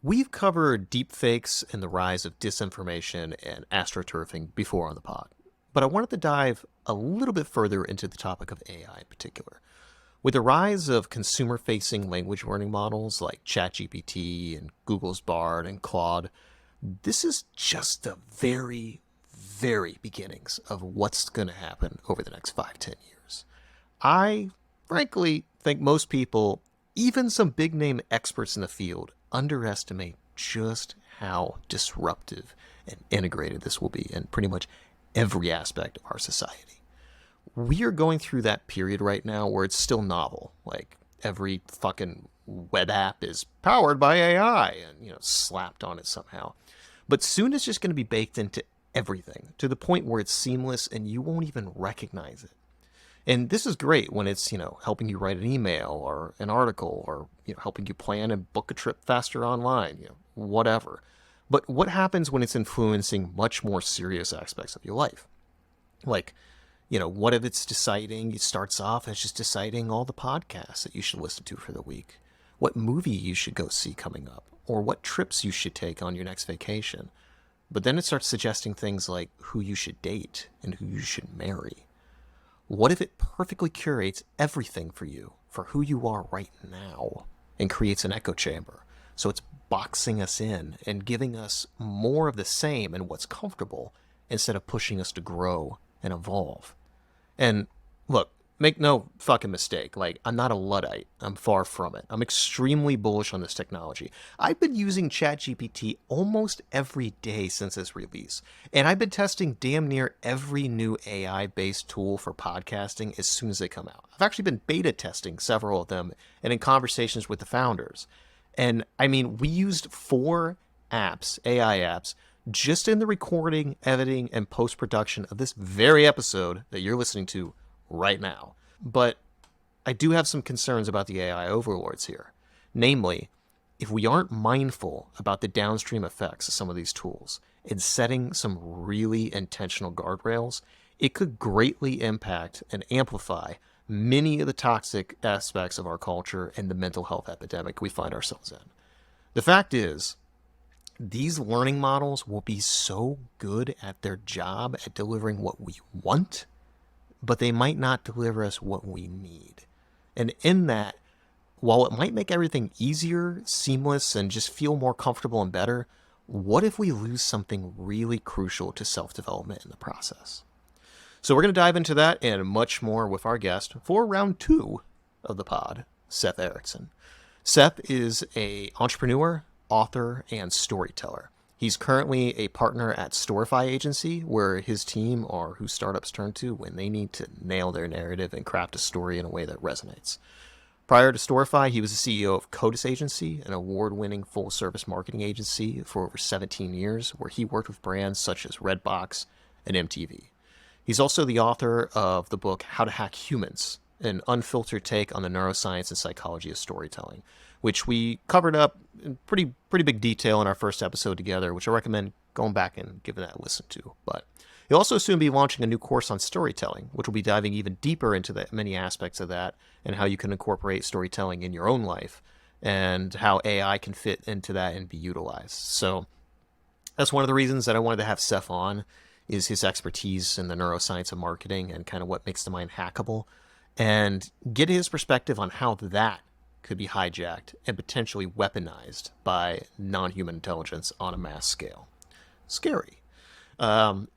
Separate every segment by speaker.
Speaker 1: We've covered deepfakes and the rise of disinformation and astroturfing before on the pod, but I wanted to dive a little bit further into the topic of AI in particular. With the rise of consumer-facing language learning models like ChatGPT and Google's Bard and Claude, this is just the very, very beginnings of what's going to happen over the next 5-10 years. I, frankly, think most people, even some big-name experts in the field, underestimate just how disruptive and integrated this will be in pretty much every aspect of our society. We are going through that period right now where it's still novel. Like, every fucking web app is powered by AI and, slapped on it somehow. But soon it's just going to be baked into everything to the point where it's seamless and you won't even recognize it. And this is great when it's, helping you write an email or an article or, helping you plan and book a trip faster online, whatever. But what happens when it's influencing much more serious aspects of your life? Like, what if it's deciding, it starts off as just deciding all the podcasts that you should listen to for the week, what movie you should go see coming up, or what trips you should take on your next vacation. But then it starts suggesting things like who you should date and who you should marry. What if it perfectly curates everything for you, for who you are right now, and creates an echo chamber? So it's boxing us in and giving us more of the same and what's comfortable instead of pushing us to grow and evolve. And look, make no fucking mistake, I'm not a Luddite. I'm far from it. I'm extremely bullish on this technology. I've been using ChatGPT almost every day since its release, and I've been testing damn near every new AI-based tool for podcasting as soon as they come out. I've actually been beta testing several of them and in conversations with the founders. And we used 4 apps, AI apps, just in the recording, editing, and post-production of this very episode that you're listening to right now. But I do have some concerns about the AI overlords here. Namely, if we aren't mindful about the downstream effects of some of these tools and setting some really intentional guardrails, it could greatly impact and amplify many of the toxic aspects of our culture and the mental health epidemic we find ourselves in. The fact is, these learning models will be so good at their job at delivering what we want, but they might not deliver us what we need. And in that, while it might make everything easier, seamless, and just feel more comfortable and better, what if we lose something really crucial to self-development in the process? So we're going to dive into that and much more with our guest for round 2 of the pod, Seth Erickson. Seth is an entrepreneur, author, and storyteller. He's currently a partner at Storify Agency, where his team are who startups turn to when they need to nail their narrative and craft a story in a way that resonates. Prior to Storify, he was the CEO of Kodis Agency, an award-winning full-service marketing agency for over 17 years, where he worked with brands such as Redbox and MTV. He's also the author of the book How to Hack Humans, an unfiltered take on the neuroscience and psychology of storytelling, which we covered up in pretty big detail in our first episode together, which I recommend going back and giving that a listen to. But he'll also soon be launching a new course on storytelling, which will be diving even deeper into the many aspects of that and how you can incorporate storytelling in your own life and how AI can fit into that and be utilized. So that's one of the reasons that I wanted to have Seth on, is his expertise in the neuroscience of marketing and kind of what makes the mind hackable, and get his perspective on how that could be hijacked and potentially weaponized by non-human intelligence on a mass scale. Scary. In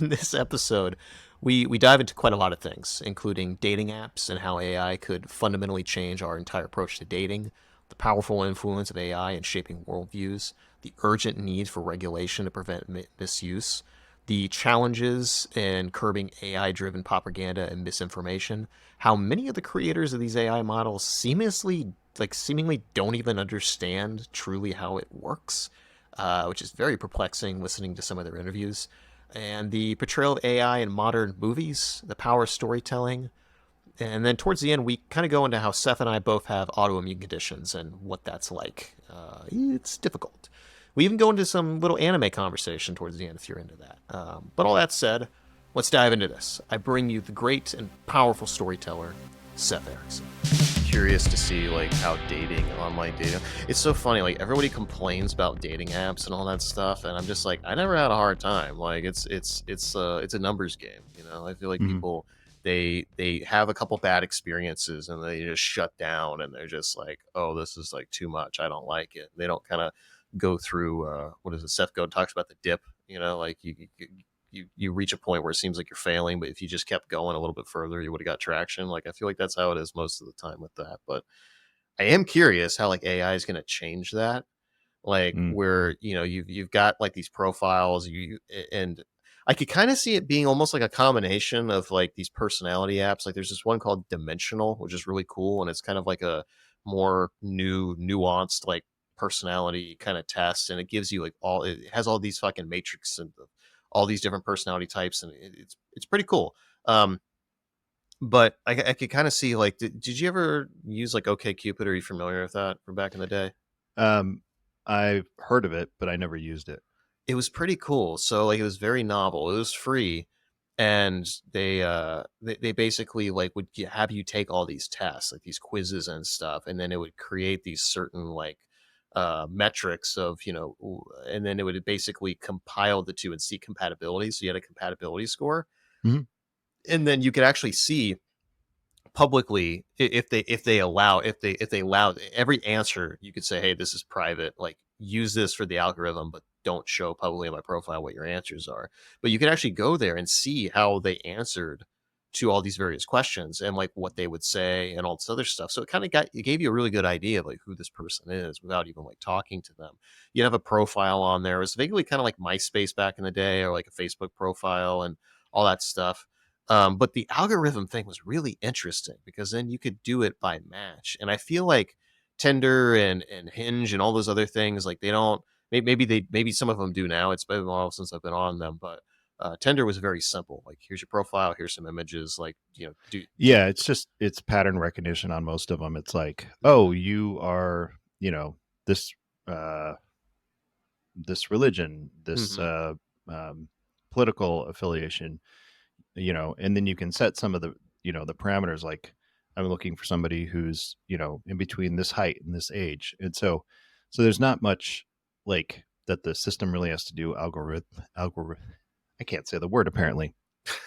Speaker 1: this episode, we dive into quite a lot of things, including dating apps and how AI could fundamentally change our entire approach to dating, the powerful influence of AI in shaping worldviews, the urgent need for regulation to prevent misuse, the challenges in curbing AI-driven propaganda and misinformation, how many of the creators of these AI models seemingly don't even understand truly how it works, which is very perplexing listening to some of their interviews, and the portrayal of AI in modern movies, the power of storytelling. And then towards the end, we kind of go into how Seth and I both have autoimmune conditions and what that's like. It's difficult. We even go into some little anime conversation towards the end if you're into that. But all that said, let's dive into this. I bring you the great and powerful storyteller, Seth Erickson. curious to see like how dating, online dating. It's so funny. Like everybody complains about dating apps and all that stuff, and I'm just like, I never had a hard time. Like it's a numbers game. You know, I feel like
Speaker 2: Mhm.
Speaker 1: people they have a couple bad experiences and they just shut down and they're just like, oh, this is like too much. I don't like it. They don't kind of go through what is it? Seth Godin talks about the dip. You know, like you reach a point where it seems like you're failing, but if you just kept going a little bit further, you would have got traction. Like I feel like that's how it is most of the time with that. But I am curious how like AI is going to change that, like
Speaker 2: Mm.
Speaker 1: where you've got like these profiles and I could kind of see it being almost like a combination of like these personality apps. Like there's this one called Dimensional, which is really cool, and it's kind of like a more nuanced like personality kind of test, and it gives you like all it has all these fucking matrix and all these different personality types, and it's pretty cool. But I could kind of see like did you ever use like OK Cupid? Are you familiar with that from back in the day?
Speaker 2: Um, I've heard of it, but I never used it.
Speaker 1: It was pretty cool. So like it was very novel. It was free, and they basically like would have you take all these tests, like these quizzes and stuff, and then it would create these certain like metrics of and then it would basically compile the two and see compatibility. So you had a compatibility score,
Speaker 2: Mhm.
Speaker 1: and then you could actually see publicly if they allow every answer. You could say, hey, this is private, like use this for the algorithm, but don't show publicly on my profile what your answers are. But you can actually go there and see how they answered to all these various questions and like what they would say and all this other stuff. So it gave you a really good idea of like who this person is without even like talking to them. You have a profile on there. It was vaguely kind of like MySpace back in the day, or like a Facebook profile and all that stuff. But the algorithm thing was really interesting because then you could do it by match. And I feel like Tinder and Hinge and all those other things, like they don't, maybe some of them do now. It's been a while since I've been on them, but Tinder was very simple. Like here's your profile, here's some images, like, do
Speaker 2: Yeah, it's pattern recognition on most of them. It's like, oh,
Speaker 1: mhm,
Speaker 2: you are, this uh this religion, this
Speaker 1: mhm,
Speaker 2: um political affiliation, and then you can set some of the, the parameters like I'm looking for somebody who's, in between this height and this age. And so there's not much like that the system really has to do algorithm I can't say the word apparently.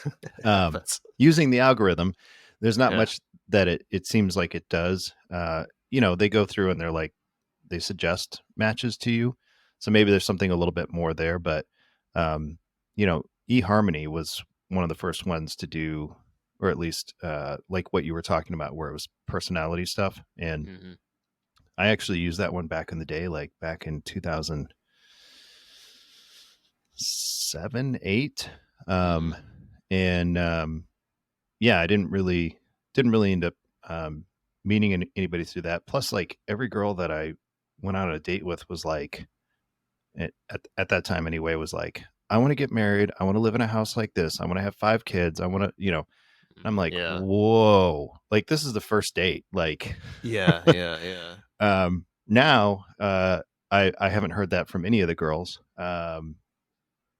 Speaker 1: it happens.
Speaker 2: Using the algorithm, there's not
Speaker 1: Yeah.
Speaker 2: much that it seems like it does. They go through and they're like they suggest matches to you, so maybe there's something a little bit more there. But eHarmony was one of the first ones to do, or at least like what you were talking about, where it was personality stuff. And
Speaker 1: Hmm.
Speaker 2: I actually used that one back in the day, like back in 2007, 8.
Speaker 1: Hmm.
Speaker 2: Um, and yeah, I didn't really end up um, meeting anybody through that. Plus, like every girl that I went on a date with was like, at that time anyway, was like, I want to get married. I want to live in a house like this. I want to have 5 kids. I want to, I'm like,
Speaker 1: Yeah.
Speaker 2: whoa, like this is the first date. Like,
Speaker 1: Yeah. Yeah. Yeah.
Speaker 2: now, I haven't heard that from any of the girls.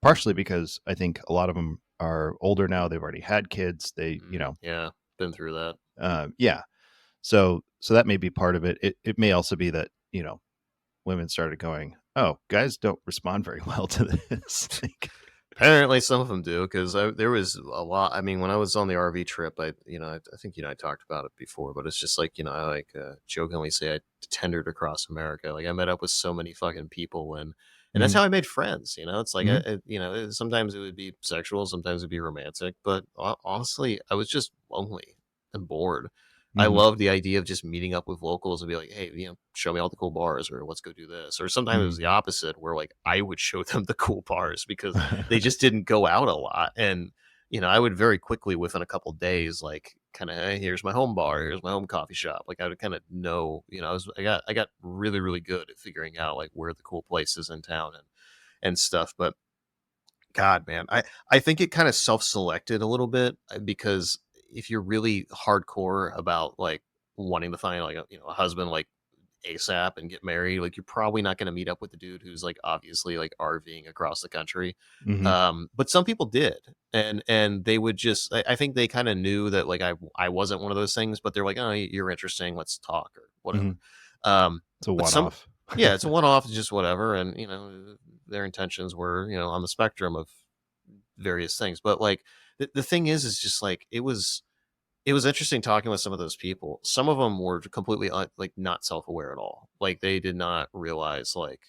Speaker 2: Partially because I think a lot of them are older now. They've already had kids.
Speaker 1: Yeah. Been through that.
Speaker 2: Yeah. So that may be part of it. It may also be that, women started going, oh, guys don't respond very well to this. Like,
Speaker 1: Apparently, some of them do because there was a lot. I mean, when I was on the RV trip, I think I talked about it before, but it's just like I like jokingly say I tendered across America. Like I met up with so many fucking people, and that's
Speaker 2: mm,
Speaker 1: how I made friends. It's like
Speaker 2: mm,
Speaker 1: sometimes it would be sexual, sometimes it'd be romantic, but honestly, I was just lonely and bored. I
Speaker 2: mm,
Speaker 1: love the idea of just meeting up with locals and be like, hey, show me all the cool bars, or let's go do this. Or sometimes it was
Speaker 2: mm.
Speaker 1: the opposite, where like I would show them the cool bars because they just didn't go out a lot. And I would very quickly, within a couple days, like kind of, hey, here's my home bar, here's my home coffee shop. Like I would kind of know, I got really really good at figuring out like where the cool places in town and stuff. But God, man, I think it kind of self-selected a little bit because if you're really hardcore about like wanting to find like a husband, like ASAP and get married, like you're probably not going to meet up with the dude who's like obviously like RVing across the country.
Speaker 2: Hmm.
Speaker 1: But some people did, and they would just I think they kind of knew that like I wasn't one of those things, but they're like, oh, you're interesting, let's talk or whatever.
Speaker 2: Hmm.
Speaker 1: Um,
Speaker 2: It's a
Speaker 1: but some
Speaker 2: one-off.
Speaker 1: yeah, it's a one off, just whatever, and their intentions were on the spectrum of various things, but like the thing is just like it was interesting talking with some of those people. Some of them were completely like not self-aware at all. Like they did not realize like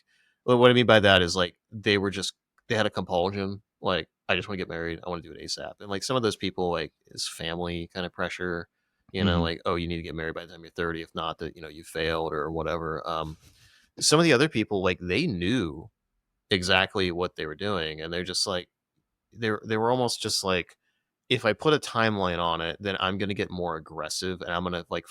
Speaker 1: well, what I mean by that is like they had a compulsion. Like I just want to get married. I want to do it ASAP. And like some of those people like is family kind of pressure.
Speaker 2: Hmm.
Speaker 1: Like oh you need to get married by the time you're 30. If not, that you failed or whatever. Some of the other people like they knew exactly what they were doing, and they're just like they were almost just like, if I put a timeline on it, then I'm gonna get more aggressive, and I'm gonna like,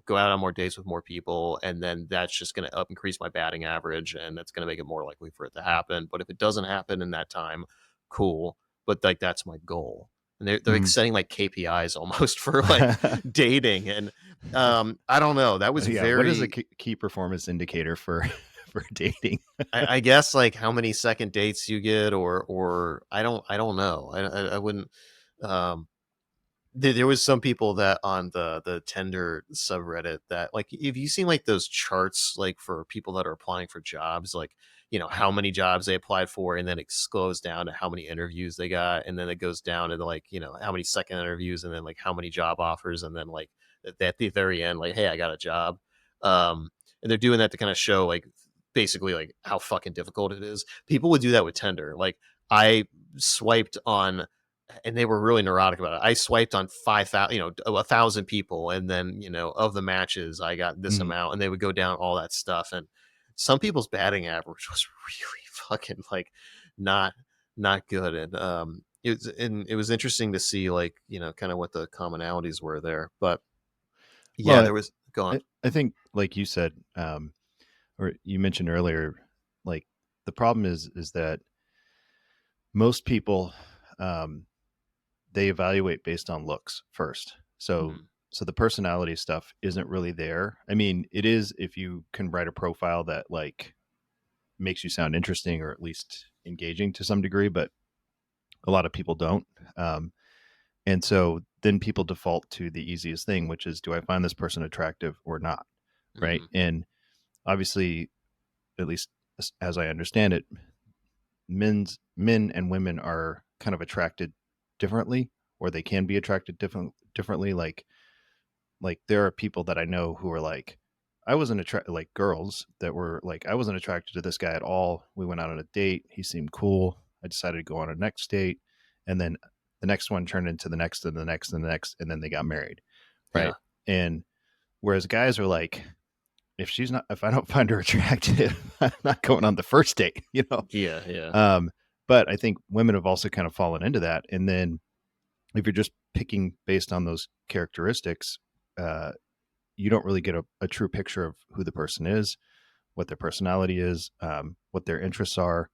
Speaker 1: go out on more dates with more people, and then that's just gonna up increase my batting average, and that's gonna make it more likely for it to happen. But if it doesn't happen in that time, cool. But like that's my goal, and they're like
Speaker 2: Hmm.
Speaker 1: setting like KPIs almost for like dating, and I don't know. That was
Speaker 2: Yeah. What is a
Speaker 1: very
Speaker 2: key performance indicator for for dating?
Speaker 1: I guess like how many second dates you get, or I don't know. I wouldn't. Um, there was some people that on the Tinder subreddit that like if you seen like those charts like for people that are applying for jobs, like how many jobs they applied for, and then it goes down to how many interviews they got, and then it goes down to like how many second interviews, and then like how many job offers, and then like at the very end like hey I got a job. And they're doing that to kind of show like basically like how fucking difficult it is. People would do that with Tinder. Like I swiped on, and they were really neurotic about it. I swiped on 5,000, 1,000 people, and then of the matches, I got this
Speaker 2: Hmm.
Speaker 1: amount, and they would go down all that stuff. And some people's batting average was really fucking like not not good. And it was interesting to see like kind of what the commonalities were there. But yeah,
Speaker 2: Well,
Speaker 1: there was go on.
Speaker 2: I think, like you said, or you mentioned earlier, like the problem is that most people, um, they evaluate based on looks first. So
Speaker 1: Mhm,
Speaker 2: so the personality stuff isn't really there. I mean, it is if you can write a profile that like makes you sound interesting or at least engaging to some degree, but a lot of people don't. Um, and so then people default to the easiest thing, which is, do I find this person attractive or not? Right.
Speaker 1: mhm,
Speaker 2: And obviously, at least as I understand it, men and women are kind of attracted differently, or they can be attracted differently. Like there are people that I know who are like, I wasn't attracted, like girls that were like, I wasn't attracted to this guy at all. We went out on a date. He seemed cool. I decided to go on a next date. And then the next one turned into the next and the next and the next. And then they got married.
Speaker 1: yeah,
Speaker 2: Right. And whereas guys are like, if I don't find her attractive, I'm not going on the first date, you know?
Speaker 1: yeah, yeah,
Speaker 2: Um, but I think women have also kind of fallen into that. And then if you're just picking based on those characteristics, uh, you don't really get a true picture of who the person is, what their personality is, what their interests are,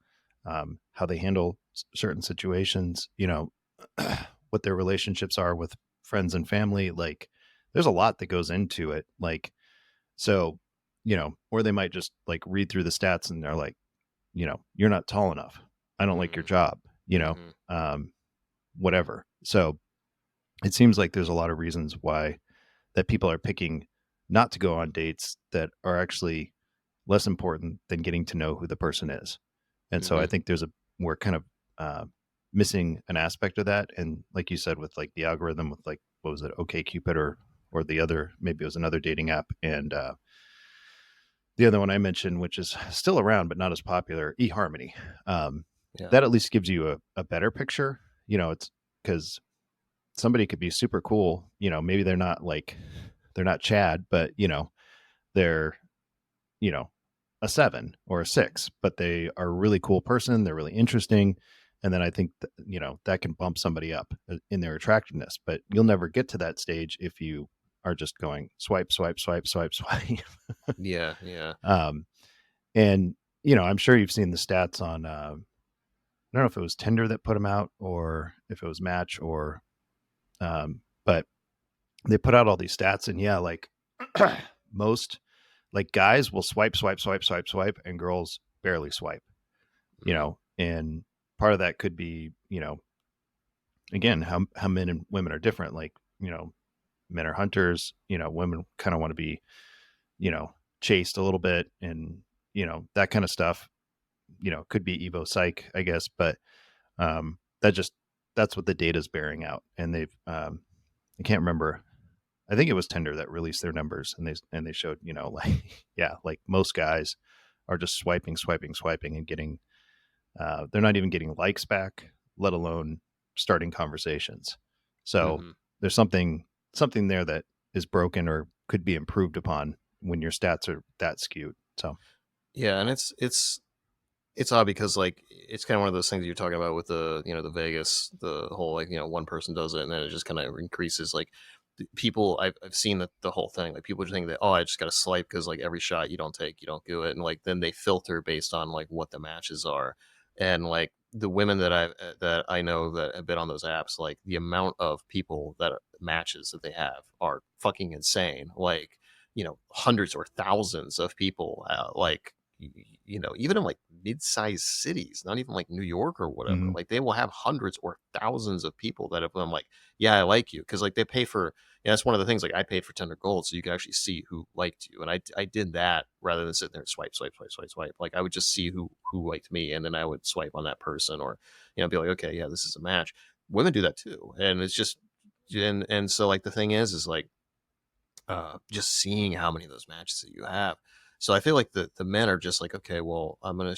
Speaker 2: how they handle certain situations, what their relationships are with friends and family. Like, there's a lot that goes into it. Like, so, or they might just like read through the stats and they're like, you're not tall enough. I don't like your
Speaker 1: mhm,
Speaker 2: job,
Speaker 1: mhm,
Speaker 2: um, whatever. So it seems like there's a lot of reasons why that people are picking not to go on dates that are actually less important than getting to know who the person is. And so I
Speaker 1: mhm,
Speaker 2: think we're kind of uh, missing an aspect of that. And like you said, with like the algorithm, with like, what was it, OK Cupid, or the other, maybe it was another dating app. And the other one I mentioned, which is still around, but not as popular, eHarmony. Um,
Speaker 1: yeah,
Speaker 2: that at least gives you a better picture. It's because somebody could be super cool. Maybe they're not Chad, but they're, you know, a 7 or a 6, but they are a really cool person. They're really interesting. And then I think that can bump somebody up in their attractiveness, but you'll never get to that stage if you are just going swipe, swipe, swipe, swipe, swipe.
Speaker 1: yeah, yeah.
Speaker 2: um, and, I'm sure you've seen the stats on, I don't know if it was Tinder that put them out or if it was Match but they put out all these stats, and yeah, like most Like guys will swipe, swipe, swipe, swipe, swipe, and girls barely swipe,
Speaker 1: Mm-hmm.
Speaker 2: and part of that could be, again, how men and women are different. Like, men are hunters, women kind of want to be, chased a little bit, and, that kind of stuff, could be Evo psych, I guess. But that just, that's what the data is bearing out. And they've, I can't remember. I think it was Tinder that released their numbers, and they showed, like, yeah, like most guys are just swiping, swiping, swiping, and getting, they're not even getting likes back, let alone starting conversations. So
Speaker 1: Mm-hmm.
Speaker 2: there's something there that is broken or could be improved upon when your stats are that skewed. So
Speaker 1: Yeah, and it's odd because like it's kind of one of those things that you're talking about with the the Vegas, the whole like one person does it and then it just kind of increases. Like people, I've seen the whole thing. Like people just think that, oh, I just got to swipe because like every shot you don't take, you don't do it, and like then they filter based on like what the matches are, and like the women that I know that have been on those apps, like the amount of people that matches that they have are fucking insane. Like hundreds or thousands of people, like even in like mid-sized cities, not even like New York or whatever,
Speaker 2: mhm.
Speaker 1: like they will have hundreds or thousands of people that have been like, yeah, I like you. Cause like they pay for, that's one of the things, like I paid for Tender Gold so you could actually see who liked you. And I did that rather than sitting there and swipe, swipe, swipe, swipe, swipe. Like I would just see who liked me and then I would swipe on that person or, be like, okay, yeah, this is a match. Women do that too. And it's just, and so like the thing is like, just seeing how many of those matches that you have. So I feel like the men are just like, okay, well, I'm gonna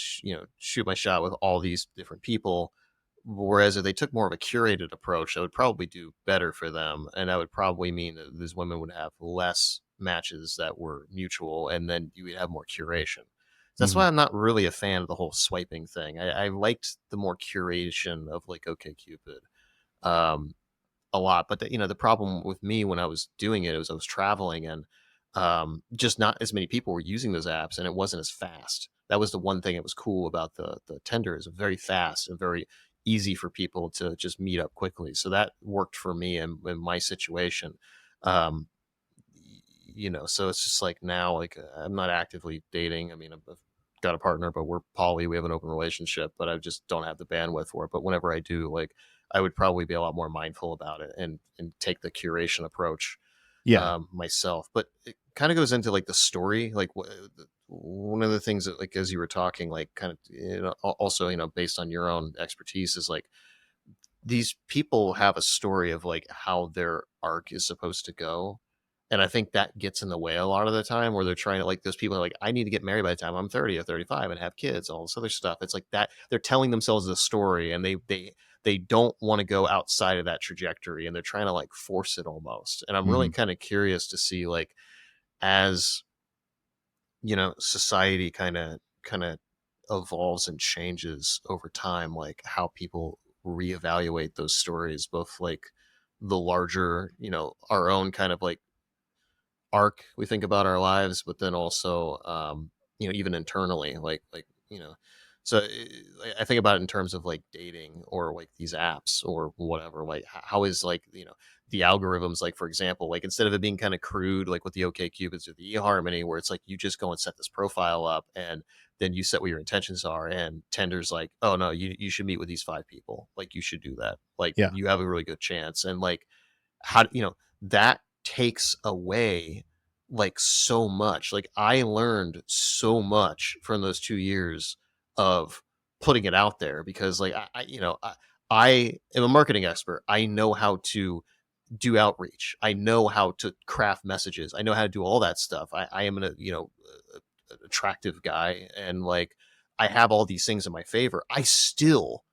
Speaker 1: shoot my shot with all these different people. Whereas if they took more of a curated approach, that would probably do better for them, and that would probably mean that these women would have less matches that were mutual, and then you would have more curation. So that's why
Speaker 2: Mhm.
Speaker 1: I'm not really a fan of the whole swiping thing. I liked the more curation of like OkCupid. Um, a lot. But the problem with me when I was doing it was I was traveling and just not as many people were using those apps and it wasn't as fast. That was the one thing that was cool about the tender is very fast and very easy for people to just meet up quickly. So that worked for me in my situation. Um, so it's just like now, like I'm not actively dating. I mean, I've got a partner, but we're poly. We have an open relationship, but I just don't have the bandwidth for it. But whenever I do, like, I would probably be a lot more mindful about it and take the curation approach
Speaker 2: Yeah.
Speaker 1: myself. But it kind of goes into like the story, like one of the things that like as you were talking, like kind of also based on your own expertise is like these people have a story of like how their arc is supposed to go. And I think that gets in the way a lot of the time where they're trying to like those people are like, I need to get married by the time I'm 30 or 35 and have kids, all this other stuff. It's like that they're telling themselves a story and they don't want to go outside of that trajectory and they're trying to like force it almost. And I'm really
Speaker 2: Mhm.
Speaker 1: kind of curious to see like as society kind of evolves and changes over time, like how people reevaluate those stories, both like the larger, our own kind of like arc we think about our lives, but then also, even internally, so I think about it in terms of like dating or like these apps or whatever. Like, how is like the algorithms, like for example, like instead of it being kind of crude, like with the OK Cupids or the eHarmony, where it's like you just go and set this profile up and then you set what your intentions are, and Tender's like, oh no, you should meet with these 5 people, like you should do that, like
Speaker 2: Yeah.
Speaker 1: you have a really good chance, and like how that takes away like so much. Like I learned so much from those 2 years of putting it out there because like I am a marketing expert. I know how to do outreach. I know how to craft messages. I know how to do all that stuff. I am an attractive guy and like I have all these things in my favor. I still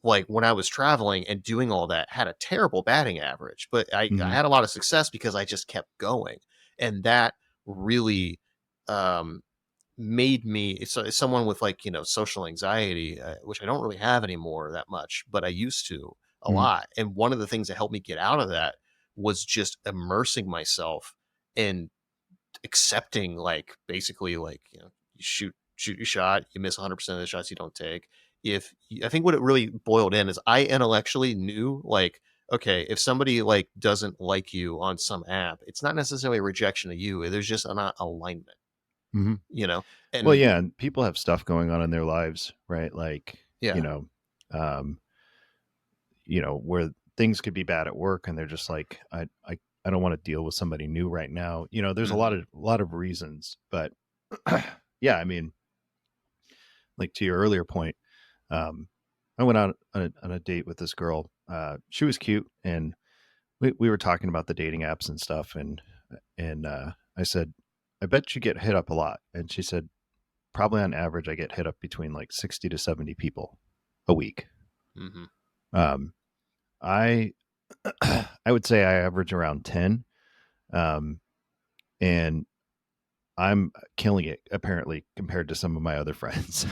Speaker 1: like when I was traveling and doing all that, had a terrible batting average, but I
Speaker 2: Mhm.
Speaker 1: had a lot of success because I just kept going. And that really um, made me it's someone with like, social anxiety, which I don't really have anymore that much, but I used to a
Speaker 2: Mhm.
Speaker 1: lot. And one of the things that helped me get out of that was just immersing myself in accepting like basically like you shoot your shot, you miss 100% of the shots you don't take. I think what it really boiled in is I intellectually knew like, okay, if somebody like doesn't like you on some app, it's not necessarily a rejection of you, there's just an alignment.
Speaker 2: Hmm.
Speaker 1: you know?
Speaker 2: Well,
Speaker 1: And
Speaker 2: yeah, and people have stuff going on in their lives, right? Like,
Speaker 1: yeah.
Speaker 2: um, where things could be bad at work, and they're just like, I don't want to deal with somebody new right now. There's a
Speaker 1: Hmm.
Speaker 2: lot of reasons, but yeah, I mean, like to your earlier point, um, I went out on a date with this girl. She was cute, and we were talking about the dating apps and stuff, and I said, I bet you get hit up a lot, and she said, probably on average, I get hit up between like 60 to 70 people a week.
Speaker 1: Hmm.
Speaker 2: Um, I I would say I average around 10, um, and I'm killing it apparently compared to some of my other friends.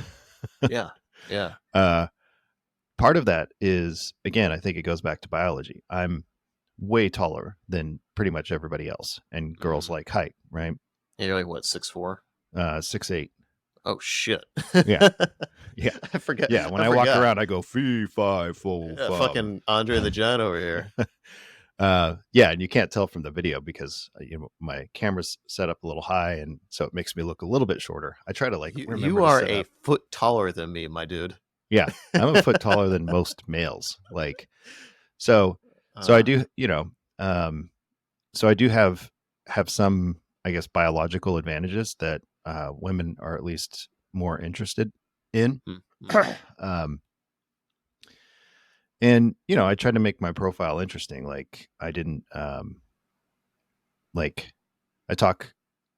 Speaker 1: Yeah. Yeah.
Speaker 2: uh, Part of that is, again, I think it goes back to biology. I'm way taller than pretty much everybody else, and girls
Speaker 1: Hmm.
Speaker 2: like height, right?
Speaker 1: And you're like, what, 6'4"?
Speaker 2: 6'8".
Speaker 1: Oh shit.
Speaker 2: Yeah, yeah,
Speaker 1: I forget.
Speaker 2: yeah. When
Speaker 1: I
Speaker 2: I walk
Speaker 1: forgot.
Speaker 2: around, I go fee fi fo fum.
Speaker 1: Fucking Andre the Giant over here.
Speaker 2: Yeah, and you can't tell from the video because my camera's set up a little high, and so it makes me look a little bit shorter. I try to like
Speaker 1: You
Speaker 2: remember to
Speaker 1: are
Speaker 2: set
Speaker 1: a
Speaker 2: up.
Speaker 1: foot taller than me, my dude.
Speaker 2: Yeah, I'm a foot taller than most males. Like, so, so I
Speaker 1: Uh,
Speaker 2: do, so I do have some, I guess, biological advantages that women are at least more interested in.
Speaker 1: mm-hmm.
Speaker 2: um, and I tried to make my profile interesting. Like, I didn't like I talk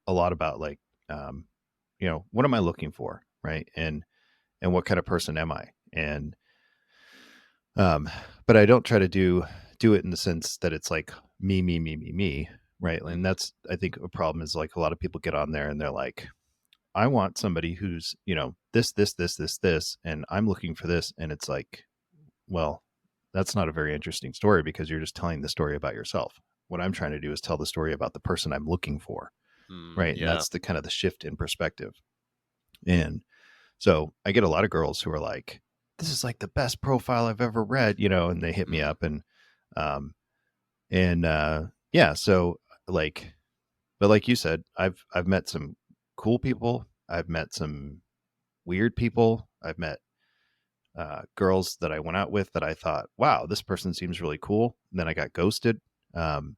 Speaker 2: a lot about like, um, what am I looking for, right? And what kind of person am I? And um, but I don't try to do it in the sense that it's like me, right? And
Speaker 1: Mm-hmm.
Speaker 2: that's, I think, a problem is like a lot of people get on there and they're like, I want somebody who's this, and I'm looking for this, and it's like, well, that's not a very interesting story because you're just telling the story about yourself. What I'm trying to do is tell the story about the person I'm looking for, right? And
Speaker 1: Yeah.
Speaker 2: that's the kind of the shift in perspective. And so I get a lot of girls who are like, this is like the best profile I've ever read, and they hit me
Speaker 1: Mm-hmm.
Speaker 2: up um and yeah, so like, but like you said, I've met some cool people. I've met some weird people. I've met girls that I went out with that I thought, wow, this person seems really cool. And then I got ghosted. Um,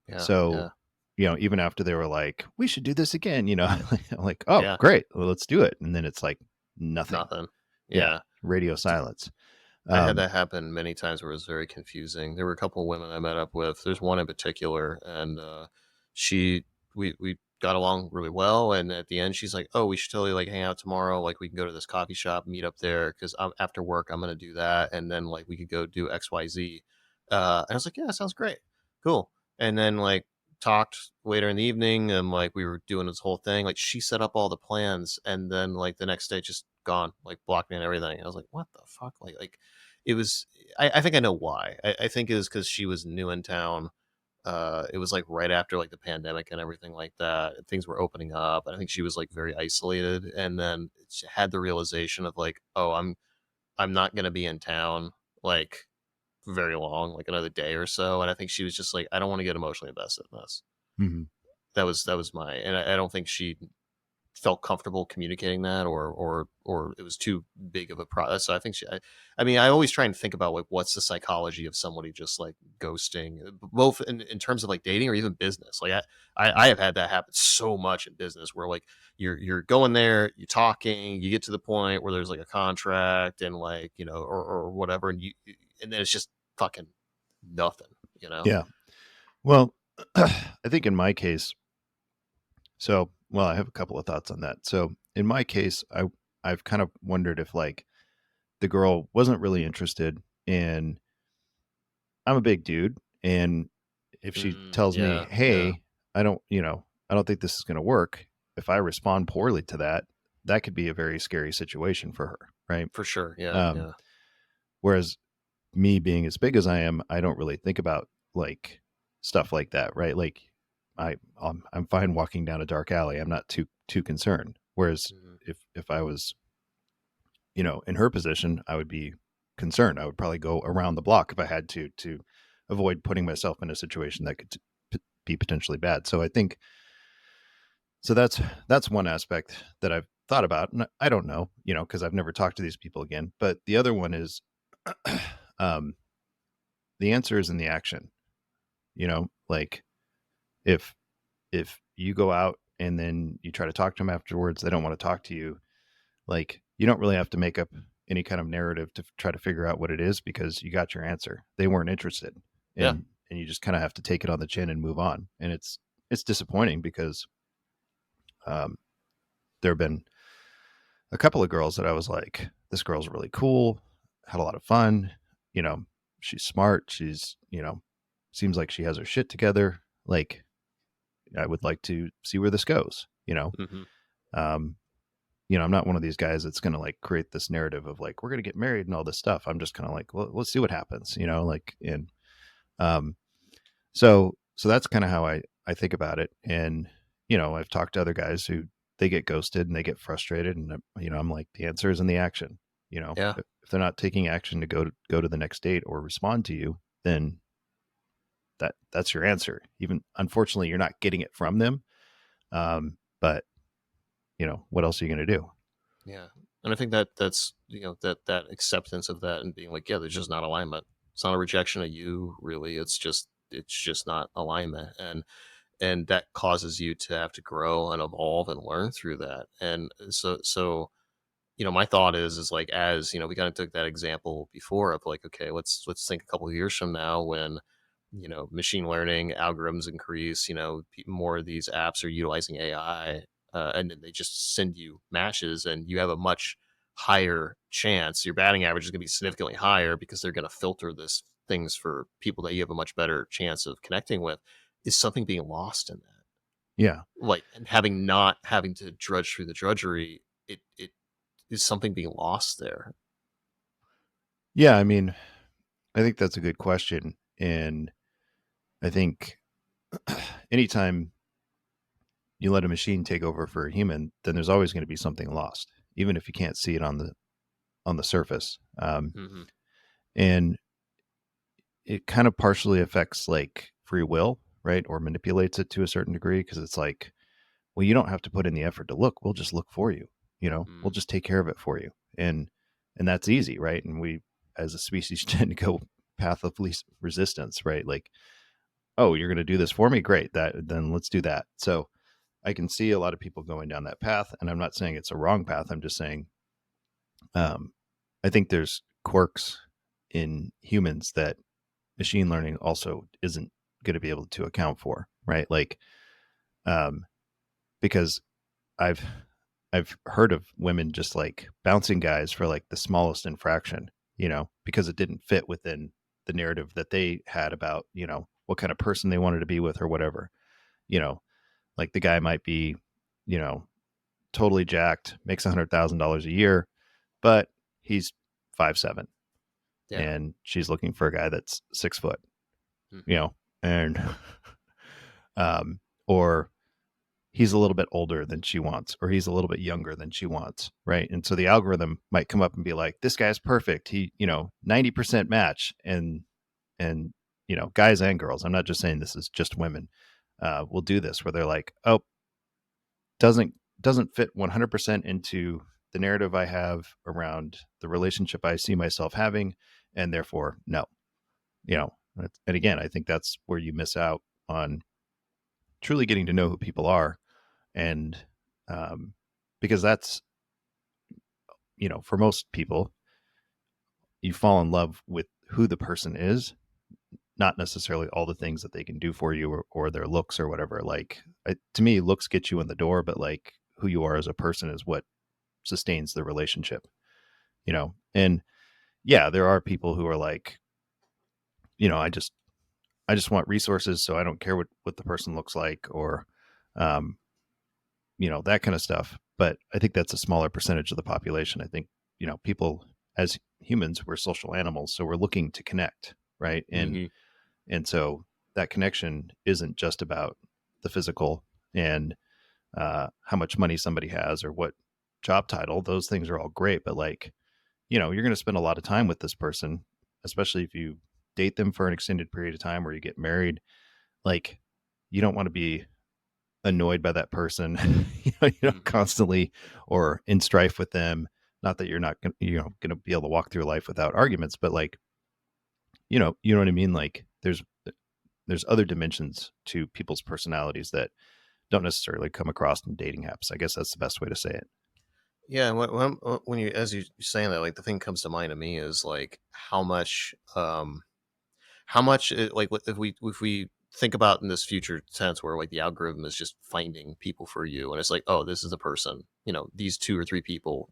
Speaker 1: Yeah.
Speaker 2: so,
Speaker 1: Yeah.
Speaker 2: even after they were like, we should do this again, I'm like, oh,
Speaker 1: Yeah.
Speaker 2: great. Well, let's do it. And then it's like nothing.
Speaker 1: Nothing.
Speaker 2: Yeah.
Speaker 1: Yeah.
Speaker 2: Radio
Speaker 1: D-
Speaker 2: silence.
Speaker 1: I had
Speaker 2: Um,
Speaker 1: that happen many times where it was very confusing. There were a couple of women I met up with. There's one in particular, and she we got along really well. And at the end, she's like, "Oh, we should totally like hang out tomorrow. Like we can go to this coffee shop, meet up there because after work I'm gonna do that, and then like we could go do XYZ." And I was like, "Yeah, sounds great, cool." And then like talked later in the evening, and like we were doing this whole thing. Like she set up all the plans, and then like the next day just gone, like blocked me and everything. I was like, "What the fuck?" Like it was. I think I know why. I think it was because she was new in town. It was like right after like the pandemic and everything like that. Things were opening up. And I think she was like very isolated, and then she had the realization of like, oh, I'm not gonna be in town like very long, like another day or so. And I think she was just like, I don't want to get emotionally invested in this.
Speaker 2: mhm.
Speaker 1: That was my, and I don't think she felt comfortable communicating that, or it was too big of a process. So I think I mean, I always try and think about like what's the psychology of somebody just like ghosting, both in terms of like dating or even business. Like I have had that happen so much in business where like you're going there, you're talking, you get to the point where there's like a contract and like or whatever, and then it's just fucking nothing, you know.
Speaker 2: Yeah. Well, I think in my case, so, well, I have a couple of thoughts on that. So in my case, I've kind of wondered if like the girl wasn't really interested in, I'm a big dude, and if she tells me,
Speaker 1: Yeah, yeah,
Speaker 2: "Hey, I don't think this is going to work," if I respond poorly to that, that could be a very scary situation for her, right?
Speaker 1: for sure. Yeah,
Speaker 2: Um,
Speaker 1: yeah.
Speaker 2: Whereas me being as big as I am, I don't really think about like stuff like that, right? Like I'm fine walking down a dark alley. I'm not too concerned. Whereas
Speaker 1: Mhm.
Speaker 2: if I was, in her position, I would be concerned. I would probably go around the block if I had to avoid putting myself in a situation that could be potentially bad. So I think So that's one aspect that I've thought about, and I don't know, because I've never talked to these people again. But the other one is, um, the answer is in the action. Like if you go out and then you try to talk to them afterwards, they don't want to talk to you. Like, you don't really have to make up any kind of narrative to try to figure out what it is, because you got your answer. They weren't interested,
Speaker 1: Yeah.
Speaker 2: and you just kind of have to take it on the chin and move on. And it's disappointing because um, there have been a couple of girls that I was like, this girl's really cool, had a lot of fun. You know, she's smart. She's, seems like she has her shit together. Like, I would like to see where this goes,
Speaker 1: Hmm.
Speaker 2: Um, I'm not one of these guys that's going to like create this narrative of like, we're going to get married and all this stuff. I'm just kind of like, well, let's see what happens, like, and, um, so that's kind of how I think about it. And, I've talked to other guys who they get ghosted and they get frustrated. And, I'm like, the answer is in the action.
Speaker 1: Yeah.
Speaker 2: If they're not taking action to go to the next date or respond to you, then that's your answer. Even unfortunately, you're not getting it from them. But what else are you going to do?
Speaker 1: Yeah. And I think that that's, that acceptance of that and being like, yeah, there's just not alignment. It's not a rejection of you, really. It's just not alignment. And that causes you to have to grow and evolve and learn through that. And so my thought is like, as we kind of took that example before of like, okay, let's think a couple of years from now when machine learning algorithms increase, more of these apps are utilizing AI, and then they just send you matches, and you have a much higher chance. Your batting average is going to be significantly higher because they're going to filter this things for people that you have a much better chance of connecting with. Is something being lost in that?
Speaker 2: Yeah.
Speaker 1: Like, and not having to drudge through the drudgery, it is something being lost there.
Speaker 2: Yeah. I mean, I think that's a good question. And I think anytime you let a machine take over for a human, then there's always going to be something lost, even if you can't see it on the surface.
Speaker 1: Hmm.
Speaker 2: And it kind of partially affects like free will, right? Or manipulates it to a certain degree, because it's like, well, you don't have to put in the effort to look. We'll just look for you. We'll
Speaker 1: Mm.
Speaker 2: just take care of it for you. And that's easy, right? And we as a species tend to go path of least resistance, right? Like, oh, you're going to do this for me? Great. Then let's do that. So I can see a lot of people going down that path, and I'm not saying it's a wrong path. I'm just saying, um, I think there's quirks in humans that machine learning also isn't going to be able to account for, right? Like, um, because I've I've heard of women just like bouncing guys for like the smallest infraction, because it didn't fit within the narrative that they had about, what kind of person they wanted to be with or whatever. You know, like the guy might be, you know, totally jacked, makes $100,000 a year, but he's 5'7",
Speaker 1: Yeah.
Speaker 2: and she's looking for a guy that's 6 foot, you
Speaker 1: Hmm.
Speaker 2: know, and or he's a little bit older than she wants, or he's a little bit younger than she wants, right? And so the algorithm might come up and be like, this guy's perfect. He, 90% match. And guys and girls, I'm not just saying this is just women, will do this where they're like, oh, doesn't doesn't fit 100% into the narrative I have around the relationship I see myself having, and therefore no. you know and again, I think that's where you miss out on truly getting to know who people are. And um, because that's, for most people, you fall in love with who the person is, not necessarily all the things that they can do for you, or their looks or whatever. Like, to me, looks get you in the door, but like who you are as a person is what sustains the relationship. And yeah, there are people who are like, I just want resources, so I don't care what the person looks like, or um, that kind of stuff. But I think that's a smaller percentage of the population. I think, people, as humans, we're social animals, so we're looking to connect, right? and
Speaker 1: Hmm.
Speaker 2: and so that connection isn't just about the physical and how much money somebody has or what job title. Those things are all great, but like, you're going to spend a lot of time with this person, especially if you date them for an extended period of time or you get married. Like, you don't want to be annoyed by that person,
Speaker 1: Hmm.
Speaker 2: constantly, or in strife with them. Not that you're not going, going to be able to walk through life without arguments, but like, you know what I mean? Like there's other dimensions to people's personalities that don't necessarily come across in dating apps. I guess that's the best way to say it.
Speaker 1: Yeah, when you as you saying that, like the thing comes to mind to me is like how much like if we think about in this future tense where like the algorithm is just finding people for you, and it's like, oh, this is a person, these two or three people,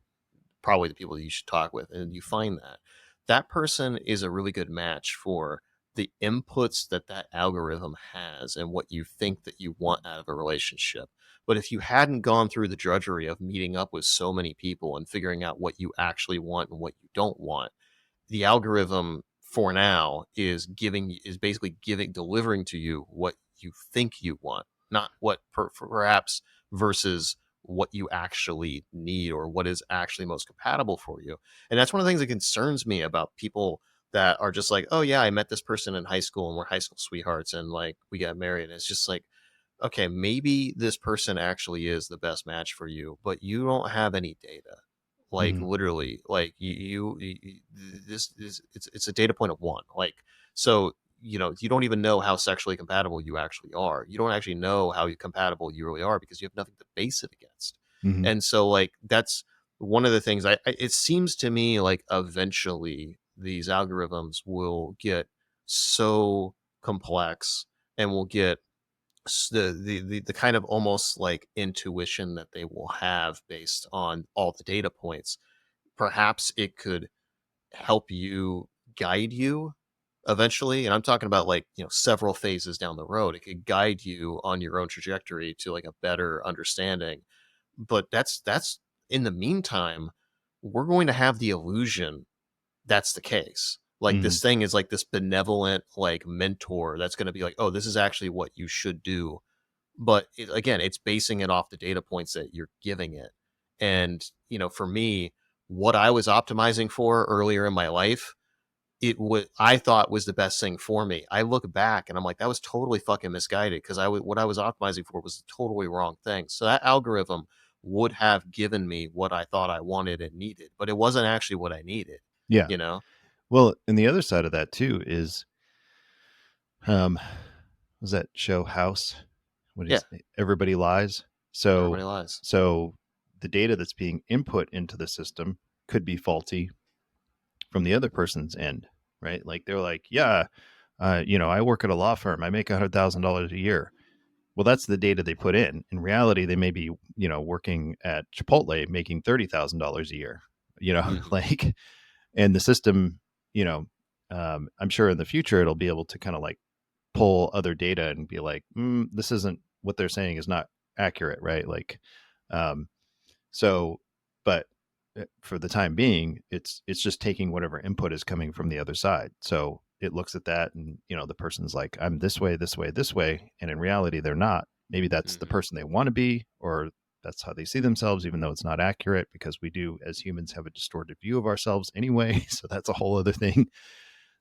Speaker 1: probably the people that you should talk with, and you find that that person is a really good match for the inputs that that algorithm has and what you think that you want out of a relationship. But if you hadn't gone through the drudgery of meeting up with so many people and figuring out what you actually want and what you don't want, the algorithm for now is basically giving delivering to you what you think you want, not what perhaps versus what you actually need or what is actually most compatible for you. And that's one of the things that concerns me about people that are just like, oh yeah, I met this person in high school and we're high school sweethearts and like we got married. And it's just like, okay, maybe this person actually is the best match for you, but you don't have any data. Like
Speaker 2: Hmm.
Speaker 1: literally, like this is it's a data point of one. Like so, you don't even know how sexually compatible you actually are. You don't actually know how compatible you really are because you have nothing to base it against.
Speaker 2: Hmm.
Speaker 1: And so, like that's one of the things. It seems to me like eventually these algorithms will get so complex and will get the kind of almost like intuition that they will have based on all the data points. Perhaps it could help you guide you eventually, and I'm talking about like several phases down the road. It could guide you on your own trajectory to like a better understanding, but that's in the meantime we're going to have the illusion that's the case. Like
Speaker 2: Hmm.
Speaker 1: this thing is like this benevolent like mentor that's going to be like, oh, this is actually what you should do, but again, it's basing it off the data points that you're giving it. And, for me, what I was optimizing for earlier in my life, I thought was the best thing for me. I look back and I'm like, that was totally fucking misguided because what I was optimizing for was the totally wrong thing. So that algorithm would have given me what I thought I wanted and needed, but it wasn't actually what I needed,
Speaker 2: Yeah.
Speaker 1: you know?
Speaker 2: Well, and the other side of that too is, um, was that show House? What
Speaker 1: Yeah.
Speaker 2: is it? Everybody Lies.
Speaker 1: Everybody
Speaker 2: So,
Speaker 1: lies.
Speaker 2: so the data that's being input into the system could be faulty from the other person's end, right? Like they're like, yeah, I work at a law firm. I make $100,000 a year. Well, that's the data they put in. In reality, they may be, working at Chipotle making $30,000 a year.
Speaker 1: Hmm.
Speaker 2: Like, and the system, you know, I'm sure in the future it'll be able to kind of like pull other data and be like, this isn't what they're saying is not accurate, right? Like, um, so, but for the time being, it's just taking whatever input is coming from the other side. So it looks at that, and the person's like, I'm this way, this way, this way, and in reality, they're not. Maybe that's the
Speaker 1: Hmm.
Speaker 2: person they want to be, or that's how they see themselves, even though it's not accurate, because we do as humans have a distorted view of ourselves anyway. So that's a whole other thing.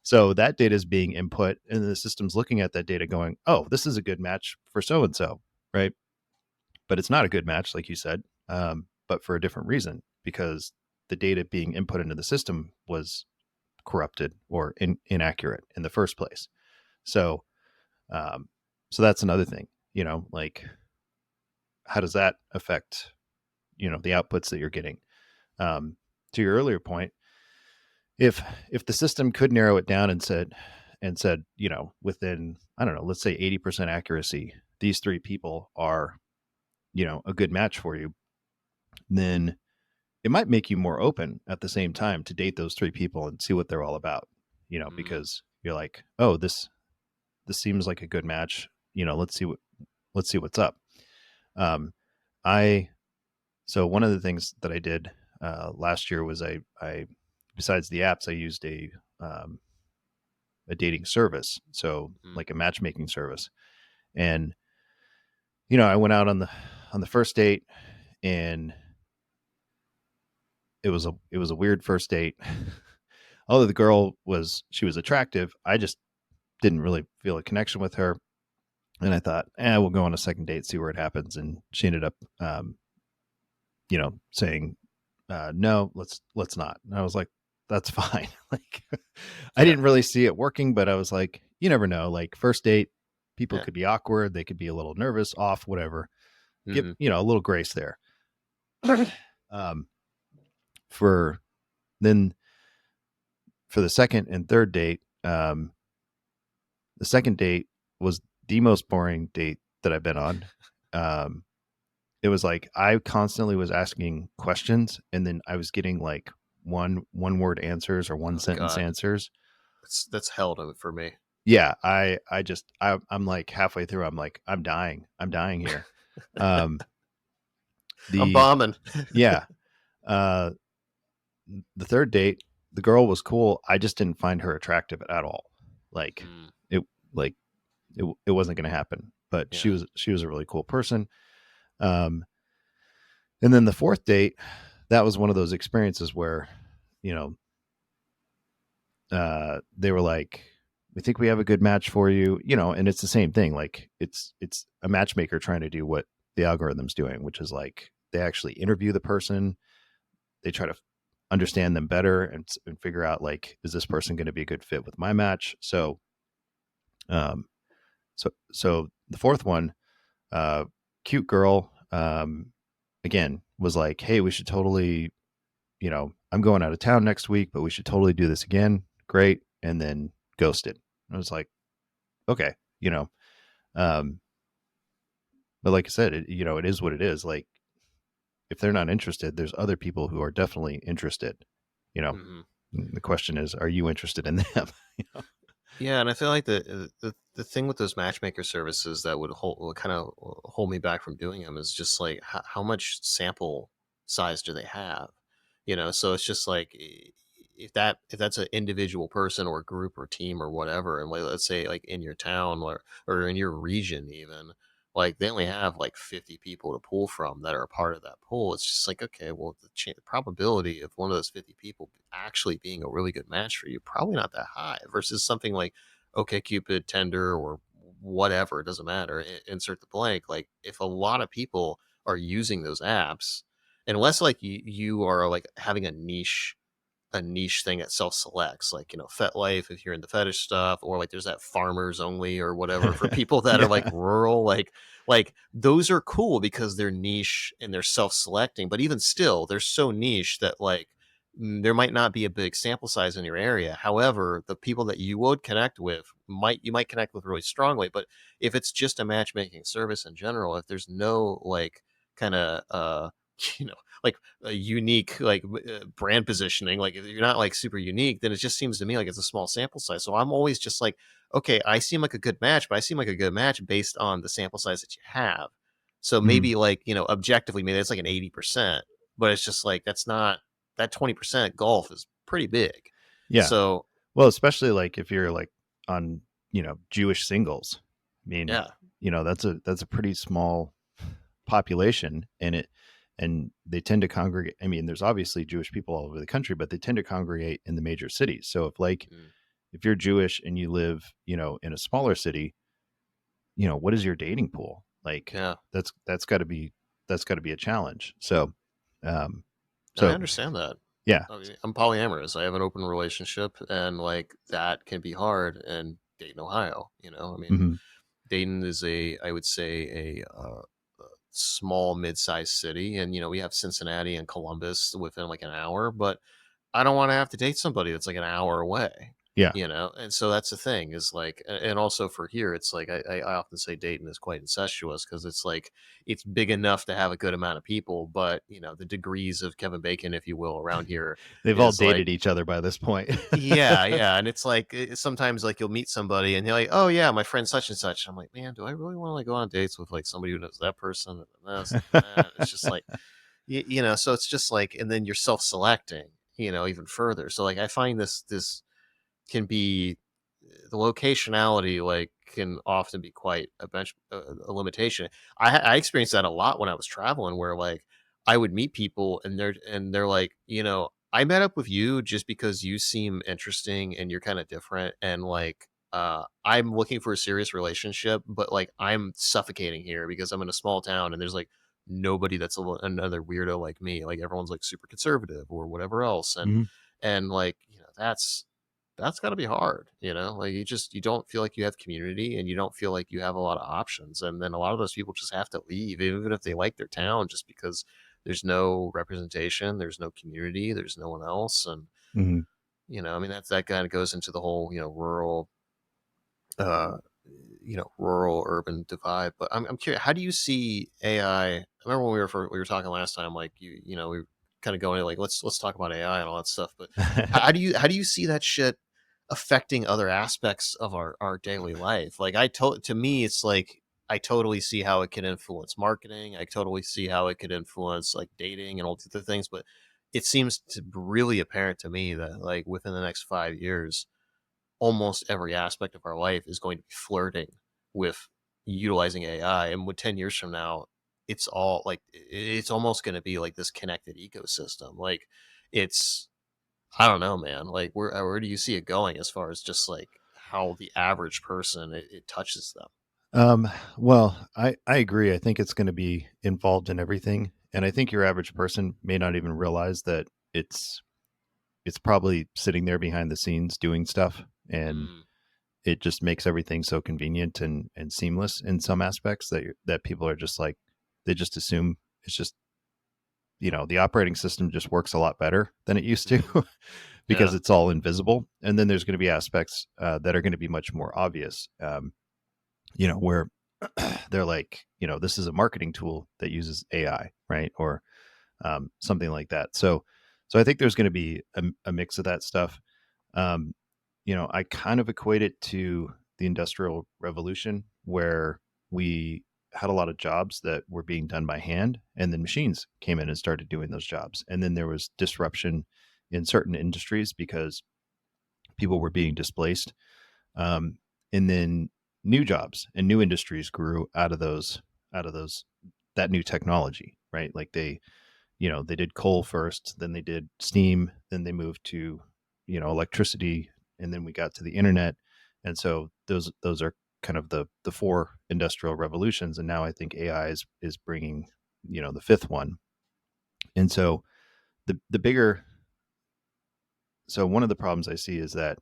Speaker 2: So that data is being input, and the system's looking at that data, going, "Oh, this is a good match for so and so," right? But it's not a good match, like you said, but for a different reason, because the data being input into the system was corrupted or inaccurate in the first place. So, um, so that's another thing. Like how does that affect the outputs that you're getting? Um, to your earlier point, if if the system could narrow it down and said, within, I don't know, let's say 80% accuracy, these three people are a good match for you, then it might make you more open at the same time to date those three people and see what they're all about,
Speaker 1: Hmm.
Speaker 2: because you're like, oh, this seems like a good match. Let's see what's up. Um, I so one of the things that I did last year was I besides the apps, I used a dating service, so
Speaker 1: Hmm.
Speaker 2: like a matchmaking service, and I went out on the first date, and it was a weird first date. Although the girl was attractive, I just didn't really feel a connection with her. And I thought, we'll go on a second date, see where it happens. And she ended up, saying, no, let's not. And I was like, that's fine. Like, I
Speaker 1: Yeah.
Speaker 2: didn't really see it working, but I was like, you never know. Like, first date, people
Speaker 1: Yeah.
Speaker 2: could be awkward, they could be a little nervous, off, whatever. Give
Speaker 1: Hmm.
Speaker 2: a little grace there. um, for then for the second and third date, the second date was the most boring date that I've been on. Um, it was like I constantly was asking questions, and then I was getting like one word answers or one
Speaker 1: Oh
Speaker 2: sentence
Speaker 1: God,
Speaker 2: answers.
Speaker 1: that's hell for me.
Speaker 2: Yeah, I'm like halfway through. I'm like, I'm dying here. Um,
Speaker 1: I'm
Speaker 2: the
Speaker 1: bombing.
Speaker 2: yeah, uh, the third date, the girl was cool. I just didn't find her attractive at all. Like
Speaker 1: Mm,
Speaker 2: it, like it wasn't going to happen. But
Speaker 1: yeah.
Speaker 2: she was a really cool person. Um, and then the fourth date, that was one of those experiences where, you know, they were like, we think we have a good match for you, and it's the same thing. Like it's a matchmaker trying to do what the algorithm's doing, which is like they actually interview the person. They try to understand them better and figure out like, is this person going to be a good fit with my match? Um, so the fourth one, uh, cute girl, again was like, hey, we should totally, I'm going out of town next week, but we should totally do this again. Great. And then ghosted. I was like, okay, um, but like I said, it is what it is. Like if they're not interested, there's other people who are definitely interested, you know,
Speaker 1: Hmm.
Speaker 2: the question is, are you interested in them?
Speaker 1: Yeah, and I feel like the thing with those matchmaker services that would kind of hold me back from doing them is just like how much sample size do they have? So it's just like if that's an individual person or group or team or whatever, and like, let's say like in your town or in your region even, like they only have like 50 people to pull from that are a part of that pool. It's just like, okay, well the probability of one of those 50 people actually being a really good match for you probably not that high versus something like OkCupid, Tinder, or whatever. It doesn't matter. Insert the blank. Like if a lot of people are using those apps, unless like you are like having a niche thing that self selects, like FetLife if you're into fetish stuff, or like there's that farmers only or whatever for people that are like
Speaker 2: Yeah.
Speaker 1: rural, like those are cool because they're niche and they're self selecting. But even still, they're so niche that like there might not be a big sample size in your area. However, the people that you would connect with you might connect with really strongly. But if it's just a matchmaking service in general, if there's no like kind of you know like a unique like brand positioning, like if you're not like super unique, then it just seems to me like it's a small sample size. So I'm always just like, okay, I seem like a good match, but I seem like a good match based on the sample size that you have. So
Speaker 2: Mhm.
Speaker 1: maybe like objectively maybe it's like an 80%, but it's just like that's not that 20% golf is pretty big.
Speaker 2: Yeah.
Speaker 1: So
Speaker 2: Well, especially like if you're like on, Jewish singles. I mean,
Speaker 1: yeah.
Speaker 2: that's a pretty small population, and they tend to congregate. I mean, there's obviously Jewish people all over the country, but they tend to congregate in the major cities. So
Speaker 1: Mm,
Speaker 2: if you're Jewish and you live, in a smaller city, what is your dating pool? Like
Speaker 1: yeah.
Speaker 2: that's got to be a challenge. So um
Speaker 1: And I
Speaker 2: so
Speaker 1: understand that.
Speaker 2: yeah.
Speaker 1: I mean, I'm polyamorous. I have an open relationship, and like that can be hard in Dayton, Ohio. I mean,
Speaker 2: Hmm.
Speaker 1: Dayton is I would say, a small, mid-sized city, and we have Cincinnati and Columbus within like an hour, but I don't want to have to date somebody that's like an hour away.
Speaker 2: Yeah.
Speaker 1: And so that's the thing is like, and also for here, it's like I often say Dayton is quite incestuous because it's like it's big enough to have a good amount of people, but the degrees of Kevin Bacon, if you will, around here
Speaker 2: They've all
Speaker 1: is like
Speaker 2: dated each other by this point.
Speaker 1: yeah, yeah, and it's like sometimes like you'll meet somebody and you're like, oh yeah, my friend such and such. I'm like, man, do I really want to like go on dates with like somebody who knows that person and then this and then that? It's just like so it's just like, and then you're self selecting, even further. So like I find this can be the locationality like can often be quite a limitation. I experienced that a lot when I was traveling, where like I would meet people and they're like, I met up with you just because you seem interesting and you're kind of different, and like I'm looking for a serious relationship, but like I'm suffocating here because I'm in a small town and there's like nobody that's another weirdo like me. Like everyone's like super conservative or whatever else,
Speaker 2: Mhm.
Speaker 1: and like that's got to be hard, like you don't feel like you have community and you don't feel like you have a lot of options, and then a lot of those people just have to leave even if they like their town, just because there's no representation, there's no community, there's no one else. And
Speaker 2: Mhm.
Speaker 1: I mean that kind of goes into the whole uh rural urban divide. But I'm curious, how do you see AI? I remember when we were talking last time, like we were kind of going like let's talk about AI and all that stuff. But how do you see that shit affecting other aspects of our daily life? Like to me, it's like I totally see how it can influence marketing. I totally see how it could influence like dating and all the other things. But it seems to really apparent to me that like within the next 5 years, almost every aspect of our life is going to be flirting with utilizing AI. And with 10 years from now, it's all like it's almost going to be like this connected ecosystem. Like it's I don't know, man. Like where do you see it going as far as just like how the average person it touches them?
Speaker 2: Um, well, I agree. I think it's going to be involved in everything. And I think your average person may not even realize that it's it's probably sitting there behind the scenes doing stuff, and
Speaker 1: Mm,
Speaker 2: it just makes everything so convenient and seamless in some aspects that people are just like, they just assume it's just, the operating system just works a lot better than it used to
Speaker 1: mm,
Speaker 2: because
Speaker 1: yeah.
Speaker 2: it's all invisible. And then there's going to be aspects that are going to be much more obvious. Where they're like, this is a marketing tool that uses AI, right? Or something like that. So I think there's going to be a mix of that stuff. Um, I kind of equate it to the Industrial Revolution, where we had a lot of jobs that were being done by hand, and then machines came in and started doing those jobs. And then there was disruption in certain industries because people were being displaced. Um, and then new jobs and new industries grew out of those, that new technology, right? Like they did coal first, then they did steam, then they moved to, electricity, and then we got to the internet. And so those are kind of the four industrial revolutions. And now I think AI is bringing, the fifth one. And so the bigger, so one of the problems I see is that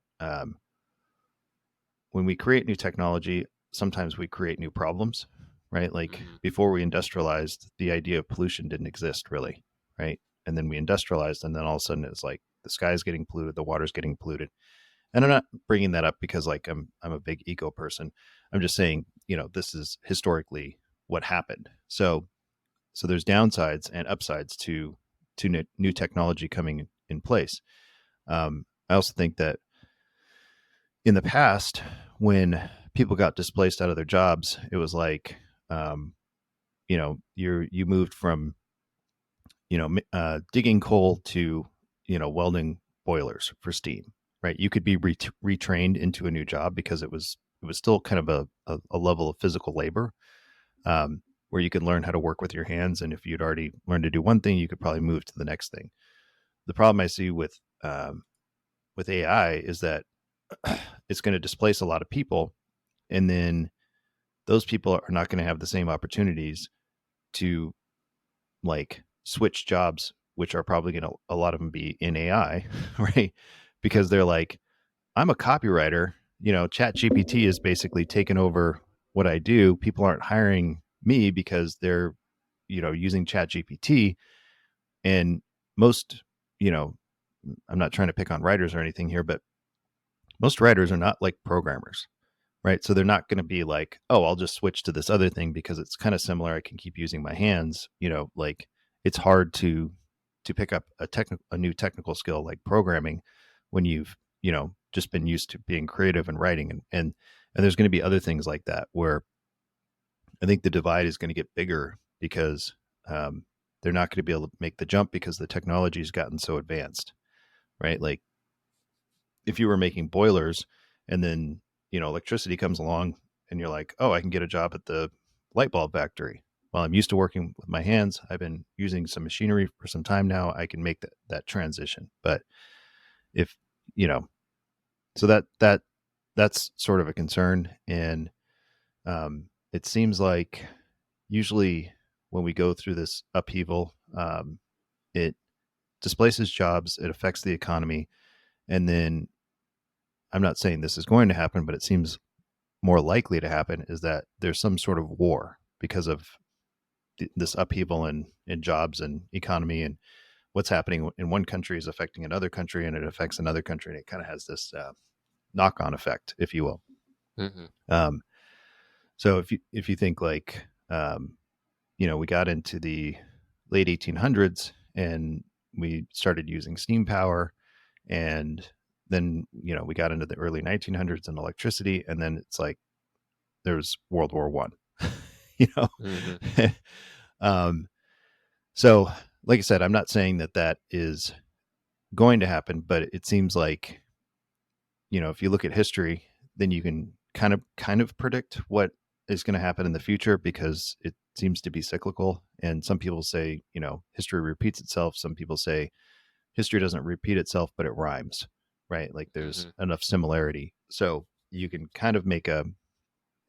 Speaker 2: when we create new technology, sometimes we create new problems, right? Like
Speaker 1: Mm,
Speaker 2: before we industrialized, the idea of pollution didn't exist really, right? And then we industrialized, and then all of a sudden it's like the sky's getting polluted, the water's getting polluted. And I'm not bringing that up because like I'm a big eco person. I'm just saying, this is historically what happened. So there's downsides and upsides to new technology coming in place. I also think that in the past, when people got displaced out of their jobs, it was like, um, you moved from, digging coal to, welding boilers for steam, right? You could be retrained into a new job because it was still kind of a level of physical labor, where you could learn how to work with your hands. And if you'd already learned to do one thing, you could probably move to the next thing. The problem I see with AI is that it's going to displace a lot of people, and then those people are not going to have the same opportunities to like switch jobs, which are probably going to a lot of them be in AI, right? Because they're like, I'm a copywriter, Chat GPT is basically taken over what I do. People aren't hiring me because they're, using Chat GPT. And most, you know, I'm not trying to pick on writers or anything here, but most writers are not like programmers, right? So they're not going to be like, oh, I'll just switch to this other thing because it's kind of similar. I can keep using my hands. Like it's hard to pick up a new technical skill like programming when you've just been used to being creative and writing, and there's going to be other things like that where I think the divide is going to get bigger because they're not going to be able to make the jump because the technology has gotten so advanced, right? Like if you were making boilers and then electricity comes along and you're like, oh, I can get a job at the light bulb factory. Well, I'm used to working with my hands, I've been using some machinery for some time now, I can make that transition. But if you know so that that's sort of a concern. And it seems like usually when we go through this upheaval, it displaces jobs, it affects the economy. And then I'm not saying this is going to happen, but it seems more likely to happen is that there's some sort of war because of this upheaval in jobs and economy, and what's happening in one country is affecting another country, and it affects another country, and it kind of has this knock-on effect, if you will.
Speaker 1: Mm-hmm.
Speaker 2: Um, so if you think like we got into the late 1800s and we started using steam power, and then we got into the early 1900s and electricity, and then it's like there's World War One. you know
Speaker 1: Mm-hmm.
Speaker 2: um so like I said, I'm not saying that is going to happen, but it seems like if you look at history, then you can kind of predict what is going to happen in the future, because it seems to be cyclical. And some people say history repeats itself. Some people say history doesn't repeat itself, but it rhymes, right? Like there's
Speaker 1: Mm-hmm.
Speaker 2: enough similarity, so you can kind of make a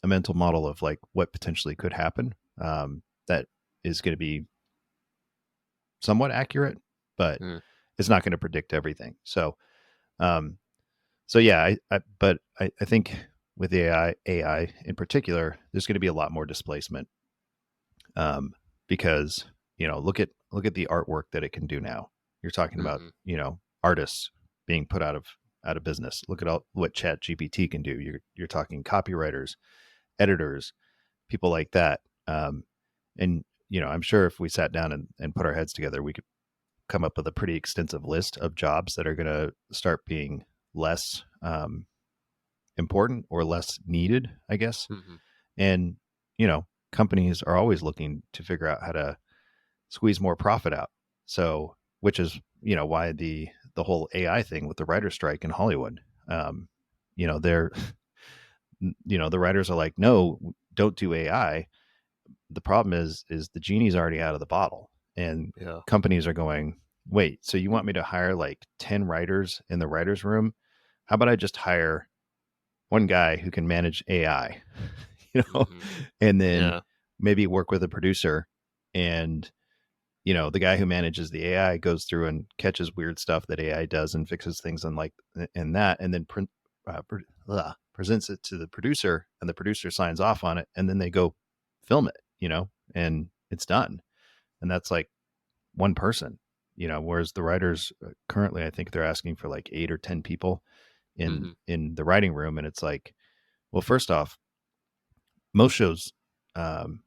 Speaker 2: mental model of like what potentially could happen, that is going to be somewhat accurate, but
Speaker 1: Mm-hmm.
Speaker 2: it's not going to predict everything. Um, so yeah, I think with AI in particular, there's going to be a lot more displacement, because look at the artwork that it can do now. You're talking about
Speaker 1: Mm-hmm.
Speaker 2: artists being put out of business. Look at all what Chat GPT can do. You're talking copywriters, editors, people like that. And I'm sure if we sat down and put our heads together, we could come up with a pretty extensive list of jobs that are going to start being less important or less needed, I guess.
Speaker 1: Mm-hmm.
Speaker 2: And companies are always looking to figure out how to squeeze more profit out. So, which is why the whole AI thing with the writer strike in Hollywood. They're the writers are like, no, don't do AI. The problem is the genie's already out of the bottle, and
Speaker 1: Yeah.
Speaker 2: companies are going, wait, so you want me to hire like 10 writers in the writers room? How about I just hire one guy who can manage AI, you know,
Speaker 1: Mm-hmm.
Speaker 2: and then
Speaker 1: Yeah.
Speaker 2: maybe work with a producer, and the guy who manages the AI goes through and catches weird stuff that AI does and fixes things and like and that, and then presents it to the producer, and the producer signs off on it, and then they go film it, and it's done. And that's like one person, whereas the writers currently, I think they're asking for like 8 or 10 people
Speaker 1: Mm-hmm.
Speaker 2: in the writing room. And it's like, well, first off, most shows, um,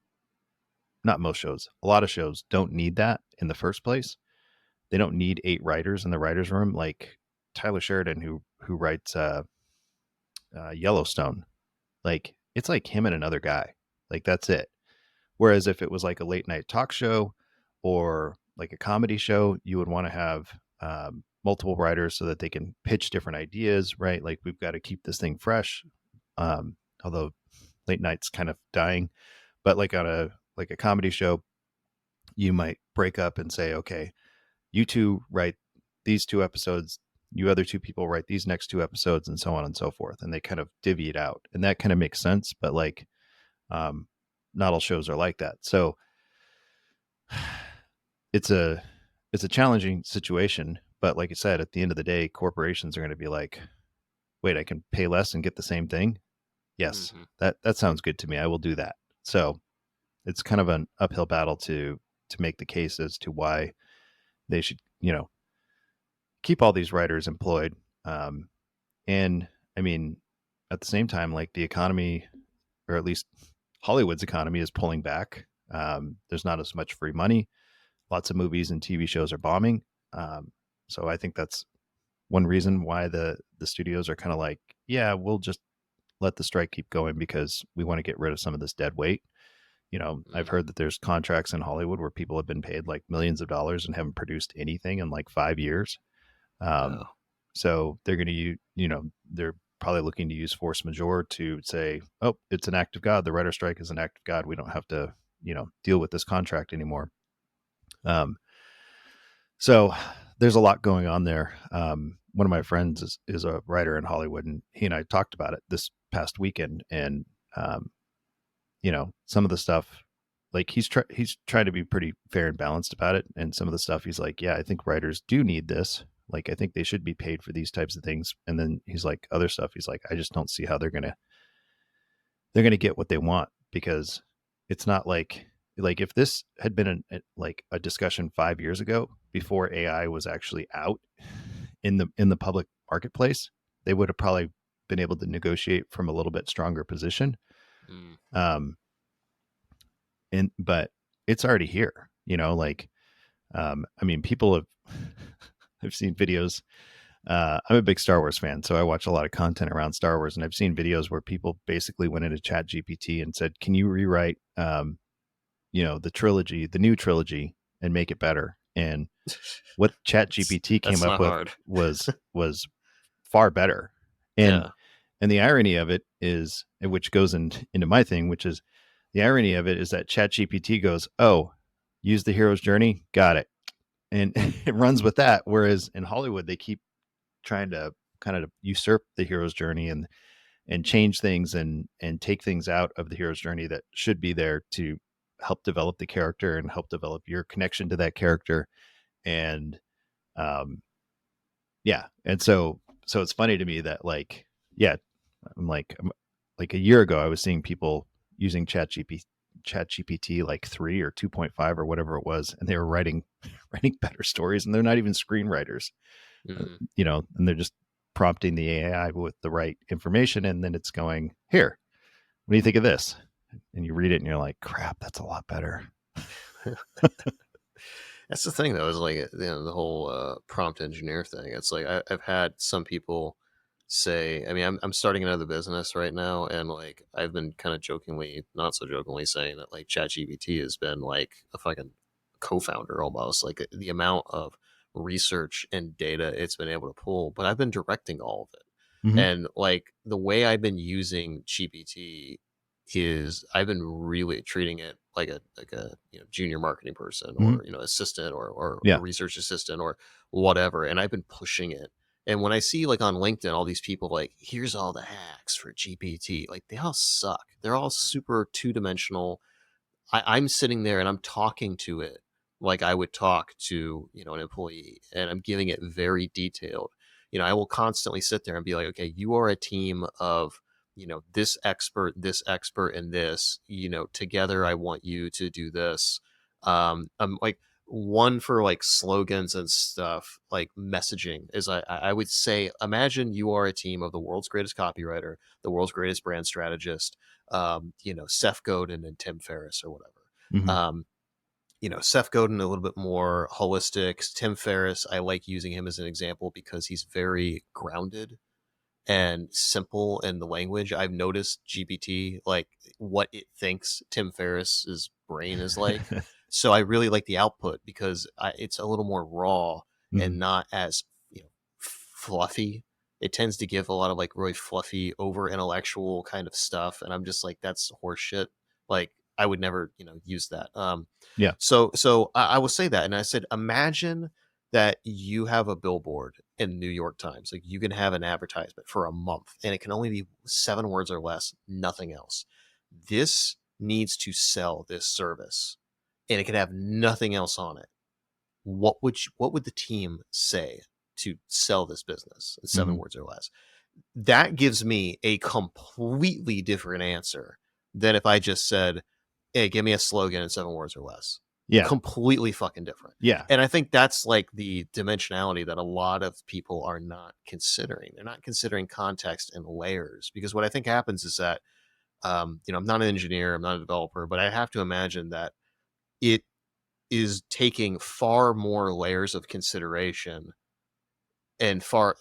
Speaker 2: not most shows, a lot of shows don't need that in the first place. They don't need 8 writers in the writers room. Like Tyler Sheridan, who writes Yellowstone, like it's like him and another guy. Like that's it. Whereas if it was like a late night talk show or like a comedy show, you would want to have multiple writers so that they can pitch different ideas, right? Like we've got to keep this thing fresh. Although late night's kind of dying, but like on a comedy show, you might break up and say, okay, you two write these 2 episodes, you other 2 people write these next 2 episodes, and so on and so forth. And they kind of divvy it out. And that kind of makes sense. But like, um, not all shows are like that. So it's a challenging situation. But like I said, at the end of the day, corporations are going to be like, wait, I can pay less and get the same thing. Yes,
Speaker 1: Mm-hmm.
Speaker 2: that sounds good to me. I will do that. So it's kind of an uphill battle to make the case as to why they should, keep all these writers employed. Um, and I mean, at the same time, like the economy, or at least Hollywood's economy, is pulling back. There's not as much free money. Lots of movies and TV shows are bombing. Um, so I think that's one reason why the studios are kind of like, yeah, we'll just let the strike keep going because we want to get rid of some of this dead weight. I've
Speaker 1: Mm-hmm.
Speaker 2: heard that there's contracts in Hollywood where people have been paid like millions of dollars and haven't produced anything in like 5 years.
Speaker 1: Yeah.
Speaker 2: So they're going to use, they're probably looking to use force majeure to say, oh, it's an act of God. The writer strike is an act of God. We don't have to, deal with this contract anymore. Um, so there's a lot going on there. one of my friends is a writer in Hollywood, and he and I talked about it this past weekend. And um, some of the stuff, like he's trying to be pretty fair and balanced about it. And some of the stuff he's like, yeah, I think writers do need this. Like, I think they should be paid for these types of things. And then he's like, other stuff, he's like, I just don't see how they're gonna get what they want, because it's not like if this had been like a discussion 5 years ago, before AI was actually out in the public marketplace, they would have probably been able to negotiate from a little bit stronger position.
Speaker 1: Mm.
Speaker 2: Um, but it's already here, like, I mean, people have, I've seen videos. I'm a big Star Wars fan, so I watch a lot of content around Star Wars, and I've seen videos where people basically went into Chat GPT and said, can you rewrite, the new trilogy and make it better? And what Chat GPT came
Speaker 1: That's
Speaker 2: up
Speaker 1: not
Speaker 2: with
Speaker 1: hard.
Speaker 2: was far better. And
Speaker 1: Yeah.
Speaker 2: and the irony of it is, which goes into my thing, which is, the irony of it is that Chat GPT goes, oh, use the hero's journey, got it. And it runs with that. Whereas in Hollywood, they keep trying to kind of usurp the hero's journey and change things and take things out of the hero's journey that should be there to help develop the character and help develop your connection to that character. And um yeah, and so it's funny to me that, like, yeah, I'm like a year ago I was seeing people using chat gpt like 3 or 2.5 or whatever it was, and they were writing writing better stories, and they're not even screenwriters.
Speaker 1: Mm.
Speaker 2: And they're just prompting the AI with the right information, and then it's going, here, what do you think of this? And you read it and you're like, crap, that's a lot better.
Speaker 1: That's the thing, though, is like, the whole prompt engineer thing. It's like I've had some people say, I mean, I'm starting another business right now, and like I've been kind of jokingly, not so jokingly, saying that like ChatGPT has been like a fucking co-founder almost, like the amount of research and data it's been able to pull. But I've been directing all of it,
Speaker 2: Mm-hmm.
Speaker 1: and like the way I've been using GPT is I've been really treating it like a junior marketing person,
Speaker 2: Mm-hmm.
Speaker 1: or assistant, or a
Speaker 2: Yeah.
Speaker 1: research assistant, or whatever, and I've been pushing it. And when I see like on LinkedIn all these people like, here's all the hacks for GPT, like they all suck. They're all super two-dimensional. I'm sitting there and I'm talking to it like I would talk to, an employee, and I'm giving it very detailed. I will constantly sit there and be like, okay, you are a team of, this expert, and this, together I want you to do this. I'm like, one for like slogans and stuff, like messaging is, I would say, imagine you are a team of the world's greatest copywriter, the world's greatest brand strategist, Seth Godin and Tim Ferriss or whatever.
Speaker 2: Mm-hmm.
Speaker 1: Um, Seth Godin a little bit more holistic. Tim Ferriss, I like using him as an example because he's very grounded and simple in the language. I've noticed GPT, like what it thinks Tim Ferriss's brain is like. So I really like the output because it's a little more raw
Speaker 2: Mm-hmm.
Speaker 1: and not as fluffy. It tends to give a lot of like really fluffy, over intellectual kind of stuff, and I'm just like, that's horseshit. Like I would never, use that.
Speaker 2: Yeah.
Speaker 1: So I will say that, and I said, imagine that you have a billboard in the New York Times. Like you can have an advertisement for a month, and it can only be 7 words or less, nothing else. This needs to sell this service, and it can have nothing else on it. What would the team say to sell this business in seven
Speaker 2: Mm-hmm.
Speaker 1: words or less? That gives me a completely different answer than if I just said, hey, give me a slogan in 7 words or less.
Speaker 2: Yeah.
Speaker 1: Completely fucking different.
Speaker 2: Yeah.
Speaker 1: And I think that's like the dimensionality that a lot of people are not considering. They're not considering context and layers, because what I think happens is that, I'm not an engineer, I'm not a developer, but I have to imagine that it is taking far more layers of consideration and far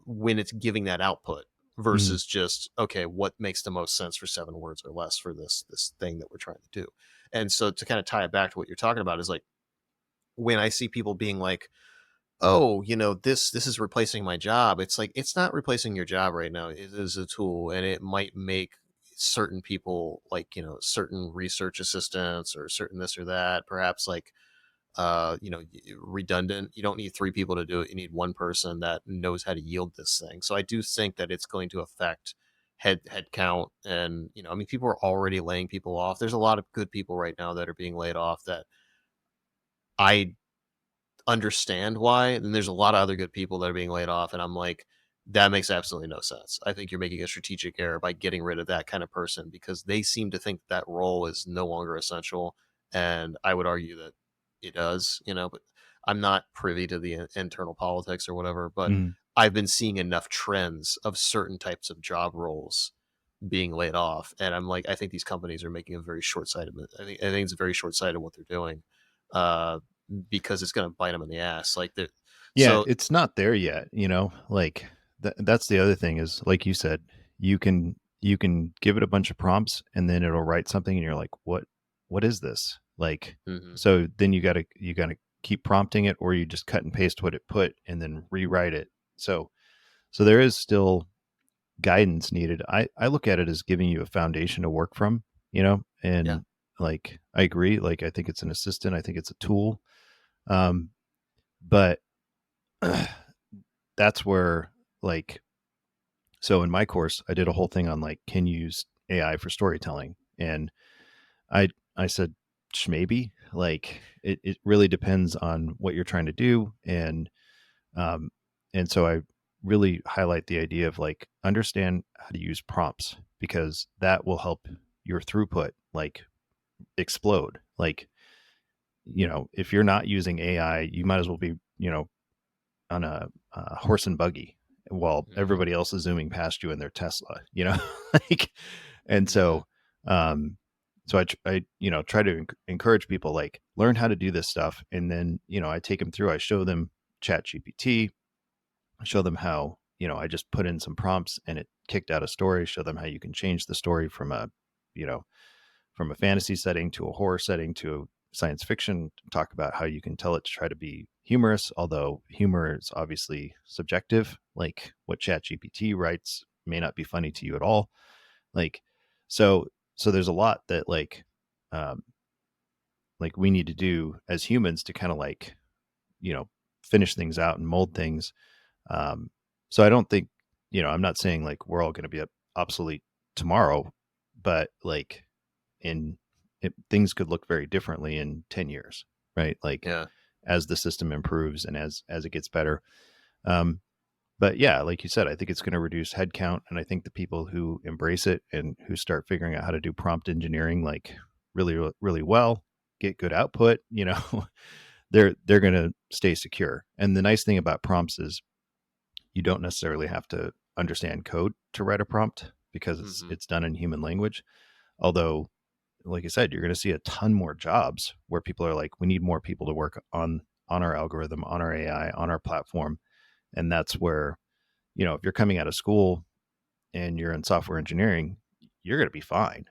Speaker 1: when it's giving that output
Speaker 2: Mm-hmm.
Speaker 1: versus just, okay, what makes the most sense for 7 words or less for this thing that we're trying to do. And so to kind of tie it back to what you're talking about is like, when I see people being like, oh, this is replacing my job, it's like, it's not replacing your job right now. It is a tool, and it might make certain people, like, certain research assistants or certain this or that, perhaps like redundant. You don't need three people to do it. You need one person that knows how to yield this thing. So I do think that it's going to affect head count. And, I mean, people are already laying people off. There's a lot of good people right now that are being laid off that I understand why. And there's a lot of other good people that are being laid off. And I'm like, that makes absolutely no sense. I think you're making a strategic error by getting rid of that kind of person because they seem to think that role is no longer essential. And I would argue that it does, but I'm not privy to the internal politics or whatever, but
Speaker 2: Mhm.
Speaker 1: I've been seeing enough trends of certain types of job roles being laid off. And I'm like, I think these companies are making a very short-sighted, I think it's very short-sighted what they're doing. Uh, because it's going to bite them in the ass.
Speaker 2: Yeah,
Speaker 1: So
Speaker 2: it's not there yet, like that's the other thing is like you said, you can give it a bunch of prompts and then it'll write something and you're like, what is this? Like,
Speaker 1: mhm,
Speaker 2: so then you gotta keep prompting it or you just cut and paste what it put and then rewrite it. So there is still guidance needed. I look at it as giving you a foundation to work from,
Speaker 1: yeah,
Speaker 2: and like I agree, like I think it's an assistant, I think it's a tool. Um, but that's where like so in my course I did a whole thing on like can you use AI for storytelling, and i I said maybe like it really depends on what you're trying to do, um and so I really highlight the idea of like understand how to use prompts because that will help your throughput like explode. Like, if you're not using AI you might as well be, on a horse and buggy while
Speaker 1: mhm,
Speaker 2: everybody else is zooming past you in their Tesla, like, and
Speaker 1: mhm,
Speaker 2: um, so I try to encourage people like learn how to do this stuff, and then I take them through. I show them Chat GPT, show them how I just put in some prompts and it kicked out a story. Show them how you can change the story from you know from a fantasy setting to a horror setting to science fiction, talk about how you can tell it to try to be humorous, although humor is obviously subjective. Like what ChatGPT writes may not be funny to you at all. Like, so there's a lot that um, like we need to do as humans to kind of like, you know, finish things out and mold things. Um, so I don't think, I'm not saying like we're all going to be obsolete tomorrow, but like in things could look very differently in 10 years, right? Like
Speaker 1: yeah,
Speaker 2: as the system improves and as it gets better. um but yeah, like you said, I think it's going to reduce headcount, and I think the people who embrace it and who start figuring out how to do prompt engineering like really really well, get good output, they're going to stay secure. And the nice thing about prompts is you don't necessarily have to understand code to write a prompt because it's
Speaker 1: mhm,
Speaker 2: it's done in human language. Although, like I said, you're going to see a ton more jobs where people are like, we need more people to work on our algorithm, on our AI, on our platform. And that's where, if you're coming out of school and you're in software engineering, you're going to be fine,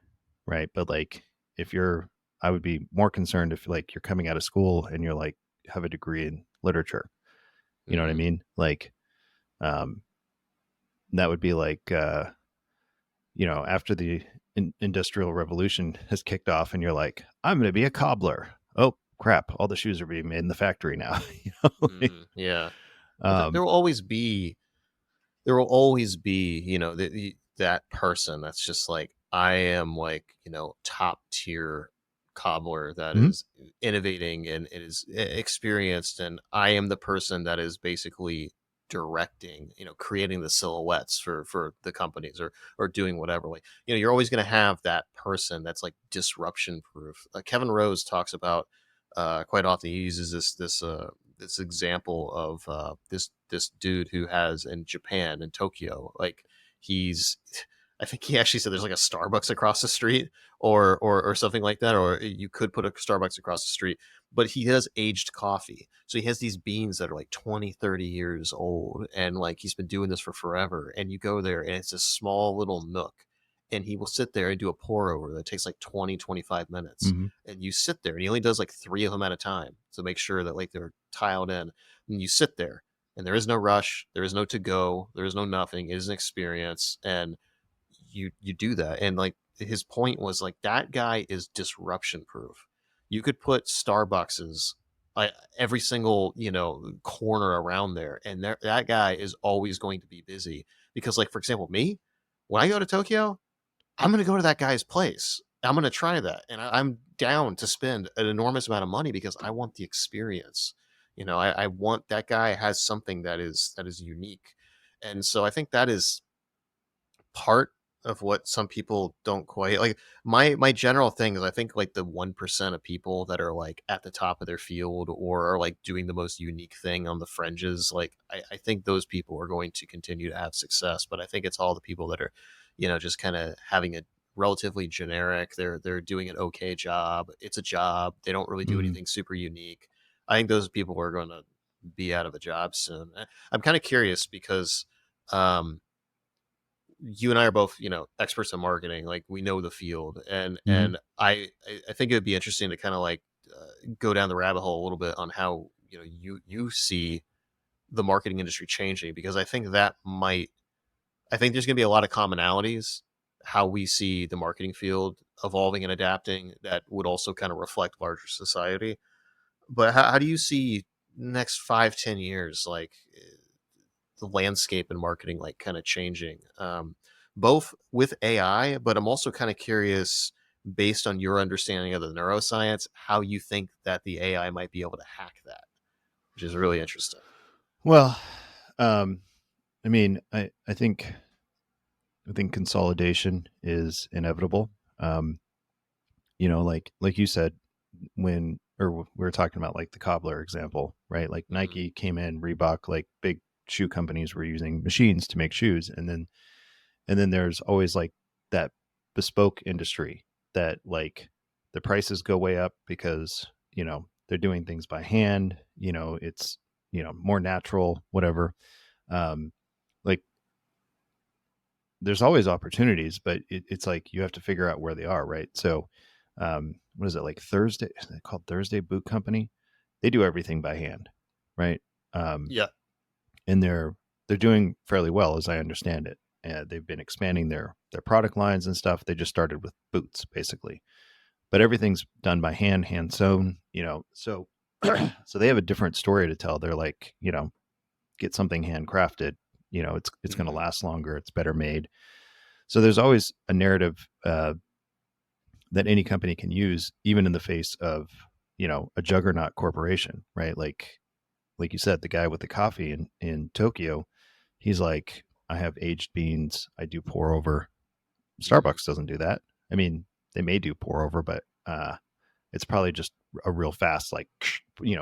Speaker 2: right? But like if you're I would be more concerned if like you're coming out of school and you're like have a degree in literature. You know what I
Speaker 1: mhm.
Speaker 2: mean? Like um that would be like after the industrial revolution has kicked off and you're like, I'm going to be a cobbler. Oh crap, all the shoes are being made in the factory now.
Speaker 1: Mhm, yeah. Well,
Speaker 2: um
Speaker 1: there will always be, that person that's just like, I am like, top tier cobbler that
Speaker 2: mhm,
Speaker 1: is innovating and it is experienced. And I am the person that is basically directing, creating the silhouettes for the companies or doing whatever. Like, you're always going to have that person that's like disruption proof. Kevin Rose talks about quite often. He uses this example of this dude who has in Japan in Tokyo, like he's I think he actually said there's like a Starbucks across the street or something like that, or you could put a Starbucks across the street, but he has aged coffee. So he has these beans that are like 20, 30 years old, and like he's been doing this for forever. And you go there and it's a small little nook, and he will sit there and do a pour over that takes like 20, 25 minutes.
Speaker 2: mhm,
Speaker 1: And you sit there and he only does like three of them at a time to make sure that like they're tiled in. And you sit there and there is no rush, there is no to go, there is no nothing. It is an experience, and you do that. And like his point was like that guy is disruption proof. You could put Starbucks's I, every single, corner around there, and that guy is always going to be busy because, like, for example, me, when I go to Tokyo, I'm going to go to that guy's place. I'm going to try that, and I'm down to spend an enormous amount of money because I want the experience. I want that guy has something that is unique, and so I think that is part of what some people don't quite like. My general thing is I think like the 1% of people that are like at the top of their field or are like doing the most unique thing on the fringes, like I think those people are going to continue to have success. But I think it's all the people that are, just kind of having a relatively generic, they're doing an okay job. It's a job. They don't really do
Speaker 2: Mm-hmm.
Speaker 1: anything super unique. I think those people are going to be out of a job soon. I'm kind of curious because um you and I are both, experts in marketing. Like we know the field, and
Speaker 2: Mm-hmm.
Speaker 1: I think it would be interesting to kind of like go down the rabbit hole a little bit on how you see the marketing industry changing because I think there's going to be a lot of commonalities how we see the marketing field evolving and adapting that would also kind of reflect larger society. But how do you see next 5-10 years like the landscape in marketing like kind of changing, both with AI, but I'm also kind of curious based on your understanding of the neuroscience, how you think that the AI might be able to hack that, which is really interesting.
Speaker 2: Well, um, I mean, I think consolidation is inevitable. Um, like you said, we were talking about like the cobbler example, right? Like
Speaker 1: Hmm.
Speaker 2: Nike came in, Reebok, like big shoe companies were using machines to make shoes, and then there's always like that bespoke industry that like the prices go way up because they're doing things by hand. It's more natural, whatever. Um, like there's always opportunities, but it's like you have to figure out where they are, right? So, what is it like Thursday? Is it called Thursday Boot Company? They do everything by hand, right? Um,
Speaker 1: Yeah.
Speaker 2: and they're doing fairly well, as I understand it. They've been expanding their product lines and stuff. They just started with boots, basically, but everything's done by hand, hand sewn. So so they have a different story to tell. They're like, get something handcrafted. It's going to
Speaker 1: Hmm.
Speaker 2: last longer. It's better made. So there's always a narrative that any company can use, even in the face of a juggernaut corporation, right? Like you said, the guy with the coffee in Tokyo, he's like, I have aged beans. I do pour over.
Speaker 1: Hmm.
Speaker 2: Starbucks doesn't do that. I mean, they may do pour over, but it's probably just a real fast, like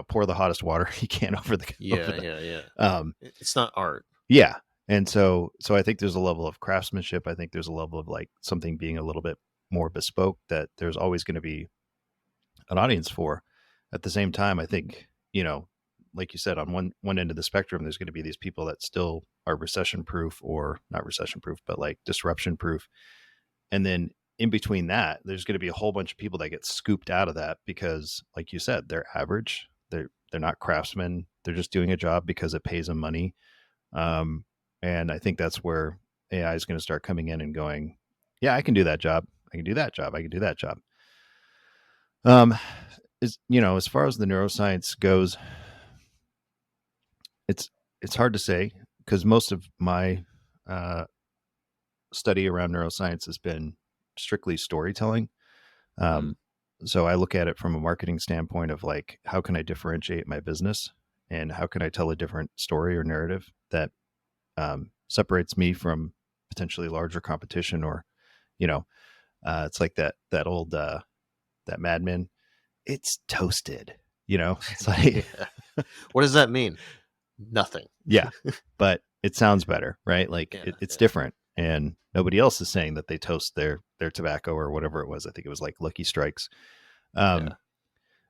Speaker 2: pour the hottest water you can over the over
Speaker 1: Yeah,
Speaker 2: the.
Speaker 1: yeah, yeah.
Speaker 2: Um,
Speaker 1: It's not art.
Speaker 2: yeah, and so I think there's a level of craftsmanship. I think there's a level of like something being a little bit more bespoke that there's always going to be an audience for. At the same time, I think like you said, on one end of the spectrum, there's going to be these people that still are recession proof or not recession proof, but like disruption proof. And then in between that, there's going to be a whole bunch of people that get scooped out of that because, like you said, they're average. They're not craftsmen. They're just doing a job because it pays them money. Um, and I think that's where AI is going to start coming in and going, yeah, I can do that job. I can do that job. I can do that job. Um, as far as the neuroscience goes, it's it's hard to say because most of my uh, study around neuroscience has been strictly storytelling.
Speaker 1: Hmm.
Speaker 2: Um, so I look at it from a marketing standpoint of like, how can I differentiate my business and how can I tell a different story or narrative that separates me from potentially larger competition or, you know, it's like that old that Mad Men. It's toasted. It's like
Speaker 1: Yeah. What does that mean? Nothing.
Speaker 2: yeah, but it sounds better, right? Like
Speaker 1: Yeah,
Speaker 2: it's
Speaker 1: yeah,
Speaker 2: different, and nobody else is saying that they toast their tobacco or whatever it was. I think it was like Lucky Strikes.
Speaker 1: yeah.
Speaker 2: Um,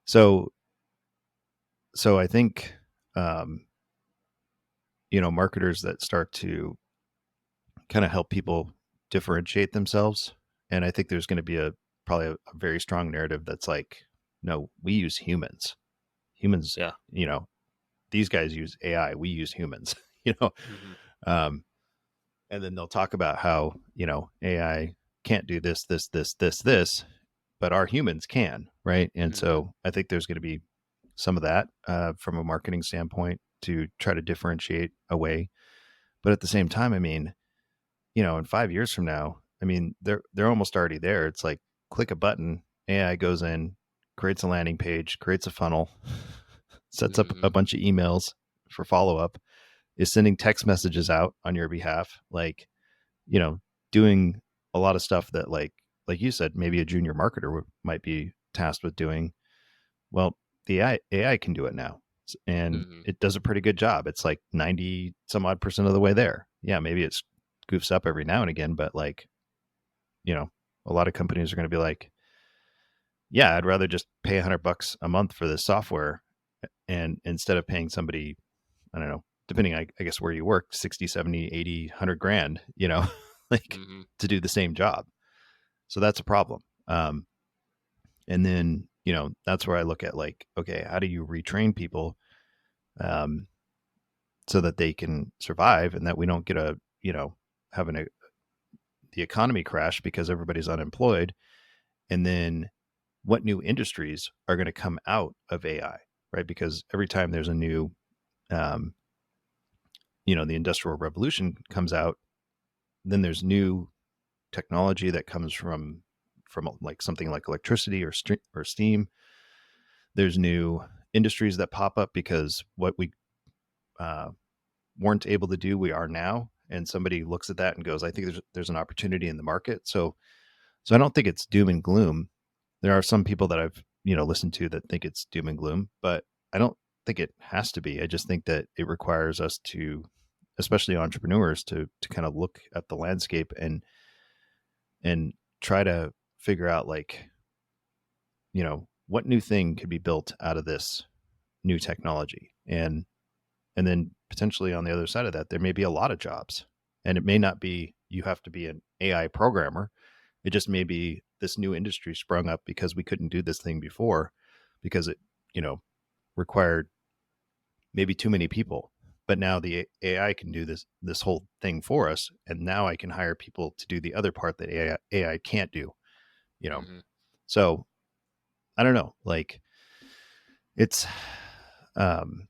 Speaker 2: so so I think um, marketers that start to kind of help people differentiate themselves, and I think there's going to be probably a very strong narrative that's like, no, we use humans. Humans,
Speaker 1: Yeah.
Speaker 2: these guys use AI. We use humans. you know,
Speaker 1: Hmm.
Speaker 2: um, and then they'll talk about how AI can't do this, but our humans can, right? And
Speaker 1: Hmm.
Speaker 2: so I think there's going to be some of that from a marketing standpoint to try to differentiate away. But at the same time, I mean, in 5 years from now, I mean, they're almost already there. It's like click a button, AI goes in, creates a landing page, creates a funnel, sets up a
Speaker 1: Hmm.
Speaker 2: bunch of emails for follow up, is sending text messages out on your behalf, like, you know, doing a lot of stuff that like you said, maybe a junior marketer might be tasked with doing. Well, the AI can do it now, and
Speaker 1: Hmm.
Speaker 2: it does a pretty good job. It's like 90 some odd percent of the way there. Yeah, maybe it's goofs up every now and again, but like, you know, a lot of companies are going to be like, yeah, I'd rather just pay $100 a month for this software, and instead of paying somebody, I don't know, depending, I guess where you work, 60, 70, 80, 100 grand, like
Speaker 1: Hmm.
Speaker 2: to do the same job. So that's a problem. And then, that's where I look at like, okay, how do you retrain people um, so that they can survive and that we don't get having the economy crash because everybody's unemployed. And then what new industries are going to come out of AI, right? Because every time there's a new, um, the industrial revolution comes out, then there's new technology that comes from like something like electricity or steam. There's new industries that pop up because what we uh, weren't able to do, we are now. And somebody looks at that and goes, I think there's an opportunity in the market. So I don't think it's doom and gloom. There are some people that I've listened to that think it's doom and gloom, but I don't think it has to be. I just think that it requires us to, especially entrepreneurs, to kind of look at the landscape and try to figure out like, what new thing could be built out of this new technology. And then potentially on the other side of that, there may be a lot of jobs. And it may not be you have to be an AI programmer. It just may be this new industry sprung up because we couldn't do this thing before because it, you know, required maybe too many people. But now the AI can do this whole thing for us, and now I can hire people to do the other part that AI can't do. You know,
Speaker 1: Hmm.
Speaker 2: so I don't know. Like it's um,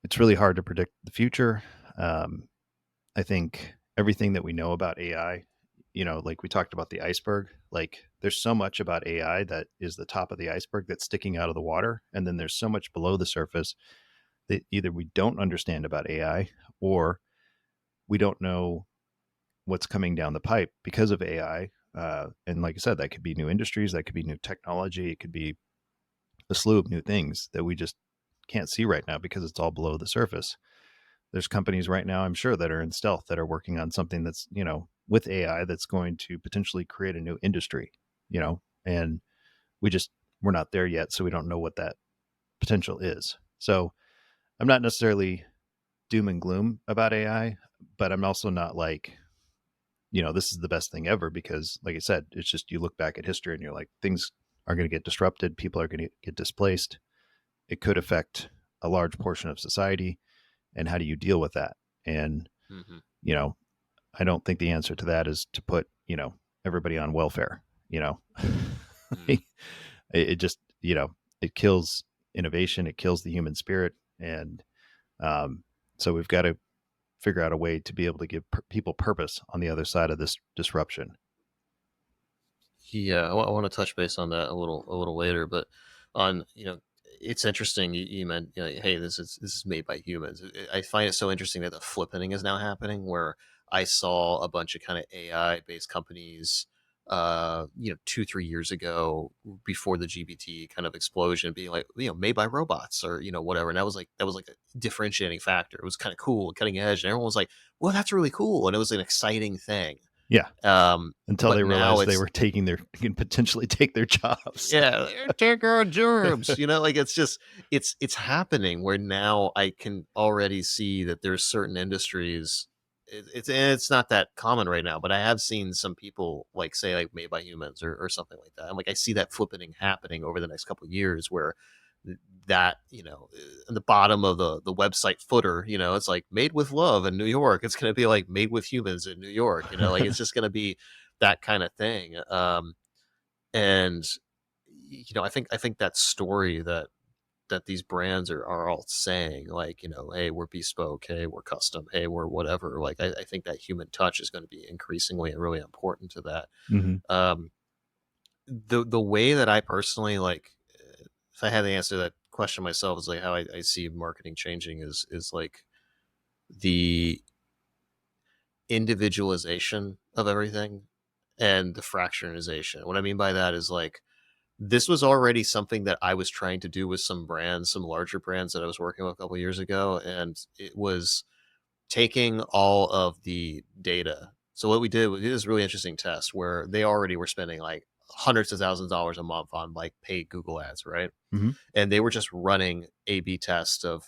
Speaker 2: it's really hard to predict the future. Um, I think everything that we know about AI, like we talked about the iceberg, like there's so much about AI that is the top of the iceberg that's sticking out of the water. And then there's so much below the surface that either we don't understand about AI or we don't know what's coming down the pipe because of AI. And like I said, that could be new industries, that could be new technology, it could be a slew of new things that we just can't see right now because it's all below the surface. There's companies right now, I'm sure, that are in stealth that are working on something that's, with AI that's going to potentially create a new industry, and we just, we're not there yet. So we don't know what that potential is. So I'm not necessarily doom and gloom about AI, but I'm also not like, this is the best thing ever because, like I said, it's just you look back at history and you're like, things are going to get disrupted. People are going to get displaced. It could affect a large portion of society. And how do you deal with that? And,
Speaker 1: Hmm.
Speaker 2: you know, I don't think the answer to that is to put, everybody on welfare,
Speaker 1: Hmm.
Speaker 2: it, it just, it kills innovation. It kills the human spirit. And um, so we've got to figure out a way to be able to give people purpose on the other side of this disruption.
Speaker 1: Yeah, I want to touch base on that a little later, but on it's interesting. You meant hey, this is made by humans. I find it so interesting that the flipping is now happening, where I saw a bunch of kind of AI based companies, 2 3 years ago, before the GPT kind of explosion, being like made by robots or whatever, and that was like a differentiating factor. It was kind of cool, cutting edge, and everyone was like, well, that's really cool, and it was an exciting thing.
Speaker 2: Yeah.
Speaker 1: Um,
Speaker 2: Until
Speaker 1: but
Speaker 2: they
Speaker 1: now
Speaker 2: realized they
Speaker 1: it's
Speaker 2: were can potentially take their jobs.
Speaker 1: yeah, take our germs. Like it's just it's happening where now I can already see that there's certain industries. It's not that common right now, but I have seen some people like say like made by humans or something like that. I'm like I see that flipping happening over the next couple of years where that in the bottom of the website footer, it's like made with love in New York. It's going to be like made with humans in New York. Like it's just going to be that kind of thing. And I think that story that that these brands are all saying, like, hey, we're bespoke, hey, we're custom, hey, we're whatever. Like, I think that human touch is going to be increasingly really important to that.
Speaker 2: Hmm.
Speaker 1: Um, the way that I personally like, if I had to answer that question myself, is like how I see marketing changing is like the individualization of everything and the fractionalization. What I mean by that is like this was already something that I was trying to do with some brands, some larger brands that I was working with a couple years ago, and it was taking all of the data. So what we did, we did this really interesting test where they already were spending like hundreds of thousands of dollars a month on like paid Google ads, right?
Speaker 2: Hmm.
Speaker 1: And they were just running A/B tests of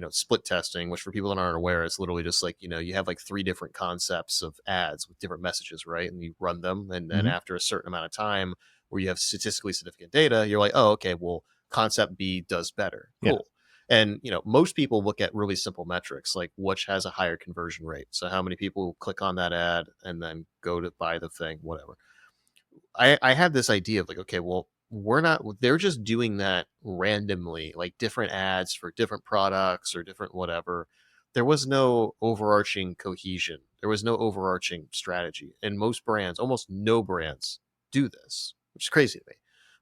Speaker 1: split testing, which for people that aren't aware, is literally just like you have like three different concepts of ads with different messages, right? And you run them, and then
Speaker 2: Hmm.
Speaker 1: after a certain amount of time, where you have statistically significant data, you're like, oh, okay, well, concept B does better,
Speaker 2: Yeah.
Speaker 1: cool. And most people look at really simple metrics like which has a higher conversion rate. So how many people click on that ad and then go to buy the thing, whatever. I had this idea of like, okay, well, we're not, they're just doing that randomly, like different ads for different products or different whatever. There was no overarching cohesion. There was no overarching strategy. And most brands, almost no brands do this, which is crazy to me.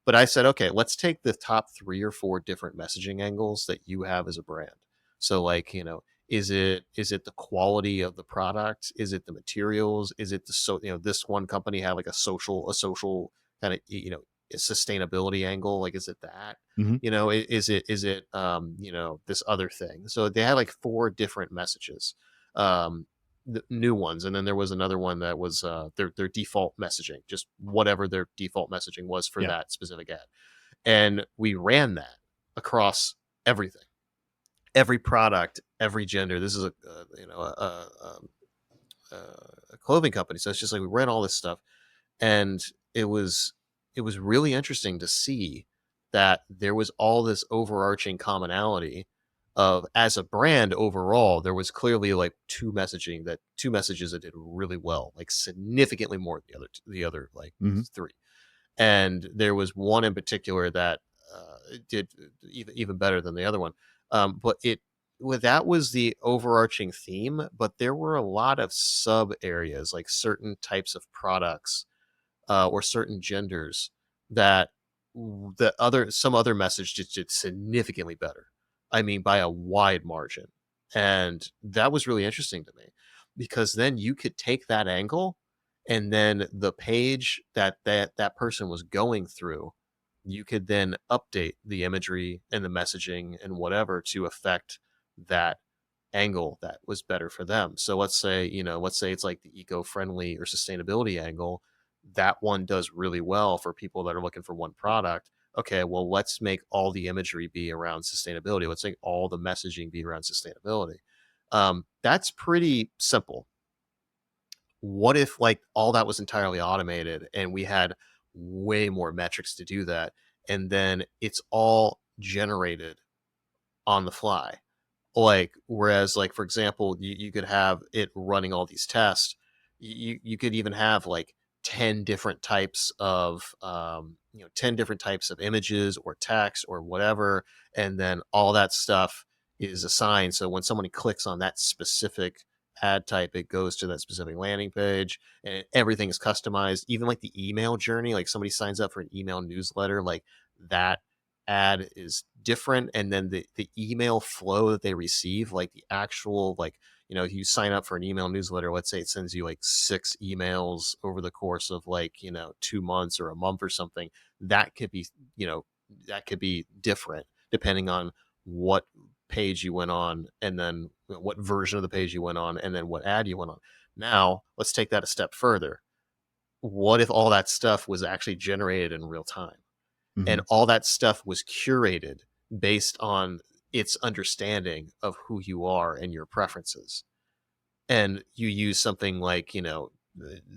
Speaker 1: But I said, okay, let's take the top 3 or 4 different messaging angles that you have as a brand. So like, is it the quality of the product? Is it the materials? Is it this one company had like a social kind of a sustainability angle? Like, is it that?
Speaker 2: Hmm.
Speaker 1: Is it this other thing? So they had like 4 different messages, um, the new ones, and then there was another one that was their default messaging, just whatever their default messaging was for
Speaker 2: Yeah.
Speaker 1: that specific ad, and we ran that across everything, every product, every gender. This is a clothing company, so it's just like we ran all this stuff, and it was it was really interesting to see that there was all this overarching commonality of, as a brand overall, there was clearly like two messages that did really well, like significantly more than the other like
Speaker 2: Hmm.
Speaker 1: 3. And there was one in particular that did even better than the other one. But that was the overarching theme. But there were a lot of sub areas, like certain types of products or certain genders that the other some other message just did significantly better. I mean, by a wide margin, and that was really interesting to me because then you could take that angle, and then the page that person was going through, you could then update the imagery and the messaging and whatever to affect that angle that was better for them. So let's say it's like the eco-friendly or sustainability angle. That one does really well for people that are looking for one product. Okay, well, let's make all the imagery be around sustainability. Let's make all the messaging be around sustainability. That's pretty simple. What if like all that was entirely automated and we had way more metrics to do that, and then it's all generated on the fly? Like, whereas, like, for example, you could have it running all these tests. You could even have like 10 different types of 10 different types of images or text or whatever, and then all that stuff is assigned. So when somebody clicks on that specific ad type, it goes to that specific landing page, and everything is customized. Even like the email journey, like somebody signs up for an email newsletter, like that ad is different, and then the email flow that they receive, like the actual like you sign up for an email newsletter, let's say it sends you like 6 emails over the course of like 2 months or a month or something. That could be you know that could be different depending on what page you went on, and then what version of the page you went on, and then what ad you went on. Now let's take that a step further. What if all that stuff was actually generated in real time, and
Speaker 2: Hmm.
Speaker 1: all that stuff was curated based on its understanding of who you are and your preferences? And you use something like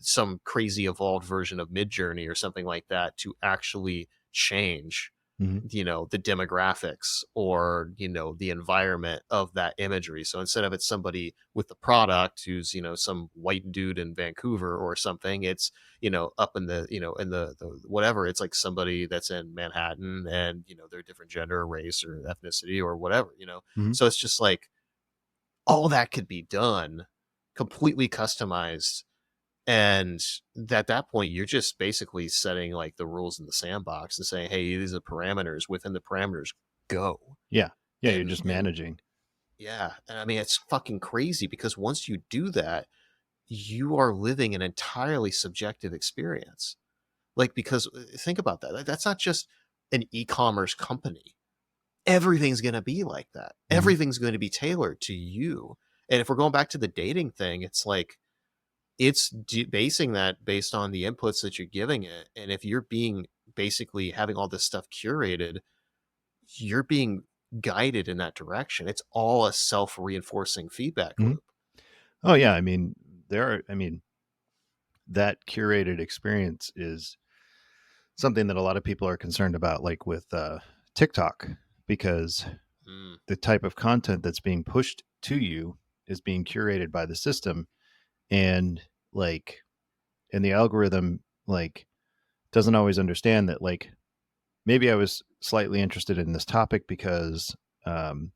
Speaker 1: some crazy evolved version of Midjourney or something like that to actually change
Speaker 2: Mhm.
Speaker 1: the demographics or the environment of that imagery. So instead of it's somebody with the product who's some white dude in Vancouver or something, it's up in the in the whatever, it's like somebody that's in Manhattan, and they're a different gender, race, or ethnicity, or whatever.
Speaker 2: Mhm.
Speaker 1: So it's just like all that could be done completely customized, and at that point, you're just basically setting like the rules in the sandbox and saying, "Hey, these are parameters. Within the parameters, go."
Speaker 2: Yeah. Yeah, you're
Speaker 1: And
Speaker 2: just managing.
Speaker 1: yeah, and I mean, it's fucking crazy because once you do that, you are living an entirely subjective experience. Like, because think about that. That's not just an e-commerce company. Everything's going to be like that.
Speaker 2: Mhm.
Speaker 1: Everything's going to be tailored to you. And if we're going back to the dating thing, it's like it's basing that based on the inputs that you're giving it. And if you're being basically having all this stuff curated, you're being guided in that direction. It's all a self-reinforcing feedback
Speaker 2: Mhm.
Speaker 1: loop.
Speaker 2: Oh yeah, I mean, I mean, that curated experience is something that a lot of people are concerned about, like with TikTok, because
Speaker 1: Mm,
Speaker 2: the type of content that's being pushed to you is being curated by the system, and like, and the algorithm like doesn't always understand that, like, maybe I was slightly interested in this topic because um,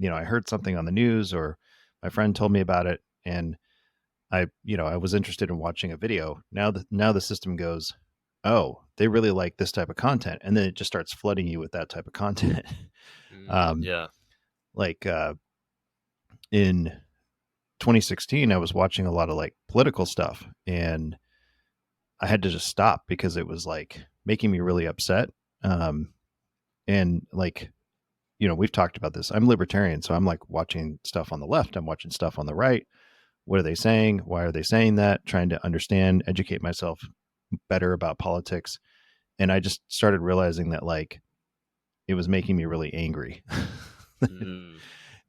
Speaker 2: I heard something on the news, or my friend told me about it, and I was interested in watching a video. Now the system goes, oh, they really like this type of content, and then it just starts flooding you with that type of content. um,
Speaker 1: yeah.
Speaker 2: like in 2016, I was watching a lot of like political stuff, and I had to just stop because it was like making me really upset. Um, and like, we've talked about this. I'm libertarian, so I'm like watching stuff on the left, I'm watching stuff on the right. What are they saying? Why are they saying that? Trying to understand, educate myself better about politics. And I just started realizing that like it was making me really angry.
Speaker 1: Mm,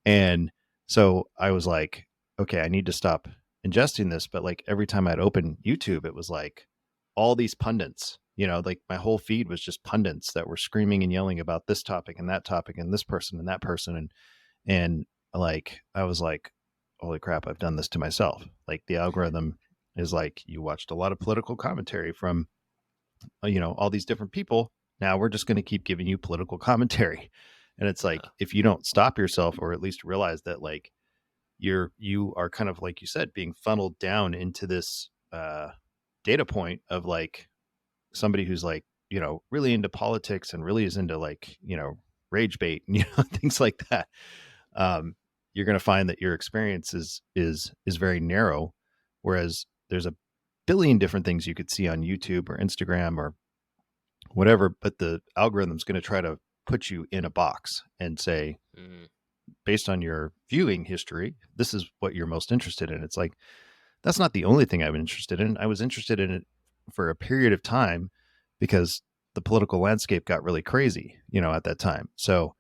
Speaker 2: And so I was like, okay, I need to stop ingesting this. But like every time I'd open YouTube, it was like all these pundits, like my whole feed was just pundits that were screaming and yelling about this topic and that topic and this person and that person. And like, I was like, holy crap, I've done this to myself. Like the algorithm is like, you watched a lot of political commentary from, all these different people. Now we're just going to keep giving you political commentary. And it's
Speaker 1: yeah.
Speaker 2: like, if you don't stop yourself, or at least realize that like you are kind of, like you said, being funneled down into this data point of like somebody who's like, really into politics and really is into like, rage bait and things like that. um, you're going to find that your experience is very narrow, whereas there's a billion different things you could see on YouTube or Instagram or whatever, but the algorithm's going to try to put you in a box and say,
Speaker 1: Mm,
Speaker 2: based on your viewing history, this is what you're most interested in. It's like, that's not the only thing I'm interested in. I was interested in it for a period of time because the political landscape got really crazy, at that time. So,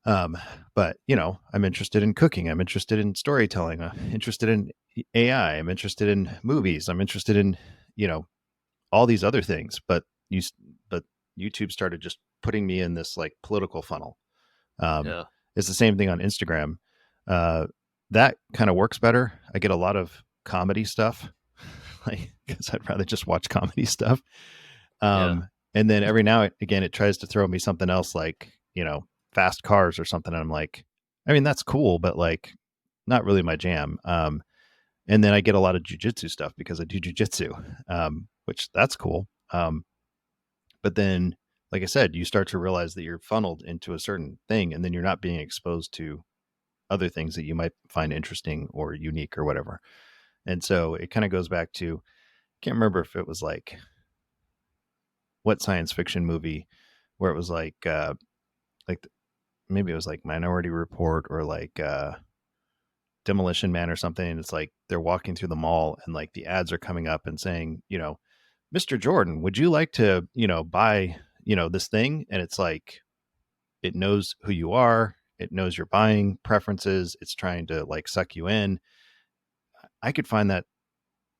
Speaker 2: um, but I'm interested in cooking. I'm interested in storytelling. I'm interested in AI. I'm interested in movies. I'm interested in, you know, all these other things. But YouTube started just putting me in this like political funnel. Um,
Speaker 1: yeah.
Speaker 2: it's the same thing on Instagram. Uh, that kind of works better. I get a lot of comedy stuff, like because I'd rather just watch comedy stuff.
Speaker 1: Yeah.
Speaker 2: And then every now and again, it tries to throw me something else, like fast cars or something. And I'm like, I mean, that's cool, but like, not really my jam. And then I get a lot of jujitsu stuff because I do jujitsu, which that's cool. But then, like I said, you start to realize that you're funneled into a certain thing, and then you're not being exposed to other things that you might find interesting or unique or whatever. And so it kind of goes back to, can't remember if it was like what science fiction movie where it was like maybe it was like Minority Report or like Demolition Man or something. And it's like they're walking through the mall and like the ads are coming up and saying, Mr. Jordan, would you like to, buy, this thing? And it's like, it knows who you are. It knows your buying preferences. It's trying to like suck you in. I could find that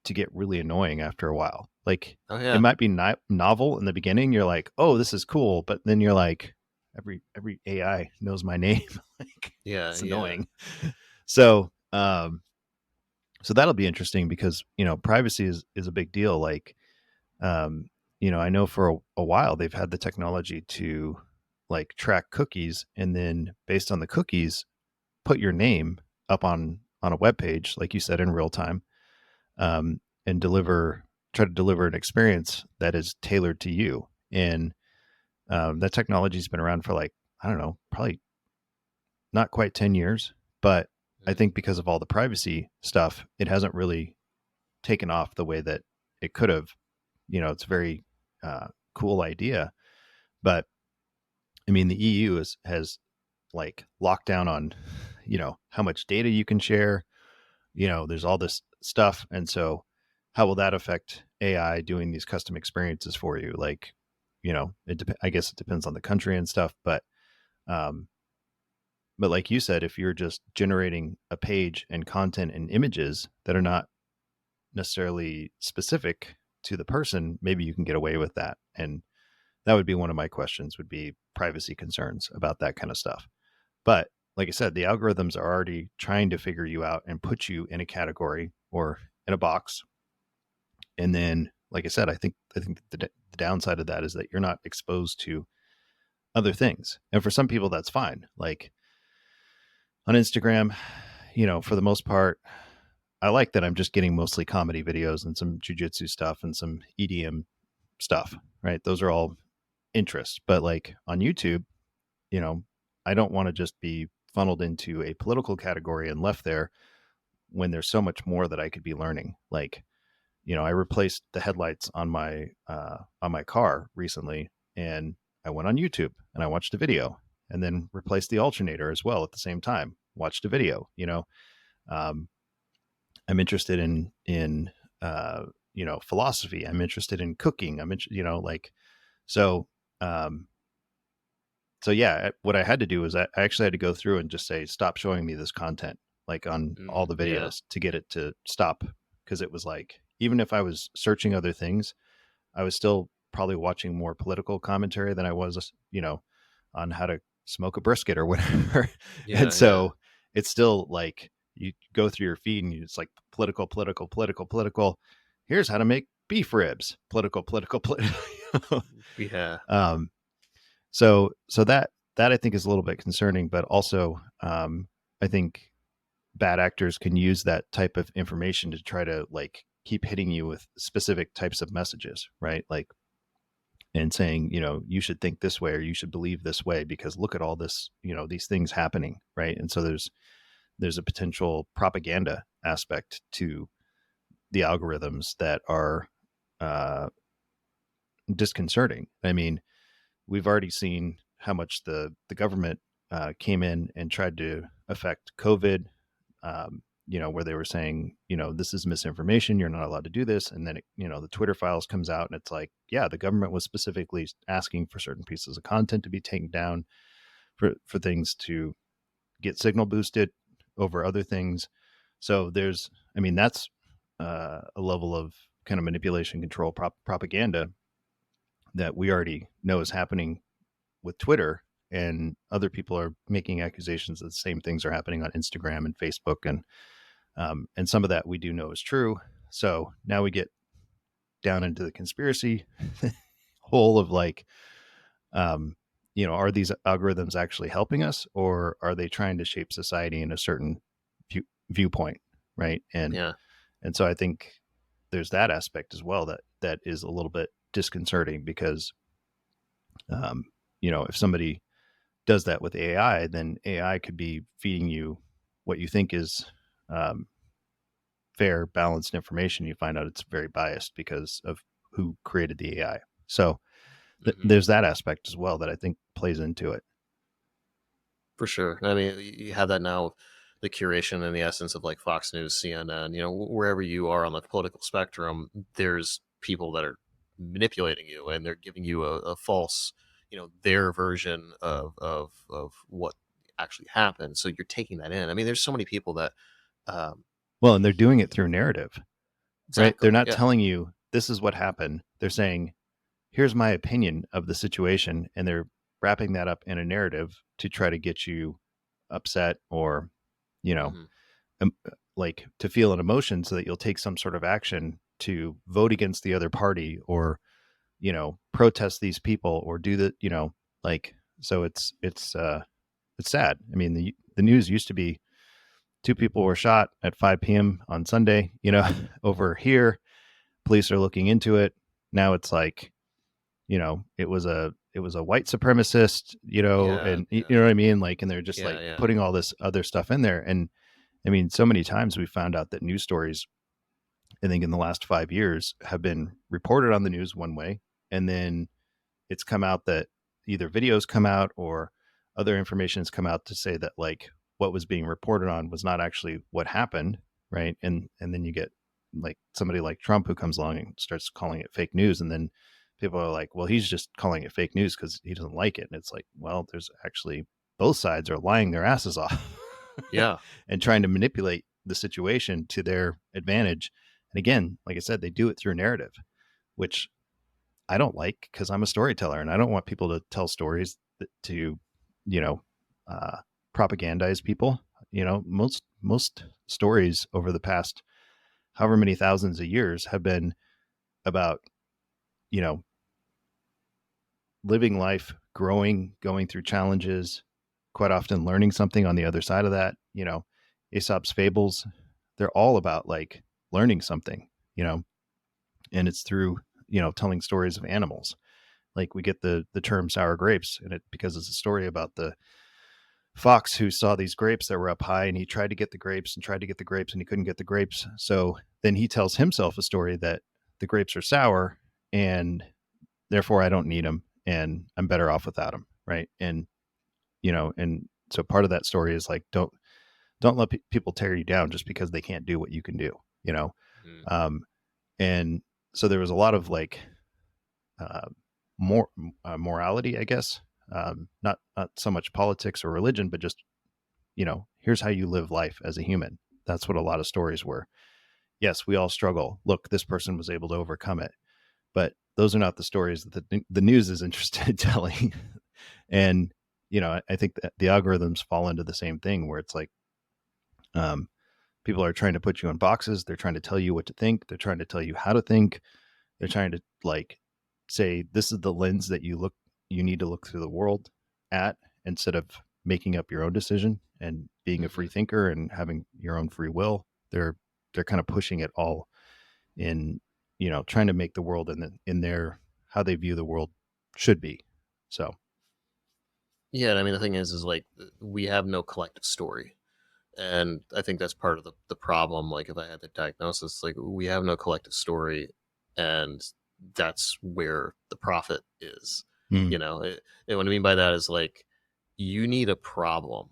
Speaker 2: to get really annoying after a while. Like
Speaker 1: Oh
Speaker 2: it
Speaker 1: yeah.
Speaker 2: might be novel in the beginning. You're like, oh, this is cool, but then you're like, every AI knows my name. Like
Speaker 1: Yeah.
Speaker 2: it's
Speaker 1: Yeah.
Speaker 2: annoying. So so that'll be interesting because privacy is a big deal. Like I know for a while they've had the technology to like track cookies, and then based on the cookies, put your name up on a web page, like you said, in real time, and try to deliver an experience that is tailored to you. And that technology's been around for like, I don't know, probably not quite 10 years, but I
Speaker 1: Mm.
Speaker 2: think because of all the privacy stuff, it hasn't really taken off the way that it could have. It's a very cool idea, but I mean, the EU has like locked down on, how much data you can share. There's all this stuff. And so how will that affect AI doing these custom experiences for you? Like, I guess it depends on the country and stuff, um, but like you said, if you're just generating a page and content and images that are not necessarily specific to the person, maybe you can get away with that. And that would be one of my questions, would be privacy concerns about that kind of stuff. But like I said, the algorithms are already trying to figure you out and put you in a category or in a box. And then, like I said, I think the downside of that is that you're not exposed to other things. And for some people, that's fine. Like on Instagram, for the most part, I like that I'm just getting mostly comedy videos and some jujitsu stuff and some EDM stuff, right? Those are all interests. But like on YouTube, you know, I don't want to just be funneled into a political category and left there when there's so much more that I could be learning. Like, I replaced the headlights on my car recently, and I went on YouTube and I watched a video, and then replaced the alternator as well at the same time. Watched a video. Um, I'm interested in philosophy. I'm interested in cooking. Like so. Um, so yeah, what I had to do is I actually had to go through and just say, stop showing me this content, like on all
Speaker 1: Mm.
Speaker 2: the
Speaker 1: Yeah.
Speaker 2: videos, to get it to stop. Because it was like, even if I was searching other things, I was still probably watching more political commentary than I was, on how to smoke a brisket or whatever. And
Speaker 1: Yeah. Yeah.
Speaker 2: so it's still like you go through your feed and it's like political, political, political, political. Here's how to make beef ribs. Political, political, political.
Speaker 1: Yeah.
Speaker 2: um, so that I think is a little bit concerning, but also I think bad actors can use that type of information to try to like keep hitting you with specific types of messages, right? Like, and saying, you should think this way or you should believe this way because look at all this, these things happening, right? And so there's a potential propaganda aspect to the algorithms that are uh, disconcerting. I mean, we've already seen how much the government came in and tried to affect COVID. Where they were saying, this is misinformation. You're not allowed to do this. And then, the Twitter files comes out and it's like, yeah, the government was specifically asking for certain pieces of content to be taken down for things to get signal boosted over other things. So that's a level of kind of manipulation, control, propaganda that we already know is happening with Twitter, and other people are making accusations that the same things are happening on Instagram and Facebook, and some of that we do know is true. So now we get down into the conspiracy hole of like, are these algorithms actually helping us, or are they trying to shape society in a certain viewpoint, right?
Speaker 1: Yeah.
Speaker 2: And so I think there's that aspect as well that is a little bit disconcerting because, um, if somebody does that with AI, then AI could be feeding you what you think is um, fair, balanced information. You find out it's very biased because of who created the AI. So
Speaker 1: Hmm.
Speaker 2: there's that aspect as well that I think plays into it.
Speaker 1: For sure. I mean, you have that now with the curation and the essence of like Fox News, CNN, wherever you are on the political spectrum, there's people that are manipulating you and they're giving you a false, their version of what actually happened. So you're taking that in. I mean, there's so many people that, um,
Speaker 2: Well, and they're doing it through narrative. right? They're
Speaker 1: Exactly.
Speaker 2: not
Speaker 1: Yeah.
Speaker 2: telling you this is what happened. They're saying, here's my opinion of the situation. And they're wrapping that up in a narrative to try to get you upset or, you know,
Speaker 1: Hmm.
Speaker 2: like to feel an emotion so that you'll take some sort of action to vote against the other party or, protest these people or do the, like, so it's sad. I mean, the news used to be two people were shot at 5 p.m. on Sunday, over here. Police are looking into it. Now it's like, it was a white supremacist,
Speaker 1: Yeah.
Speaker 2: and you
Speaker 1: Yeah.
Speaker 2: know what I mean? Like, and they're just
Speaker 1: Yeah.
Speaker 2: like
Speaker 1: Yeah.
Speaker 2: putting all this other stuff in there. And I mean, so many times we found out that news stories, I think in the last 5 years, have been reported on the news one way. And then it's come out that either videos come out or other information has come out to say that like what was being reported on was not actually what happened, right? And then you get like somebody like Trump who comes along and starts calling it fake news, and then people are like, well, he's just calling it fake news because he doesn't like it. And it's like, well, there's actually both sides are lying their asses off
Speaker 1: Yeah.
Speaker 2: and trying to manipulate the situation to their advantage. And again, like I said, they do it through narrative, which I don't like because I'm a storyteller and I don't want people to tell stories to, you know, uh, propagandize people. Most stories over the past however many thousands of years have been about, you know, living life, growing, going through challenges, quite often learning something on the other side of that. Aesop's fables, they're all about like learning something, you know, and it's through, telling stories of animals. Like we get the term sour grapes and it because it's a story about the fox who saw these grapes that were up high and he tried to get the grapes and tried to get the grapes and he couldn't get the grapes. So then he tells himself a story that the grapes are sour and therefore I don't need them and I'm better off without them, right? And so part of that story is like don't let people tear you down just because they can't do what you can do, you know.
Speaker 1: Mhm.
Speaker 2: Um and so there was a lot of like uh, more morality, I guess. Not so much politics or religion, but just here's how you live life as a human. That's what a lot of stories were. Yes, we all struggle. Look, this person was able to overcome it, but those are not the stories that the news is interested in telling. And I think that the algorithms fall into the same thing where it's like um, people are trying to put you in boxes. They're trying to tell you what to think. They're trying to tell you how to think. They're trying to like say this is the lens that you need to look through the world at instead of making up your own decision and being a free
Speaker 1: Mhm.
Speaker 2: thinker and having your own free will. They're kind of pushing it all in, trying to make the world in their how they view the world should be. So,
Speaker 1: Yeah. And I mean, the thing is like we have no collective story. And I think that's part of the problem. Like, if I had the diagnosis, like, we have no collective story, and that's where the profit is.
Speaker 2: mm,
Speaker 1: And what I mean by that is like, you need a problem.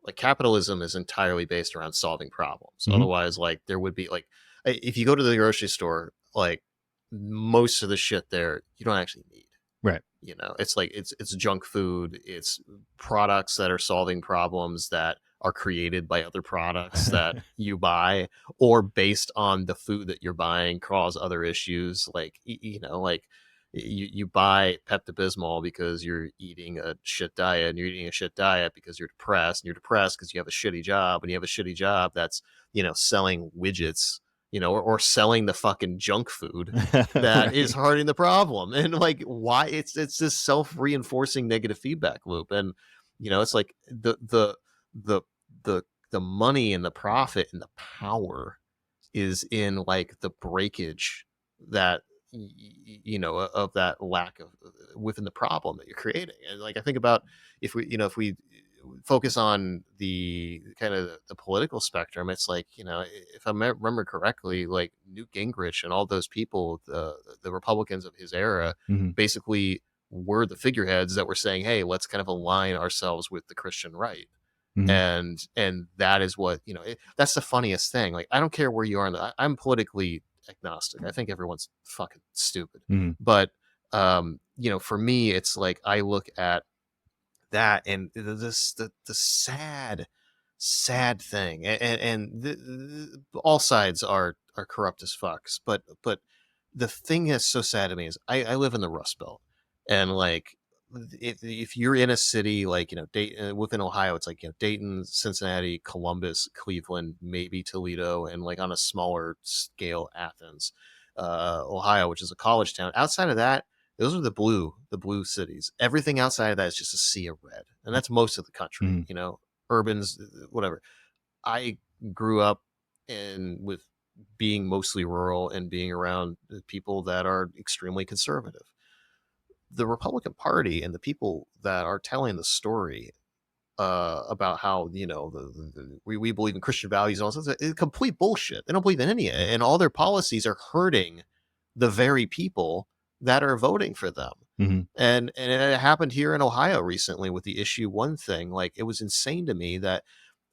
Speaker 1: Like, capitalism is entirely based around solving problems.
Speaker 2: hmm
Speaker 1: Otherwise, like, there would be like, if you go to the grocery store, like, most of the shit there you don't actually need.
Speaker 2: right.
Speaker 1: It's like it's junk food, it's products that are solving problems that are created by other products that you buy, or based on the food that you're buying cause other issues, like like you buy Pepto-Bismol because you're eating a shit diet, and you're eating a shit diet because you're depressed, and you're depressed because you have a shitty job, and you have a shitty job that's selling widgets, or selling the fucking junk food that is
Speaker 2: Right.
Speaker 1: hurting the problem. And like, why it's this self-reinforcing negative feedback loop. And it's like the the the money and the profit and the power is in like the breakage that of that lack of within the problem that you're creating. And like, I think about, if we focus on the kind of the political spectrum, it's like, if I remember correctly, like Newt Gingrich and all those people, the Republicans of his era,
Speaker 2: hmm
Speaker 1: basically were the figureheads that were saying, hey, let's kind of align ourselves with the Christian right.
Speaker 2: hmm
Speaker 1: And that is what, that's the funniest thing. Like, I don't care where you are I'm politically agnostic. I think everyone's fucking stupid.
Speaker 2: hmm
Speaker 1: But for me, it's like, I look at that, and the sad thing, and all sides are are corrupt as fucks. But the thing that's so sad to me is I live in the Rust Belt, and like if you're in a city like Dayton, within Ohio, it's like Dayton, Cincinnati, Columbus, Cleveland, maybe Toledo, and like on a smaller scale Athens, Ohio, which is a college town. Outside of that, those are the blue cities. Everything outside of that is just a sea of red, and that's most of the country.
Speaker 2: Mhm.
Speaker 1: Urbans, whatever. I grew up with being mostly rural and being around people that are extremely conservative. The Republican Party and the people that are telling the story about how we believe in Christian values and all this, it's complete bullshit. They don't believe in any of it, and all their policies are hurting the very people that are voting for them.
Speaker 2: Mhm.
Speaker 1: And it happened here in Ohio recently with the issue one thing. Like, it was insane to me that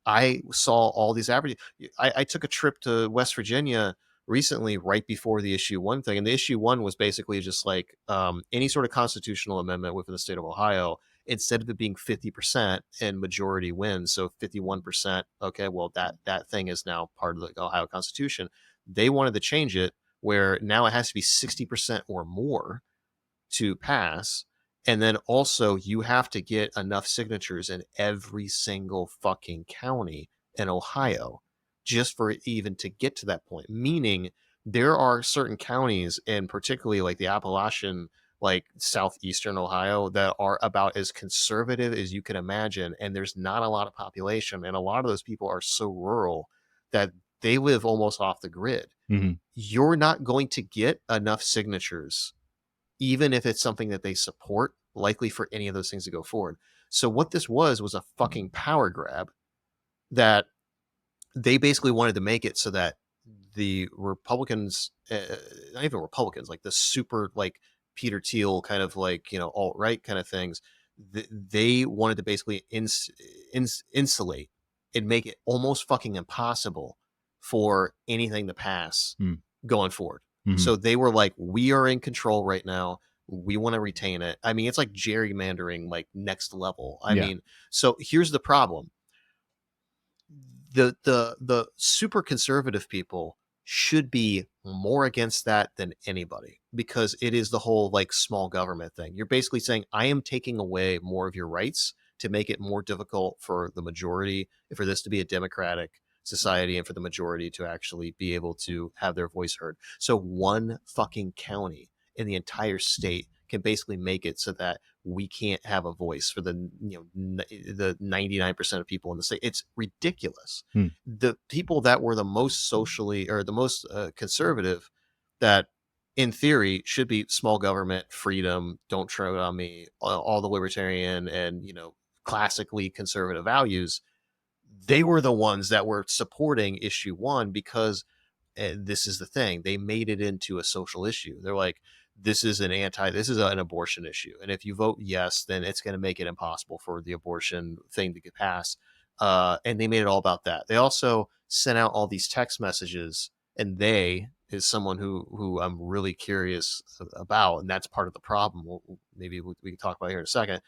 Speaker 1: I saw all these advertisements. I took a trip to West Virginia recently, right before the issue one thing, and the issue one was basically just like any sort of constitutional amendment within the state of Ohio. Instead of it being 50% and majority wins, so 51%, okay, well that thing is now part of the Ohio Constitution. They wanted to change it where now it has to be 60% or more to pass. And then also you have to get enough signatures in every single fucking county in Ohio just for it even to get to that point. Meaning there are certain counties, and particularly like the Appalachian, like southeastern Ohio, that are about as conservative as you can imagine. And there's not a lot of population. And a lot of those people are so rural that they live almost off the grid.
Speaker 2: Mhm.
Speaker 1: You're not going to get enough signatures even if it's something that they support, likely for any of those things to go forward. So what this was a fucking power grab that they basically wanted to make it so that the Republicans, not even Republicans, like the super like Peter Thiel kind of like alt right kind of things, they wanted to basically insulate and make it almost fucking impossible for anything to pass
Speaker 2: Mm.
Speaker 1: going forward.
Speaker 2: Mhm.
Speaker 1: So they were like, we are in control right now. We want to retain it. I mean, it's like gerrymandering, like next level. I
Speaker 2: Yeah.
Speaker 1: mean, so here's the problem. The super conservative people should be more against that than anybody, because it is the whole like small government thing. You're basically saying, I am taking away more of your rights to make it more difficult for the majority, for this to be a democratic society, and for the majority to actually be able to have their voice heard. So one fucking county in the entire state can basically make it so that we can't have a voice for the the 99% of people in the state. It's ridiculous.
Speaker 2: Hmm.
Speaker 1: The people that were the most socially, or the most conservative, that in theory should be small government, freedom, don't tread on me, all the libertarian and classically conservative values, they were the ones that were supporting issue one, because this is the thing, they made it into a social issue. They're like, this is an abortion issue, and if you vote yes, then it's going to make it impossible for the abortion thing to get passed. And they made it all about that. They also sent out all these text messages, and they is someone who I'm really curious about, and that's part of the problem. Maybe we can talk about here in a second.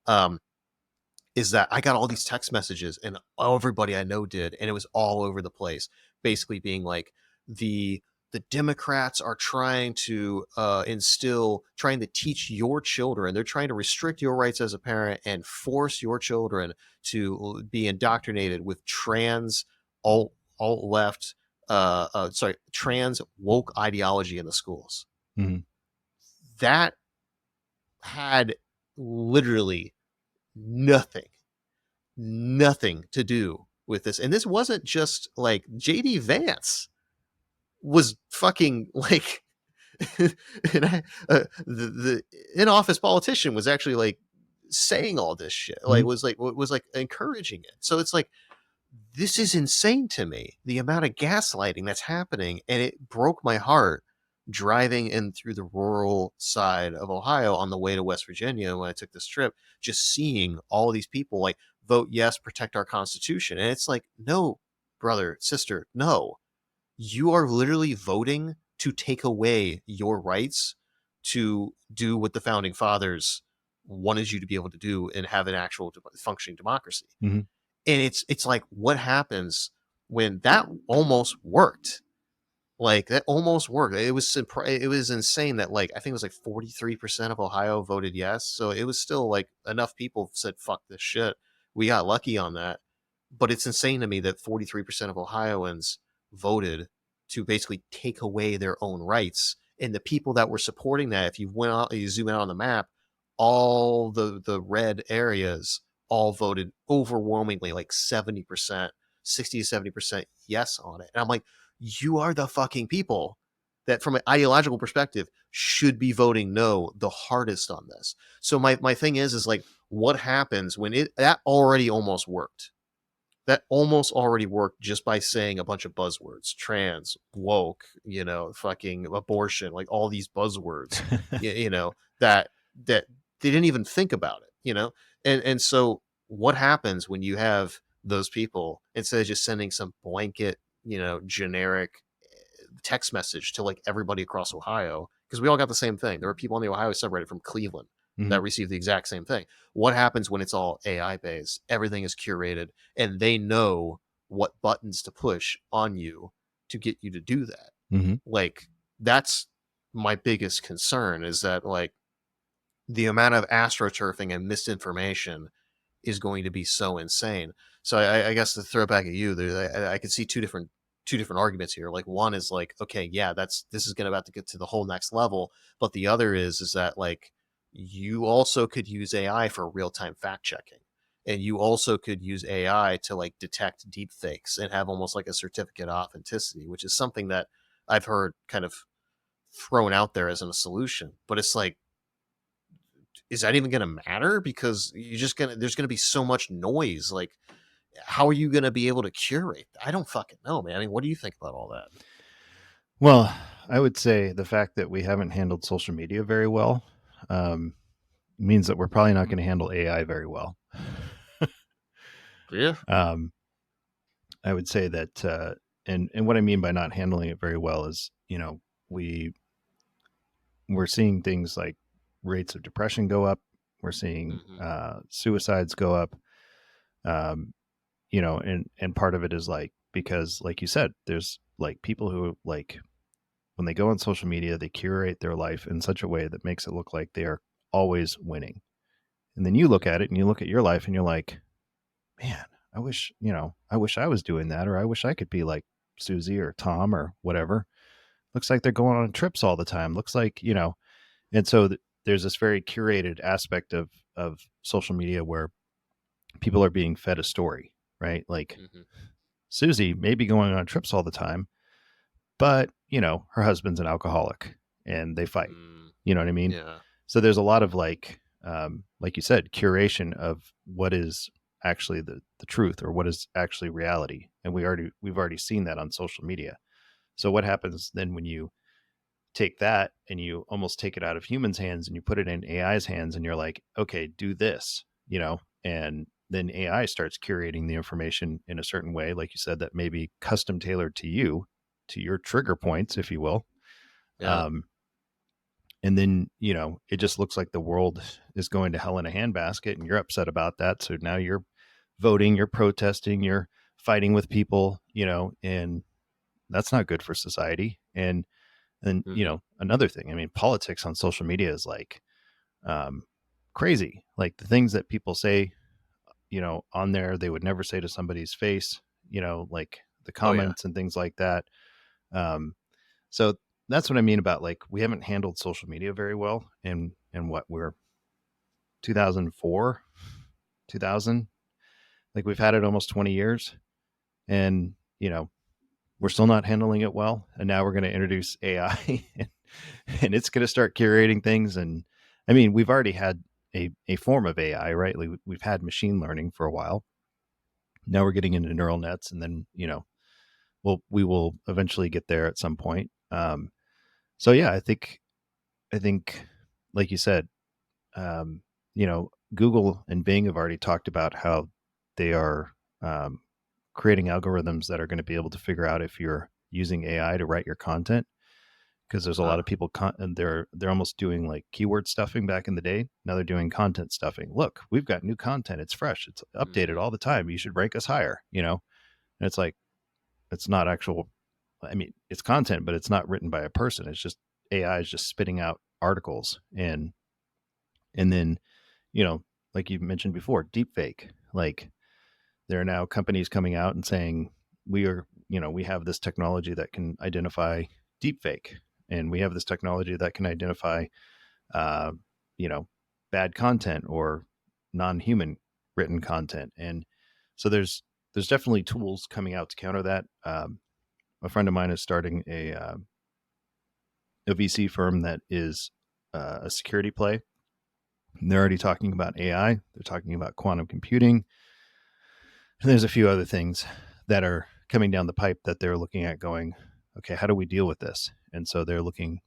Speaker 1: um, is that I got all these text messages, and everybody I know did, and it was all over the place, basically being like, the the Democrats are trying to trying to teach your children. They're trying to restrict your rights as a parent and force your children to be indoctrinated with alt alt left, trans woke ideology in the schools.
Speaker 2: Mhm.
Speaker 1: That had literally nothing nothing to do with this. And this wasn't just like JD Vance was fucking like and the in-office politician was actually like saying all this shit, like
Speaker 2: Mhm.
Speaker 1: was like encouraging it. So it's like, this is insane to me, the amount of gaslighting that's happening. And it broke my heart driving in through the rural side of Ohio on the way to West Virginia when I took this trip, just seeing all these people like, vote yes, protect our Constitution. And it's like, no, brother, sister, no. You are literally voting to take away your rights to do what the founding fathers wanted you to be able to do and have an actual functioning democracy.
Speaker 2: Mhm.
Speaker 1: And it's like, what happens when that almost worked? Like, that almost worked. It was insane that, like, I think it was like 43% of Ohio voted yes, so it was still, like, enough people said, "Fuck this shit." We got lucky on that, but it's insane to me that 43% of Ohioans voted to basically take away their own rights, and the people that were supporting that, if you zoom out on the map, all the red areas all voted overwhelmingly, like 70%, 60 to 70% yes on it, and I'm like, you are the fucking people that, from an ideological perspective, should be voting no the hardest on this. So my thing is like, what happens when that already almost worked? That almost already worked just by saying a bunch of buzzwords: trans, woke, fucking abortion, like all these buzzwords, that they didn't even think about it. And so what happens when you have those people, instead of just sending some blanket, generic text message to like everybody across Ohio, because we all got the same thing. There were people on the Ohio subreddit from Cleveland
Speaker 2: Mhm.
Speaker 1: that received the exact same thing. What happens when it's all AI based? Everything is curated, and they know what buttons to push on you to get you to do that.
Speaker 2: Mhm.
Speaker 1: Like, that's my biggest concern, is that, like, the amount of astroturfing and misinformation is going to be so insane. So I guess, to throw it back at you, I could see two different arguments here. Like, one is like, okay, yeah, this is gonna about to get to the whole next level, but the other is that, like, you also could use AI for real time fact checking, and you also could use AI to like detect deep fakes and have almost like a certificate of authenticity, which is something that I've heard kind of thrown out there as a solution. But it's like, is that even going to matter? Because there's going to be so much noise. Like, how are you going to be able to curate? I don't fucking know, man. I mean, what do you think about all that?
Speaker 2: Well, I would say the fact that we haven't handled social media very well um, means that we're probably not going to handle AI very well.
Speaker 1: Yeah.
Speaker 2: um, I would say that, and what I mean by not handling it very well is, we we're seeing things like rates of depression go up. We're seeing
Speaker 1: Mm-hmm.
Speaker 2: suicides go up. Um, and part of it is like, because like you said, there's like people who, like, when they go on social media, they curate their life in such a way that makes it look like they are always winning. And then you look at it and you look at your life and you're like, man, I wish I was doing that, or I wish I could be like Susie or Tom or whatever. Looks like they're going on trips all the time. Looks like, and so there's this very curated aspect of social media where people are being fed a story, right? Like,
Speaker 1: Mm-hmm.
Speaker 2: Susie may be going on trips all the time, but her husband's an alcoholic and they fight.
Speaker 1: Mm,
Speaker 2: You know what I mean?
Speaker 1: yeah.
Speaker 2: So there's a lot of like you said, curation of what is actually the truth, or what is actually reality, and we've already seen that on social media. So what happens then when you take that and you almost take it out of humans' hands and you put it in AI's hands, and you're like, okay, do this, and then AI starts curating the information in a certain way, like you said, that may be custom tailored to you, to your trigger points, if you will.
Speaker 1: Yeah.
Speaker 2: Um, and then, it just looks like the world is going to hell in a handbasket, and you're upset about that. So now you're voting, you're protesting, you're fighting with people, and that's not good for society. And
Speaker 1: Mm-hmm.
Speaker 2: another thing, I mean, politics on social media is like um, crazy. Like the things that people say, on there, they would never say to somebody's face, like the
Speaker 1: Oh yeah.
Speaker 2: comments and things like that. Um, so that's what I mean about, like, we haven't handled social media very well. And what, we're 2004, 2000, like we've had it almost 20 years, and we're still not handling it well. And now we're going to introduce AI and it's going to start curating things. And I mean, we've already had a form of AI, right? Like we've had machine learning for a while. Now we're getting into neural nets, and then, we will eventually get there at some point. So yeah, I think, like you said, um, Google and Bing have already talked about how they are creating algorithms that are going to be able to figure out if you're using AI to write your content. Because there's a lot
Speaker 1: Uh,
Speaker 2: of people, and they're almost doing like keyword stuffing back in the day. Now they're doing content stuffing. Look, we've got new content. It's fresh. It's updated
Speaker 1: mm-hmm.
Speaker 2: all the time. You should rank us higher. And it's like, it's not actual. I mean, it's content, but it's not written by a person. It's just AI is just spitting out articles, and then, you know, like you mentioned before, deep fake. Like there are now companies coming out and saying we have this technology that can identify deep fake, and we have this technology that can identify uh, you know, bad content or non-human written content. And so there's definitely tools coming out to counter that. A friend of mine is starting a VC firm that is a security play. And they're already talking about AI. They're talking about quantum computing. And there's a few other things that are coming down the pipe that they're looking at going, okay, how do we deal with this? And so they're looking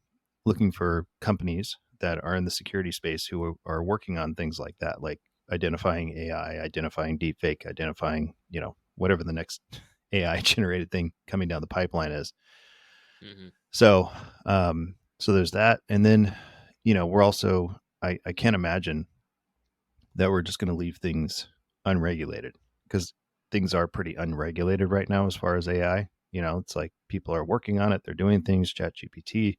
Speaker 2: for companies that are in the security space who are working on things like that, like identifying AI, identifying deepfake, identifying, whatever the next AI generated thing coming down the pipeline is.
Speaker 1: Mm-hmm.
Speaker 2: So, so there's that. And then, we're also, I can't imagine that we're just going to leave things unregulated, because things are pretty unregulated right now as far as AI. It's like people are working on it, they're doing things. ChatGPT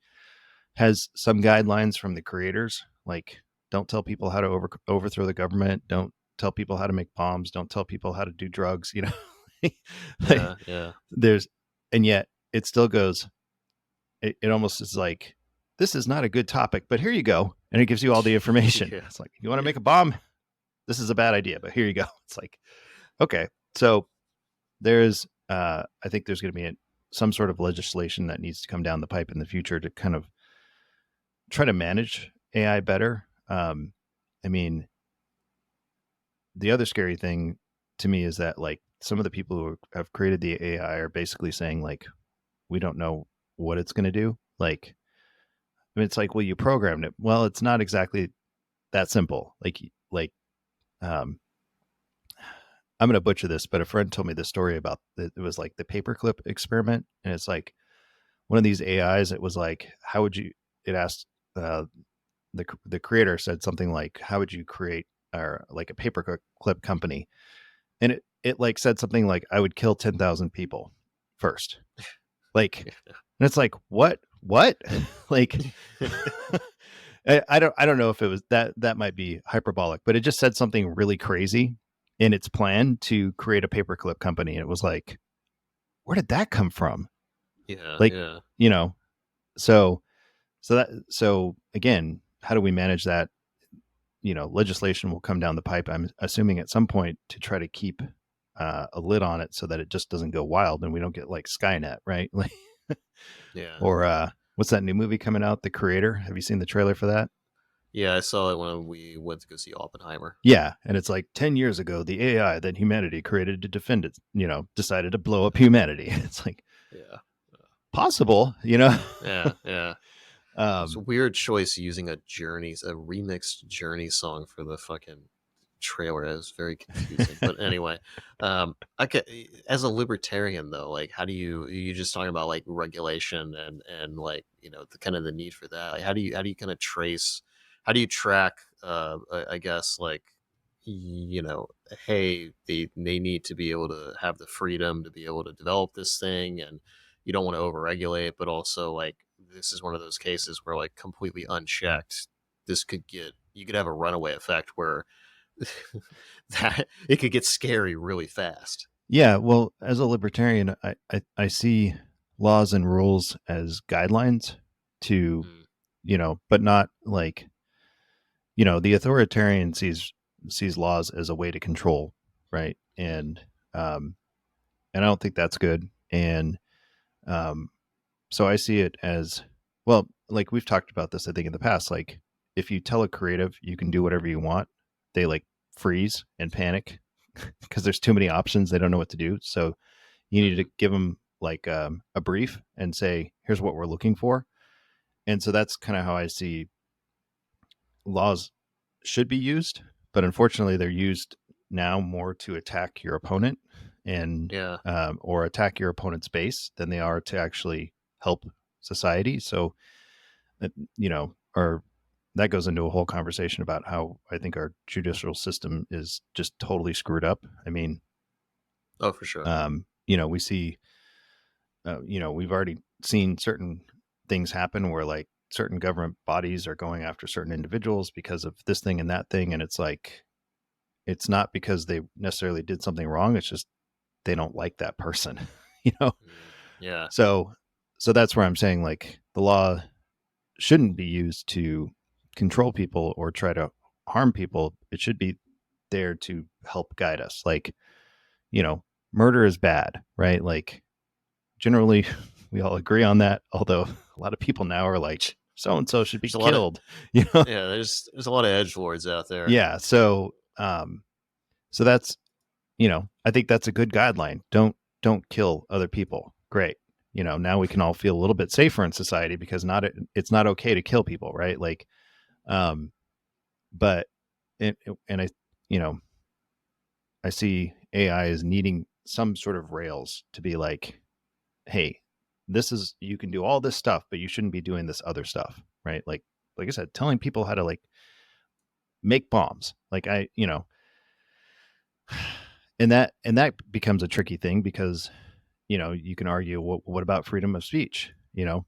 Speaker 2: has some guidelines from the creators, like don't tell people how to overthrow the government, don't tell people how to make bombs, don't tell people how to do drugs. Like,
Speaker 1: Yeah, yeah.
Speaker 2: there's, and yet it still goes. It almost is like, this is not a good topic, but here you go, and it gives you all the information.
Speaker 1: Yeah.
Speaker 2: It's like, you want to make a bomb? This is a bad idea, but here you go. It's like, okay, so there's, I think there's going to be some sort of legislation that needs to come down the pipe in the future to kind of try to manage AI better. I mean, the other scary thing to me is that, like, some of the people who have created the AI are basically saying, like, we don't know what it's going to do. Like, I mean, it's like, well, you programmed it. Well, it's not exactly that simple. Um, I'm going to butcher this, but a friend told me this story about it was like the paperclip experiment. And it's like one of these AIs, it was like, how would you, it asked, the creator said something like, how would you create, or like, a paperclip company? And it like said something like, I would kill 10,000 people first. Like, and it's like, what? Like, I don't know if it was that might be hyperbolic, but it just said something really crazy in its plan to create a paperclip company. And it was like, where did that come from?
Speaker 1: Yeah,
Speaker 2: Like,
Speaker 1: yeah.
Speaker 2: you know, so, so again, how do we manage that? Legislation will come down the pipe, I'm assuming, at some point, to try to keep a lid on it so that it just doesn't go wild and we don't get like Skynet, right? Like,
Speaker 1: Yeah.
Speaker 2: or what's that new movie coming out, The Creator? Have you seen the trailer for that?
Speaker 1: Yeah, I saw it when we went to go see Oppenheimer.
Speaker 2: Yeah, and it's like 10 years ago, the AI that humanity created to defend it, decided to blow up humanity. It's like,
Speaker 1: Yeah.
Speaker 2: possible.
Speaker 1: Yeah, yeah. It's a
Speaker 2: um,
Speaker 1: weird choice using a remixed Journey song for the fucking trailer. It was very confusing. But anyway, as a libertarian though, like, how do you just talking about like regulation and like, the kind of the need for that? Like, how do you kind of how do you track, I guess, like, hey, they need to be able to have the freedom to be able to develop this thing, and you don't want to overregulate, but also, like, this is one of those cases where, like, completely unchecked, you could have a runaway effect where that it could get scary really fast.
Speaker 2: yeah, well, as a libertarian, I see laws and rules as guidelines to,
Speaker 1: Mm,
Speaker 2: but not like, the authoritarian sees laws as a way to control, right?
Speaker 1: mm,
Speaker 2: Um, and I don't think that's good. And um, so I see it as, well, like we've talked about this, I think, in the past. Like, if you tell a creative you can do whatever you want, they like freeze and panic because there's too many options. They don't know what to do. So you need to
Speaker 1: mm.
Speaker 2: give them like a brief and say, here's what we're looking for. And so that's kind of how I see laws should be used. But unfortunately, they're used now more to attack your opponent and
Speaker 1: Yeah.
Speaker 2: or attack your opponent's base than they are to actually help society. So, or that goes into a whole conversation about how I think our judicial system is just totally screwed up. I mean,
Speaker 1: Oh, for sure.
Speaker 2: we see we've already seen certain things happen where like certain government bodies are going after certain individuals because of this thing and that thing. And it's like, it's not because they necessarily did something wrong. It's just they don't like that person, you know?
Speaker 1: Yeah.
Speaker 2: So, so that's where I'm saying like the law shouldn't be used to control people or try to harm people. It should be there to help guide us. Like, murder is bad, right? Like, generally, we all agree on that. Although a lot of people now are like, so and so should be
Speaker 1: There's a lot of
Speaker 2: killed, you know?
Speaker 1: yeah. There's a lot of edgelords out there.
Speaker 2: Yeah. So that's, I think that's a good guideline. Don't kill other people. Great. Now we can all feel a little bit safer in society because it's not okay to kill people, right? Like, um, but and you know, I see AI as needing some sort of rails to be like, hey, you can do all this stuff, but you shouldn't be doing this other stuff, right? Like I said, telling people how to like make bombs, like and that becomes a tricky thing because you can argue what about freedom of speech,
Speaker 1: Yeah.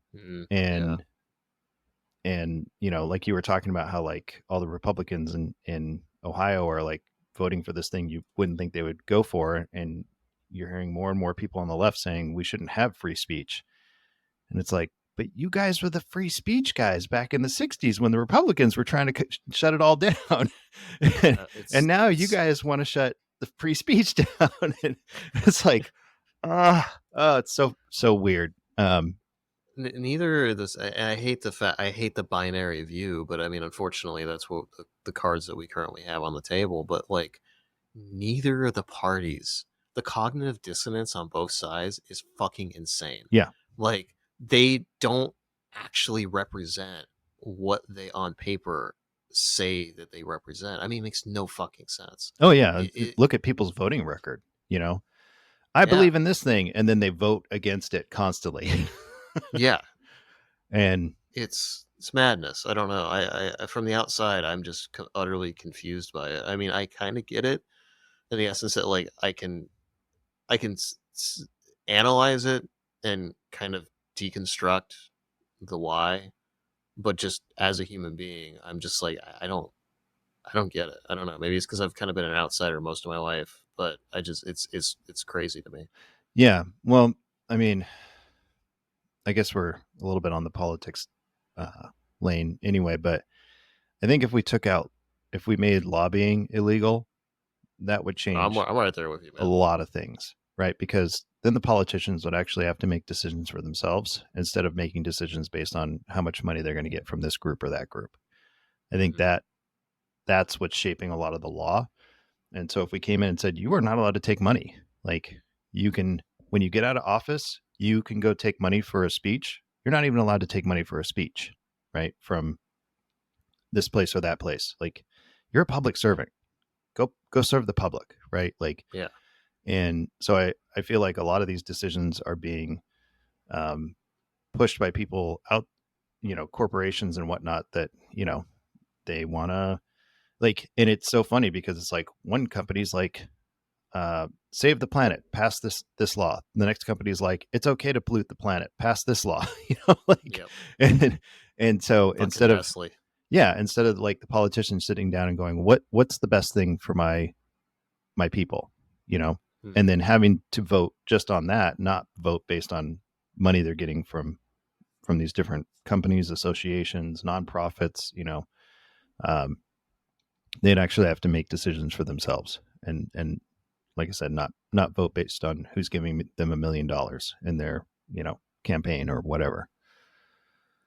Speaker 2: and like you were talking about how like all the Republicans in Ohio are like voting for this thing you wouldn't think they would go for, and you're hearing more and more people on the left saying we shouldn't have free speech. And it's like, but you guys were the free speech guys back in the 60s when the Republicans were trying to shut it all down. And now you guys want to shut the free speech down. And it's like, it's so weird.
Speaker 1: Neither of this. I hate the fact. I hate the binary view, but I mean, unfortunately, that's what the cards that we currently have on the table. But like, neither of the parties, the cognitive dissonance on both sides is fucking insane.
Speaker 2: Yeah.
Speaker 1: Like, they don't actually represent what they on paper say that they represent. I mean, it makes no fucking sense.
Speaker 2: Oh yeah.
Speaker 1: It
Speaker 2: Look at people's voting record. I
Speaker 1: yeah,
Speaker 2: believe in this thing, and then they vote against it constantly.
Speaker 1: yeah.
Speaker 2: And
Speaker 1: It's madness. I don't know. I from the outside, I'm just utterly confused by it. I mean, I kind of get it in the essence that like I can analyze it and kind of deconstruct the why, but just as a human being, I'm just like I don't get it. I don't know. Maybe it's because I've kind of been an outsider most of my life, but I just it's crazy to me.
Speaker 2: yeah, well, I mean, I guess we're a little bit on the politics lane anyway, but I think if we made lobbying illegal, that would change
Speaker 1: I'm right there with you,
Speaker 2: a
Speaker 1: man.
Speaker 2: lot of things, right? Because then the politicians would actually have to make decisions for themselves instead of making decisions based on how much money they're going to get from this group or that group. I think
Speaker 1: Mm-hmm.
Speaker 2: that's what's shaping a lot of the law. And so if we came in and said, you are not allowed to take money, like you can, when you get out of office, you can go take money for a speech. You're not even allowed to take money for a speech, right? From this place or that place. Like you're a public servant. Go serve the public, right? Like,
Speaker 1: Yeah.
Speaker 2: and so I feel like a lot of these decisions are being um, pushed by people out, corporations and whatnot that, they want to like, and it's so funny because it's like one company's like, save the planet, pass this law. The next company is like, it's okay to pollute the planet, pass this law. Like,
Speaker 1: Yep.
Speaker 2: and so
Speaker 1: Fucking Nestle.
Speaker 2: instead of like the politicians sitting down and going, what's the best thing for my people, and
Speaker 1: Mm-hmm.
Speaker 2: then having to vote just on that, not vote based on money they're getting from these different companies, associations, nonprofits, um, they'd actually have to make decisions for themselves and like I said, not vote based on who's giving them $1 million in their campaign or whatever.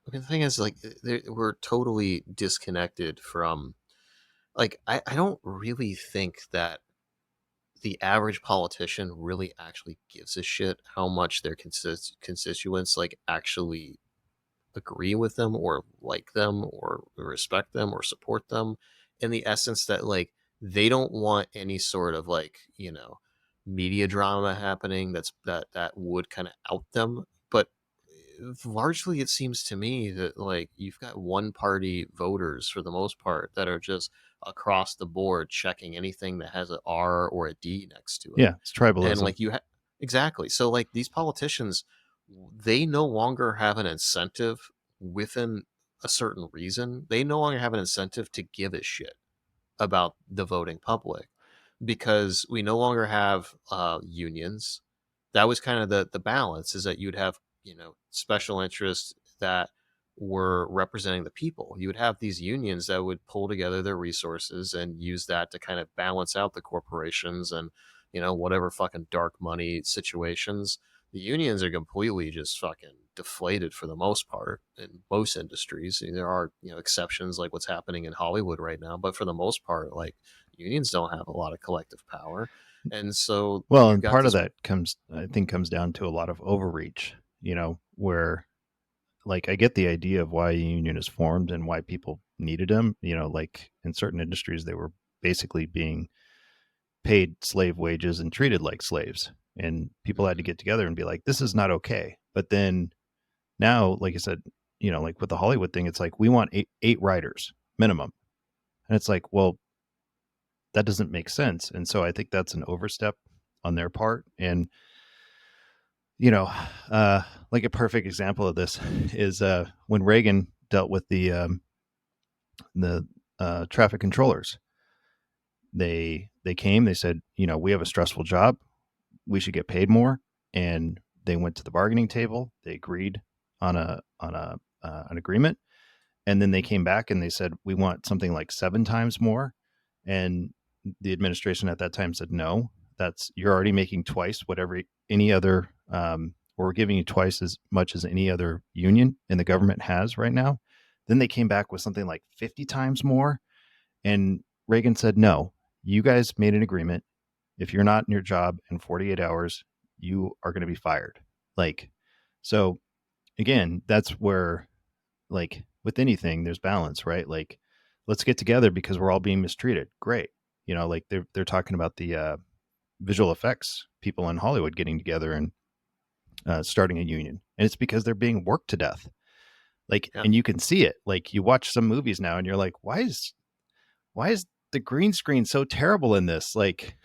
Speaker 1: Okay, the thing is, like, we're totally disconnected from, like, I don't really think that the average politician really actually gives a shit how much their constituents, like, actually agree with them or like them or respect them or support them, in the essence that, like, they don't want any sort of, like, media drama happening that would kind of out them. But largely it seems to me that, like, you've got one party voters for the most part that are just across the board checking anything that has an R or a D next to it.
Speaker 2: Yeah, it's
Speaker 1: And
Speaker 2: tribalism.
Speaker 1: like exactly. So like these politicians, they no longer have an incentive within a certain reason. They no longer have an incentive to give a shit about the voting public because we no longer have unions. That was kind of the balance, is that you'd have, special interests that were representing the people. You would have these unions that would pull together their resources and use that to kind of balance out the corporations and, whatever fucking dark money situations. The unions are completely just fucking deflated for the most part in most industries. There are, exceptions like what's happening in Hollywood right now, but for the most part, like, unions don't have a lot of collective power. And so
Speaker 2: Well,
Speaker 1: you've
Speaker 2: and
Speaker 1: got
Speaker 2: part of
Speaker 1: these.
Speaker 2: that comes down to a lot of overreach, where like I get the idea of why a union is formed and why people needed them, like in certain industries they were basically being paid slave wages and treated like slaves. And people had to
Speaker 1: Mhm.
Speaker 2: get together and be like, this is not okay. But then now, like I said, like with the Hollywood thing, it's like we want eight writers minimum. And it's like, well, that doesn't make sense. And so I think that's an overstep on their part. And you know, uh, like a perfect example of this is when Reagan dealt with the traffic controllers. They came. They said, we have a stressful job. We should get paid more. And they went to the bargaining table. They agreed on an agreement. And then they came back and they said, we want something like 7 times more. And the administration at that time said, no, you're already making twice whatever any other, or we're giving you twice as much as any other union in the government has right now. Then they came back with something like 50 times more. And Reagan said, no, you guys made an agreement. If you're not in your job in 48 hours, you are going to be fired. Like, so again, that's where, like with anything, there's balance, right? Like, let's get together because we're all being mistreated. Great. Like they're talking about the visual effects people in Hollywood getting together and starting a union. And it's because they're being worked to death. Like,
Speaker 1: Yeah.
Speaker 2: and you can see it. Like you watch some movies now and you're like, why is the green screen so terrible in this? Like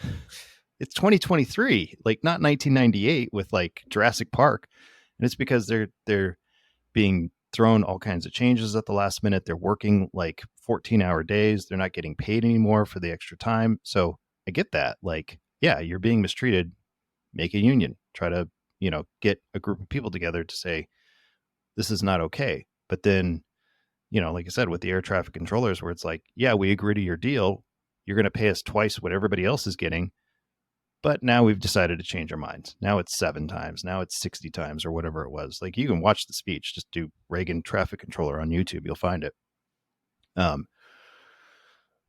Speaker 2: it's 2023, like not 1998 with like Jurassic Park. And it's because they're being thrown all kinds of changes at the last minute. They're working like 14-hour days. They're not getting paid anymore for the extra time. So I get that. Like, yeah, you're being mistreated. Make a union. Try to, get a group of people together to say, this is not okay. But then, like I said, with the air traffic controllers, where it's like, yeah, we agree to your deal. You're going to pay us twice what everybody else is getting. But now we've decided to change our minds. Now it's 7 times. Now it's 60 times or whatever it was. Like you can watch the speech. Just do Reagan traffic controller on YouTube. You'll find it. Um,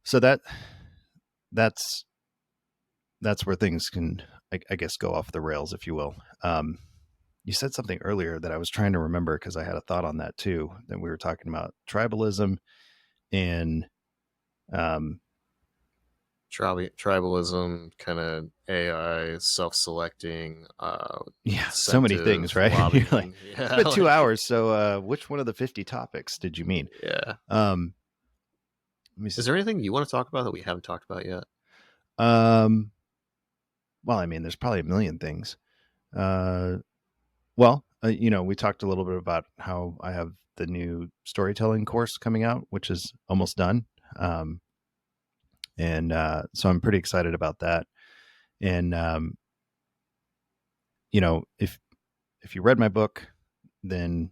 Speaker 2: so that's that's where things can, I guess, go off the rails, if you will. You said something earlier that I was trying to remember because I had a thought on that too. That we were talking about tribalism and um,
Speaker 1: Tribalism, kind of AI, self-selecting,
Speaker 2: yeah, so many things,
Speaker 1: incentive,
Speaker 2: right? You're like,
Speaker 1: lobbying.
Speaker 2: it's
Speaker 1: Yeah,
Speaker 2: been two
Speaker 1: like,
Speaker 2: hours. So which one of the 50 topics did you mean?
Speaker 1: yeah.
Speaker 2: Um, let me
Speaker 1: Is
Speaker 2: see.
Speaker 1: there anything you want to talk about that we haven't talked about yet?
Speaker 2: Um, well, I mean, there's probably a million things. Well, we talked a little bit about how I have the new storytelling course coming out, which is almost done. Um, and so I'm pretty excited about that. And if you read my book, then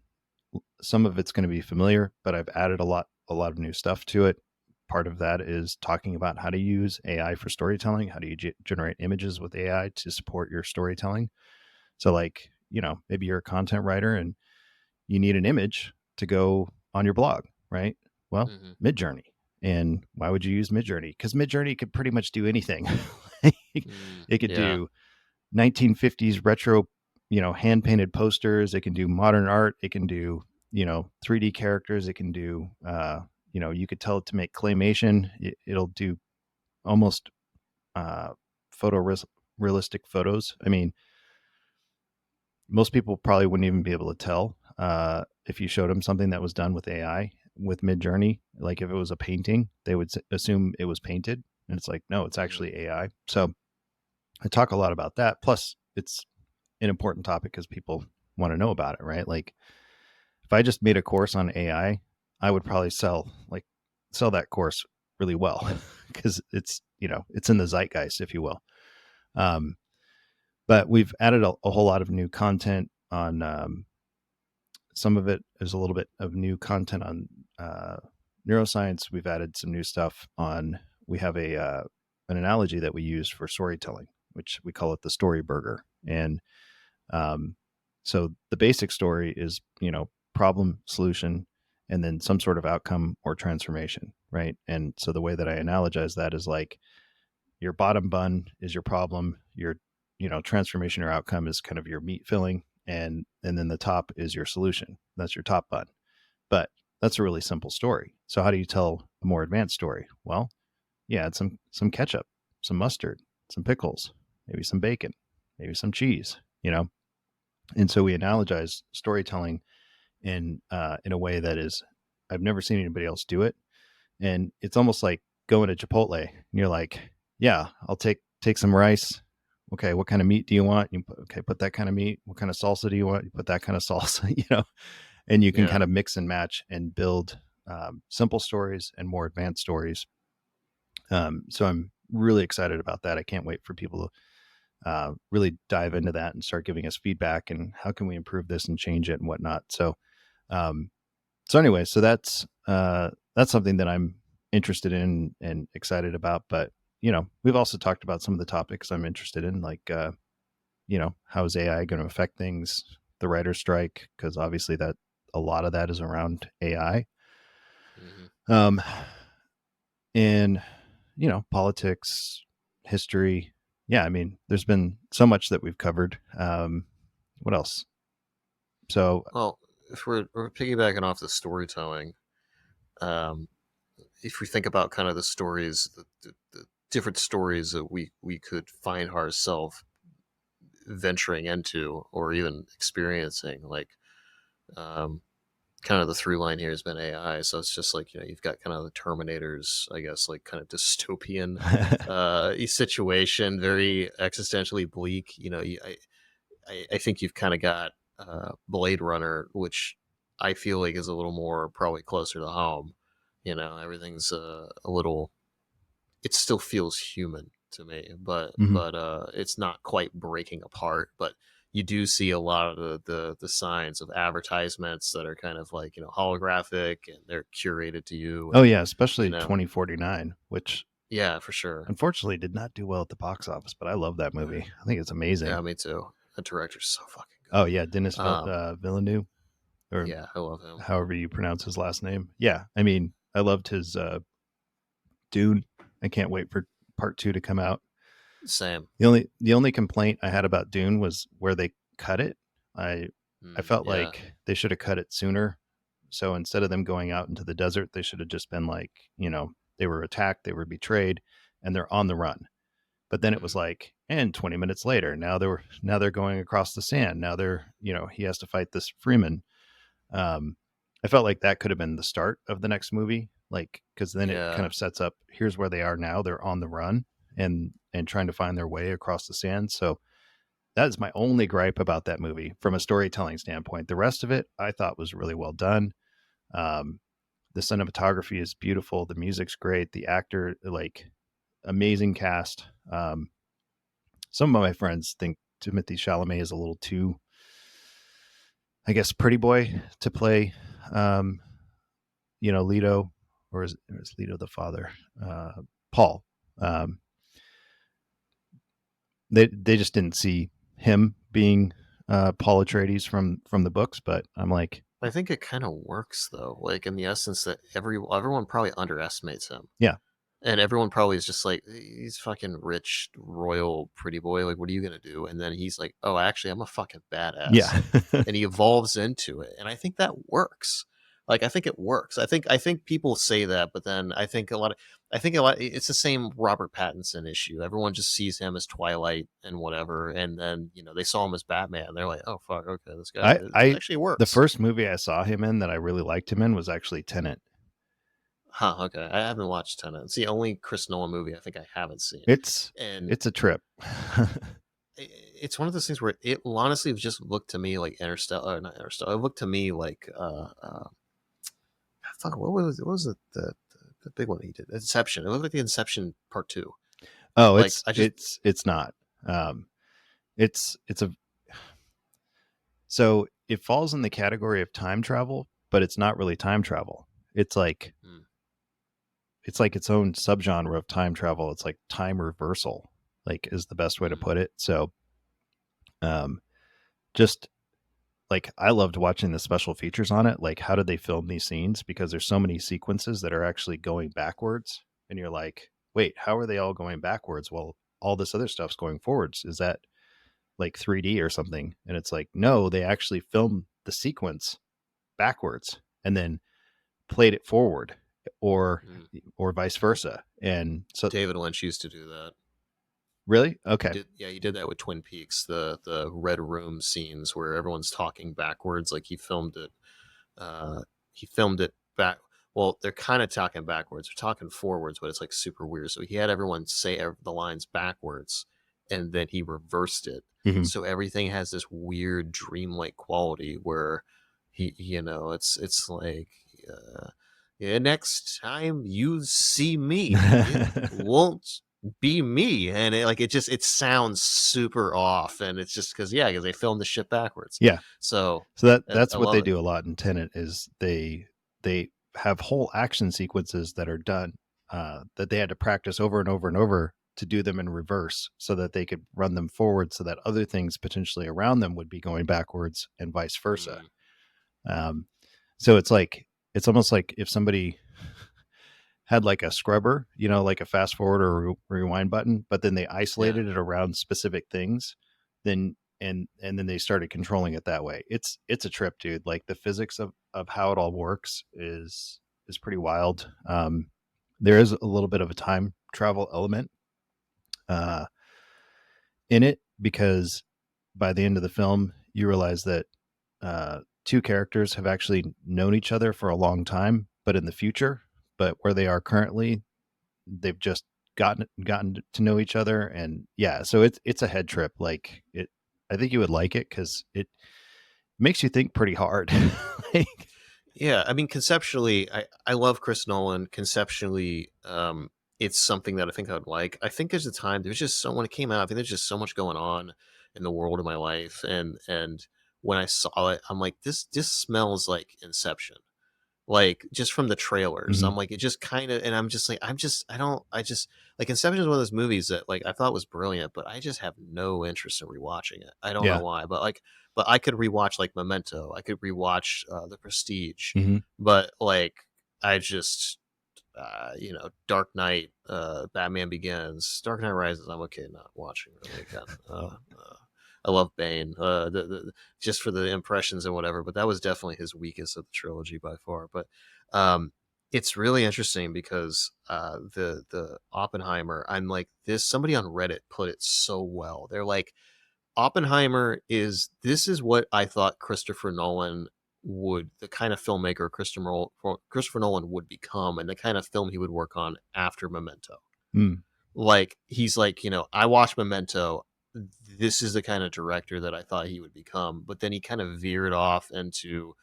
Speaker 2: some of it's going to be familiar, but I've added a lot of new stuff to it. Part of that is talking about how to use AI for storytelling. How do you generate images with AI to support your storytelling? So, like, maybe you're a content writer and you need an image to go on your blog, right? Well,
Speaker 1: Hmm.
Speaker 2: Midjourney. And why would you use Midjourney? Because Midjourney could pretty much do anything. It could
Speaker 1: Yeah.
Speaker 2: do 1950s retro, hand painted posters. It can do modern art. It can do, 3D characters. It can do, you could tell it to make claymation. It'll do almost uh, realistic photos. I mean, most people probably wouldn't even be able to tell if you showed them something that was done with AI with Midjourney. Like if it was a painting, they would assume it was painted, and it's like, no, it's
Speaker 1: Hmm.
Speaker 2: actually AI. So I talk a lot about that. Plus, it's an important topic because people want to know about it, right? Like if I just made a course on AI, I would probably sell that course really well because it's, it's in the zeitgeist, if you will. Um, but we've added a whole lot of new content on, some of it is a little bit of new content on neuroscience. We've added some new stuff on, we have an analogy that we use for storytelling, which we call it the story burger. And um, so the basic story is, problem, solution, and then some sort of outcome or transformation, right? And so the way that I analogize that is like your bottom bun is your problem, your, transformation or outcome is kind of your meat filling, and then the top is your solution. That's your top bun. But that's a really simple story. So how do you tell a more advanced story? Well, yeah, add some ketchup, some mustard, some pickles, maybe some bacon, maybe some cheese, And so we analogize storytelling in a way that is, I've never seen anybody else do it, and it's almost like going to Chipotle and you're like, yeah, I'll take some rice. Okay, what kind of meat do you want? Put that kind of meat. What kind of salsa do you want? You put that kind of salsa, and you can
Speaker 1: Yeah.
Speaker 2: kind of mix and match and build simple stories and more advanced stories. So I'm really excited about that. I can't wait for people to really dive into that and start giving us feedback and how can we improve this and change it and whatnot. Um, so anyway, so that's something that I'm interested in and excited about. But we've also talked about some of the topics I'm interested in, like how is AI going to affect things, the writer's strike, because obviously that a lot of that is around AI,
Speaker 1: Mm-hmm.
Speaker 2: um, and politics, history. Yeah, I mean, there's been so much that we've covered. What else? So
Speaker 1: Well, if we're piggybacking off the storytelling, um, if we think about kind of the stories, the different stories that we could find ourselves venturing into or even experiencing, like um, kind of the through line here has been AI. So it's just like, you've got kind of the Terminators, I guess, like kind of dystopian situation, very existentially bleak. I think you've kind of got Blade Runner, which I feel like is a little more probably closer to home. Everything's a little. It still feels human to me, but
Speaker 2: mhm.
Speaker 1: it's not quite breaking apart. But you do see a lot of the signs of advertisements that are kind of like holographic and they're curated to you,
Speaker 2: Oh
Speaker 1: and
Speaker 2: yeah,
Speaker 1: you
Speaker 2: especially
Speaker 1: know
Speaker 2: 2049, which
Speaker 1: yeah, for sure.
Speaker 2: unfortunately did not do well at the box office, but I love that movie. I think it's amazing.
Speaker 1: Yeah, me too. The director's so fucking
Speaker 2: Oh yeah, Denis
Speaker 1: good.
Speaker 2: Villeneuve, or
Speaker 1: Yeah, I love him.
Speaker 2: however you pronounce his last name. Yeah, I mean, I loved his Dune. I can't wait for part 2 to come out.
Speaker 1: Same.
Speaker 2: The only complaint I had about Dune was where they cut it. I felt
Speaker 1: Yeah.
Speaker 2: like they should have cut it sooner. So instead of them going out into the desert, they should have just been like, they were attacked, they were betrayed, and they're on the run. But then it was
Speaker 1: Mm,
Speaker 2: like, and 20 minutes later, now they're going across the sand. Now he has to fight this Freeman. I felt like that could have been the start of the next movie, like because then it kind
Speaker 1: yeah.
Speaker 2: of sets up. Here's where they are now. They're on the run and trying to find their way across the sand. So that is my only gripe about that movie from a storytelling standpoint. The rest of it I thought was really well done. Um, the cinematography is beautiful. The music's great. The actor, like, amazing cast. Some of my friends think Timothy Chalamet is a little too, I guess, pretty boy to play, um, Leto, or is Leto the father? Paul. Um, they just didn't see him being Paul Atreides from the books, but I'm like,
Speaker 1: I think it kind of works though, like in the essence that everyone probably underestimates him.
Speaker 2: yeah,
Speaker 1: And everyone probably is just like, he's fucking rich, royal, pretty boy. Like, what are you gonna do? And then he's like, oh, actually, I'm a fucking badass,
Speaker 2: yeah,
Speaker 1: and he evolves into it. And I think that works. Like, I think it works. I think people say that, but then I think a lot. It's the same Robert Pattinson issue. Everyone just sees him as Twilight and whatever, and then they saw him as Batman. They're like, oh fuck, okay, this guy it
Speaker 2: I
Speaker 1: actually
Speaker 2: the
Speaker 1: works.
Speaker 2: first movie I saw him in that I really liked him in was actually Tenet.
Speaker 1: Huh? Okay, I haven't watched Tenet. It's the only Chris Nolan movie I think I haven't seen,
Speaker 2: It's
Speaker 1: and
Speaker 2: it's a trip.
Speaker 1: it's one of those things where it honestly just looked to me like Interstellar, not Interstellar. It looked to me like fuck, what was it the big one he did? Inception. It looked like the Inception Part Two.
Speaker 2: Oh,
Speaker 1: Like I just
Speaker 2: it's not. Um, it's a so it falls in the category of time travel, but it's not really time travel. It's like
Speaker 1: mm,
Speaker 2: it's like its own subgenre of time travel. It's like time reversal, like is the best way to
Speaker 1: mm,
Speaker 2: put it. So, um, just like I loved watching the special features on it. Like, how did they film these scenes? Because there's so many sequences that are actually going backwards, and you're like, wait, how are they all going backwards? Well, all this other stuff's going forwards. Is that like 3D or something? And it's like, no, they actually filmed the sequence backwards and then played it forward, or
Speaker 1: mm.
Speaker 2: or vice versa. And so,
Speaker 1: David Lynch used to do that.
Speaker 2: really,
Speaker 1: He
Speaker 2: okay.
Speaker 1: did, yeah, he did that with Twin Peaks, the Red Room scenes where everyone's talking backwards. Like he filmed it back. Well, they're kind of talking backwards. They're talking forwards, but it's like super weird. So he had everyone say the lines backwards, and then he reversed it.
Speaker 2: Hmm.
Speaker 1: So everything has this weird dreamlike quality where it's like, uh, yeah, next time you see me, it won't be me, and it sounds super off, and it's just because they filmed the shit backwards.
Speaker 2: Yeah.
Speaker 1: So
Speaker 2: So that's
Speaker 1: I
Speaker 2: what they
Speaker 1: love it.
Speaker 2: do a lot in Tenet is they have whole action sequences that are done that they had to practice over and over and over to do them in reverse so that they could run them forward so that other things potentially around them would be going backwards and vice versa.
Speaker 1: Mm,
Speaker 2: Um, so it's almost like if somebody had like a scrubber, like a fast forward or rewind button, but then they
Speaker 1: yeah.
Speaker 2: isolated it around specific things, then and then they started controlling it that way. It's a trip, dude. Like the physics of how it all works is pretty wild. There is a little bit of a time travel element uh, in it because by the end of the film, you realize that two characters have actually known each other for a long time, but in the future, but where they are currently, they've just gotten to know each other. And yeah, so it's a head trip. Like it, I think you would like it because it makes you think pretty hard. Like,
Speaker 1: Yeah, I mean, conceptually, I love Chris Nolan. Conceptually, it's something that I think I would like. I think there's a time there's just so when it came out, I think there's just so much going on in the world of my life, and when I saw it, I'm like, this smells like Inception. Like just from the trailers,
Speaker 2: mhm.
Speaker 1: I'm like, it just kind of, and I'm just like, I don't, I just like Inception is one of those movies that like I thought was brilliant, but I just have no interest in rewatching it. I don't know
Speaker 2: Yeah.
Speaker 1: why, but I could rewatch like Memento, I could rewatch The Prestige,
Speaker 2: Hmm.
Speaker 1: but like I just, Dark Knight, Batman Begins, Dark Knight Rises, I'm okay not watching really again. I love Bane, just for the impressions and whatever, but that was definitely his weakest of the trilogy by far. But um, it's really interesting because the Oppenheimer, I'm like this. Somebody on Reddit put it so well. They're like, Oppenheimer this is what I thought Christopher Nolan would, the kind of filmmaker Christopher Nolan would become, and the kind of film he would work on after Memento.
Speaker 2: Mm.
Speaker 1: Like he's like, I watched Memento. This is the kind of director that I thought he would become, but then he kind of veered off into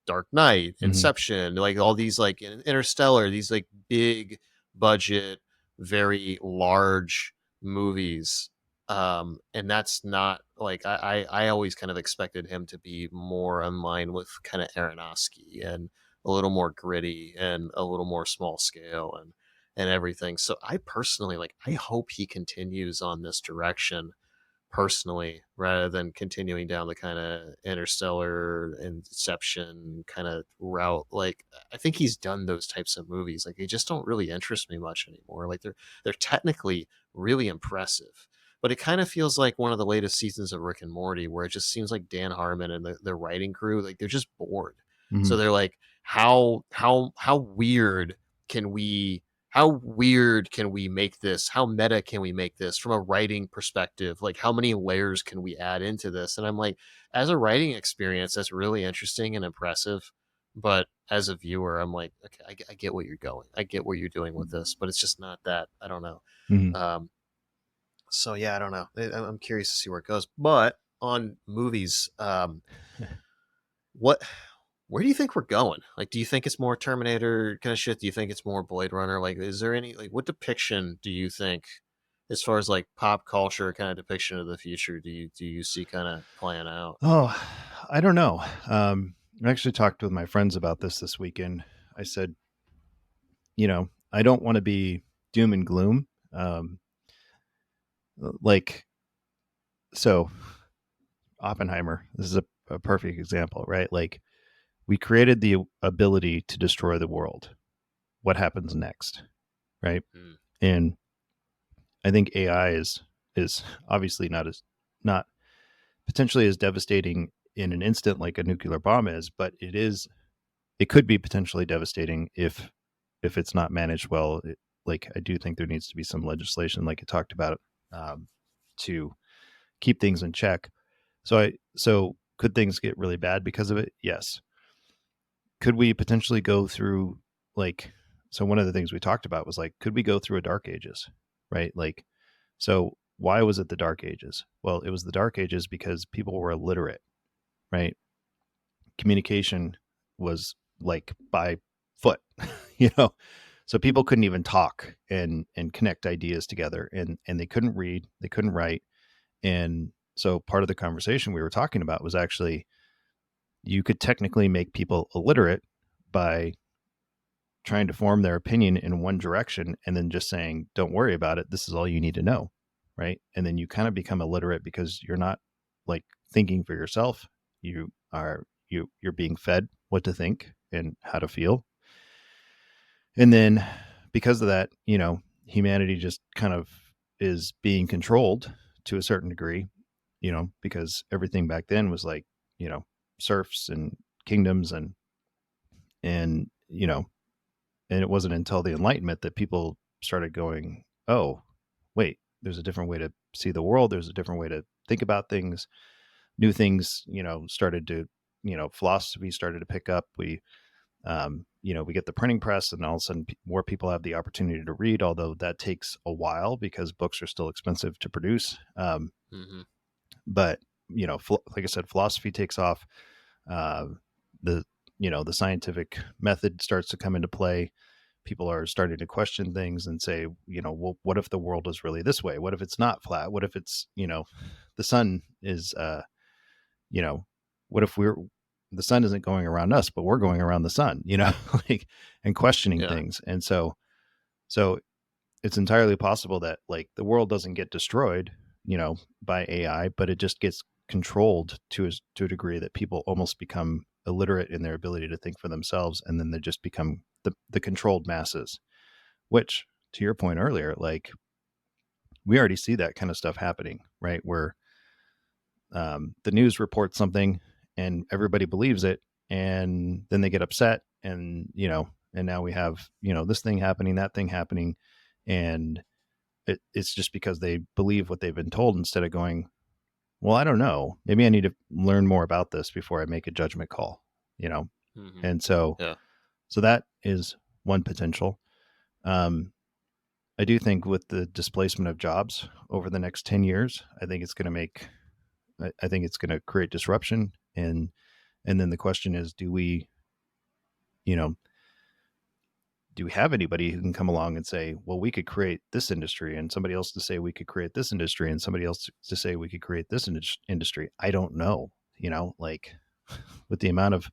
Speaker 1: Dark Knight,
Speaker 2: Hmm.
Speaker 1: Inception, like all these like Interstellar, these like big budget, very large movies. And that's not like I always kind of expected him to be more in line with kind of Aronofsky and a little more gritty and a little more small scale and everything. So I personally like I hope he continues on this direction personally rather than continuing down the kind of Interstellar Inception kind of route. Like I think he's done those types of movies. Like they just don't really interest me much anymore. Like they're technically really impressive. But it kind of feels like one of the latest seasons of Rick and Morty where it just seems like Dan Harmon and the writing crew, like they're just bored.
Speaker 2: Hmm.
Speaker 1: So they're like, how weird can we make this? How meta can we make this from a writing perspective? Like, how many layers can we add into this? And I'm like, as a writing experience, that's really interesting and impressive. But as a viewer, I'm like, okay, I get what you're going. I get what you're doing with this, but it's just not that. I don't know.
Speaker 2: Hmm.
Speaker 1: Um, So yeah, I don't know. I'm curious to see where it goes. But on movies, what where do you think we're going? Like, do you think it's more Terminator kind of shit? Do you think it's more Blade Runner? Like, is there any like what depiction do you think, as far as like pop culture kind of depiction of the future, do you see kind of playing out?
Speaker 2: Oh, I don't know. I actually talked with my friends about this weekend. I said, I don't want to be doom and gloom. Like, so Oppenheimer, this is a perfect example, right? Like, we created the ability to destroy the world. What happens next, right?
Speaker 1: Mm.
Speaker 2: And I think AI is obviously not potentially as devastating in an instant like a nuclear bomb is, but it could be potentially devastating if it's not managed well. Like, I do think there needs to be some legislation, like you talked about, um, to keep things in check. So could things get really bad because of it? Yes. Could we potentially go through, like, so one of the things we talked about was like, could we go through a dark ages, right? Like, so why was it the dark ages? Well, it was the dark ages because people were illiterate, right? Communication was like by foot, you know. So people couldn't even talk and connect ideas together, and they couldn't read, they couldn't write. And so part of the conversation we were talking about was actually, you could technically make people illiterate by trying to form their opinion in one direction and then just saying, don't worry about it, this is all you need to know, right? And then you kind of become illiterate because you're not like thinking for yourself. You're being fed what to think and how to feel. And then because of that, humanity just kind of is being controlled to a certain degree, because everything back then was like, serfs and kingdoms, and and it wasn't until the Enlightenment that people started going, oh, wait, there's a different way to see the world. There's a different way to think about things. New things, started to, philosophy started to pick up. We get the printing press, and all of a sudden more people have the opportunity to read, although that takes a while because books are still expensive to produce.
Speaker 1: Mm-hmm.
Speaker 2: But, like I said, philosophy takes off. Uh, the, the scientific method starts to come into play. People are starting to question things and say, well, what if the world is really this way? What if it's not flat? What if it's, the sun is, you know, what if the sun isn't going around us, but we're going around the sun, like, and questioning
Speaker 1: Yeah.
Speaker 2: things. And so it's entirely possible that like the world doesn't get destroyed, by AI, but it just gets controlled to a degree that people almost become illiterate in their ability to think for themselves. And then they just become the controlled masses, which, to your point earlier, like, we already see that kind of stuff happening, right? Where the news reports something and everybody believes it, and then they get upset, and now we have, this thing happening, that thing happening, and it's just because they believe what they've been told instead of going, well, I don't know, maybe I need to learn more about this before I make a judgment call,
Speaker 1: Mm-hmm.
Speaker 2: and so
Speaker 1: Yeah.
Speaker 2: that is one potential. um, I do think with the displacement of jobs over the next 10 years, I think it's going to create disruption. And then the question is, you know, do we have anybody who can come along and say, well, we could create this industry, and somebody else to say we could create this industry, and somebody else to say we could create this industry? I don't know, like, with the amount of,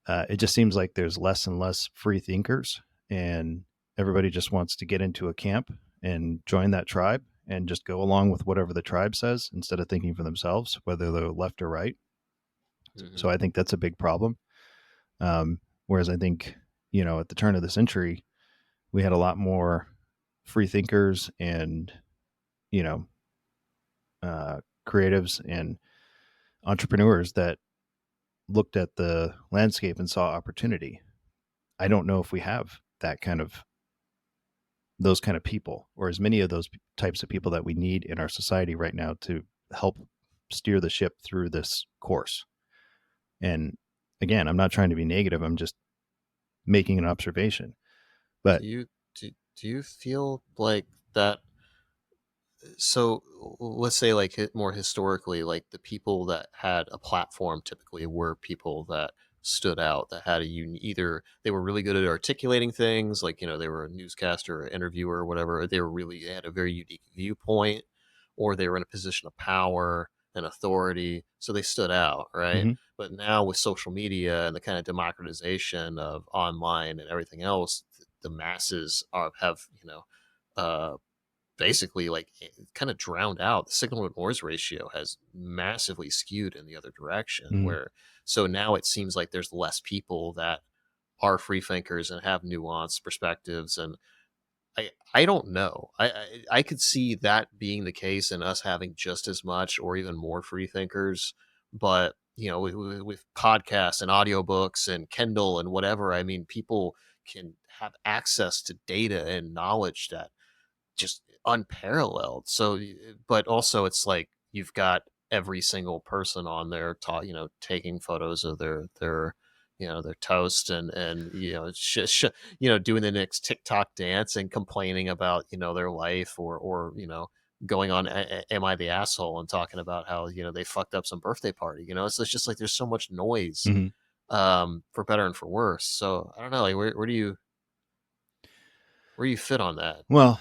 Speaker 2: it just seems like there's less and less free thinkers, and everybody just wants to get into a camp and join that tribe and just go along with whatever the tribe says instead of thinking for themselves, whether they're left or right.
Speaker 1: Mm-hmm.
Speaker 2: So I think that's a big problem. Whereas I think, at the turn of the century, we had a lot more free thinkers and, you know, creatives and entrepreneurs that looked at the landscape and saw opportunity. I don't know if we have those kind of people, or as many of those types of people that we need in our society right now to help steer the ship through this course. And again, I'm not trying to be negative. I'm just making an observation. But
Speaker 1: Do you feel like that So let's say like more historically, like the people that had a platform typically were people that stood out, that had either they were really good at articulating things, like they were a newscaster or interviewer or whatever, or they had a very unique viewpoint, or they were in a position of power and authority, so they stood out, right?
Speaker 2: Hmm.
Speaker 1: But now with social media and the kind of democratization of online and everything else, the masses have uh, basically like kind of drowned out. The signal to noise ratio has massively skewed in the other direction,
Speaker 2: Hmm.
Speaker 1: where so now it seems like there's less people that are free thinkers and have nuanced perspectives. And I don't know. I could see that being the case and us having just as much or even more free thinkers. But with podcasts and audiobooks and Kindle and whatever, I mean, people can have access to data and knowledge that just unparalleled. So, but also it's like you've got every single person on there, taking photos of their toast and doing the next TikTok dance and complaining about their life or going on Am I the Asshole and talking about how they fucked up some birthday party. So it's just like there's so much noise,
Speaker 2: Hmm.
Speaker 1: for better and for worse. So I don't know, like where do you fit on that?
Speaker 2: Well,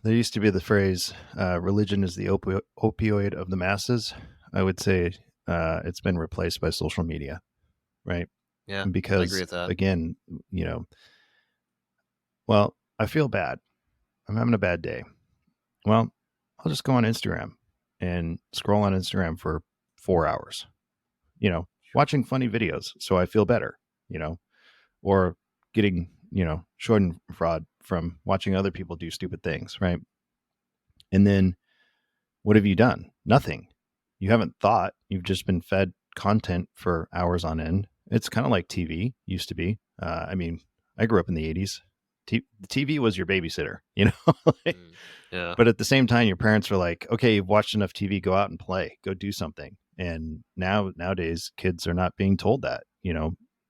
Speaker 2: there used to be the phrase, religion is the opioid of the masses. I would say it's been replaced by social media, right?
Speaker 1: Yeah, I agree
Speaker 2: Because
Speaker 1: with that.
Speaker 2: again, you know, well, I feel bad. I'm having a bad day. Well, I'll just go on Instagram and scroll on Instagram for 4 hours, watching funny videos. So I feel better, you know, or getting, Schadenfreude from watching other people do stupid things, right? And then what have you done? Nothing. You haven't thought. You've just been fed content for hours on end. It's kind of like TV used to be. I mean, I grew up in the 80s. The TV was your babysitter,
Speaker 1: Mm, yeah.
Speaker 2: But at the same time, your parents were like, okay, you've watched enough TV, go out and play, go do something. And nowadays, kids are not being told that.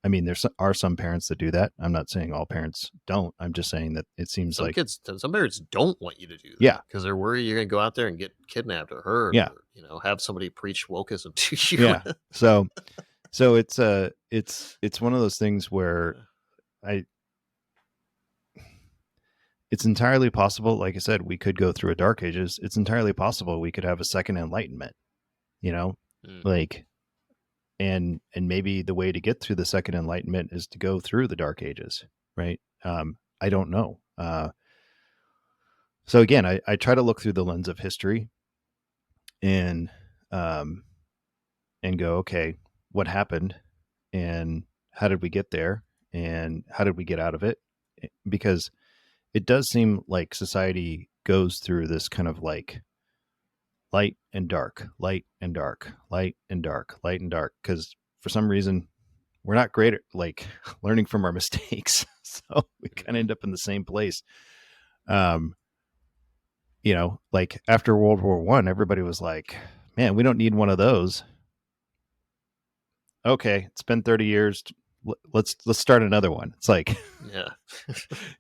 Speaker 2: I mean, are some parents that do that. I'm not saying all parents don't. I'm just saying that it seems like,
Speaker 1: Some parents don't want you to do
Speaker 2: yeah,
Speaker 1: that because they're worried you're gonna go out there and get kidnapped or hurt
Speaker 2: yeah,
Speaker 1: or have somebody preach wokeism to you.
Speaker 2: yeah. So it's one of those things where I it's entirely possible, like I said, we could go through a dark ages. It's entirely possible we could have a second enlightenment, you know?
Speaker 1: Mm,
Speaker 2: Like and maybe the way to get through the second enlightenment is to go through the dark ages, right? I don't know. So again, I try to look through the lens of history and um and go, okay, what happened and how did we get there and how did we get out of it? Because it does seem like society goes through this kind of like light and dark, light and dark, light and dark, light and dark. Because for some reason, we're not great at like learning from our mistakes. So we kind of
Speaker 1: mhm.
Speaker 2: end up in the same place. Um, like after World War One, everybody was like, man, we don't need one of those. Okay, it's been 30 years. Let's start another one. It's like,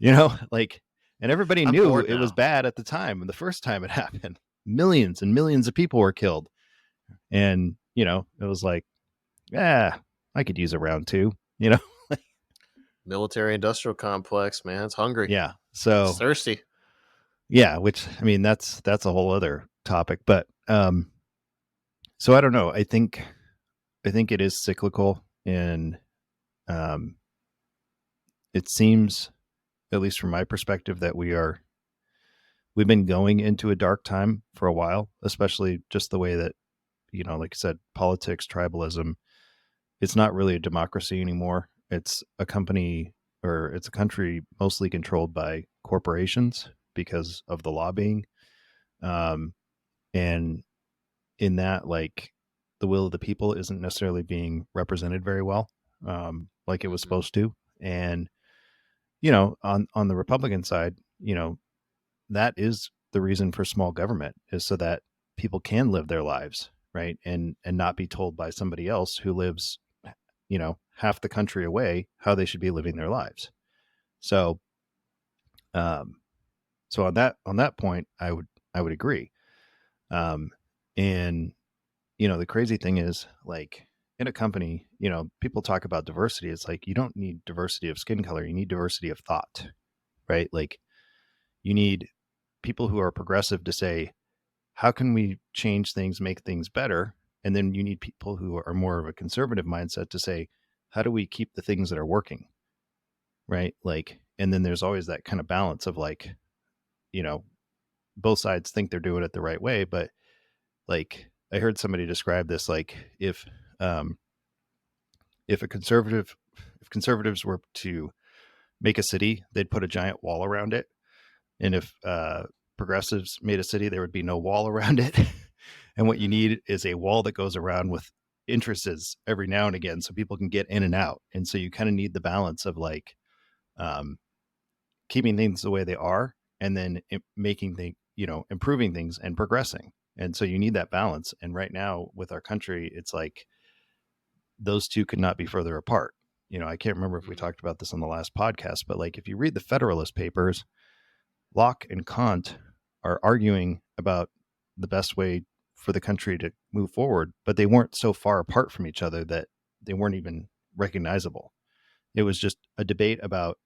Speaker 1: Yeah.
Speaker 2: like, and everybody
Speaker 1: I'm
Speaker 2: knew
Speaker 1: bored
Speaker 2: it was
Speaker 1: now.
Speaker 2: bad at the time. And the first time it happened, millions and millions of people were killed. And, it was like, yeah, I could use a round two, you know?
Speaker 1: Military industrial complex, man. It's hungry.
Speaker 2: Yeah.
Speaker 1: It's
Speaker 2: So,
Speaker 1: thirsty.
Speaker 2: yeah, which I mean, that's a whole other topic, but so I don't know. I think it is cyclical and um it seems, at least from my perspective, that we've been going into a dark time for a while, especially just the way that, like I said, politics, tribalism, it's not really a democracy anymore. It's a company or it's a country mostly controlled by corporations because of the lobbying. Um, and in that, like the will of the people isn't necessarily being represented very well, like it was
Speaker 1: Hmm.
Speaker 2: supposed to. And, on the Republican side, that is the reason for small government is so that people can live their lives, right? And not be told by somebody else who lives, half the country away how they should be living their lives. So um so on that point, I would agree. Um, and the crazy thing is, like, in a company, people talk about diversity. It's like, you don't need diversity of skin color. You need diversity of thought, right? Like, you need people who are progressive to say, how can we change things, make things better? And then you need people who are more of a conservative mindset to say, how do we keep the things that are working? Right. Like, and then there's always that kind of balance of like, you know, both sides think they're doing it the right way. But like, I heard somebody describe this, like, um, if if conservatives were to make a city, they'd put a giant wall around it. And if progressives made a city, there would be no wall around it. And what you need is a wall that goes around with entrances every now and again so people can get in and out. And so you kind of need the balance of like um, keeping things the way they are and then making the, improving things and progressing. And so you need that balance. And right now with our country, it's like those two could not be further apart. I can't remember if we talked about this on the last podcast, but like if you read the Federalist Papers, Locke and Kant are arguing about the best way for the country to move forward, but they weren't so far apart from each other that they weren't even recognizable. It was just a debate about,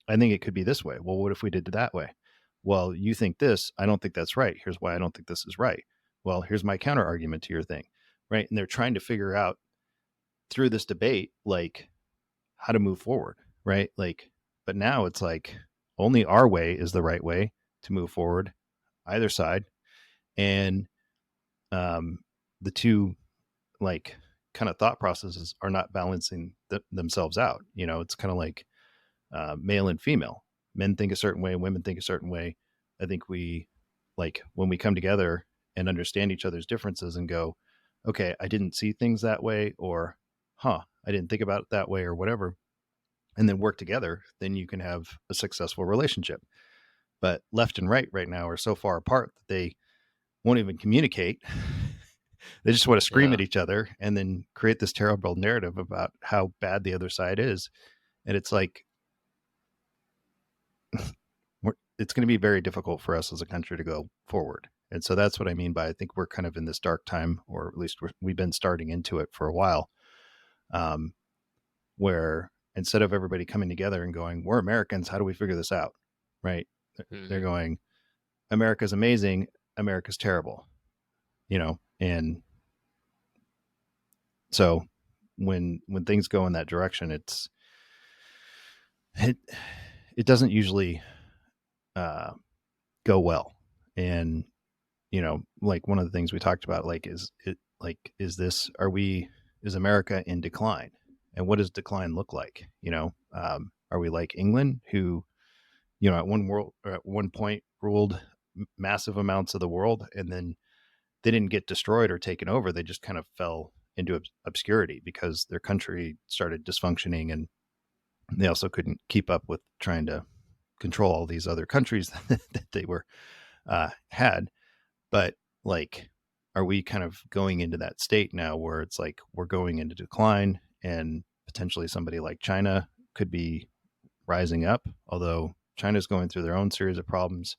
Speaker 2: I think it could be this way. Well, what if we did it that way? Well, you think this, I don't think that's right. Here's why I don't think this is right. Well, here's my counter argument to your thing. Right. And they're trying to figure out through this debate, like how to move forward. Right. Like, but now it's like only our way is the right way to move forward, either side. And um, the two like kind of thought processes are not balancing themselves out. It's kind of like male and female. Men think a certain way, women think a certain way. I think we like when we come together and understand each other's differences and go, okay, I didn't see things that way, or, I didn't think about it that way, or whatever, and then work together, then you can have a successful relationship. But left and right now are so far apart that they won't even communicate. They just want to scream
Speaker 1: Yeah.
Speaker 2: at each other and then create this terrible narrative about how bad the other side is. And it's like, it's going to be very difficult for us as a country to go forward. And so that's what I mean by, I think we're kind of in this dark time, or at least we've been starting into it for a while, um, where instead of everybody coming together and going, we're Americans, how do we figure this out? Right. They're going, America's amazing, America's terrible, and so when things go in that direction, it it doesn't usually uh, go well. And like one of the things we talked about, like, is America in decline? And what does decline look like? Are we like England, who, at one point ruled massive amounts of the world, and then they didn't get destroyed or taken over. They just kind of fell into obscurity because their country started dysfunctioning, and they also couldn't keep up with trying to control all these other countries that they were had. But like, are we kind of going into that state now where it's like we're going into decline, and potentially somebody like China could be rising up, although China's going through their own series of problems.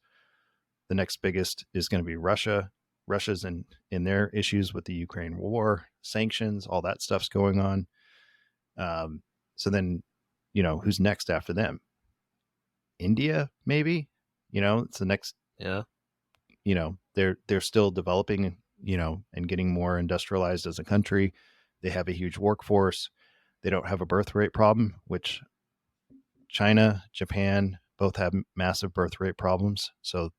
Speaker 2: The next biggest is going to be Russia. Russia's in their issues with the Ukraine war, sanctions, all that stuff's going on. So then, who's next after them? India, maybe. It's the next.
Speaker 1: Yeah.
Speaker 2: They're still developing, and getting more industrialized as a country. They have a huge workforce. They don't have a birth rate problem, which China, Japan both have massive birth rate problems. So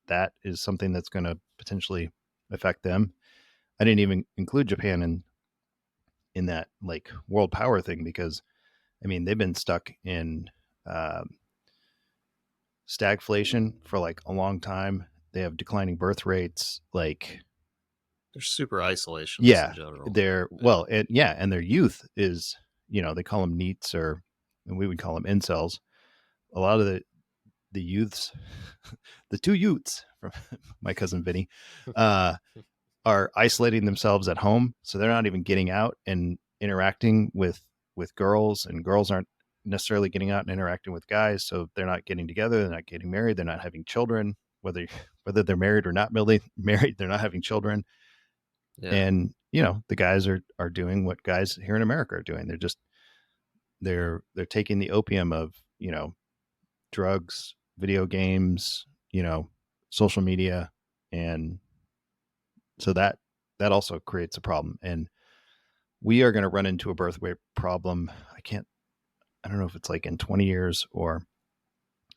Speaker 2: that is something that's going to potentially affect them. I didn't even include Japan in that like world power thing, because I mean they've been stuck in stagflation for like a long time. They have declining birth rates. Like,
Speaker 1: They're super isolationist in
Speaker 2: yeah,
Speaker 1: general.
Speaker 2: they're
Speaker 1: Yeah.
Speaker 2: well, and their youth is, they call them neets, or and we would call them incels. A lot of the youths, the two youths from my cousin Vinny, uh, are isolating themselves at home, so they're not even getting out and interacting with girls, and girls aren't necessarily getting out and interacting with guys, so they're not getting together, they're not getting married, they're not having children. whether whether they're married or not married, they're not having children.
Speaker 1: Yeah,
Speaker 2: And the guys are doing what guys here in America are doing. They're just they're taking the opium of drugs, video games, social media, and so that also creates a problem. And we are going to run into a birth rate problem. I don't know if it's like in 20 years, or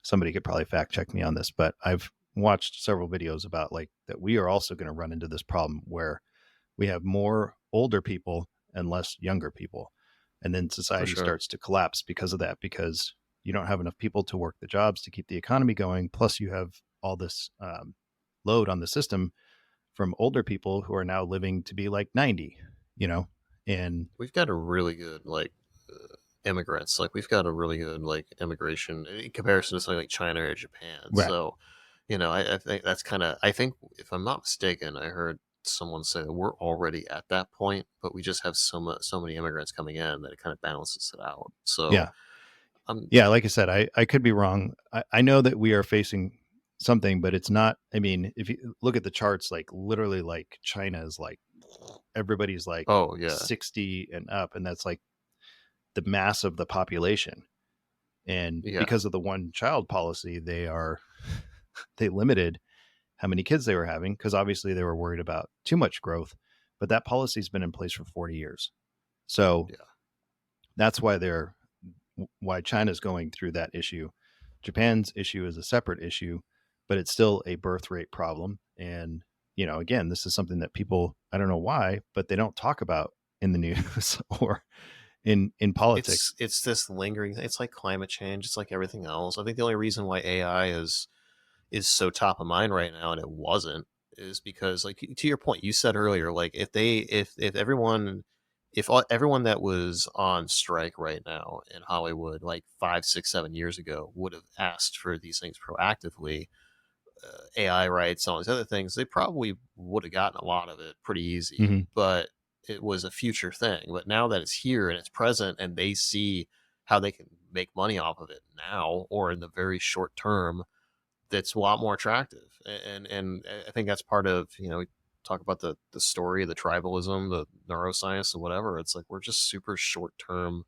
Speaker 2: somebody could probably fact check me on this, but I've watched several videos about like that we are also going to run into this problem where we have more older people and less younger people. And then
Speaker 1: for
Speaker 2: society
Speaker 1: sure.
Speaker 2: starts to collapse because of that, because you don't have enough people to work the jobs to keep the economy going. Plus, you have all this load on the system from older people who are now living to be like 90, you know? And
Speaker 1: We've got a really good immigrants. Like we've got a really good like immigration in comparison to something like China or Japan.
Speaker 2: right.
Speaker 1: So, I think that's kind of. I think if I'm not mistaken, I heard someone say that we're already at that point, but we just have so many immigrants coming in that it kind of balances it out. So
Speaker 2: Yeah.
Speaker 1: I'm
Speaker 2: Yeah. Like I said, I could be wrong. I know that we are facing something, but it's not. I mean, if you look at the charts, like literally, like China is like everybody's like
Speaker 1: oh yeah
Speaker 2: 60 and up, and that's like the mass of the population. And
Speaker 1: yeah
Speaker 2: because of the one child policy, they limited how many kids they were having, because obviously they were worried about too much growth. But that policy's been in place for 40 years. So
Speaker 1: yeah.
Speaker 2: that's why China's going through that issue. Japan's issue is a separate issue, but it's still a birth rate problem. And again, this is something that people, I don't know why, but they don't talk about in the news or in politics.
Speaker 1: It's this lingering. It's like climate change. It's like everything else. I think the only reason why AI is so top of mind right now and it wasn't is because like to your point you said earlier, like if everyone everyone that was on strike right now in Hollywood like 5 6 7 years ago would have asked for these things proactively, AI rights, all these other things, they probably would have gotten a lot of it pretty easy.
Speaker 2: Mm-hmm.
Speaker 1: But it was a future thing. But now that it's here and it's present and they see how they can make money off of it now or in the very short term, that's a lot more attractive. And I think that's part of, we talk about the story, the tribalism, the neuroscience and whatever. It's like we're just super short term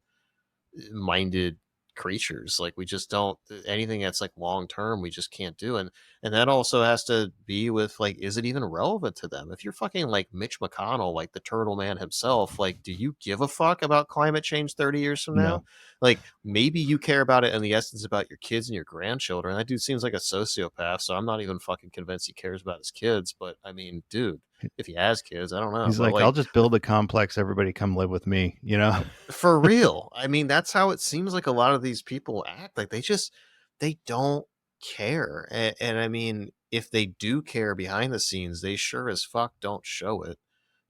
Speaker 1: minded creatures. Like we just don't anything that's like long term we just can't do. And that also has to be with like, is it even relevant to them? If you're fucking like Mitch McConnell, like the turtle man himself, like do you give a fuck about climate change 30 years from now?
Speaker 2: No,
Speaker 1: Like maybe you care about it in the essence about your kids and your grandchildren. That dude seems like a sociopath, so I'm not even fucking convinced he cares about his kids. But I mean, dude, if he has kids, I don't know.
Speaker 2: he's
Speaker 1: But
Speaker 2: like, I'll
Speaker 1: like
Speaker 2: just build a complex. Everybody come live with me.
Speaker 1: for real. I mean, that's how it seems like a lot of these people act. Like they don't care. And I mean, if they do care behind the scenes, they sure as fuck don't show it.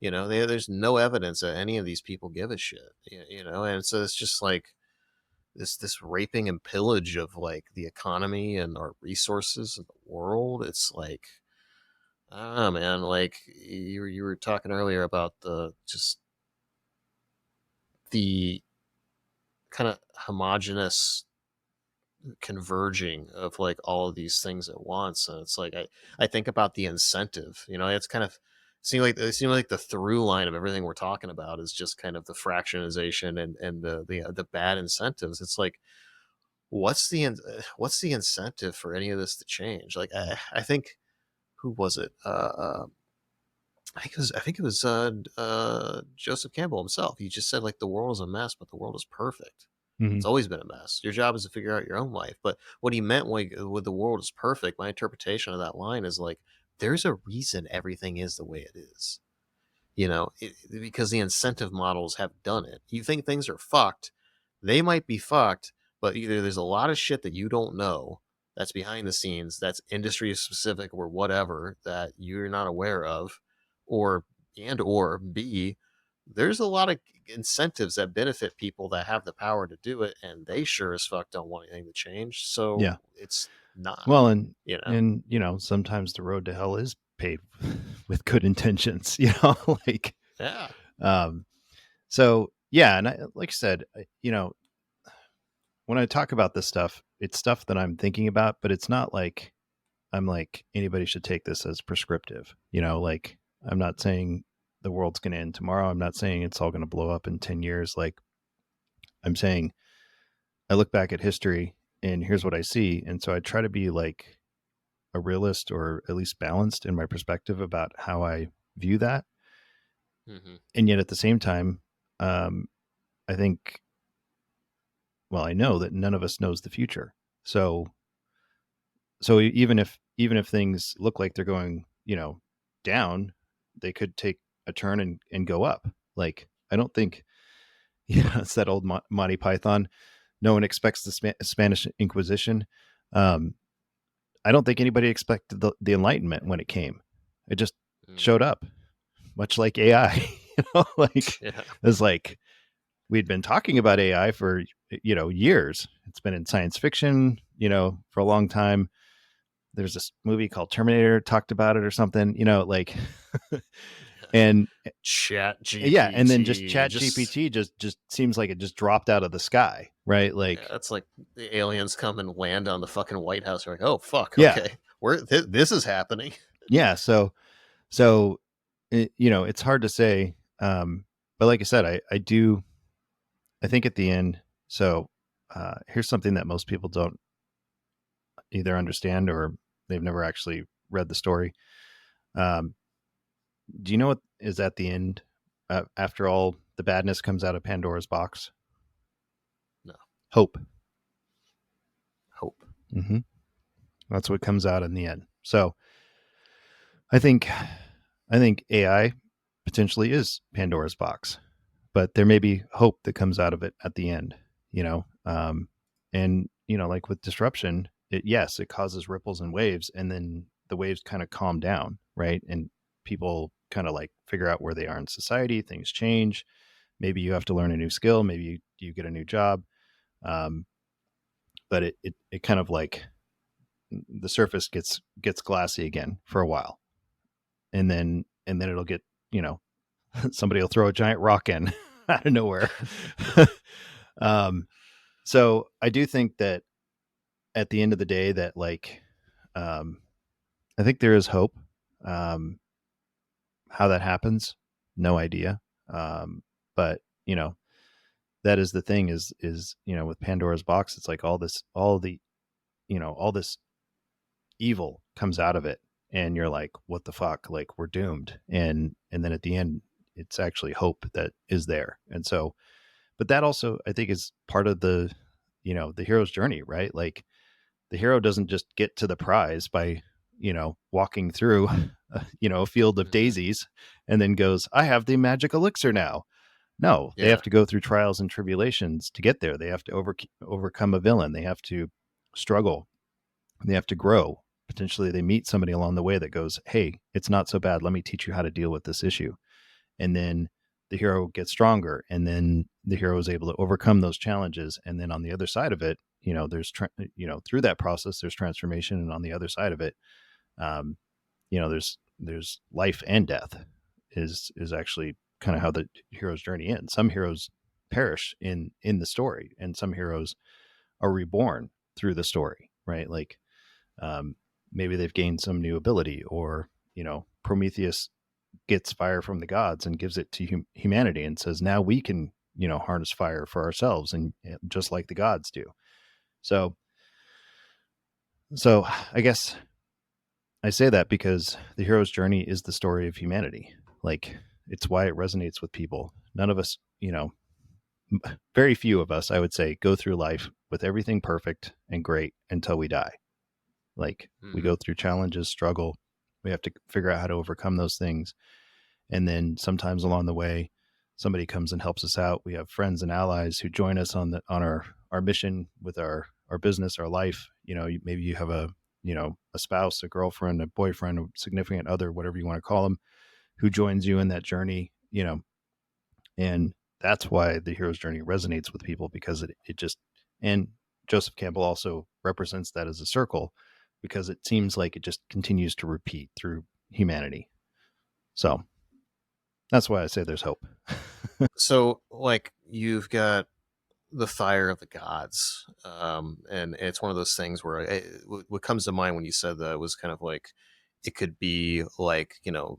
Speaker 1: There's no evidence that any of these people give a shit. And so it's just like this raping and pillage of like the economy and our resources in the world. It's like I don't know, man. Like you were talking earlier about the just the kind of homogenous converging of like all of these things at once, and it's like I think about the incentive. It's kind of it seems like the through line of everything we're talking about is just kind of the fractionization and the bad incentives. It's like what's the incentive for any of this to change? Like I think who was it I think it was Joseph Campbell himself. He just said like the world is a mess, but the world is perfect.
Speaker 2: Hmm.
Speaker 1: It's always been a mess. Your job is to figure out your own life. But what he meant with the world is perfect, my interpretation of that line is like there's a reason everything is the way it is. Because the incentive models have done it. You think things are fucked, they might be fucked, but either there's a lot of shit that you don't know that's behind the scenes, that's industry specific or whatever that you're not aware of, or or B, there's a lot of incentives that benefit people that have the power to do it, and they sure as fuck don't want anything to change.
Speaker 2: Yeah.
Speaker 1: So it's not,
Speaker 2: Well, and
Speaker 1: you know.
Speaker 2: and sometimes the road to hell is paved with good intentions. Like
Speaker 1: Yeah.
Speaker 2: um. So yeah, and like I said, when I talk about this stuff, it's stuff that I'm thinking about, but it's not like I'm like, anybody should take this as prescriptive. You know, like, I'm not saying the world's going to end tomorrow. I'm not saying it's all going to blow up in 10 years. Like, I'm saying I look back at history and here's what I see. And so I try to be like a realist, or at least balanced in my perspective about how I view that.
Speaker 1: Mm-hmm.
Speaker 2: And yet at the same time, um, I think, well, I know that none of us knows the future. So, so even if things look like they're going, down, they could take a turn and go up. Like, I don't think, it's that old Monty Python. No one expects the Spanish Inquisition. Um, I don't think anybody expected the Enlightenment when it came. It just showed up, much like AI. Like,
Speaker 1: Yeah.
Speaker 2: it's like we'd been talking about AI for years. It's been in science fiction, for a long time. There's this movie called Terminator talked about it or something, like, and
Speaker 1: Chat
Speaker 2: yeah, and then just
Speaker 1: GPT
Speaker 2: Chat
Speaker 1: just
Speaker 2: GPT just seems like it just dropped out of the sky, right?
Speaker 1: yeah,
Speaker 2: Like,
Speaker 1: it's like the aliens come and land on the fucking White House. We're like, oh fuck,
Speaker 2: yeah,
Speaker 1: okay, this is happening.
Speaker 2: yeah. So it's hard to say. But like I said, I think at the end. So here's something that most people don't either understand, or they've never actually read the story. Um, do you know what is at the end, after all the badness comes out of Pandora's box?
Speaker 1: No.
Speaker 2: Hope.
Speaker 1: Hope.
Speaker 2: Mm-hmm. That's what comes out in the end. So I think AI potentially is Pandora's box, but there may be hope that comes out of it at the end. And like with disruption, yes, it causes ripples and waves, and then the waves kind of calm down, right? And people kind of like figure out where they are in society. Things change. Maybe you have to learn a new skill. Maybe you get a new job. Um, but it kind of like the surface gets glassy again for a while, and then it'll get, somebody will throw a giant rock in out of nowhere. um, so I do think that at the end of the day, that like, um, I think there is hope. Um, how that happens, no idea. But that is the thing, is with Pandora's box, it's like all this evil comes out of it, and you're like, what the fuck, like, we're doomed. And then at the end, it's actually hope that is there. And so, but that also, I think, is part of the hero's journey, right? Like, the hero doesn't just get to the prize by walking through a field of
Speaker 1: Mm-hmm.
Speaker 2: daisies and then goes, I have the magic elixir now. No, they
Speaker 1: Yeah.
Speaker 2: have to go through trials and tribulations to get there. They have to overcome a villain. They have to struggle. They have to grow. Potentially they meet somebody along the way that goes, hey, it's not so bad, let me teach you how to deal with this issue. And then the hero gets stronger, and then the hero is able to overcome those challenges. And then on the other side of it, through that process, there's transformation. And on the other side of it, um, there's life and death is actually kind of how the hero's journey ends. Some heroes perish in the story, and some heroes are reborn through the story, right? Like, um, maybe they've gained some new ability, or Prometheus gets fire from the gods and gives it to humanity and says, now we can harness fire for ourselves, and just like the gods do. So so I guess I say that because the hero's journey is the story of humanity. Like, it's why it resonates with people. None of us, very few of us, I would say, go through life with everything perfect and great until we die. Like, we
Speaker 1: Mm-hmm.
Speaker 2: go through challenges, struggle. We have to figure out how to overcome those things. And then sometimes along the way, somebody comes and helps us out. We have friends and allies who join us on our mission with our business, our life. Maybe you have a spouse, a girlfriend, a boyfriend, a significant other, whatever you want to call them, who joins you in that journey, and that's why the hero's journey resonates with people, because it just, and Joseph Campbell also represents that as a circle, because it seems like it just continues to repeat through humanity. So that's why I say there's hope.
Speaker 1: So like you've got the fire of the gods, and it's one of those things where what comes to mind when you said that was kind of like it could be like,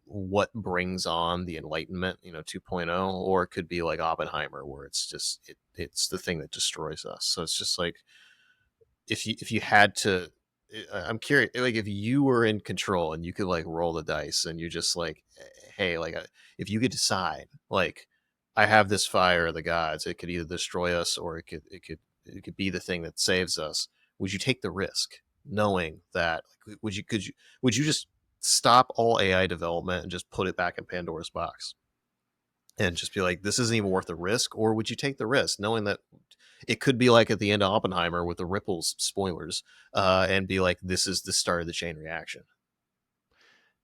Speaker 1: what brings on the Enlightenment, 2.0, or it could be like Oppenheimer, where it's just it's the thing that destroys us. So it's just like if you had to, I'm curious, like if you were in control and you could like roll the dice and you just like, hey, like if you could decide, like I have this fire of the gods, it could either destroy us or it could be the thing that saves us. Would you take the risk, knowing that? Like, would you just stop all AI development and just put it back in Pandora's box and just be like, this isn't even worth the risk? Or would you take the risk, knowing that it could be like at the end of Oppenheimer with the ripples, spoilers, and be like, this is the start of the chain reaction?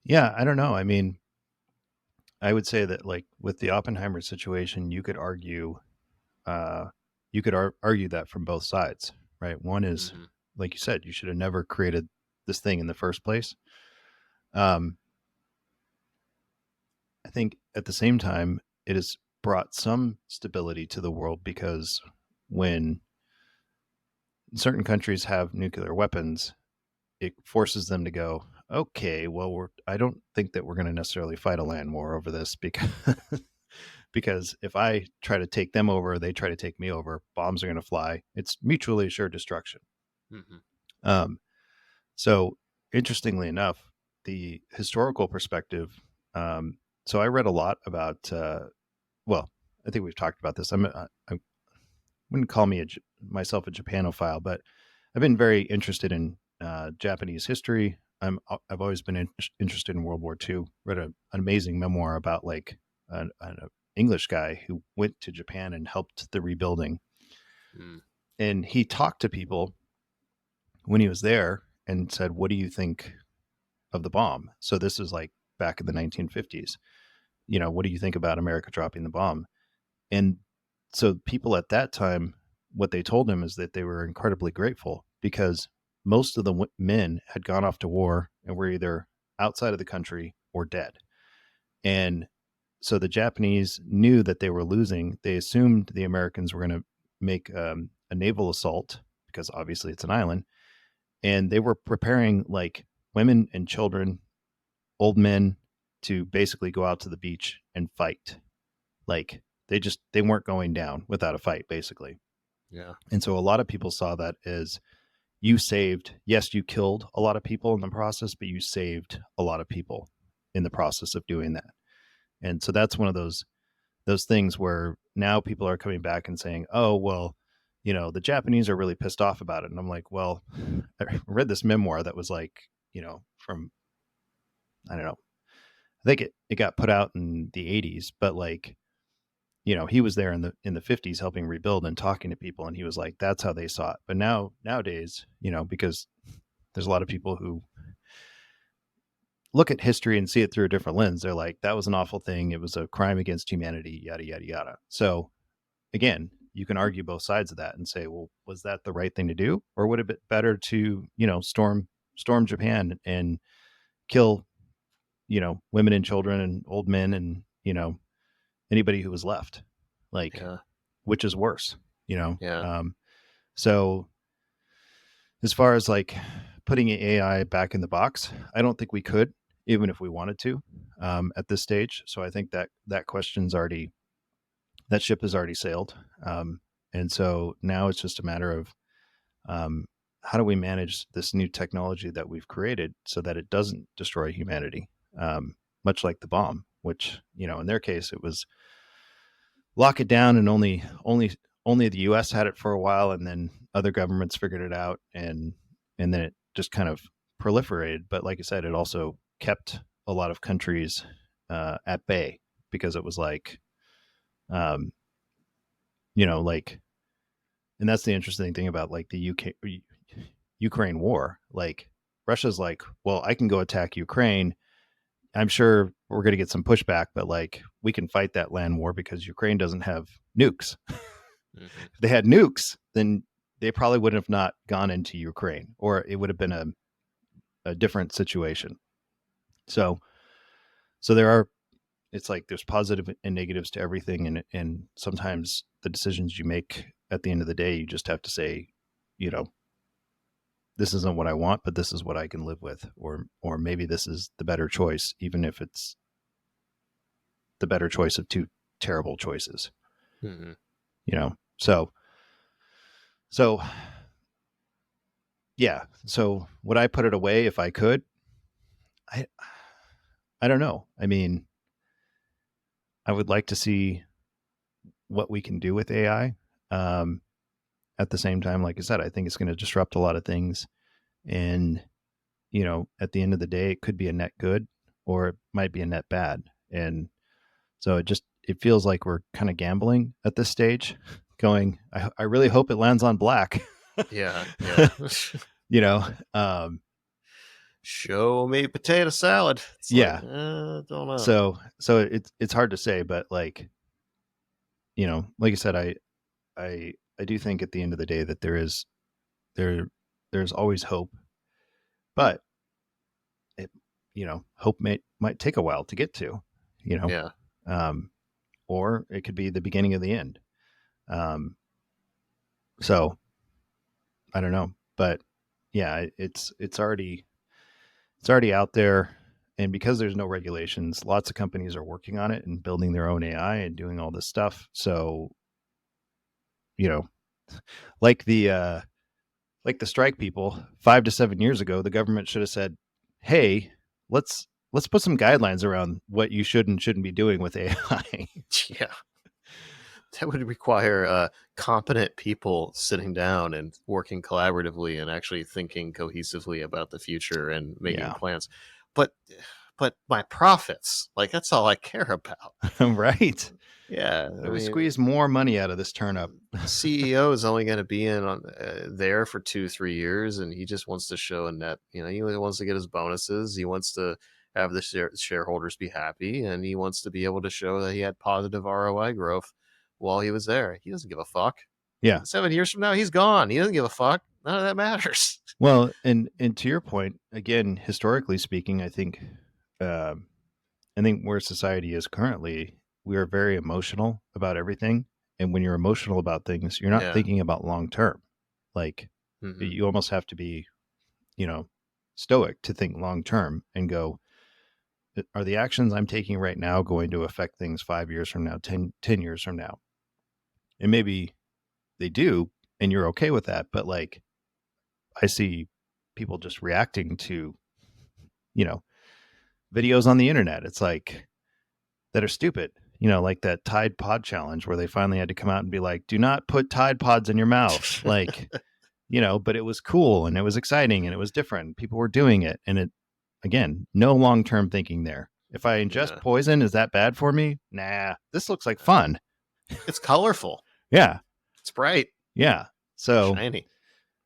Speaker 2: Yeah, I don't know. I mean, I would say that like with the Oppenheimer situation, uh, you could argue that from both sides, right? One is,
Speaker 1: Mm-hmm.
Speaker 2: like you said, you should have never created this thing in the first place. Um, I think at the same time, it has brought some stability to the world because when certain countries have nuclear weapons, it forces them to go, okay, well, I don't think that we're going to necessarily fight a land war over this because because if I try to take them over, they try to take me over, bombs are going to fly. It's mutually assured destruction.
Speaker 1: Mm-hmm.
Speaker 2: Um, so interestingly enough, the historical perspective. So I read a lot about. Well, I think we've talked about this. I wouldn't call me myself a Japanophile, but I've been very interested in Japanese history. I've always been interested in World War II. Read an amazing memoir about like an English guy who went to Japan and helped the rebuilding,
Speaker 1: Mm.
Speaker 2: and he talked to people when he was there and said, "What do you think of the bomb?" So this is like back in the 1950s. What do you think about America dropping the bomb? And so people at that time, what they told him is that they were incredibly grateful because most of the men had gone off to war and were either outside of the country or dead. And so the Japanese knew that they were losing. They assumed the Americans were going to make a naval assault because obviously it's an island. And they were preparing like women and children, old men to basically go out to the beach and fight. Like they weren't going down without a fight, basically.
Speaker 1: Yeah.
Speaker 2: And so a lot of people saw that as you saved, yes, you killed a lot of people in the process, but you saved a lot of people in the process of doing that. And so that's one of those things where now people are coming back and saying, "Oh, well, the Japanese are really pissed off about it." And I'm like, "Well, I read this memoir that was like, from I don't know. I think it got put out in the 80s, but like he was there in the 50s helping rebuild and talking to people, and he was like, that's how they saw it. But nowadays, because there's a lot of people who look at history and see it through a different lens. They're like, that was an awful thing. It was a crime against humanity, yada yada yada. So again, you can argue both sides of that and say, well, was that the right thing to do, or would it be better to storm Japan and kill women and children and old men and anybody who was left, like,
Speaker 1: Yeah.
Speaker 2: which is worse, you know?
Speaker 1: Yeah.
Speaker 2: So as far as like putting AI back in the box, I don't think we could, even if we wanted to, at this stage. So I think that ship has already sailed. And so now it's just a matter of um, how do we manage this new technology that we've created so that it doesn't destroy humanity, much like the bomb, which, in their case, it was lock it down and only the US had it for a while, and then other governments figured it out, and then it just kind of proliferated. But like I said, it also kept a lot of countries at bay because it was like um like, and that's the interesting thing about like the Ukraine war. Like Russia's like, well, I can go attack Ukraine. I'm sure we're going to get some pushback, but like we can fight that land war because Ukraine doesn't have nukes.
Speaker 1: Mm-hmm.
Speaker 2: If they had nukes, then they probably would have not gone into Ukraine, or it would have been a different situation. So, so there are, it's like there's positive and negatives to everything. And sometimes the decisions you make at the end of the day, you just have to say, you know, this isn't what I want, but this is what I can live with, or maybe this is the better choice, even if it's the better choice of two terrible choices.
Speaker 1: Mm-hmm.
Speaker 2: You know, so yeah. So would I put it away if I could? I I don't know. I mean, I would like to see what we can do with AI. Um, at the same time, like I said, I think it's going to disrupt a lot of things. And, you know, at the end of the day, it could be a net good or it might be a net bad. And so it feels like we're kind of gambling at this stage, going, I really hope it lands on black.
Speaker 1: Yeah, yeah.
Speaker 2: You know,
Speaker 1: Show me potato salad. It's like,
Speaker 2: yeah.
Speaker 1: don't know.
Speaker 2: So it's hard to say, but like, you know, like I said, I do think at the end of the day that there there's always hope, but it, you know, hope might take a while to get to, you know,
Speaker 1: Yeah.
Speaker 2: um, or it could be the beginning of the end. Um, so I don't know, but yeah, it's already out there, and because there's no regulations, lots of companies are working on it and building their own AI and doing all this stuff. So you know, like the strike people 5 to 7 years ago, the government should have said, "Hey, let's put some guidelines around what you should and shouldn't be doing with AI."
Speaker 1: Yeah. That would require competent people sitting down and working collaboratively and actually thinking cohesively about the future and making
Speaker 2: Yeah,
Speaker 1: plans. But my profits, like that's all I care about.
Speaker 2: right.
Speaker 1: Yeah, I
Speaker 2: So we
Speaker 1: mean,
Speaker 2: squeeze more money out of this turnip.
Speaker 1: CEO is only going to be in on there for 2-3 years, and he just wants to show a net. You know, he wants to get his bonuses. He wants to have the shareholders be happy, and he wants to be able to show that he had positive ROI growth while he was there. He doesn't give a fuck.
Speaker 2: Yeah.
Speaker 1: 7 years from now, he's gone. He doesn't give a fuck. None of that matters.
Speaker 2: Well, and to your point, again, historically speaking, um, I think where society is currently, we are very emotional about everything. And when you're emotional about things, you're not
Speaker 1: Yeah.
Speaker 2: thinking about long term. Like
Speaker 1: Hmm.
Speaker 2: you almost have to be, you know, stoic to think long term and go, are the actions I'm taking right now going to affect things 5 years from now, 10 years from now? And maybe they do, and you're okay with that. But like, I see people just reacting to, you know, videos on the internet. It's like, that are stupid. You know, like that Tide Pod challenge where they finally had to come out and be like, do not put Tide Pods in your mouth. Like, you know, but it was cool and it was exciting and it was different. People were doing it. And it, again, no long term thinking there. If I ingest
Speaker 1: Yeah.
Speaker 2: poison, is that bad for me? Nah, this looks like fun.
Speaker 1: It's colorful.
Speaker 2: Yeah.
Speaker 1: It's bright.
Speaker 2: Yeah. So,
Speaker 1: Shiny.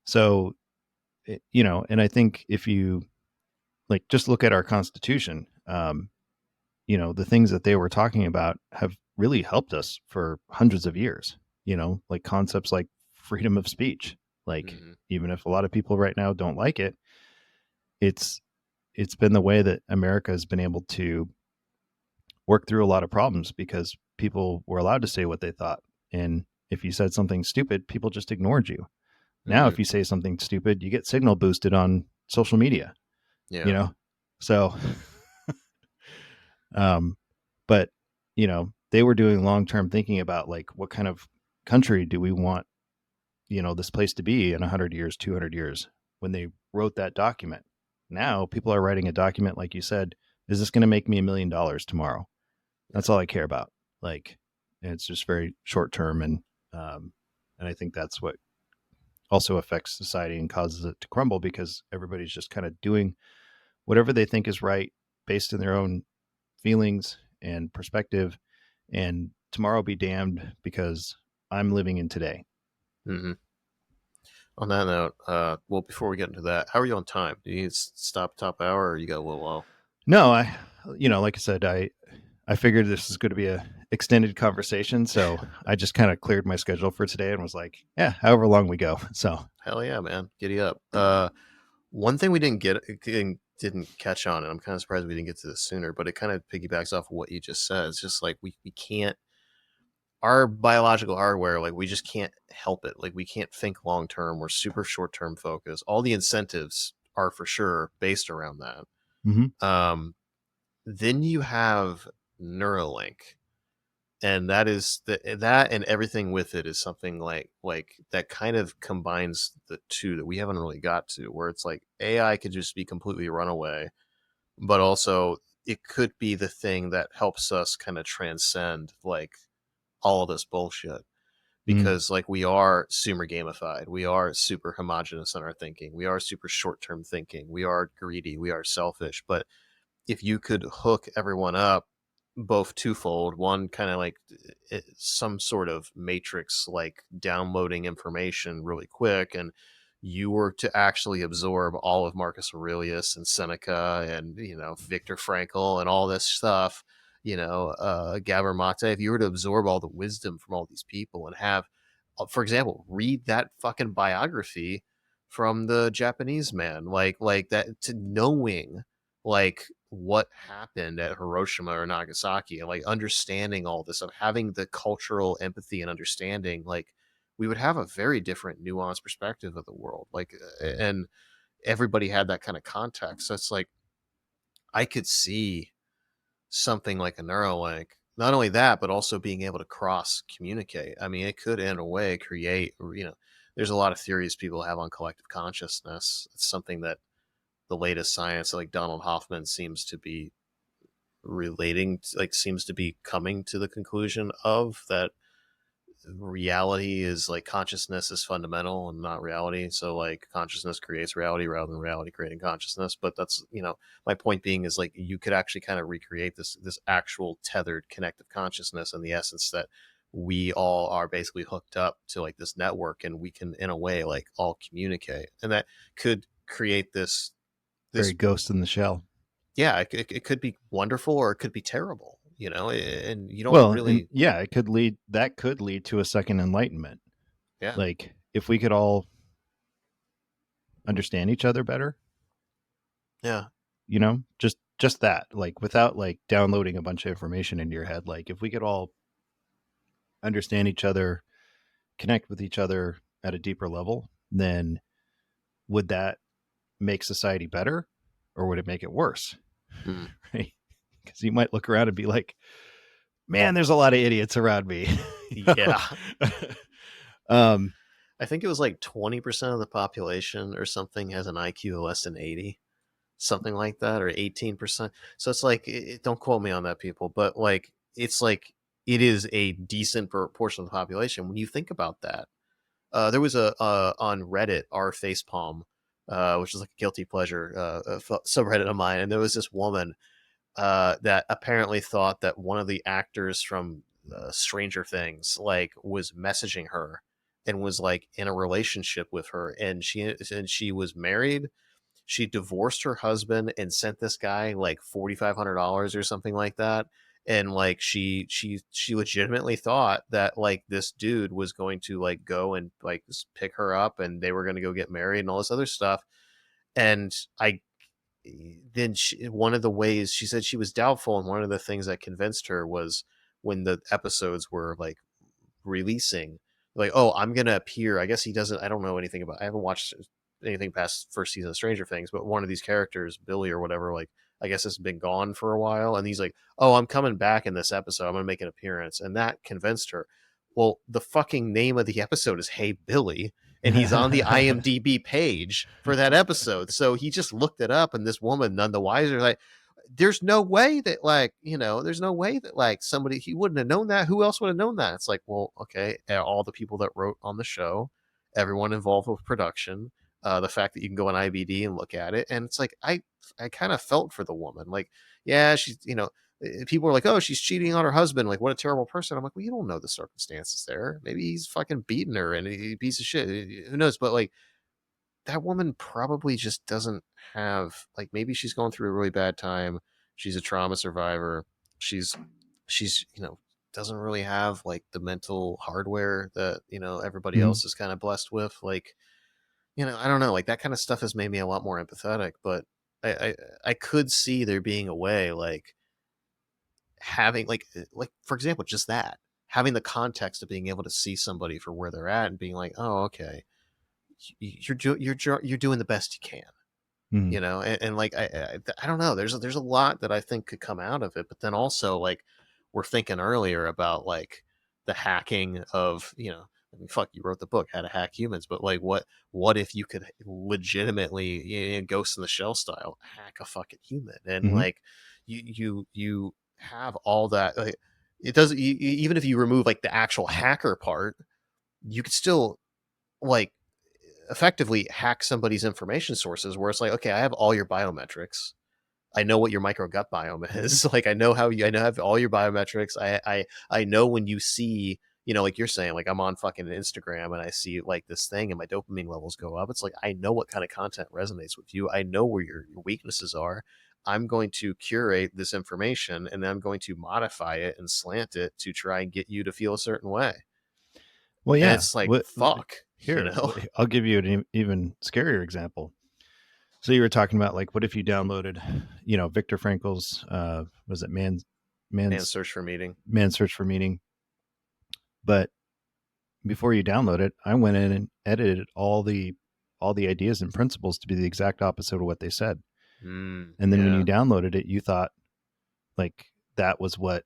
Speaker 2: so, you know, and I think if you like just look at our Constitution, you know, the things that they were talking about have really helped us for hundreds of years, you know, like concepts like freedom of speech. Like,
Speaker 1: Hmm.
Speaker 2: even if a lot of people right now don't like it, it's it's been the way that America has been able to work through a lot of problems because people were allowed to say what they thought. And if you said something stupid, people just ignored you. Now,
Speaker 1: Hmm.
Speaker 2: if you say something stupid, you get signal boosted on social media, you
Speaker 1: Yeah.
Speaker 2: know? So, um, but, you know, they were doing long term thinking about like, what kind of country do we want, you know, this place to be in 100 years, 200 years when they wrote that document. Now, people are writing a document, like you said, is this going to make me $1 million tomorrow? That's all I care about. Like, and it's just very short term. And I think that's what also affects society and causes it to crumble because everybody's just kind of doing whatever they think is right based in their own feelings and perspective. And tomorrow be damned because I'm living in today.
Speaker 1: Hmm. On that note, well, before we get into that, how are you on time? Do you need to stop top hour, or you got a little while?
Speaker 2: No, you know, like I said, I figured this is going to be a extended conversation, so I just kind of cleared my schedule for today and was like, yeah, however long we go. So
Speaker 1: Hell yeah, man, giddy up. One thing we didn't catch on, and I'm kind of surprised we didn't get to this sooner, but it kind of piggybacks off of what you just said. It's just like we can't our biological hardware, like, we just can't help it. Like, we can't think long term. We're super short term focused. All the incentives are for sure based around that.
Speaker 2: Mm-hmm.
Speaker 1: Then you have NeuroLink, and that is that and everything with it is something like that kind of combines the two that we haven't really got to, where it's like AI could just be completely runaway, but also it could be the thing that helps us kind of transcend like all of this bullshit,
Speaker 2: Mm.
Speaker 1: because like we are super gamified, we are super homogenous in our thinking, we are super short-term thinking, we are greedy, we are selfish. But if you could hook everyone up both twofold, one kind of like some sort of matrix, like downloading information really quick, and you were to actually absorb all of Marcus Aurelius and Seneca and, you know, Viktor Frankl and all this stuff, you know, Gabor Mate, if you were to absorb all the wisdom from all these people and have, for example, read that fucking biography from the Japanese man, like that, to knowing like what happened at Hiroshima or Nagasaki, and like understanding all this, of having the cultural empathy and understanding, like we would have a very different nuanced perspective of the world. Like, and everybody had that kind of context. So it's like I could see something like a Neuralink. Not only that, but also being able to cross communicate. I mean, it could in a way create, you know, there's a lot of theories people have on collective consciousness. It's something that the latest science, like Donald Hoffman, seems to be relating, like seems to be coming to the conclusion of that reality is like consciousness is fundamental and not reality. So like consciousness creates reality rather than reality creating consciousness. But that's, you know, my point being is like you could actually kind of recreate this actual tethered connective consciousness in the essence that we all are basically hooked up to like this network, and we can in a way like all communicate, and that could create this
Speaker 2: Very Ghost in the Shell.
Speaker 1: yeah, it could be wonderful or it could be terrible, you know, and you don't
Speaker 2: Well, and
Speaker 1: really,
Speaker 2: yeah, that could lead to a second enlightenment.
Speaker 1: yeah,
Speaker 2: Like if we could all understand each other better,
Speaker 1: yeah,
Speaker 2: you know, just that, like without like downloading a bunch of information into your head, like if we could all understand each other, connect with each other at a deeper level, then would that make society better or would it make it worse?
Speaker 1: mm,
Speaker 2: Right? Because you might look around and be like, man, there's a lot of idiots around me. You
Speaker 1: yeah.
Speaker 2: know? um,
Speaker 1: I think it was like 20% of the population or something has an IQ of less than 80, something like that, or 18%. So it's like, don't quote me on that, people, but like, it's like, it is a decent proportion of the population. When you think about that, there was a, on Reddit, r facepalm, which is like a guilty pleasure subreddit of mine, and there was this woman that apparently thought that one of the actors from Stranger Things like was messaging her and was like in a relationship with her, and she was married. She divorced her husband and sent this guy like $4,500 or something like that. And like she legitimately thought that like this dude was going to like go and like pick her up, and they were going to go get married and all this other stuff. And I then one of the ways she said she was doubtful, and one of the things that convinced her was when the episodes were like releasing, like, oh, I'm gonna appear. I guess he doesn't. I don't know anything about. I haven't watched anything past first season of Stranger Things, but one of these characters, Billy or whatever, like I guess has been gone for a while, and he's like, oh, I'm coming back in this episode. I'm gonna make an appearance, and that convinced her. Well, the fucking name of the episode is Hey Billy, and he's on the IMDb page for that episode. So he just looked it up, and this woman, none the wiser, like, there's no way that like, you know, there's no way that like somebody, he wouldn't have known that. Who else would have known that? It's like, well, okay, all the people that wrote on the show, everyone involved with production, the fact that you can go on IBD and look at it, and it's like I kind of felt for the woman. Like, yeah, she's, you know, people are like, oh, she's cheating on her husband, like what a terrible person. I'm like, well, you don't know the circumstances there. Maybe he's fucking beating her and he's a piece of shit, who knows. But like, that woman probably just doesn't have, like, maybe she's going through a really bad time. She's a trauma survivor. She's you know, doesn't really have like the mental hardware that, you know, everybody
Speaker 2: mhm.
Speaker 1: else is kind of blessed with. Like, you know, I don't know, like that kind of stuff has made me a lot more empathetic. But I I could see there being a way like having like for example, just that, having the context of being able to see somebody for where they're at and being like, oh, okay, you're doing the best you can,
Speaker 2: Mhm.
Speaker 1: you know. And like I don't know, there's a lot that I think could come out of it, but then also like we're thinking earlier about like the hacking of, you know, I mean, fuck, you wrote the book How to Hack Humans, but like what if you could legitimately, you know, Ghost in the Shell style hack a fucking human, and
Speaker 2: Mhm.
Speaker 1: like you have all that, like, it doesn't, even if you remove like the actual hacker part, you could still like effectively hack somebody's information sources, where it's like, okay, I have all your biometrics. I know what your micro gut biome is. Like, I know how you, I know have all your biometrics. I know when you see, you know, like you're saying, like I'm on fucking Instagram and I see like this thing and my dopamine levels go up. It's like, I know what kind of content resonates with you. I know where your weaknesses are. I'm going to curate this information and then I'm going to modify it and slant it to try and get you to feel a certain way.
Speaker 2: Well,
Speaker 1: And
Speaker 2: yeah.
Speaker 1: it's like,
Speaker 2: What
Speaker 1: fuck, you
Speaker 2: here?
Speaker 1: know?
Speaker 2: I'll give you an even scarier example. So you were talking about like, what if you downloaded, Viktor Frankl's, was it
Speaker 1: Man's
Speaker 2: man's
Speaker 1: Search for Meaning.
Speaker 2: man's search for meaning? But before you download it, I went in and edited all the ideas and principles to be the exact opposite of what they said. And then when you
Speaker 1: Yeah.
Speaker 2: downloaded it, you thought like that was what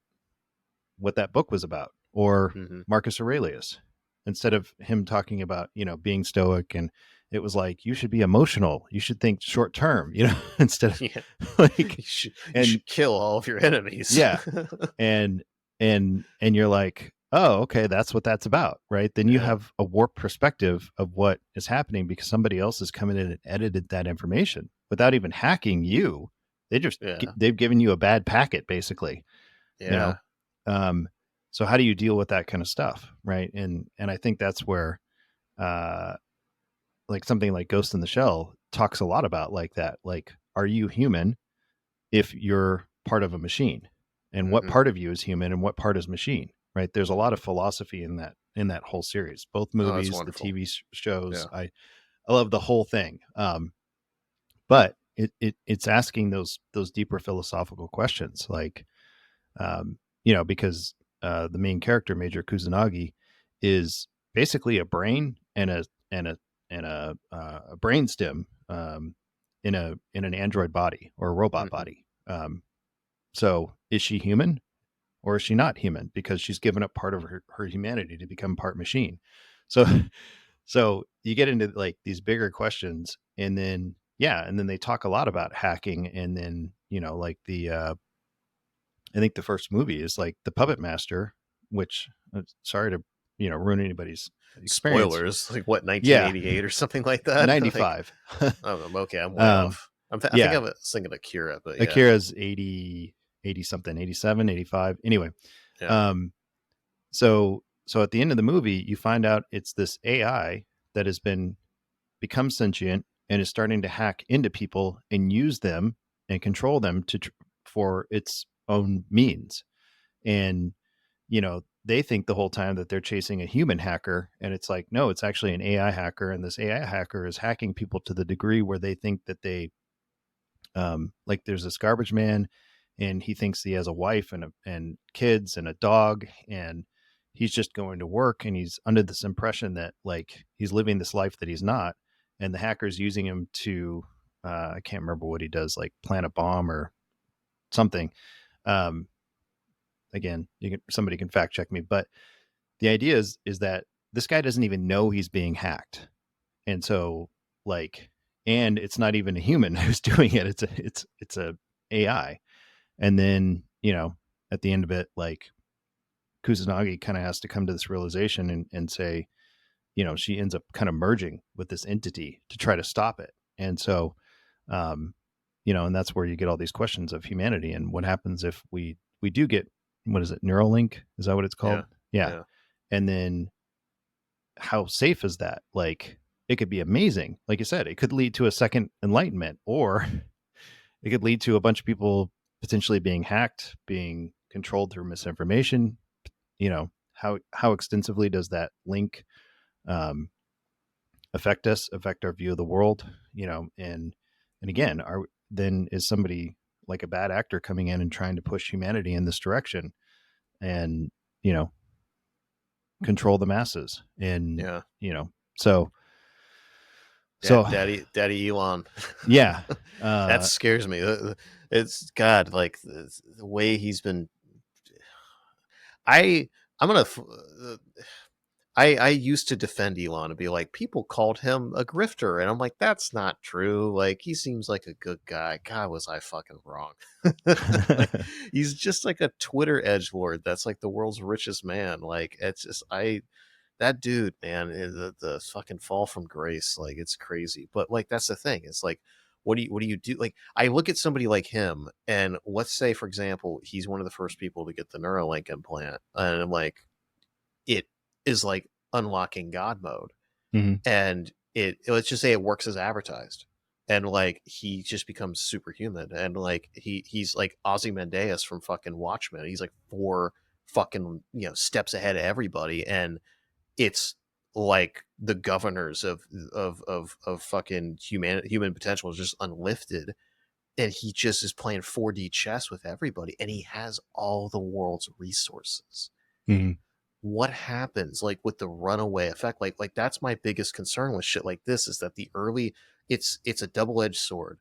Speaker 2: that book was about, or
Speaker 1: Hmm.
Speaker 2: Marcus Aurelius. Instead of him talking about, being stoic, and it was like, you should be emotional, you should think short term, instead of
Speaker 1: Yeah.
Speaker 2: like,
Speaker 1: You
Speaker 2: and
Speaker 1: should kill all of your enemies.
Speaker 2: yeah, and and you're like, oh, okay, that's what that's about, right? Then you
Speaker 1: Yeah.
Speaker 2: have a warped perspective of what is happening because somebody else has come in and edited that information without even hacking you.
Speaker 1: Yeah.
Speaker 2: They've given you a bad packet, basically, you
Speaker 1: Yeah.
Speaker 2: know. um so how do you deal with that kind of stuff, right? And I think that's where uh like something like Ghost in the Shell talks a lot about, like, that, like, are you human if you're part of a machine, and what
Speaker 1: Hmm.
Speaker 2: part of you is human and what part is machine, right? There's a lot of philosophy in that whole series, both
Speaker 1: Oh, that's
Speaker 2: movies, the
Speaker 1: wonderful.
Speaker 2: TV shows.
Speaker 1: Yeah.
Speaker 2: I love the whole thing. But it's asking those deeper philosophical questions, like, because the main character, Major Kusanagi, is basically a brain and a brain stem, in an android body or a robot
Speaker 1: Hmm.
Speaker 2: body. So is she human or is she not human? Because she's given up part of her humanity to become part machine. So so you get into like these bigger questions, and then and then they talk a lot about hacking, and then like the I think the first movie is like the Puppet Master, which, sorry to ruin anybody's experience.
Speaker 1: Spoilers, like what,
Speaker 2: Yeah,
Speaker 1: 1988 or something like that? Like,
Speaker 2: 95.
Speaker 1: oh, okay, I'm way
Speaker 2: um,
Speaker 1: off. I think I
Speaker 2: yeah,
Speaker 1: was thinking Akira, but yeah.
Speaker 2: Akira's 80 something, 87, 85. Anyway,
Speaker 1: Yeah.
Speaker 2: um, so at the end of the movie, you find out it's this AI that has become sentient and is starting to hack into people and use them and control them for its own means. And they think the whole time that they're chasing a human hacker, and it's like, no, it's actually an AI hacker, and this AI hacker is hacking people to the degree where they think that they, like, there's this garbage man, and he thinks he has a wife and kids and a dog, and he's just going to work, and he's under this impression that like he's living this life that he's not, and the hacker's using him to, I can't remember what he does, like plant a bomb or something. um Again, somebody can fact check me, but the idea is that this guy doesn't even know he's being hacked. And so, like, and it's not even a human who's doing it, it's a AI. And then at the end of it, like, Kusanagi kind of has to come to this realization and say, she ends up kind of merging with this entity to try to stop it. And so, um and that's where you get all these questions of humanity and what happens if we do get, what is it, NeuroLink, is that what it's
Speaker 1: Yeah.
Speaker 2: called? Yeah.
Speaker 1: Yeah.
Speaker 2: And then how safe is that? Like, it could be amazing. Like you said, it could lead to a second enlightenment, or it could lead to a bunch of people potentially being hacked, being controlled through misinformation. How extensively does that link, um, affect us, affect our view of the world? And again, then is somebody like a bad actor coming in and trying to push humanity in this direction? And you know control the masses. And,
Speaker 1: Yeah.
Speaker 2: so, so
Speaker 1: Daddy Elon.
Speaker 2: yeah.
Speaker 1: That scares me. It's God, like the way he's been. I I'm gonna. I used to defend Elon and be like, people called him a grifter, and I'm like, that's not true. Like, he seems like a good guy. God, was I fucking wrong? Like, he's just like a Twitter edgelord. That's like the world's richest man. Like, it's just that dude, man, the fucking fall from grace. Like, it's crazy. But like, that's the thing. It's like, what do you do? Like, I look at somebody like him, and let's say, for example, he's one of the first people to get the NeuroLink implant, and I'm like, it is like unlocking God mode,
Speaker 2: hmm
Speaker 1: and let's just say it works as advertised, and like he just becomes superhuman, and like he's like Ozymandias from fucking Watchmen. He's like four fucking steps ahead of everybody, and it's like the governors of fucking human potential is just unlifted, and he just is playing 4D chess with everybody, and he has all the world's resources.
Speaker 2: hmm
Speaker 1: What happens like with the runaway effect? Like that's my biggest concern with shit like this, is that the early it's a double-edged sword.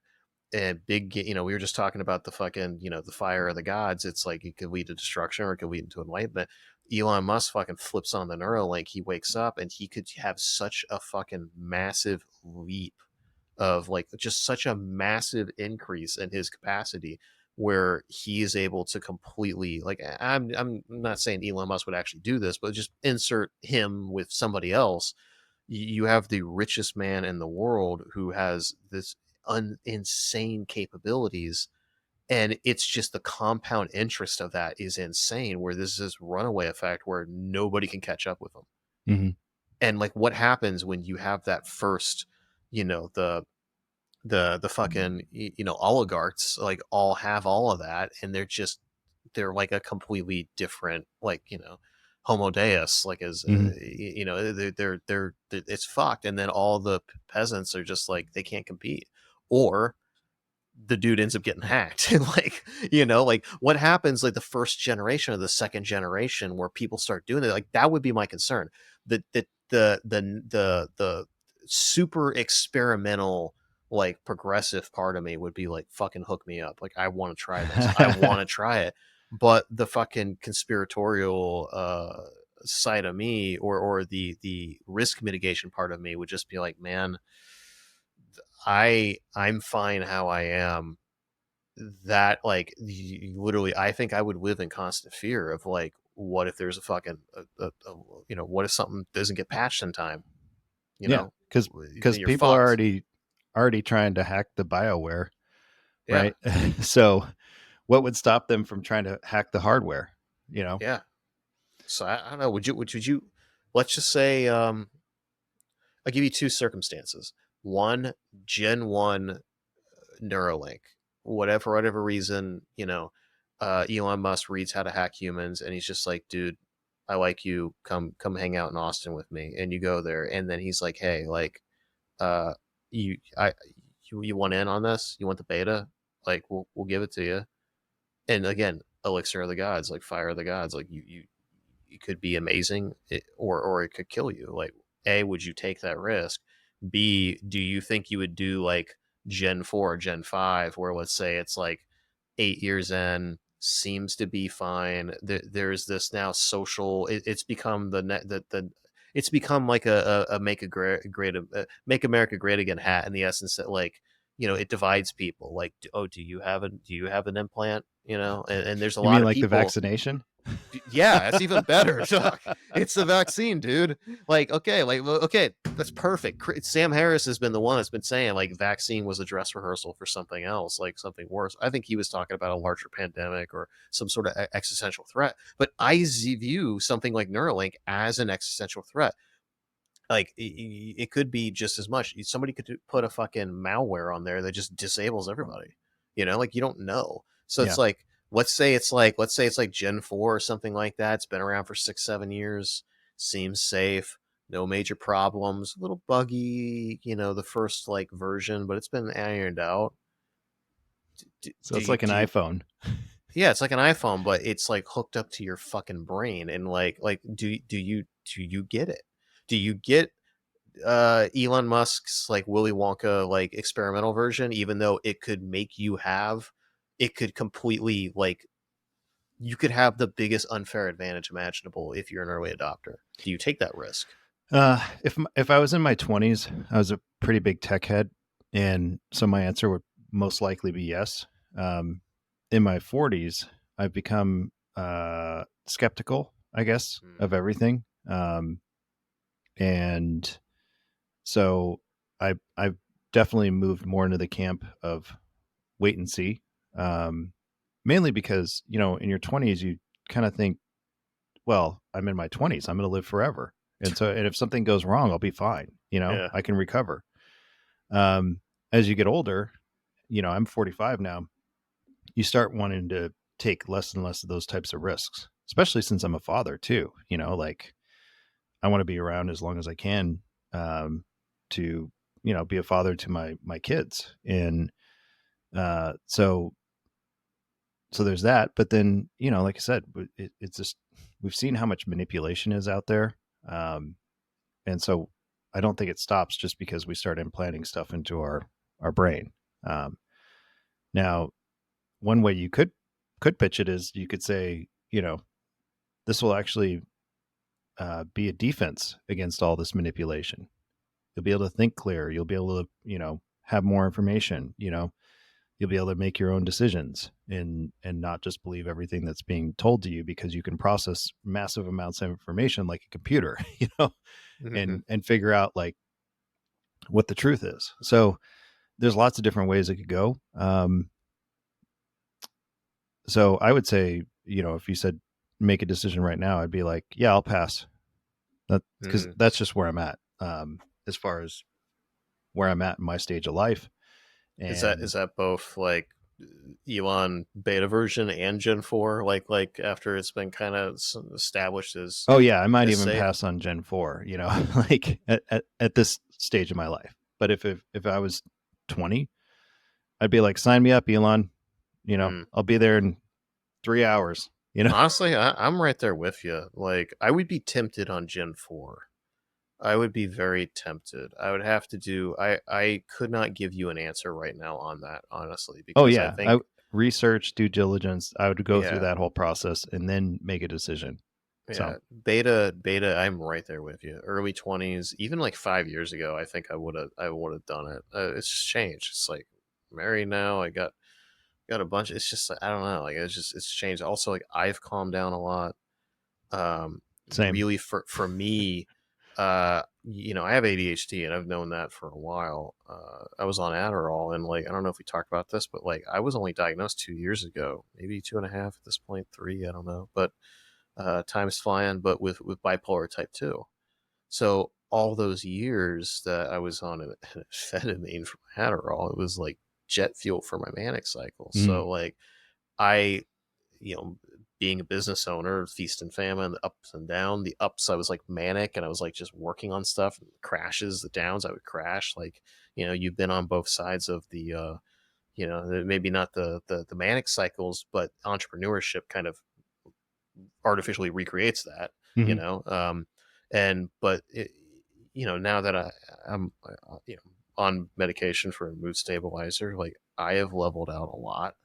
Speaker 1: And we were just talking about the fucking the fire of the gods. It's like it could lead to destruction or it could lead into enlightenment. Elon Musk fucking flips on the Neuralink. He wakes up and he could have such a fucking massive leap of like just such a massive increase in his capacity, where he is able to completely like, I'm not saying Elon Musk would actually do this, but just insert him with somebody else. You have the richest man in the world who has this insane capabilities, and it's just the compound interest of that is insane, where there's this runaway effect where nobody can catch up with him.
Speaker 2: hmm
Speaker 1: And like what happens when you have that first, the the fucking oligarchs like all have all of that, and they're like a completely different, like homo deus, like as
Speaker 2: hmm
Speaker 1: they're it's fucked, and then all the peasants are just like they can't compete, or the dude ends up getting hacked. And like like what happens like the first generation or the second generation where people start doing it, like that would be my concern. The super experimental, like progressive part of me would be like, fucking hook me up, like I want to try this, I want to try it. But the fucking conspiratorial side of me, or the risk mitigation part of me would just be like, man, I'm fine how I am. That like literally, I think I would live in constant fear of like, what if there's a fucking what if something doesn't get patched in time, you
Speaker 2: yeah,
Speaker 1: know
Speaker 2: because
Speaker 1: then you're
Speaker 2: people are
Speaker 1: fucked.
Speaker 2: already trying to hack the BioWare,
Speaker 1: Yeah,
Speaker 2: right? So what would stop them from trying to hack the hardware?
Speaker 1: yeah. So I don't know, would you let's just say, I'll give you two circumstances. One, Gen 1 Neuralink, whatever reason, Elon Musk reads How to Hack Humans, and he's just like, dude, I like you. Come hang out in Austin with me. And you go there, and then he's like, hey, like, uh, you I you want in on this? You want the beta? Like, we'll give it to you. And again, elixir of the gods, like fire of the gods, like it could be amazing, or it could kill you. Like, A, would you take that risk? B, do you think you would do like Gen 4 or Gen 5, where let's say it's like 8 years in, seems to be fine. There's this now social, it's become it's become like a make America great again hat, in the essence that like, it divides people. Like, oh, do you have an implant? And there's a
Speaker 2: You
Speaker 1: lot
Speaker 2: mean
Speaker 1: of
Speaker 2: like the
Speaker 1: people.
Speaker 2: vaccination?
Speaker 1: Yeah, that's even better. It's the vaccine, dude. Like, okay, okay, that's perfect. Sam Harris has been the one that's been saying like vaccine was a dress rehearsal for something else, like something worse. I think he was talking about a larger pandemic or some sort of existential threat. But I view something like Neuralink as an existential threat. Like, it could be just as much. Somebody could put a fucking malware on there that just disables everybody. Like, you don't know. So it's
Speaker 2: Yeah.
Speaker 1: like, let's say it's like Gen 4 or something like that. It's been around for 6-7 years. Seems safe. No major problems. A little buggy, the first like version, but it's been ironed out. Do,
Speaker 2: So
Speaker 1: do
Speaker 2: it's
Speaker 1: you
Speaker 2: like an
Speaker 1: do you
Speaker 2: iPhone.
Speaker 1: Yeah, it's like an iPhone, but it's like hooked up to your fucking brain, and like do you do you get it? Do you get Elon Musk's like Willy Wonka like experimental version, even though it could make you have, it could completely like, you could have the biggest unfair advantage imaginable if you're an early adopter. Do you take that risk?
Speaker 2: If I was in my 20s, I was a pretty big tech head, and so my answer would most likely be yes. In my 40s, I've become skeptical, I guess, of everything, and so I've definitely moved more into the camp of wait and see. Mainly because in your 20s you kind of think, well, I'm in my 20s, I'm going to live forever, and if something goes wrong, I'll be fine.
Speaker 1: Yeah.
Speaker 2: I can recover. As you get older, I'm 45 now. You start wanting to take less and less of those types of risks, especially since I'm a father too. Like I want to be around as long as I can, to be a father to my kids, and so there's that. But then like I said, it's just, we've seen how much manipulation is out there, and so I don't think it stops just because we start implanting stuff into our brain. Now, one way you could pitch it is you could say, this will actually be a defense against all this manipulation. You'll be able to think clearer. You'll be able to, have more information. You'll be able to make your own decisions, and not just believe everything that's being told to you, because you can process massive amounts of information like a computer,
Speaker 1: Mm-hmm.
Speaker 2: and figure out like what the truth is. So there's lots of different ways it could go. So I would say, if you said make a decision right now, I'd be like, yeah, I'll pass. That, because that's just where I'm at, as far as where I'm at in my stage of life. And
Speaker 1: Is that both like Elon beta version and Gen 4, like after it's been kind of established
Speaker 2: oh yeah, I might
Speaker 1: as
Speaker 2: even
Speaker 1: safe?
Speaker 2: pass on Gen 4, like at this stage of my life. But if I was 20, I'd be like, sign me up, Elon. I'll be there in 3 hours.
Speaker 1: Honestly, I'm right there with you. Like, I would be tempted on Gen 4. I would be very tempted. I would have to do, I could not give you an answer right now on that, honestly,
Speaker 2: Oh
Speaker 1: because I
Speaker 2: yeah,
Speaker 1: think,
Speaker 2: research, due diligence. I would go through
Speaker 1: yeah,
Speaker 2: that whole process and then make a decision.
Speaker 1: yeah,
Speaker 2: So
Speaker 1: beta, I'm right there with you. Early 20s, even like 5 years ago, I think I would have done it. It's just changed. It's like, married now. I got a bunch. It's just, I don't know. Like, it's changed. Also, like, I've calmed down a lot. Um,
Speaker 2: same.
Speaker 1: Really, for me, I have ADHD, and I've known that for a while. I was on Adderall, and like, I don't know if we talked about this, but like, I was only diagnosed 2 years ago, maybe 2.5 at this point, 3, I don't know. But time's flying. But with bipolar type 2, so all those years that I was on an amphetamine for my Adderall, it was like jet fuel for my manic cycle.
Speaker 2: Mm.
Speaker 1: So like, I, you know, being a business owner, feast and famine, the ups and down. The ups, I was like manic, and I was like just working on stuff. And the crashes, the downs, I would crash. Like, you've been on both sides of the, maybe not the manic cycles, but entrepreneurship kind of artificially recreates that. You
Speaker 2: Hmm.
Speaker 1: know, and but now that I'm on medication for a mood stabilizer, like, I have leveled out a lot,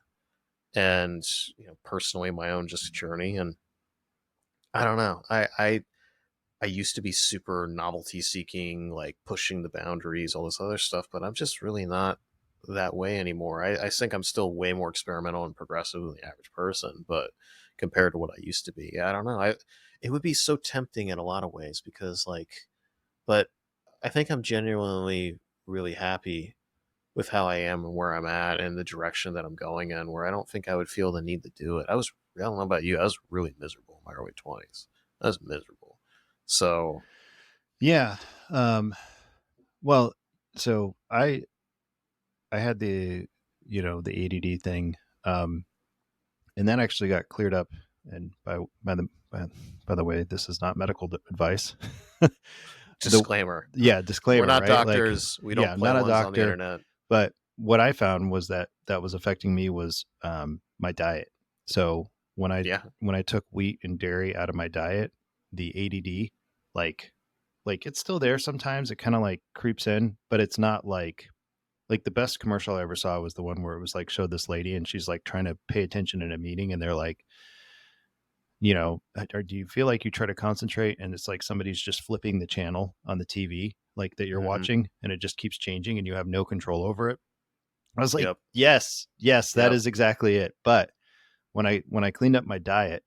Speaker 1: and personally, my own just journey. And I don't know, I used to be super novelty seeking, like pushing the boundaries, all this other stuff, but I'm just really not that way anymore. I think I'm still way more experimental and progressive than the average person, but compared to what I used to be, I don't know. It would be so tempting in a lot of ways, because like, but I think I'm genuinely really happy with how I am and where I'm at and the direction that I'm going in, where I don't think I would feel the need to do it. I don't know about you, I was really miserable in my early 20s. I was miserable. So,
Speaker 2: Yeah. Well, so I had the ADD thing, um, and that actually got cleared up. And by the way, this is not medical advice. the
Speaker 1: disclaimer,
Speaker 2: Yeah,
Speaker 1: we're
Speaker 2: disclaimer,
Speaker 1: not
Speaker 2: right? Like,
Speaker 1: doctors. We
Speaker 2: yeah,
Speaker 1: don't
Speaker 2: I'm
Speaker 1: play
Speaker 2: not a
Speaker 1: ones on the
Speaker 2: doctor,
Speaker 1: internet.
Speaker 2: but what I found was that was affecting me was my diet. So when I
Speaker 1: Yeah.
Speaker 2: when I took wheat and dairy out of my diet, the ADD like it's still there sometimes. It kind of like creeps in, but it's not like the best commercial I ever saw was the one where it was like showed this lady and she's like trying to pay attention in a meeting, and they're like, or do you feel like you try to concentrate and it's like somebody's just flipping the channel on the TV like that you're
Speaker 1: Hmm.
Speaker 2: watching, and it just keeps changing and you have no control over it. I was like,
Speaker 1: Yep.
Speaker 2: yes, yes, that
Speaker 1: Yep.
Speaker 2: is exactly it. But when I cleaned up my diet,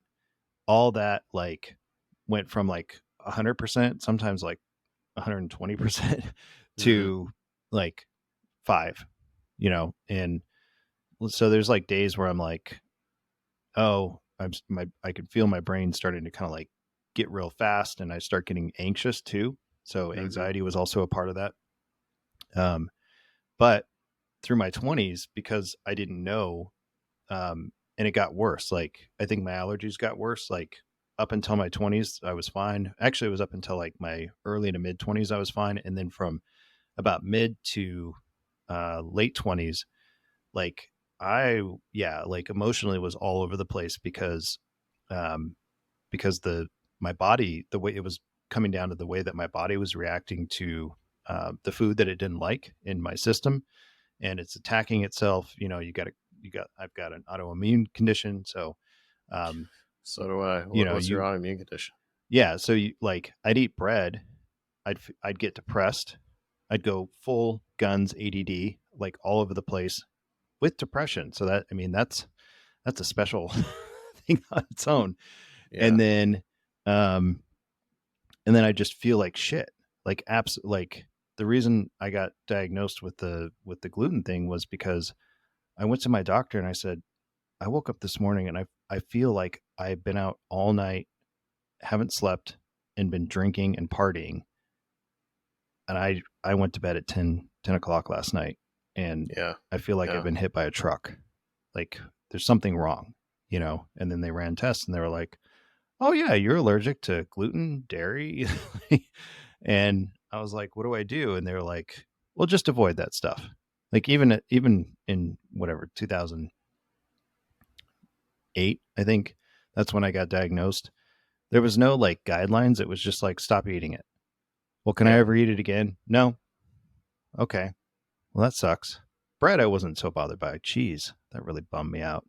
Speaker 2: all that like went from like 100%, sometimes like 120%
Speaker 1: Hmm.
Speaker 2: to like 5, and so there's like days where I'm like, oh, I could feel my brain starting to kind of like get real fast, and I start getting anxious too. So
Speaker 1: Hmm.
Speaker 2: anxiety was also a part of that. Um, but through my 20s, because I didn't know, and it got worse. Like I think my allergies got worse. Like up until my 20s, I was fine. Actually, it was up until like my early to mid 20s, I was fine, and then from about mid to late 20s, like like emotionally was all over the place um, because my body, the way it was coming down to the way that my body was reacting to the food that it didn't like in my system, and it's attacking itself. I've got an autoimmune condition, so um,
Speaker 1: So do I.
Speaker 2: you know,
Speaker 1: What's your
Speaker 2: you
Speaker 1: autoimmune condition?
Speaker 2: yeah, so you like I'd eat bread, I'd get depressed, I'd go full guns ADD, like all over the place with depression. So that I mean that's a special thing on its own.
Speaker 1: Yeah.
Speaker 2: And then um and then I just feel like shit. Like the reason I got diagnosed with the gluten thing was because I went to my doctor and I said, I woke up this morning and I feel like I've been out all night, haven't slept, and been drinking and partying. And I went to bed at 10 o'clock last night, and
Speaker 1: Yeah.
Speaker 2: I feel like I've
Speaker 1: Yeah.
Speaker 2: been hit by a truck. Like there's something wrong. And then they ran tests and they were like, oh yeah, you're allergic to gluten, dairy. And I was like, what do I do? And they were like, well, just avoid that stuff. Like even in whatever 2008, I think that's when I got diagnosed. There was no like guidelines. It was just like, stop eating it. Well, can I
Speaker 1: Yeah.
Speaker 2: ever eat it again? No. Okay. Well, that sucks. Bread, I wasn't so bothered by. Cheese, that really bummed me out.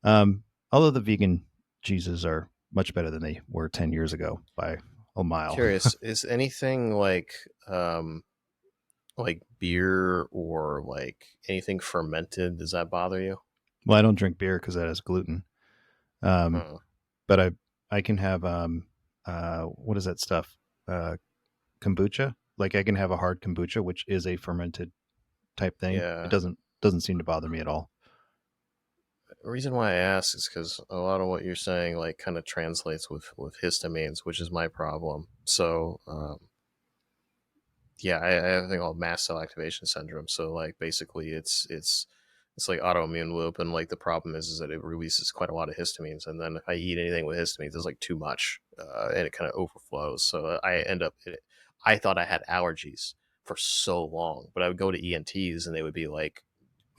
Speaker 2: Although the vegan cheeses are much better than they were 10 years ago by a mile.
Speaker 1: Curious, is anything like beer or like anything fermented, does that bother you?
Speaker 2: Well, I don't drink beer because that has gluten. Um,
Speaker 1: Huh.
Speaker 2: but I can have what is that stuff? Kombucha. Like I can have a hard kombucha, which is a fermented type thing. It
Speaker 1: Yeah.
Speaker 2: doesn't seem to bother me at all.
Speaker 1: The reason why I ask is because a lot of what you're saying like kind of translates with histamines, which is my problem. So yeah, I have a thing called mast cell activation syndrome. So like basically it's like autoimmune loop, and like the problem is that it releases quite a lot of histamines, and then if I eat anything with histamines, it's like too much, and it kind of overflows. So I end up. I thought I had allergies for so long, but I would go to ENTs and they would be like,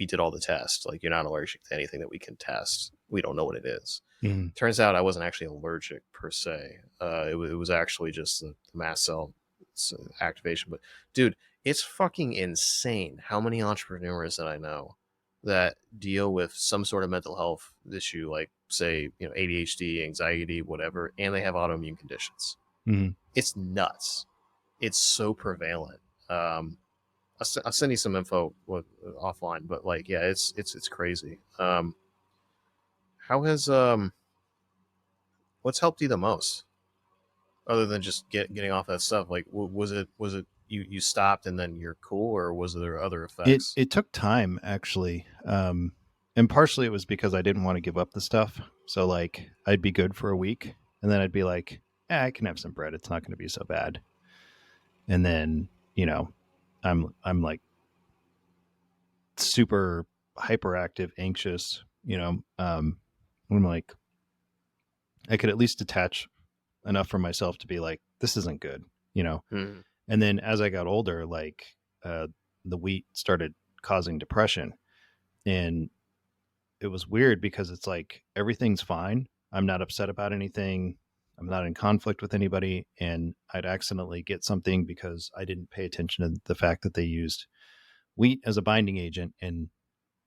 Speaker 1: "We did all the tests. Like you're not allergic to anything that we can test. We don't know what it is."
Speaker 2: Mm.
Speaker 1: Turns out I wasn't actually allergic per se. It was actually just the mast cell activation. But dude, it's fucking insane how many entrepreneurs that I know that deal with some sort of mental health issue, like say ADHD, anxiety, whatever, and they have autoimmune conditions.
Speaker 2: Mm.
Speaker 1: It's nuts. It's so prevalent. Um, I'll send you some info offline, but like, yeah, it's crazy. How has what's helped you the most, other than just getting off that stuff? Like, was it you stopped and then you're cool, or was there other
Speaker 2: It
Speaker 1: effects?
Speaker 2: it took time actually, and partially it was because I didn't want to give up the stuff. So like I'd be good for a week, and then I'd be like, I can have some bread. It's not going to be so bad. And then I'm like super hyperactive, anxious. I'm like I could at least detach enough from myself to be like, this isn't good.
Speaker 1: Hmm.
Speaker 2: And then as I got older, like the wheat started causing depression, and it was weird because it's like everything's fine. I'm not upset about anything. I'm not in conflict with anybody, and I'd accidentally get something because I didn't pay attention to the fact that they used wheat as a binding agent in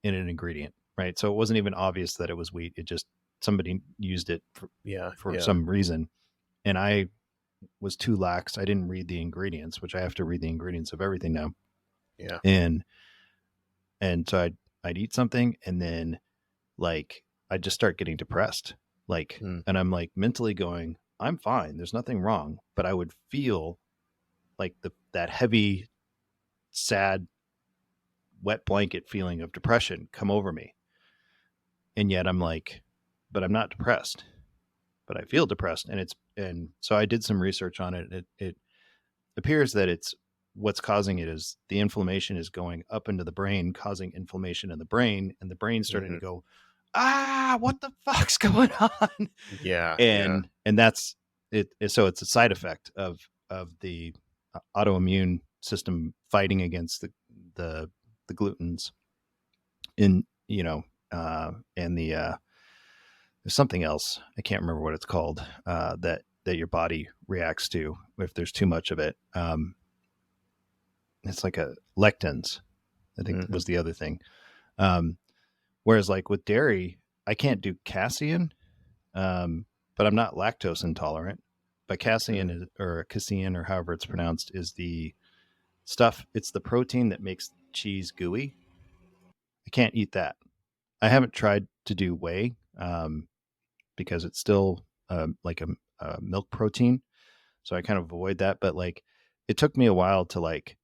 Speaker 2: an ingredient, right? So it wasn't even obvious that it was wheat. It just somebody used it
Speaker 1: Yeah.
Speaker 2: for
Speaker 1: Yeah.
Speaker 2: some reason, and I was too lax. I didn't read the ingredients, which I have to read the ingredients of everything now,
Speaker 1: Yeah.
Speaker 2: and so I'd eat something, and then like I just start getting depressed, like,
Speaker 1: Mm.
Speaker 2: and I'm like mentally going, I'm fine, there's nothing wrong, but I would feel like that heavy, sad, wet blanket feeling of depression come over me, and yet I'm like, but I'm not depressed, but I feel depressed, and so I did some research on it. It appears that it's what's causing it is the inflammation is going up into the brain, causing inflammation in the brain, and the brain's starting
Speaker 1: Mm-hmm.
Speaker 2: to go, what the fuck's going on?
Speaker 1: Yeah. Yeah.
Speaker 2: And that's it. So it's a side effect of the autoimmune system fighting against the the glutens in, and there's something else, I can't remember what it's called, that your body reacts to if there's too much of it. It's like a lectins, I think,
Speaker 1: Mm-hmm.
Speaker 2: was the other thing. Um, Whereas like with dairy, I can't do casein, but I'm not lactose intolerant. But casein
Speaker 1: Mm.
Speaker 2: is, or casein, or however it's pronounced, is the stuff. It's the protein that makes cheese gooey. I can't eat that. I haven't tried to do whey, because it's still like a milk protein, so I kind of avoid that. But like, it took me a while to like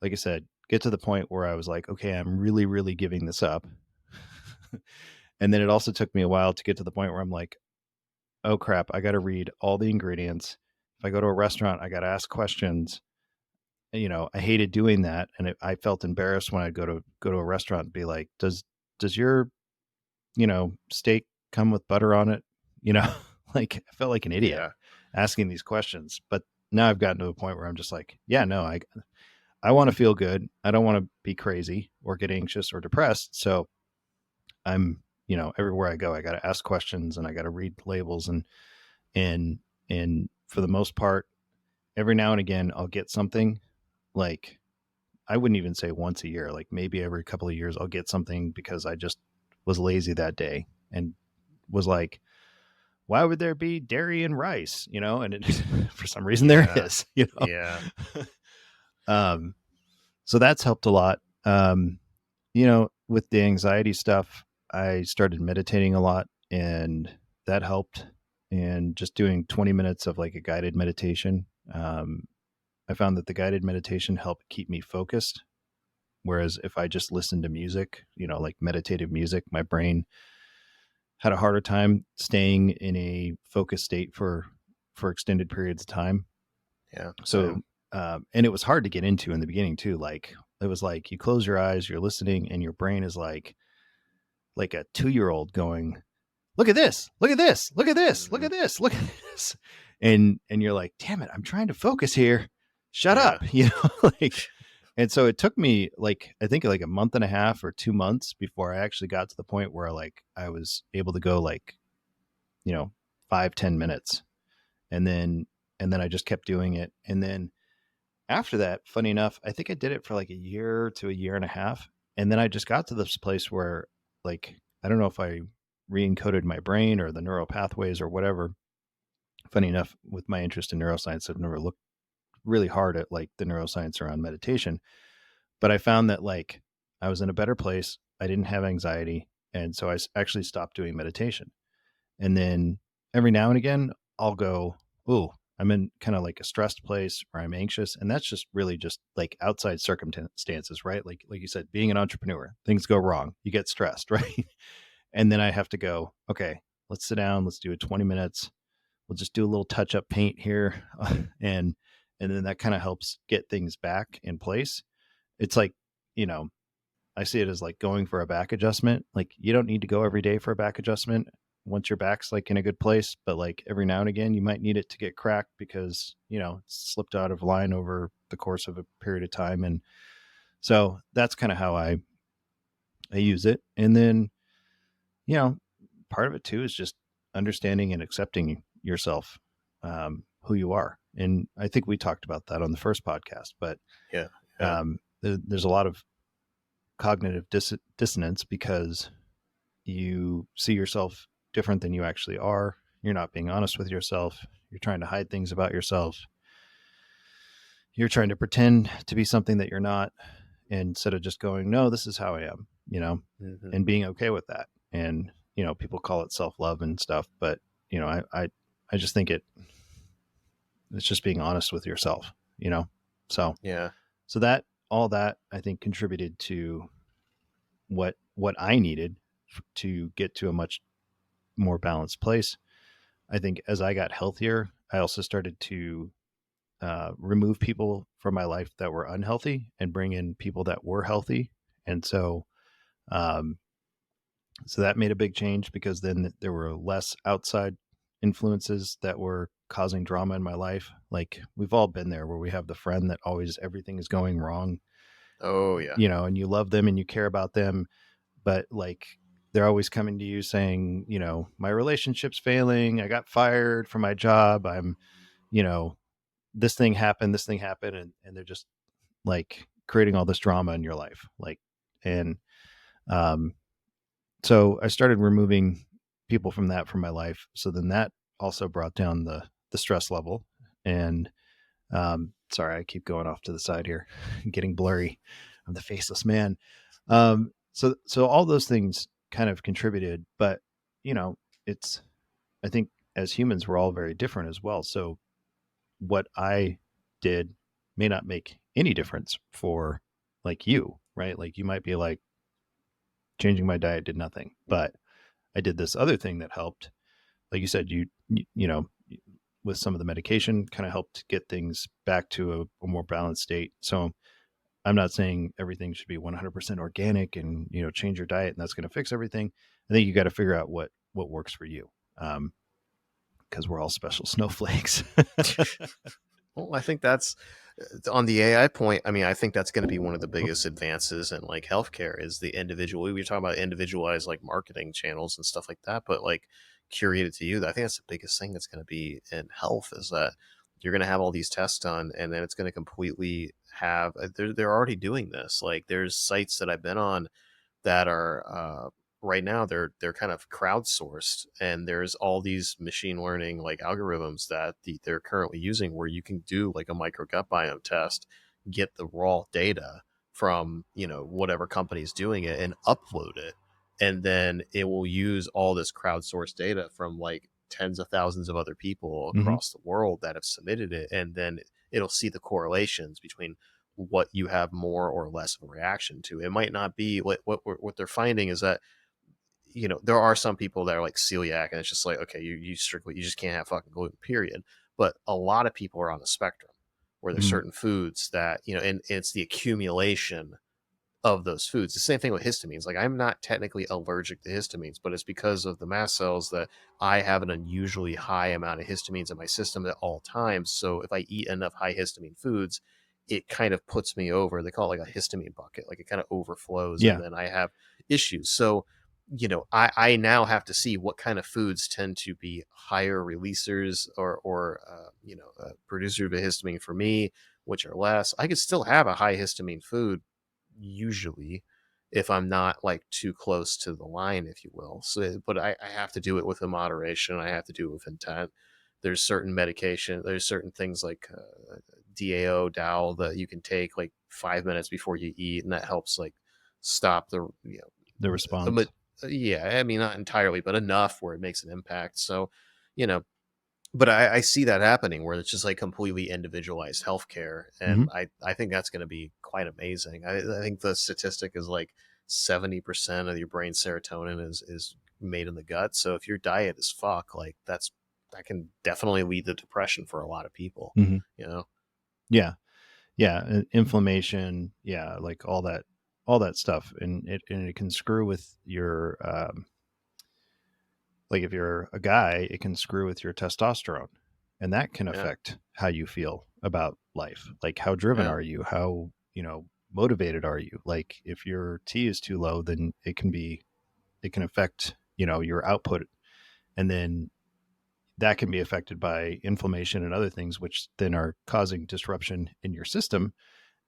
Speaker 2: I said, get to the point where I was like, okay, I'm really, really giving this up. And then it also took me a while to get to the point where I'm like, oh crap, I got to read all the ingredients. If I go to a restaurant, I got to ask questions. I hated doing that, and I felt embarrassed when I go to a restaurant and be like, does your steak come with butter on it? Like I felt like an idiot
Speaker 1: Yeah.
Speaker 2: asking these questions. But now I've gotten to a point where I'm just like, yeah, no, I want to feel good. I don't want to be crazy or get anxious or depressed. So I'm, everywhere I go, I got to ask questions and I got to read labels, and for the most part, every now and again, I'll get something. Like, I wouldn't even say once a year, like maybe every couple of years, I'll get something because I just was lazy that day and was like, why would there be dairy and rice? And it, for some reason there
Speaker 1: Yeah.
Speaker 2: is,
Speaker 1: Yeah.
Speaker 2: um, so that's helped a lot. With the anxiety stuff, I started meditating a lot, and that helped. And just doing 20 minutes of like a guided meditation. I found that the guided meditation helped keep me focused. Whereas if I just listened to music, like meditative music, my brain had a harder time staying in a focused state for extended periods of time.
Speaker 1: Yeah.
Speaker 2: So, and it was hard to get into in the beginning too. Like, it was like you close your eyes, you're listening, and your brain is like a 2-year-old going, look at this, look at this, look at this, look
Speaker 1: Mm-hmm.
Speaker 2: at this, look at this. And you're like, damn it, I'm trying to focus here. Shut
Speaker 1: Yeah.
Speaker 2: up. Like, and so it took me like, I think like a month and a half or 2 months before I actually got to the point where like I was able to go like, you know, 5-10 minutes. And then I just kept doing it. And then after that, funny enough, I think I did it for like a year to a year and a half. And then I just got to this place where, like, I don't know if I re-encoded my brain or the neural pathways or whatever. Funny enough, with my interest in neuroscience, I've never looked really hard at like the neuroscience around meditation. But I found that like I was in a better place. I didn't have anxiety. And so I actually stopped doing meditation. And then every now and again, I'll go, oh, I'm in kind of like a stressed place or I'm anxious. And that's just really just like outside circumstances, right? Like you said, being an entrepreneur, things go wrong. You get stressed, right? And then I have to go, okay, let's sit down. Let's do it 20 minutes. We'll just do a little touch up paint here. and then that kind of helps get things back in place. It's like, you know, I see it as like going for a back adjustment. Like, you don't need to go every day for a back adjustment once your back's like in a good place, but like every now and again you might need it to get cracked because, it's slipped out of line over the course of a period of time. And so that's kind of how I use it. And then, you know, part of it too is just understanding and accepting yourself. who you are. And I think we talked about that on the first podcast, but
Speaker 1: Yeah. Yeah.
Speaker 2: there's a lot of cognitive dissonance because you see yourself different than you actually are. You're not being honest with yourself. You're trying to hide things about yourself. You're trying to pretend to be something that you're not, instead of just going, no, this is how I am,
Speaker 1: Hmm.
Speaker 2: and being okay with that. And, people call it self-love and stuff, but, I just think it's just being honest with yourself, So,
Speaker 1: Yeah.
Speaker 2: so that, all that I think contributed to what I needed to get to a much more balanced place. I think as I got healthier, I also started to remove people from my life that were unhealthy and bring in people that were healthy. And um, so that made a big change, because then there were less outside influences that were causing drama in my life. Like, we've all been there, where we have the friend that always everything is going wrong,
Speaker 1: Oh yeah.
Speaker 2: and you love them and you care about them, but like, they're always coming to you saying, my relationship's failing. I got fired from my job. I'm, you know, this thing happened. And they're just like creating all this drama in your life. Like, and, um, so I started removing people from my life. So then that also brought down the stress level. And, sorry, I keep going off to the side here, getting blurry. I'm the faceless man. So all those things kind of contributed, but it's, I think as humans, we're all very different as well. So what I did may not make any difference for like you, right? Like, you might be like, changing my diet did nothing, but I did this other thing that helped. Like you said, you know, with some of the medication kind of helped get things back to a more balanced state. So I'm not saying everything should be 100% organic and, change your diet and that's going to fix everything. I think you got to figure out what works for you. Because we're all special snowflakes.
Speaker 1: Well, I think that's on the AI point. I mean, I think that's going to be one of the biggest advances in like healthcare is the individual. We were talking about individualized like marketing channels and stuff like that, but like curated to you. I think that's the biggest thing that's going to be in health is that you're going to have all these tests done, and then it's going to completely have. They're already doing this. Like, there's sites that I've been on that are right now they're kind of crowdsourced, and there's all these machine learning like algorithms that they're currently using where you can do like a micro gut biome test, get the raw data from whatever company is doing it and upload it, and then it will use all this crowdsourced data from like tens of thousands of other people
Speaker 2: Hmm.
Speaker 1: across the world that have submitted it, and then it'll see the correlations between what you have more or less of a reaction to. It might not be what they're finding is that there are some people that are like celiac, and it's just like, okay, you strictly, you just can't have fucking gluten, period. But a lot of people are on the spectrum where there's
Speaker 2: Hmm.
Speaker 1: certain foods that and it's the accumulation of those foods. The same thing with histamines. Like, I'm not technically allergic to histamines, but it's because of the mast cells that I have an unusually high amount of histamines in my system at all times. So if I eat enough high histamine foods, it kind of puts me over. They call it like a histamine bucket. Like, it kind of overflows, and
Speaker 2: Yeah.
Speaker 1: then I have issues. So, I now have to see what kind of foods tend to be higher releasers or producer of a histamine for me, which are less. I could still have a high histamine food usually if I'm not like too close to the line, if you will. So, but I have to do it with a moderation. I have to do it with intent. There's certain medication. There's certain things like DAO, DAO that you can take like 5 minutes before you eat, and that helps like stop the
Speaker 2: The
Speaker 1: but
Speaker 2: response.
Speaker 1: yeah, I mean not entirely, but enough where it makes an impact. So, you know, but I see that happening where it's just like completely individualized healthcare,
Speaker 2: Hmm.
Speaker 1: and I think that's going to be quite amazing. I think the statistic is like 70% of your brain serotonin is made in the gut. So if your diet is fuck, like that can definitely lead to depression for a lot of people.
Speaker 2: Hmm.
Speaker 1: You know?
Speaker 2: Yeah. Yeah. Inflammation. Yeah. Like all that stuff. And it can screw with your, like, if you're a guy, it can screw with your testosterone, and that can
Speaker 1: Yeah,
Speaker 2: affect how you feel about life. Like, how driven
Speaker 1: yeah,
Speaker 2: are you? How, motivated are you? Like, if your T is too low, then it can affect, your output. And then that can be affected by inflammation and other things, which then are causing disruption in your system.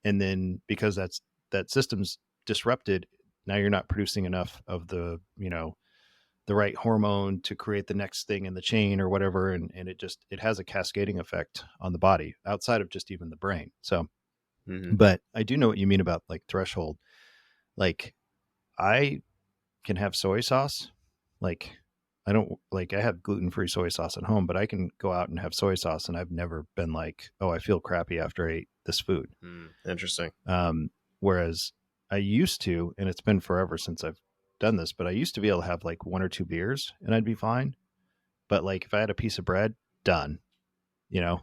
Speaker 2: And then because that system's disrupted, now you're not producing enough of the, the right hormone to create the next thing in the chain or whatever. And it has a cascading effect on the body outside of just even the brain. So,
Speaker 1: Hmm.
Speaker 2: but I do know what you mean about like threshold. Like I can have soy sauce. Like I don't like I have gluten-free soy sauce at home, but I can go out and have soy sauce and I've never been like, "Oh, I feel crappy after I ate this food."
Speaker 1: Interesting.
Speaker 2: Whereas I used to, and it's been forever since I've done this, but I used to be able to have like one or two beers and I'd be fine. But like if I had a piece of bread, done, you know.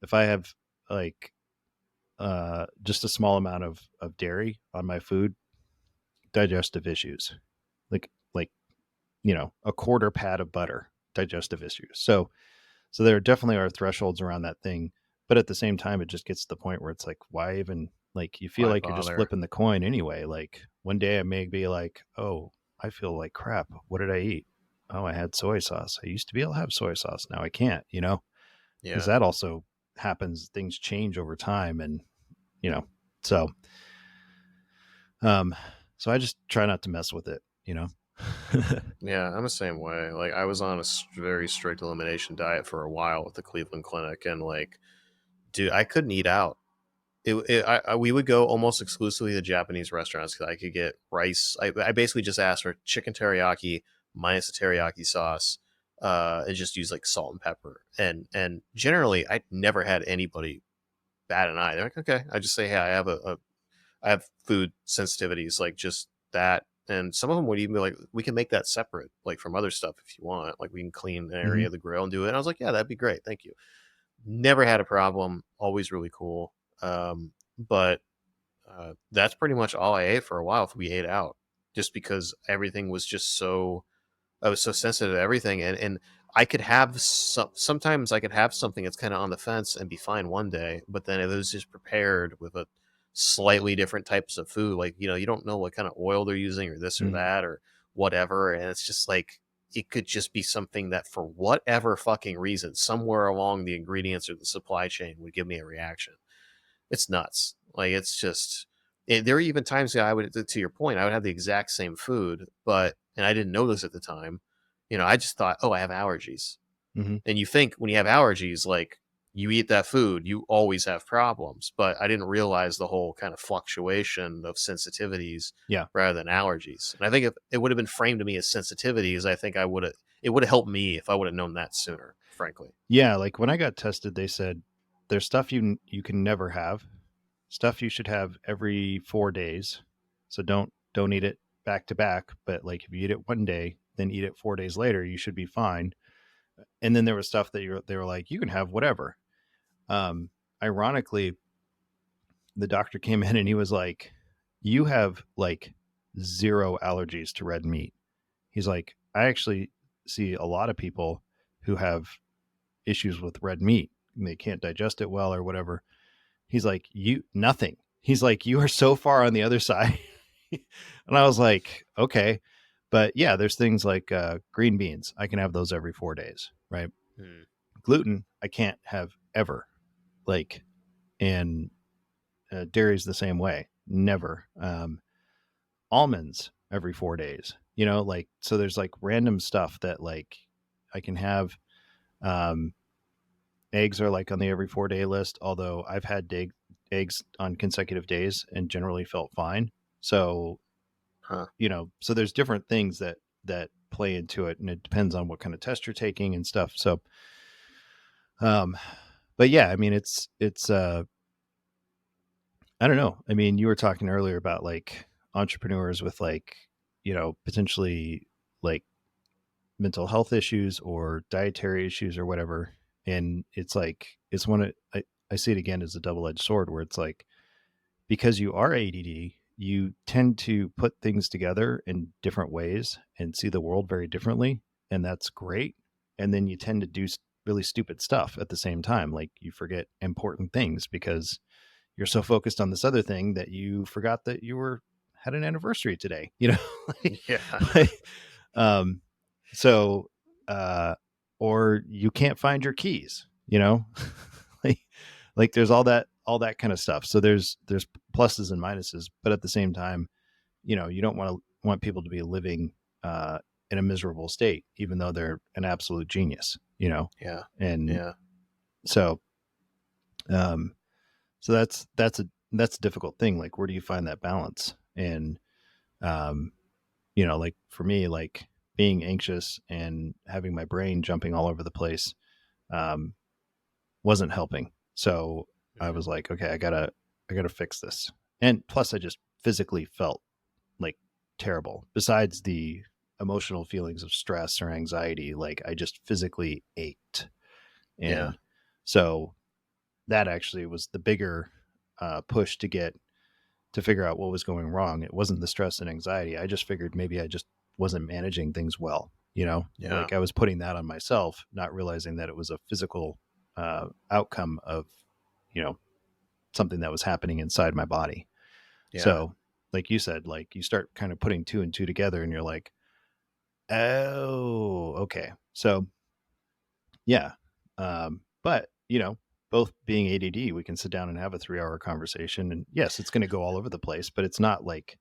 Speaker 2: If I have like just a small amount of dairy on my food, digestive issues. Like a quarter pat of butter, digestive issues. So there definitely are thresholds around that thing, but at the same time, it just gets to the point where it's like, why even, like, you feel
Speaker 1: Why
Speaker 2: like you're just
Speaker 1: bother?
Speaker 2: flipping the coin anyway. Like one day I may be like, oh, I feel like crap. What did I eat? Oh, I had soy sauce. I used to be able to have soy sauce. Now I can't, because
Speaker 1: Yeah.
Speaker 2: that also happens. Things change over time. And, you know, so, um, so I just try not to mess with it.
Speaker 1: Yeah, I'm the same way. Like, I was on a very strict elimination diet for a while with the Cleveland Clinic, and like, dude, I couldn't eat out. We would go almost exclusively to Japanese restaurants because I could get rice. I basically just asked for chicken teriyaki minus the teriyaki sauce, and just use like salt and pepper. And generally, I never had anybody bat an eye. They're like, okay. I just say, hey, I have food sensitivities, like just that. And some of them would even be like, we can make that separate, like from other stuff if you want. Like we can clean an area
Speaker 2: Hmm.
Speaker 1: of the grill and do it. And I was like, yeah, that'd be great. Thank you. Never had a problem. Always really cool. But that's pretty much all I ate for a while if we ate out, just because everything was just so, I was so sensitive to everything. And I could have sometimes I could have something that's kind of on the fence and be fine one day, but then if it was just prepared with a slightly different types of food, like, you don't know what kind of oil they're using or this or
Speaker 2: Hmm.
Speaker 1: that or whatever. And it's just like, it could just be something that for whatever fucking reason, somewhere along the ingredients or the supply chain would give me a reaction. It's nuts. Like it's just there are even times that I would, to your point, I would have the exact same food, but and I didn't know this at the time. I just thought, oh, I have allergies.
Speaker 2: Hmm.
Speaker 1: And you think when you have allergies, like you eat that food, you always have problems. But I didn't realize the whole kind of fluctuation of sensitivities
Speaker 2: Yeah.
Speaker 1: rather than allergies. And I think if it would have been framed to me as sensitivities, I think it would have helped me if I would have known that sooner, frankly.
Speaker 2: Yeah, like when I got tested, they said there's stuff you can never have, stuff you should have every 4 days. So don't eat it back to back. But like if you eat it one day, then eat it 4 days later, you should be fine. And then there was stuff that they were like, you can have whatever. Um, Ironically, the doctor came in and he was like, you have like zero allergies to red meat. He's like, I actually see a lot of people who have issues with red meat. They can't digest it well or whatever. He's like, you nothing. He's like, you are so far on the other side. And I was like, okay. But yeah, there's things like green beans. I can have those every 4 days, right?
Speaker 1: Hmm.
Speaker 2: Gluten, I can't have ever. Like, and dairy's the same way. Never. Almonds every 4 days. Like so. There's like random stuff that like I can have. Um, Eggs are like on the every 4 day list, although I've had eggs on consecutive days and generally felt fine. So,
Speaker 1: Huh.
Speaker 2: so there's different things that play into it, and it depends on what kind of test you're taking and stuff. So, um, but yeah, I mean, it's I don't know. I mean, you were talking earlier about like entrepreneurs with like, potentially like mental health issues or dietary issues or whatever. And it's like, I see it again as a double edged sword where it's like, because you are ADD, you tend to put things together in different ways and see the world very differently. And that's great. And then you tend to do really stupid stuff at the same time. Like you forget important things because you're so focused on this other thing that you forgot that had an anniversary today, like,
Speaker 1: Yeah.
Speaker 2: but, um, so uh, or you can't find your keys, you know, like, like there's all that kind of stuff. So there's pluses and minuses, but at the same time, you know, you don't want people to be living, in a miserable state, even though they're an absolute genius, you know?
Speaker 1: Yeah.
Speaker 2: And
Speaker 1: Yeah.
Speaker 2: so, um, so that's a difficult thing. Like, where do you find that balance? And, um, you know, like for me, like being anxious and having my brain jumping all over the place, um, wasn't helping. So I
Speaker 1: Mhm.
Speaker 2: was like, okay, I gotta fix this. And plus I just physically felt like terrible. Besides the emotional feelings of stress or anxiety, like I just physically ached.
Speaker 1: Yeah.
Speaker 2: And so that actually was the bigger, push to figure out what was going wrong. It wasn't the stress and anxiety. I just figured maybe I just wasn't managing things well. You know,
Speaker 1: Yeah.
Speaker 2: like I was putting that on myself, not realizing that it was a physical, outcome of, you know, something that was happening inside my body.
Speaker 1: Yeah.
Speaker 2: So, like you said, like you start kind of putting two and two together, and you're like, oh, okay. So, yeah. But, you know, both being ADD, we can sit down and have a 3 hour conversation. And yes, it's going to go all over the place, but it's not like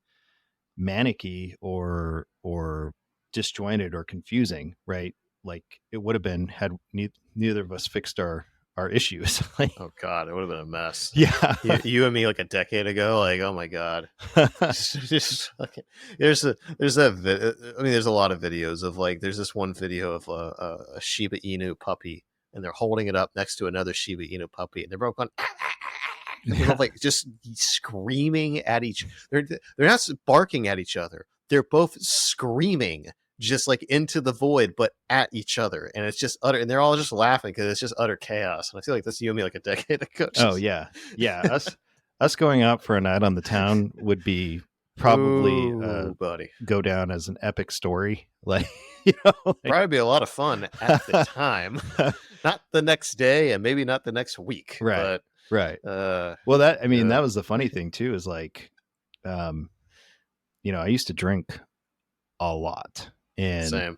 Speaker 2: manicky or disjointed or confusing, right? Like it would have been had neither of us fixed our issues. Like,
Speaker 1: Oh God, it would have been a mess.
Speaker 2: yeah.
Speaker 1: You and me like a decade ago, like, oh my God. Just fucking, there's that I mean, there's a lot of videos of like, there's this one video of a Shiba Inu puppy, and they're holding it up next to another Shiba Inu puppy, and they're both going, and they're both like just screaming at each. They're not barking at each other. They're both screaming just like into the void, but at each other, and it's just utter. And they're all just laughing because it's just utter chaos. And I feel like that's you and me like a decade ago.
Speaker 2: Oh
Speaker 1: Just
Speaker 2: yeah. Yeah. Us going out for a night on the town would be probably,
Speaker 1: ooh, buddy.
Speaker 2: go down as an epic story. Like, you know, like,
Speaker 1: Probably be a lot of fun at the time, not the next day, and maybe not the next week,
Speaker 2: right.
Speaker 1: but
Speaker 2: Right.
Speaker 1: uh,
Speaker 2: Well, that, I mean,
Speaker 1: yeah,
Speaker 2: that was the funny thing too, is like, um, you know, I used to drink a lot, and,
Speaker 1: same,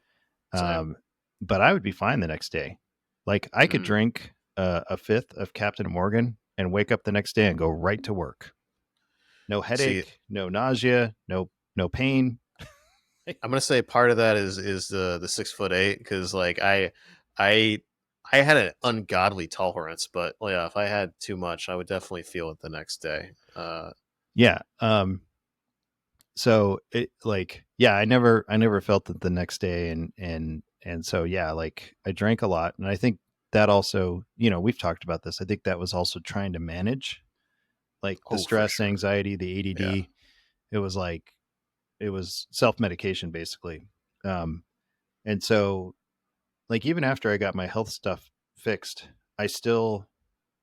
Speaker 1: same.
Speaker 2: um, but I would be fine the next day. Like I could
Speaker 1: Mm.
Speaker 2: drink, a fifth of Captain Morgan and wake up the next day and go right to work. No
Speaker 1: See,
Speaker 2: headache, no nausea, no pain.
Speaker 1: I'm gonna say part of that is the 6'8", because like I I had an ungodly tolerance, but yeah, if I had too much, I would definitely feel it the next day.
Speaker 2: Yeah. So it, like, yeah, I never felt it the next day. And so, yeah, like I drank a lot. And I think that also, you know, we've talked about this. I think that was also trying to manage like the
Speaker 1: Oh, for
Speaker 2: stress,
Speaker 1: sure.
Speaker 2: anxiety, the
Speaker 1: Yeah.
Speaker 2: ADD. It was like, it was self-medication basically. Um, and so like, even after I got my health stuff fixed, I still,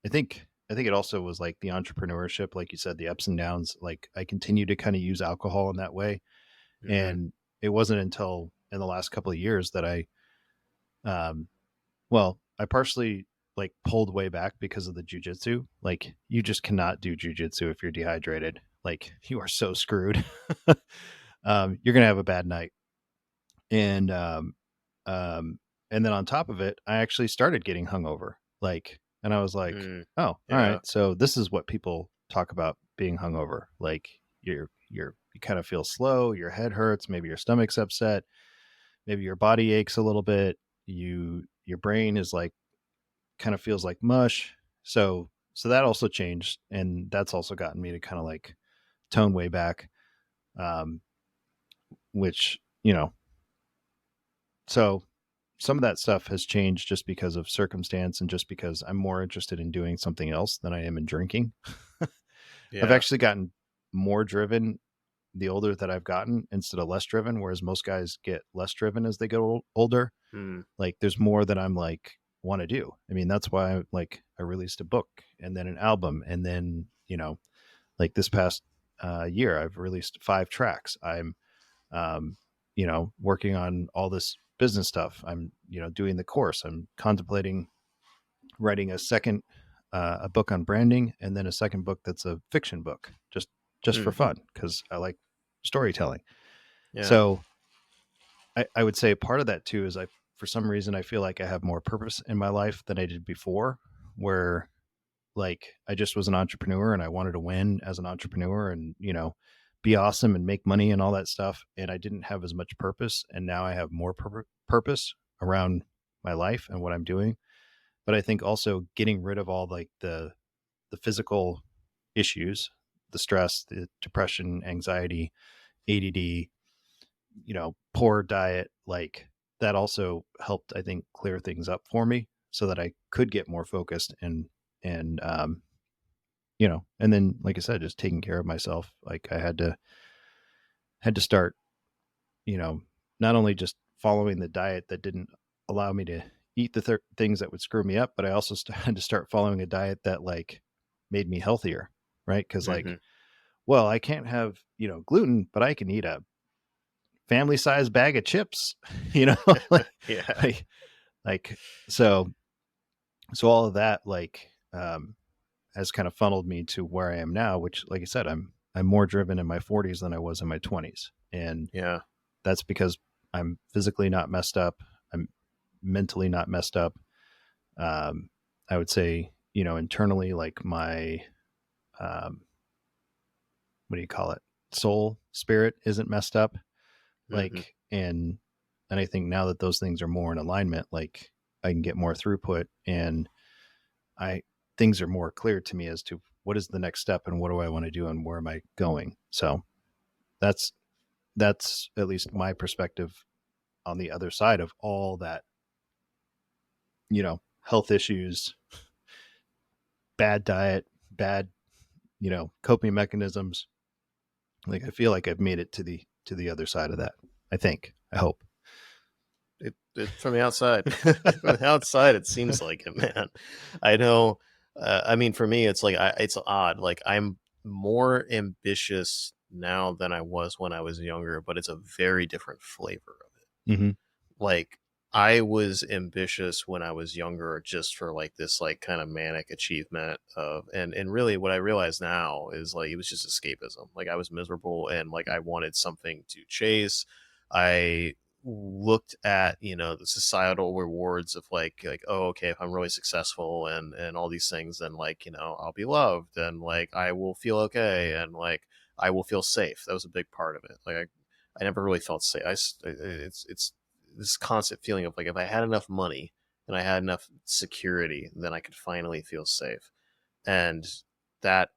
Speaker 2: I think it also was like the entrepreneurship, like you said, the ups and downs. Like I continue to kind of use alcohol in that way.
Speaker 1: Hmm.
Speaker 2: And it wasn't until in the last couple of years that um, well, I partially like pulled way back because of the jujitsu. Like you just cannot do jujitsu if you're dehydrated. Like you are so screwed. You're going to have a bad night. And, um, and then on top of it, I actually started getting hungover. Like, and I was like,
Speaker 1: Mm.
Speaker 2: oh, all
Speaker 1: Yeah.
Speaker 2: right. So this is what people talk about being hungover. Like you kind of feel slow, your head hurts, maybe your stomach's upset, maybe your body aches a little bit. Your brain is like, kind of feels like mush. So that also changed. And that's also gotten me to kind of like tone way back. Um, which, you know, so some of that stuff has changed just because of circumstance and just because I'm more interested in doing something else than I am in drinking. I've
Speaker 1: Yeah.
Speaker 2: actually gotten more driven the older that I've gotten instead of less driven, whereas most guys get less driven as they get older.
Speaker 1: Mm.
Speaker 2: Like there's more that I'm like want to do. I mean, that's why like I released a book and then an album, and then, you know, like this past, year I've released 5 tracks. I'm, um, you know, working on all this business stuff. I'm, you know, doing the course. I'm contemplating writing a second, a book on branding, and then a second book that's a fiction book, just for
Speaker 1: Mm.
Speaker 2: fun because I like storytelling.
Speaker 1: Yeah.
Speaker 2: So I would say part of that too is I for some reason, I feel like I have more purpose in my life than I did before, where like I just was an entrepreneur and I wanted to win as an entrepreneur and, be awesome and make money and all that stuff. And I didn't have as much purpose. And now I have more purpose around my life and what I'm doing. But I think also getting rid of all like the physical issues, the stress, the depression, anxiety, ADD, poor diet, like that also helped, I think, clear things up for me so that I could get more focused and, and then, like I said, just taking care of myself. Like I had to start, not only just following the diet that didn't allow me to eat the things that would screw me up, but I also had to start following a diet that like made me healthier. Right. Cause
Speaker 1: Mm-hmm.
Speaker 2: like, well, I can't have, gluten, but I can eat a family size bag of chips, like,
Speaker 1: Yeah.
Speaker 2: like, like, so all of that, like, has kind of funneled me to where I am now, which, like I said, I'm more driven in my 40s than I was in my 20s. And
Speaker 1: Yeah.
Speaker 2: that's because I'm physically not messed up. I'm mentally not messed up. I would say, internally, like my, what do you call it? Soul spirit isn't messed up.
Speaker 1: Mm-hmm.
Speaker 2: Like, and I think now that those things are more in alignment, like I can get more throughput and things are more clear to me as to what is the next step and what do I want to do and where am I going. So that's at least my perspective on the other side of all that, health issues, bad diet, bad, coping mechanisms. Like I feel like I've made it to the other side of that. I hope.
Speaker 1: It from the outside. From the outside, it seems like it, man. I know. I mean, for me, it's like it's odd. Like I'm more ambitious now than I was when I was younger, but it's a very different flavor of it.
Speaker 2: Mm-hmm.
Speaker 1: Like I was ambitious when I was younger, just for like this like kind of manic achievement of, and really what I realize now is like it was just escapism. Like I was miserable and like I wanted something to chase. I looked at the societal rewards of like oh okay, if I'm really successful and all these things, then like I'll be loved and like I will feel okay and like I will feel safe. That was a big part of it. Like I never really felt safe. It's this constant feeling of like if I had enough money and I had enough security, then I could finally feel safe. And that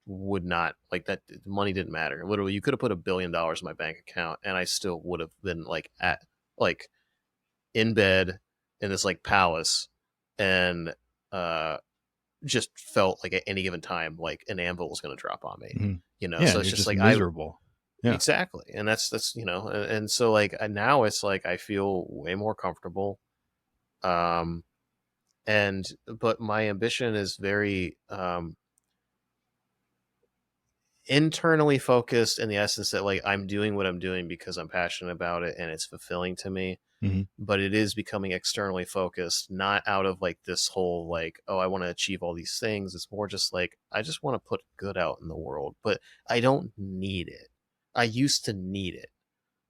Speaker 1: would not like that money didn't matter. Literally, you could have put $1 billion in my bank account and I still would have been like at like in bed in this like palace and just felt like at any given time like an anvil was going to drop on me.
Speaker 2: Mm-hmm. Yeah.
Speaker 1: So
Speaker 2: And
Speaker 1: it's
Speaker 2: you're
Speaker 1: just
Speaker 2: just
Speaker 1: like I
Speaker 2: miserable. Yeah.
Speaker 1: exactly. And that's and so like now it's like I feel way more comfortable. Um and but my ambition is very internally focused in the essence that like I'm doing what I'm doing because I'm passionate about it and it's fulfilling to me,
Speaker 2: Mm-hmm.
Speaker 1: but it is becoming externally focused, not out of like this whole like oh I want to achieve all these things. It's more just like I just want to put good out in the world, but I don't need it. I used to need it.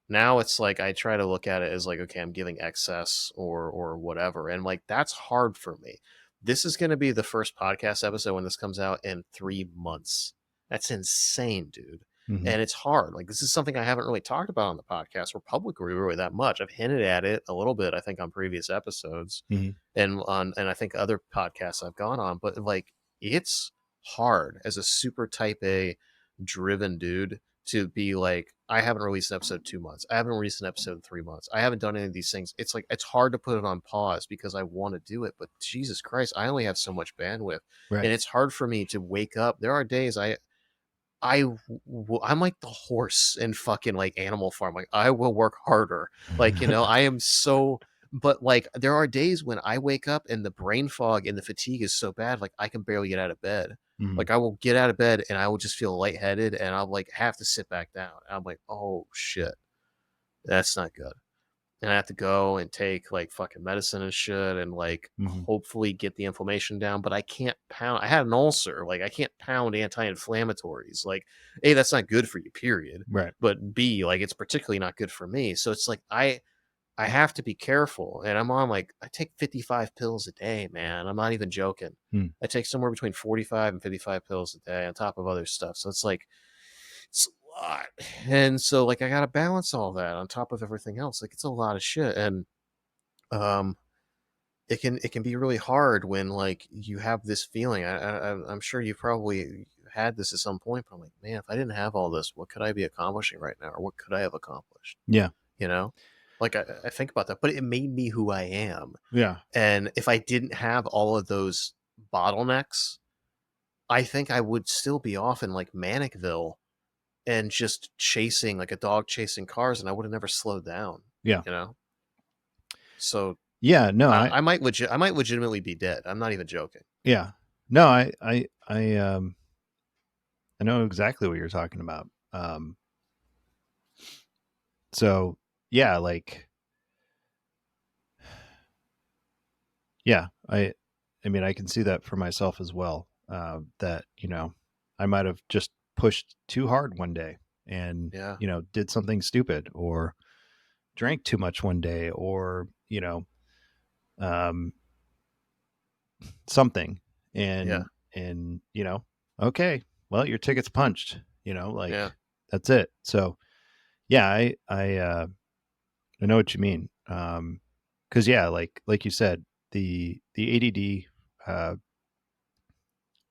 Speaker 1: Now it's like I try to look at it as like okay, I'm giving excess or whatever, and like that's hard for me. This is going to be the first podcast episode when this comes out in 3 months. That's insane, dude.
Speaker 2: Mm-hmm.
Speaker 1: And it's hard. Like this is something I haven't really talked about on the podcast or publicly really that much. I've hinted at it a little bit, I think, on previous episodes
Speaker 2: Mm-hmm.
Speaker 1: and I think other podcasts I've gone on, but like it's hard as a super type A driven dude to be like, I haven't released an episode in 2 months. I haven't released an episode in 3 months. I haven't done any of these things. It's like it's hard to put it on pause because I want to do it, but Jesus Christ, I only have so much bandwidth,
Speaker 2: Right.
Speaker 1: and it's hard for me to wake up. There are days I'm like the horse in fucking like Animal Farm. Like I will work harder. Like I am so. But like there are days when I wake up and the brain fog and the fatigue is so bad, like I can barely get out of bed.
Speaker 2: Mm-hmm.
Speaker 1: Like I will get out of bed and I will just feel lightheaded and I'll like have to sit back down. And I'm like, oh shit, that's not good. And I have to go and take like fucking medicine and shit and like
Speaker 2: Mm-hmm.
Speaker 1: hopefully get the inflammation down. But I can't pound. I had an ulcer. Like I can't pound anti-inflammatories. Like A, that's not good for you, period.
Speaker 2: Right.
Speaker 1: But B, like it's particularly not good for me. So it's like I I have to be careful. And I'm on like, I take 55 pills a day, man. I'm not even joking.
Speaker 2: Hmm.
Speaker 1: I take somewhere between 45 and 55 pills a day on top of other stuff. So it's like, it's a lot. And so like I gotta balance all that on top of everything else. Like it's a lot of shit. And um it can be really hard when like you have this feeling. I'm sure you probably had this at some point, but I'm like, man, if I didn't have all this, what could I be accomplishing right now? Or what could I have accomplished?
Speaker 2: Yeah.
Speaker 1: You know? Like I think about that, but it made me who I am.
Speaker 2: Yeah.
Speaker 1: And if I didn't have all of those bottlenecks, I think I would still be off in like Manicville and just chasing like a dog chasing cars, and I would have never slowed down,
Speaker 2: Yeah.
Speaker 1: you know? So
Speaker 2: Yeah. No,
Speaker 1: I might legitimately be dead. I'm not even joking.
Speaker 2: yeah. No, I know exactly what you're talking about. So yeah, like, yeah, I mean, I can see that for myself as well. That, I might have just pushed too hard one day and,
Speaker 1: Yeah.
Speaker 2: did something stupid or drank too much one day or, um, something
Speaker 1: Yeah.
Speaker 2: and, okay, well, your ticket's punched,
Speaker 1: Yeah.
Speaker 2: like that's it. So yeah, I know what you mean. Cause yeah, like you said, the ADD, uh,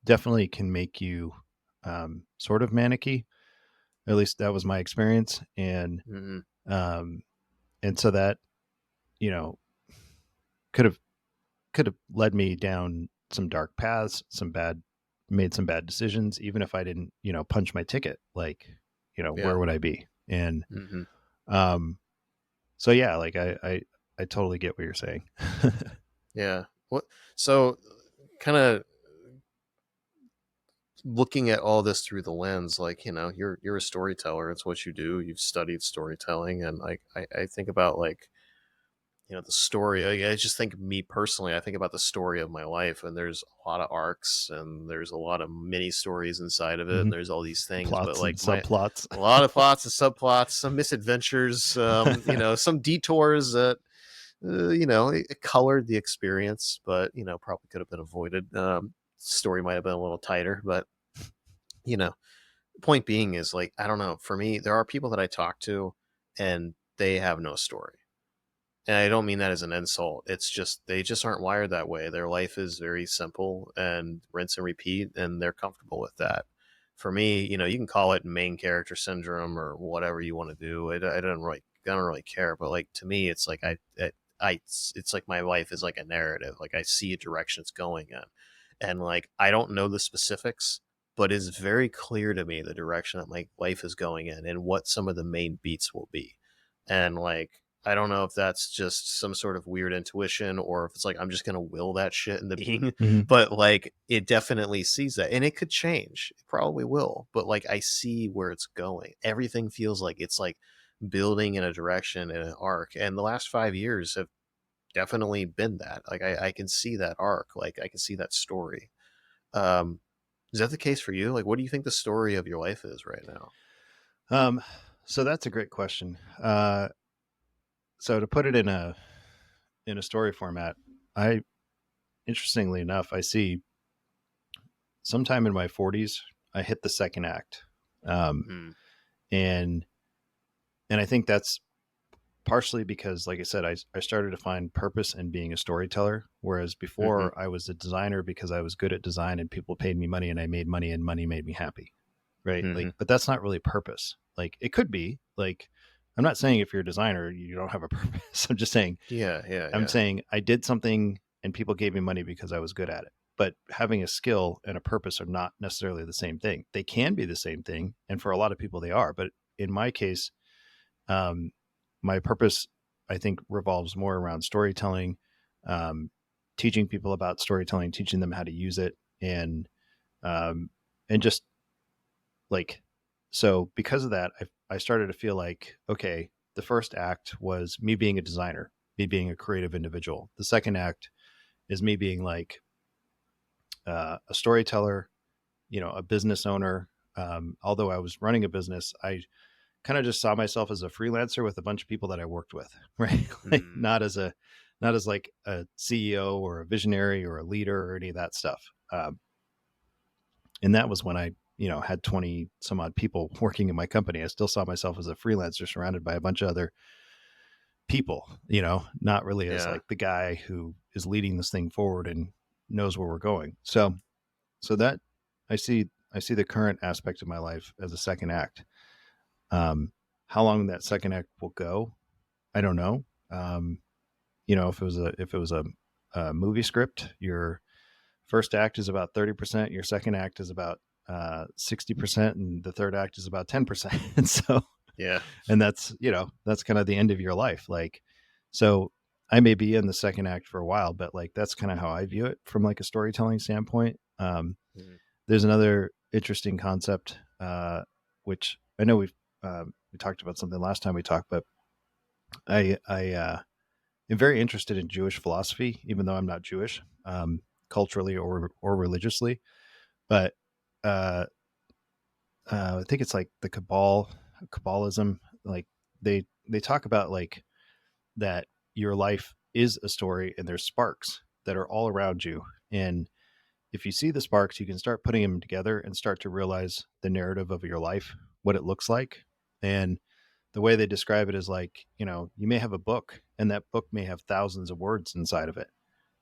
Speaker 2: definitely can make you, sort of manicky. At least that was my experience.
Speaker 1: Hmm.
Speaker 2: Um, and so that, you know, could have, led me down some dark paths, made some bad decisions, even if I didn't, punch my ticket, like,
Speaker 1: Yeah.
Speaker 2: where would I be? And,
Speaker 1: Hmm.
Speaker 2: um, so yeah, like I totally get what you're saying.
Speaker 1: Yeah. What? So, kind of looking at all this through the lens, like you're a storyteller. It's what you do. You've studied storytelling, and like I think about like the story. I just think me personally. I think about the story of my life, and there's a lot of arcs, and there's a lot of mini stories inside of it,
Speaker 2: Hmm.
Speaker 1: and there's all these things. But
Speaker 2: Plots and
Speaker 1: like my
Speaker 2: subplots.
Speaker 1: a lot of plots and subplots, some misadventures, some detours that it colored the experience, but probably could have been avoided. Story might have been a little tighter, but you know, point being is like I don't know. For me, there are people that I talk to, and they have no story, and I don't mean that as an insult. It's just they just aren't wired that way. Their life is very simple and rinse and repeat, and they're comfortable with that. For me, you can call it main character syndrome or whatever you want to do. I don't really care. But like to me, it's like it's like my life is like a narrative. Like I see a direction it's going in, and like I don't know the specifics, but it's very clear to me the direction that my life is going in and what some of the main beats will be. And like I don't know if that's just some sort of weird intuition or if it's like I'm just gonna will that shit into being,
Speaker 2: Hmm.
Speaker 1: but like it definitely sees that. And it could change. It probably will. But like I see where it's going. Everything feels like it's like building in a direction in an arc. And the last 5 years have definitely been that. Like I can see that arc. Like I can see that story. Um is that the case for you? Like what do you think the story of your life is right now?
Speaker 2: Um, so that's a great question. So to put it in a story format, I interestingly enough, I see sometime in my 40s, I hit the second act, um,
Speaker 1: Hmm.
Speaker 2: and I think that's partially because, like I said, I started to find purpose in being a storyteller, whereas
Speaker 1: Hmm.
Speaker 2: before I was a designer because I was good at design and people paid me money and I made money and money made me happy, right?
Speaker 1: Hmm.
Speaker 2: Like, but that's not really purpose. Like, it could be like. I'm not saying if you're a designer you don't have a purpose. I'm just saying
Speaker 1: Yeah, yeah,
Speaker 2: I'm
Speaker 1: yeah.
Speaker 2: saying I did something and people gave me money because I was good at it. But having a skill and a purpose are not necessarily the same thing. They can be the same thing, and for a lot of people they are. But in my case, um, my purpose I think revolves more around storytelling, um, teaching people about storytelling, teaching them how to use it, and um, just like so. Because of that, I started to feel like okay, the first act was me being a designer, me being a creative individual. The second act is me being like a storyteller, a business owner. Although I was running a business, I kind of just saw myself as a freelancer with a bunch of people that I worked with, right? Like
Speaker 1: Mm.
Speaker 2: not as like a CEO or a visionary or a leader or any of that stuff. And that was when I, had 20 some odd people working in my company. I still saw myself as a freelancer surrounded by a bunch of other people, not really as
Speaker 1: Yeah.
Speaker 2: like the guy who is leading this thing forward and knows where we're going. So that I see the current aspect of my life as a second act. How long that second act will go, I don't know. If it was a movie script, your first act is about 30%, your second act is about 60%, and the third act is about 10%. And so,
Speaker 1: Yeah.
Speaker 2: and that's kind of the end of your life. Like, so I may be in the second act for a while, but like, that's kind of how I view it from like a storytelling standpoint.
Speaker 1: Mm.
Speaker 2: There's another interesting concept, which I know we talked about something last time we talked, but I am very interested in Jewish philosophy, even though I'm not Jewish, culturally or religiously. But uh, I think it's like the Kabbalism. Like they talk about like that your life is a story, and there's sparks that are all around you, and if you see the sparks, you can start putting them together and start to realize the narrative of your life, what it looks like. And the way they describe it is like, you may have a book, and that book may have thousands of words inside of it.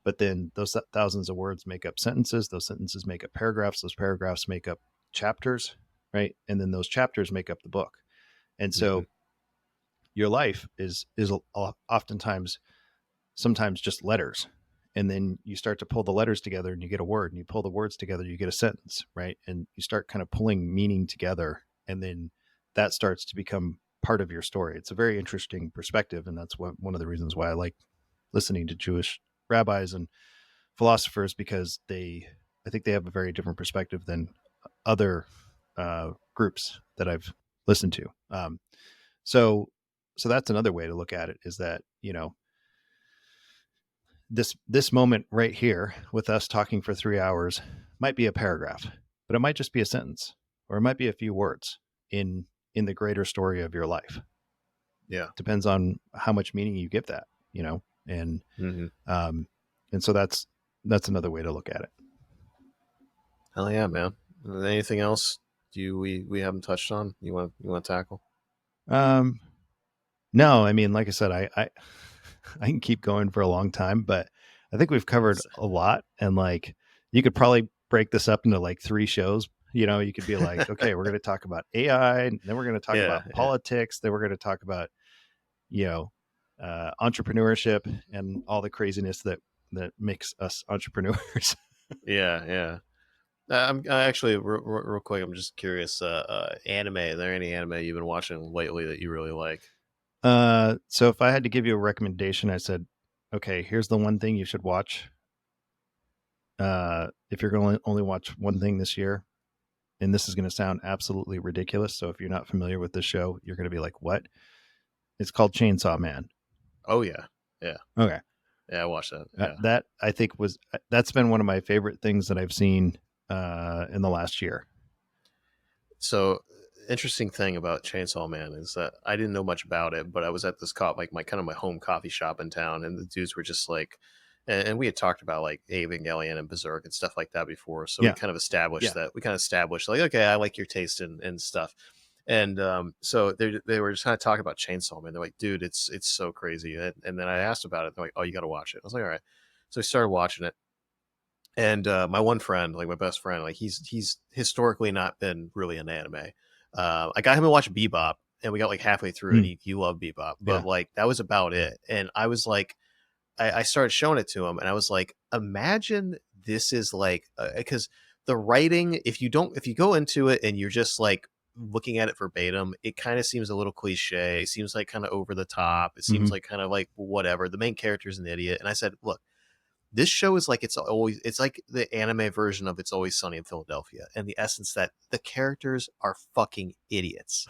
Speaker 2: But then those thousands of words make up sentences. Those sentences make up paragraphs. Those paragraphs make up chapters, right? And then those chapters make up the book. And
Speaker 1: Mm-hmm.
Speaker 2: so your life is oftentimes sometimes just letters. And then you start to pull the letters together and you get a word, and you pull the words together, you get a sentence, right? And you start kind of pulling meaning together. And then that starts to become part of your story. It's a very interesting perspective. And that's one of the reasons why I like listening to Jewish rabbis and philosophers, because I think they have a very different perspective than other groups that I've listened to. So, so that's another way to look at it, is that, this moment right here with us talking for 3 hours might be a paragraph, but it might just be a sentence, or it might be a few words in the greater story of your life.
Speaker 1: Yeah.
Speaker 2: Depends on how much meaning you give that, and
Speaker 1: Mm-hmm.
Speaker 2: um, and so that's another way to look at it.
Speaker 1: Hell yeah, man. Anything else we haven't touched on? You want to tackle?
Speaker 2: Um, no, I mean, like I said, I I can keep going for a long time, but I think we've covered a lot, and like you could probably break this up into like 3 shows. You could be like, okay, we're going to talk about AI, and then we're going to talk
Speaker 1: Yeah.
Speaker 2: about
Speaker 1: Yeah.
Speaker 2: politics, then we're going to talk about you know entrepreneurship and all the craziness that makes us entrepreneurs.
Speaker 1: Yeah. Yeah. I actually real quick. I'm just curious. Anime. Are there any anime you've been watching lately that you really like?
Speaker 2: So if I had to give you a recommendation, I said, okay, here's the one thing you should watch. If you're going to only watch one thing this year, and this is going to sound absolutely ridiculous. So if you're not familiar with this show, you're going to be like, what? It's called Chainsaw Man.
Speaker 1: Oh yeah. Yeah.
Speaker 2: Okay.
Speaker 1: Yeah. I watched that. Yeah.
Speaker 2: That I think that's been one of my favorite things that I've seen in the last year.
Speaker 1: So interesting thing about Chainsaw Man is that I didn't know much about it, but I was at this like my kind of my home coffee shop in town, and the dudes were just like, and we had talked about like Evangelion and Berserk and stuff like that before, so we
Speaker 2: Yeah.
Speaker 1: kind of established
Speaker 2: Yeah.
Speaker 1: that like, okay, I like your taste and stuff. And so they were just kind of talking about Chainsaw Man. They're like, dude, it's so crazy. And then I asked about it. They're like, oh, you got to watch it. I was like, all right. So I started watching it, and my one friend, like my best friend, like he's historically not been really an anime. I got him to watch Bebop, and we got like halfway through, and
Speaker 2: Mm,
Speaker 1: he loved Bebop, but
Speaker 2: yeah.
Speaker 1: like that was about it. And I was like, I started showing it to him, and I was like, imagine this is like, because the writing, if you go into it and you're just like looking at it verbatim, it kind of seems a little cliche. It seems like kind of over the top. It seems
Speaker 2: Hmm.
Speaker 1: like kind of like whatever. The main character's an idiot, and I said, look, this show is like it's like the anime version of It's Always Sunny in Philadelphia, and the essence that the characters are fucking idiots.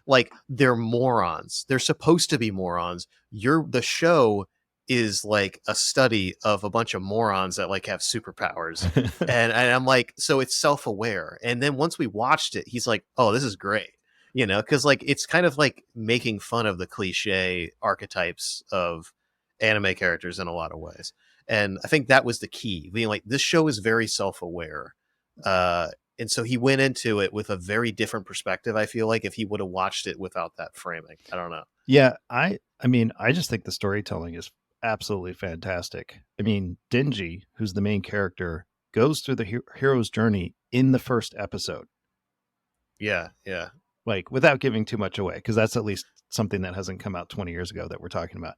Speaker 1: Like they're morons. They're supposed to be morons. The show is like a study of a bunch of morons that like have superpowers. And I'm like, so it's self-aware. And then once we watched it, he's like, oh, this is great. You know, because like it's kind of like making fun of the cliche archetypes of anime characters in a lot of ways. And I think that was the key, being like, this show is very self-aware. Uh, and so he went into it with a very different perspective, I feel like, if he would have watched it without that framing. I don't know.
Speaker 2: Yeah, I mean, I just think the storytelling is absolutely fantastic. I mean, Denji, who's the main character, goes through the hero's journey in the first episode,
Speaker 1: Yeah, yeah.
Speaker 2: like without giving too much away, because that's at least something that hasn't come out 20 years ago that we're talking about.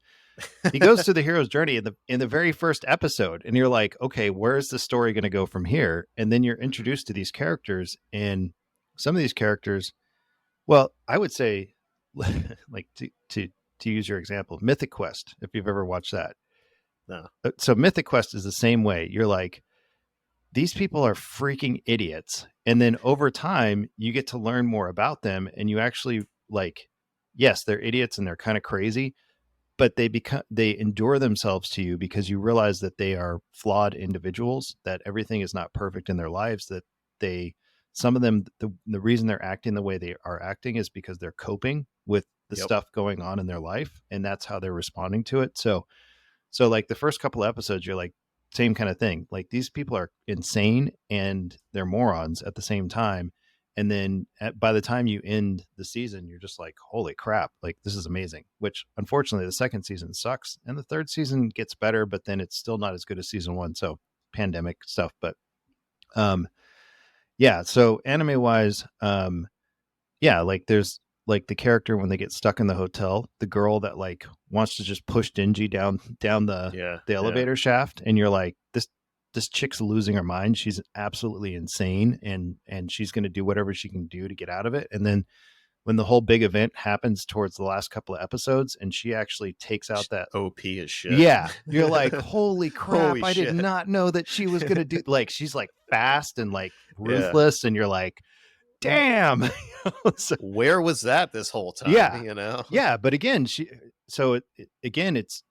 Speaker 2: He goes through the hero's journey in the very first episode, and you're like, okay, where's the story going to go from here? And then you're introduced to these characters, and some of these characters, well, I would say, like to use your example, Mythic Quest, if you've ever watched that.
Speaker 1: No.
Speaker 2: So Mythic Quest is the same way. You're like, these people are freaking idiots. And then over time, you get to learn more about them, and you actually like, yes, they're idiots and they're kind of crazy, but they endure themselves to you because you realize that they are flawed individuals, that everything is not perfect in their lives, that they some of them the reason they're acting the way they are acting is because they're coping with the
Speaker 1: Yep.
Speaker 2: stuff going on in their life, and that's how they're responding to it. So like the first couple of episodes, you're like, same kind of thing. Like these people are insane and they're morons at the same time. And then by the time you end the season, you're just like, holy crap, like this is amazing. Which unfortunately, the second season sucks and the third season gets better, but then it's still not as good as season one. So pandemic stuff. But um, yeah. So anime wise, yeah, like there's like the character when they get stuck in the hotel, the girl that like wants to just push Dingy down
Speaker 1: Yeah,
Speaker 2: the
Speaker 1: yeah.
Speaker 2: elevator shaft, and you're like, this chick's losing her mind. She's absolutely insane, and she's going to do whatever she can do to get out of it. And then when the whole big event happens towards the last couple of episodes, and she actually takes out that,
Speaker 1: OP as shit.
Speaker 2: yeah, you're like, holy crap,
Speaker 1: Holy
Speaker 2: I did
Speaker 1: shit.
Speaker 2: not know that she was going to do, like, she's like fast and like
Speaker 1: Yeah.
Speaker 2: ruthless, and you're like, damn. So,
Speaker 1: Where was that this whole time,
Speaker 2: yeah,
Speaker 1: you know?
Speaker 2: yeah, but again, again, it's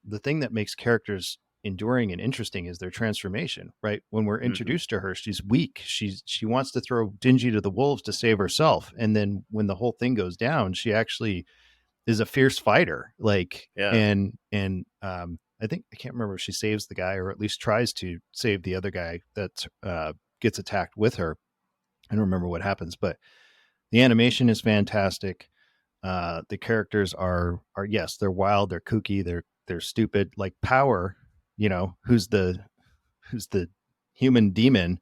Speaker 2: the thing that makes characters enduring and interesting is their transformation, right? When we're
Speaker 1: Mhm.
Speaker 2: introduced to her, she's weak. She wants to throw Dingy to the wolves to save herself, and then when the whole thing goes down, she actually is a fierce fighter. Like,
Speaker 1: Yeah.
Speaker 2: I think I can't remember if she saves the guy or at least tries to save the other guy that gets attacked with her. I don't remember what happens, but the animation is fantastic. The characters are yes, they're wild, they're kooky, they're stupid. Like Power, you know, who's the human demon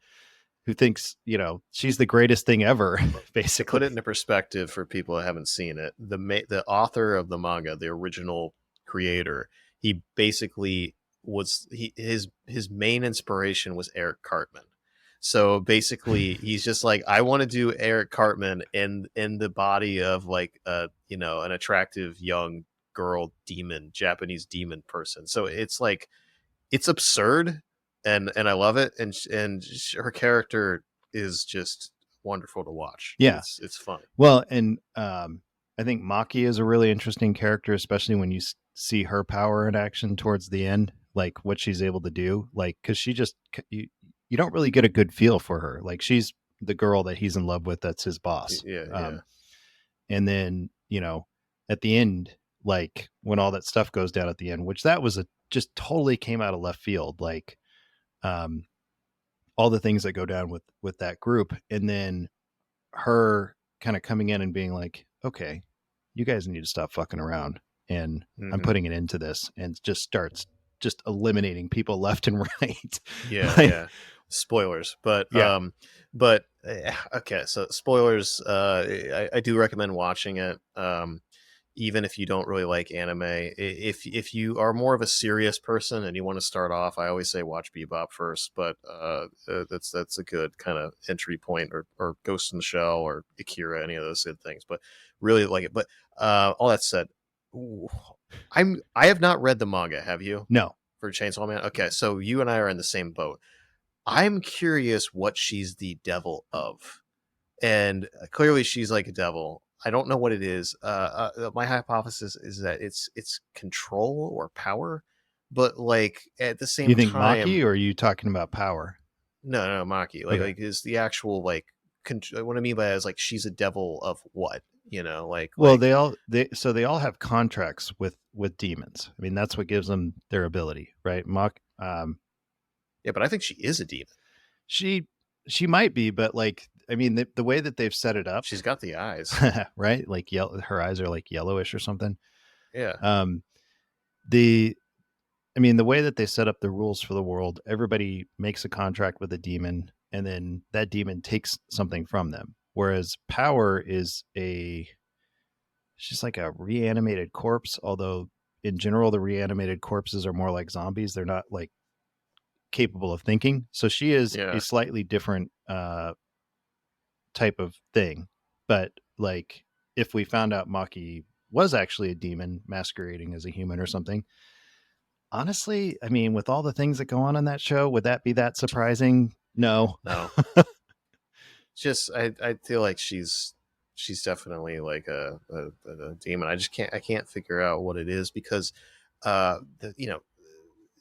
Speaker 2: who thinks, you know, she's the greatest thing ever,
Speaker 1: To put
Speaker 2: basically.
Speaker 1: it into perspective for people that haven't seen it, the author of the manga, the original creator, he basically his main inspiration was Eric Cartman. So basically, he's just like, I want to do Eric Cartman in the body of like an attractive young girl demon, Japanese demon person. So it's like, it's absurd, and I love it, and her character is just wonderful to watch.
Speaker 2: Yeah.
Speaker 1: It's fun.
Speaker 2: Well, and I think Maki is a really interesting character, especially when you see her power in action towards the end, like what she's able to do. Like, because you don't really get a good feel for her. Like, she's the girl that he's in love with. That's his boss.
Speaker 1: Yeah, yeah.
Speaker 2: And then at the end, like when all that stuff goes down at the end, which that was a just totally came out of left field. Like, um, all the things that go down with that group, and then her kind of coming in and being like, okay, you guys need to stop fucking around, and I'm
Speaker 1: Hmm.
Speaker 2: putting an end to this, and just starts just eliminating people left and right.
Speaker 1: Yeah,
Speaker 2: Like,
Speaker 1: yeah. Spoilers, but
Speaker 2: yeah,
Speaker 1: okay. So spoilers. I do recommend watching it. Even if you don't really like anime, if you are more of a serious person and you want to start off, I always say watch Bebop first. But that's a good kind of entry point, or Ghost in the Shell or Akira, any of those good things. But really like it. But all that said, ooh, I have not read the manga. Have you?
Speaker 2: no,
Speaker 1: For Chainsaw Man? Okay, so you and I are in the same boat. I'm curious what she's the devil of. And clearly she's like a devil. I don't know what it is. My hypothesis is that it's control or power, but like at the
Speaker 2: you
Speaker 1: same
Speaker 2: think
Speaker 1: time,
Speaker 2: Maki, or are you talking about Power?
Speaker 1: no, Maki. Like
Speaker 2: Okay,
Speaker 1: like is the actual like what I mean by that is like she's a devil of what,
Speaker 2: Well, they all have contracts with demons. I mean, that's what gives them their ability, right?
Speaker 1: Yeah, but I think she is a demon.
Speaker 2: She might be, but like, I mean, the way that they've set it up,
Speaker 1: She's got the eyes.
Speaker 2: right? Like her eyes are like yellowish or something.
Speaker 1: Yeah.
Speaker 2: The I mean, the way that they set up the rules for the world, everybody makes a contract with a demon, and then that demon takes something from them. Whereas power is she's like a reanimated corpse, although in general, the reanimated corpses are more like zombies. They're not like capable of thinking. So she is a
Speaker 1: Yeah.
Speaker 2: slightly different type of thing. But like, if we found out Maki was actually a demon masquerading as a human or something, honestly, I mean, with all the things that go on in that show, would that be that surprising? No.
Speaker 1: No. Just I feel like she's definitely like a demon. I can't figure out what it is because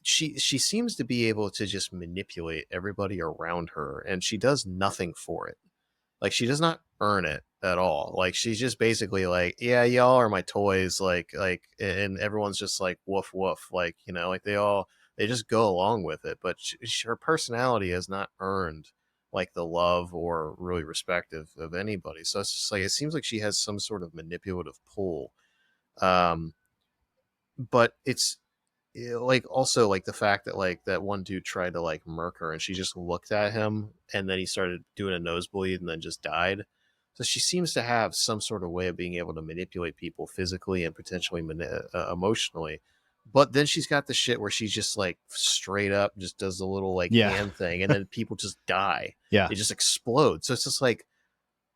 Speaker 1: she seems to be able to just manipulate everybody around her, and she does nothing for it. Like she does not earn it at all. Like she's just basically like, yeah, y'all are my toys. And everyone's just like woof woof. Like like they just go along with it. But her personality has not earned like the love or really respect of anybody. So it's just like it seems like she has some sort of manipulative pull. Um, but it's like also like the fact that like that one dude tried to like murk her and she just looked at him and then he started doing a nosebleed and then just died. So she seems to have some sort of way of being able to manipulate people physically and potentially emotionally. But then she's got the shit where she's just like straight up just does the little like
Speaker 2: Yeah.
Speaker 1: hand thing and then people just die.
Speaker 2: Yeah.
Speaker 1: It just explodes. So it's just like,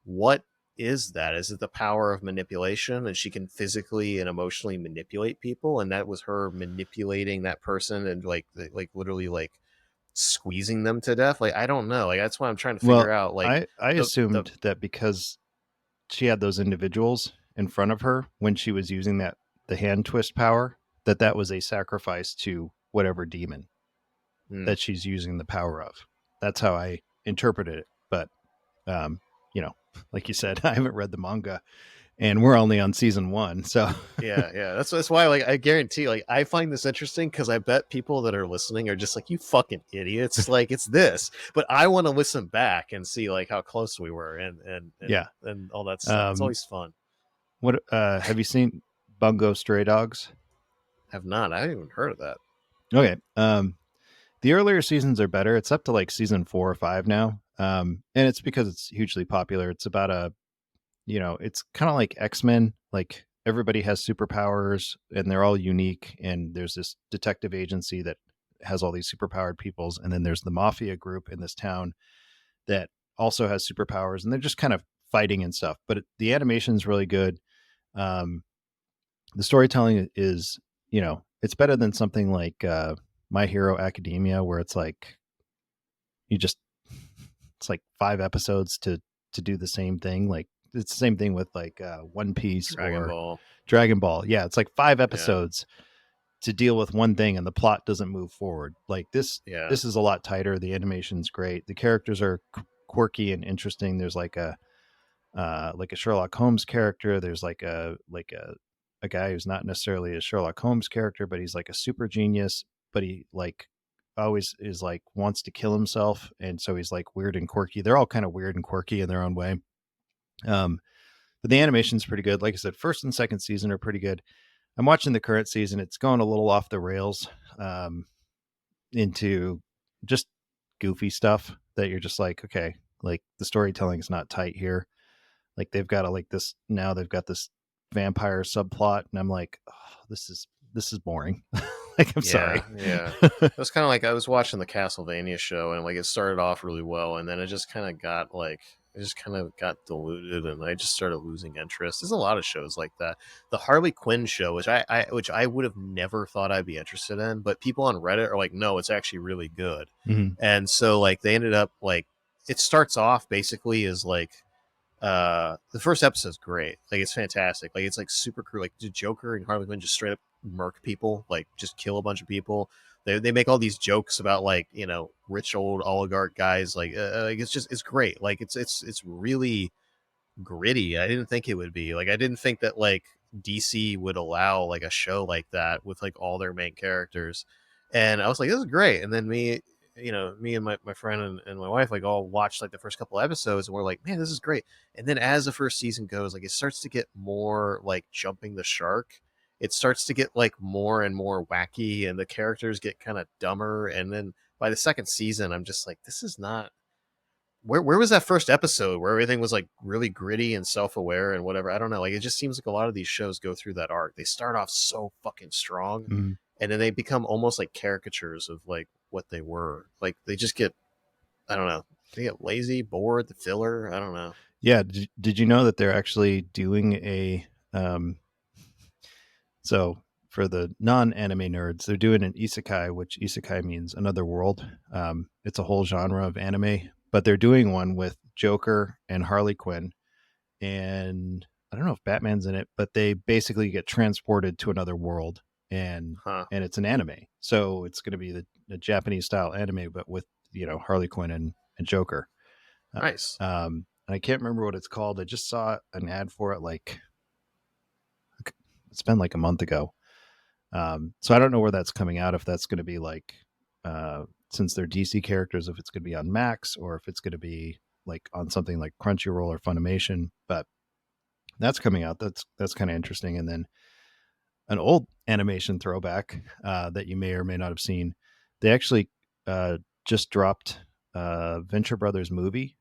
Speaker 1: what is that? Is it the power of manipulation and she can physically and emotionally manipulate people? And that was her manipulating that person and like literally like squeezing them to death. Like, I don't know. Like, that's why I'm trying to figure
Speaker 2: Well,
Speaker 1: out like
Speaker 2: I
Speaker 1: the
Speaker 2: assumed that because she had those individuals in front of her when she was using the hand twist power, that was a sacrifice to whatever demon that she's using the power of. That's how I interpreted it. But um, like you said, I haven't read the manga and we're only on season 1. So
Speaker 1: yeah. That's why like I guarantee like I find this interesting because I bet people that are listening are just like, you fucking idiots. Like it's this. But I want to listen back and see like how close we were and all that stuff. It's always fun.
Speaker 2: What have you seen Bungo Stray Dogs?
Speaker 1: Have not. I haven't even heard of that.
Speaker 2: Okay. The earlier seasons are better. It's up to like season 4 or 5 now. And it's because it's hugely popular. It's about it's kind of like X-Men. Like everybody has superpowers and they're all unique. And there's this detective agency that has all these superpowered peoples. And then there's the mafia group in this town that also has superpowers. And they're just kind of fighting and stuff. But the animation is really good. The storytelling is, it's better than something like My Hero Academia, where it's like it's like 5 episodes to do the same thing. Like it's the same thing with like One Piece or Dragon Ball. Yeah, it's like 5 episodes to deal with one thing, and the plot doesn't move forward. Like this is a lot tighter. The animation's great. The characters are quirky and interesting. There's like a Sherlock Holmes character. There's like a guy who's not necessarily a Sherlock Holmes character, but he's like a super genius, but he like always is like wants to kill himself. And so he's like weird and quirky. They're all kind of weird and quirky in their own way. But the animation's pretty good. Like I said, first and second season are pretty good. I'm watching the current season. It's going a little off the rails into just goofy stuff that you're just like, okay, like the storytelling is not tight here. Like they've got they've got this vampire subplot, and I'm like, oh, this is boring. Like, I'm sorry.
Speaker 1: Yeah. It was kind of like I was watching the Castlevania show, and like it started off really well, and then it just kind of got diluted, and I just started losing interest. There's a lot of shows like that. The Harley Quinn show, which I would have never thought I'd be interested in, but people on Reddit are like, no, it's actually really good.
Speaker 2: Mm-hmm.
Speaker 1: And so like they ended up like, it starts off basically as like The first episode's great. Like, it's fantastic. Like, it's like super cool. Like, the Joker and Harley Quinn just straight up murk people, like just kill a bunch of people. They make all these jokes about, like, rich old oligarch guys. Like, it's great. Like, it's really gritty. I didn't think it would be. Like, I didn't think that, like, DC would allow, like, a show like that with, like, all their main characters. And I was like, this is great. And then me and my friend and my wife, like, all watched, like, the first couple episodes, and we're like, man, this is great. And then as the first season goes, like, it starts to get more like jumping the shark. It starts to get, like, more and more wacky, and the characters get kind of dumber. And then by the second season, I'm just like, this is not where was that first episode where everything was, like, really gritty and self-aware and whatever. I don't know. Like, it just seems like a lot of these shows go through that arc. They start off so fucking strong,
Speaker 2: Mhm.
Speaker 1: and then they become almost like caricatures of, like, what they were. Like, they just get, I don't know, they get lazy, bored, the filler. I don't know.
Speaker 2: Yeah. Did you know that they're actually doing a so for the non-anime nerds, they're doing an isekai, which isekai means another world. It's a whole genre of anime, but they're doing one with Joker and Harley Quinn, and I don't know if Batman's in it, but they basically get transported to another world, and
Speaker 1: Huh.
Speaker 2: and it's an anime. So it's going to be the Japanese style anime, but with Harley Quinn and Joker.
Speaker 1: Nice.
Speaker 2: And I can't remember what it's called. I just saw an ad for it, like it's been like a month ago. So I don't know where that's coming out. If that's going to be like, since they're DC characters, if it's going to be on Max or if it's going to be like on something like Crunchyroll or Funimation. But that's coming out. That's kind of interesting. And then an old animation throwback that you may or may not have seen. They actually just dropped Venture Brothers movie.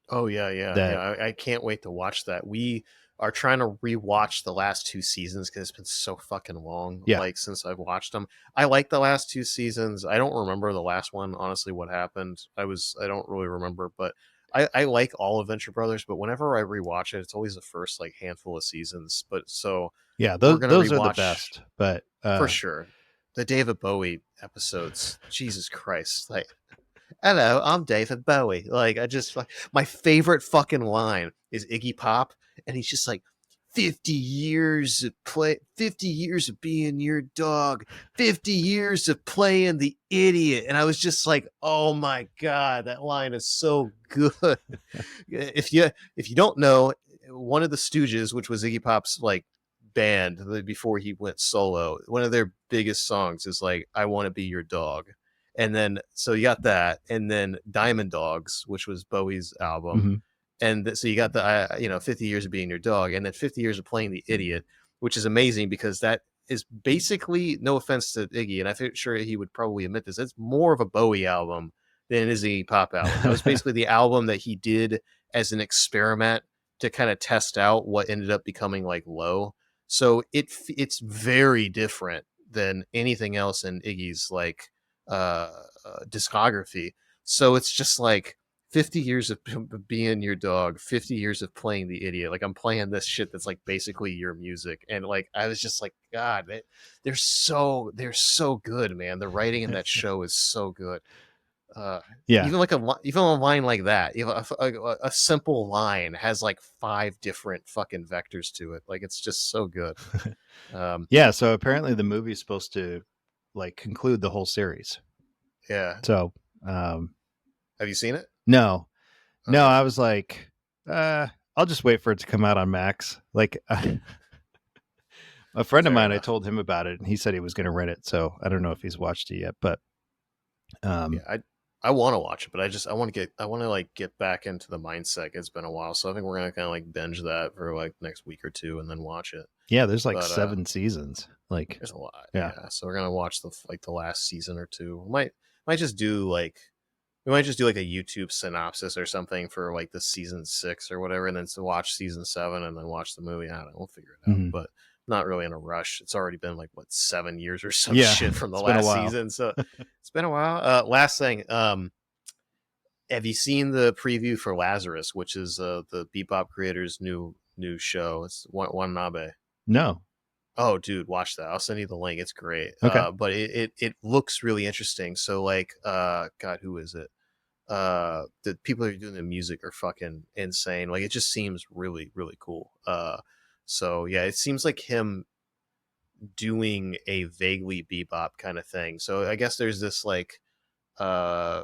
Speaker 1: Oh yeah, yeah, yeah.
Speaker 2: That
Speaker 1: I can't wait to watch that. We are trying to rewatch the last two seasons because it's been so fucking long,
Speaker 2: yeah
Speaker 1: like, since I've watched them. I like the last two seasons. I don't remember the last one, honestly, what happened. I don't really remember, but I like all of Venture Brothers, but whenever I rewatch it, it's always the first, like, handful of seasons. But so
Speaker 2: yeah
Speaker 1: we're gonna
Speaker 2: those are the
Speaker 1: rewatch
Speaker 2: best. But
Speaker 1: for sure the David Bowie episodes. Jesus Christ, like, hello, I'm David Bowie. Like, I just, like, my favorite fucking line is Iggy Pop, and he's just like, 50 years of 50 years of being your dog, 50 years of playing the idiot. And I was just like, oh my God, that line is so good. If you don't know, one of the Stooges, which was Iggy Pop's, like, band before he went solo, one of their biggest songs is, like, I Want to Be Your Dog. And then, so you got that, and then Diamond Dogs, which was Bowie's album.
Speaker 2: mhm.
Speaker 1: And so you got the 50 years of being your dog, and then 50 years of playing the idiot, which is amazing because that is basically, no offense to Iggy, and I'm sure he would probably admit this, it's more of a Bowie album than it is a pop album. That was basically the album that he did as an experiment to kind of test out what ended up becoming, like, Low. So it's very different than anything else in Iggy's, like, discography. So it's just like 50 years of being your dog, 50 years of playing the idiot. Like, I'm playing this shit that's, like, basically your music. And, like, I was just like, God, they're so good, man. The writing in that show is so good. Uh,
Speaker 2: Yeah.
Speaker 1: even a line like that, a simple line has, like, five different fucking vectors to it. Like, it's just so good. Um,
Speaker 2: Yeah, so apparently the movie's supposed to like conclude the whole series.
Speaker 1: yeah.
Speaker 2: So,
Speaker 1: Have you seen it?
Speaker 2: no, no,
Speaker 1: Okay.
Speaker 2: I was like, I'll just wait for it to come out on Max. Like, a friend of
Speaker 1: Fair
Speaker 2: mine, I
Speaker 1: enough.
Speaker 2: told him about it, and he said he was going to rent it. So I don't know if he's watched it yet, but
Speaker 1: Yeah, I want to watch it, but I want to, like, get back into the mindset. It's been a while, so I think we're gonna kind of, like, binge that for, like, next week or two and then watch it.
Speaker 2: yeah, there's like
Speaker 1: But
Speaker 2: 7 seasons. Like,
Speaker 1: there's a lot,
Speaker 2: yeah,
Speaker 1: yeah. So we're gonna watch the last season or two. We might just do, like, a YouTube synopsis or something for, like, the season 6 or whatever, and then to watch season 7 and then watch the movie. I don't know. We'll figure it out,
Speaker 2: hmm
Speaker 1: but not really in a rush. It's already been, like, what, 7 years or some
Speaker 2: yeah,
Speaker 1: shit from the
Speaker 2: it's been a
Speaker 1: last
Speaker 2: while.
Speaker 1: season, so it's been a while. Last thing, have you seen the preview for Lazarus, which is the Bebop creators' new show? It's one Nabe.
Speaker 2: No,
Speaker 1: Oh, dude, watch that. I'll send you the link. It's great.
Speaker 2: okay,
Speaker 1: But it looks really interesting. So, like, God, who is it? the people that are doing the music are fucking insane. Like, it just seems really, really cool. So yeah, it seems like him doing a vaguely bebop kind of thing. So I guess there's this like uh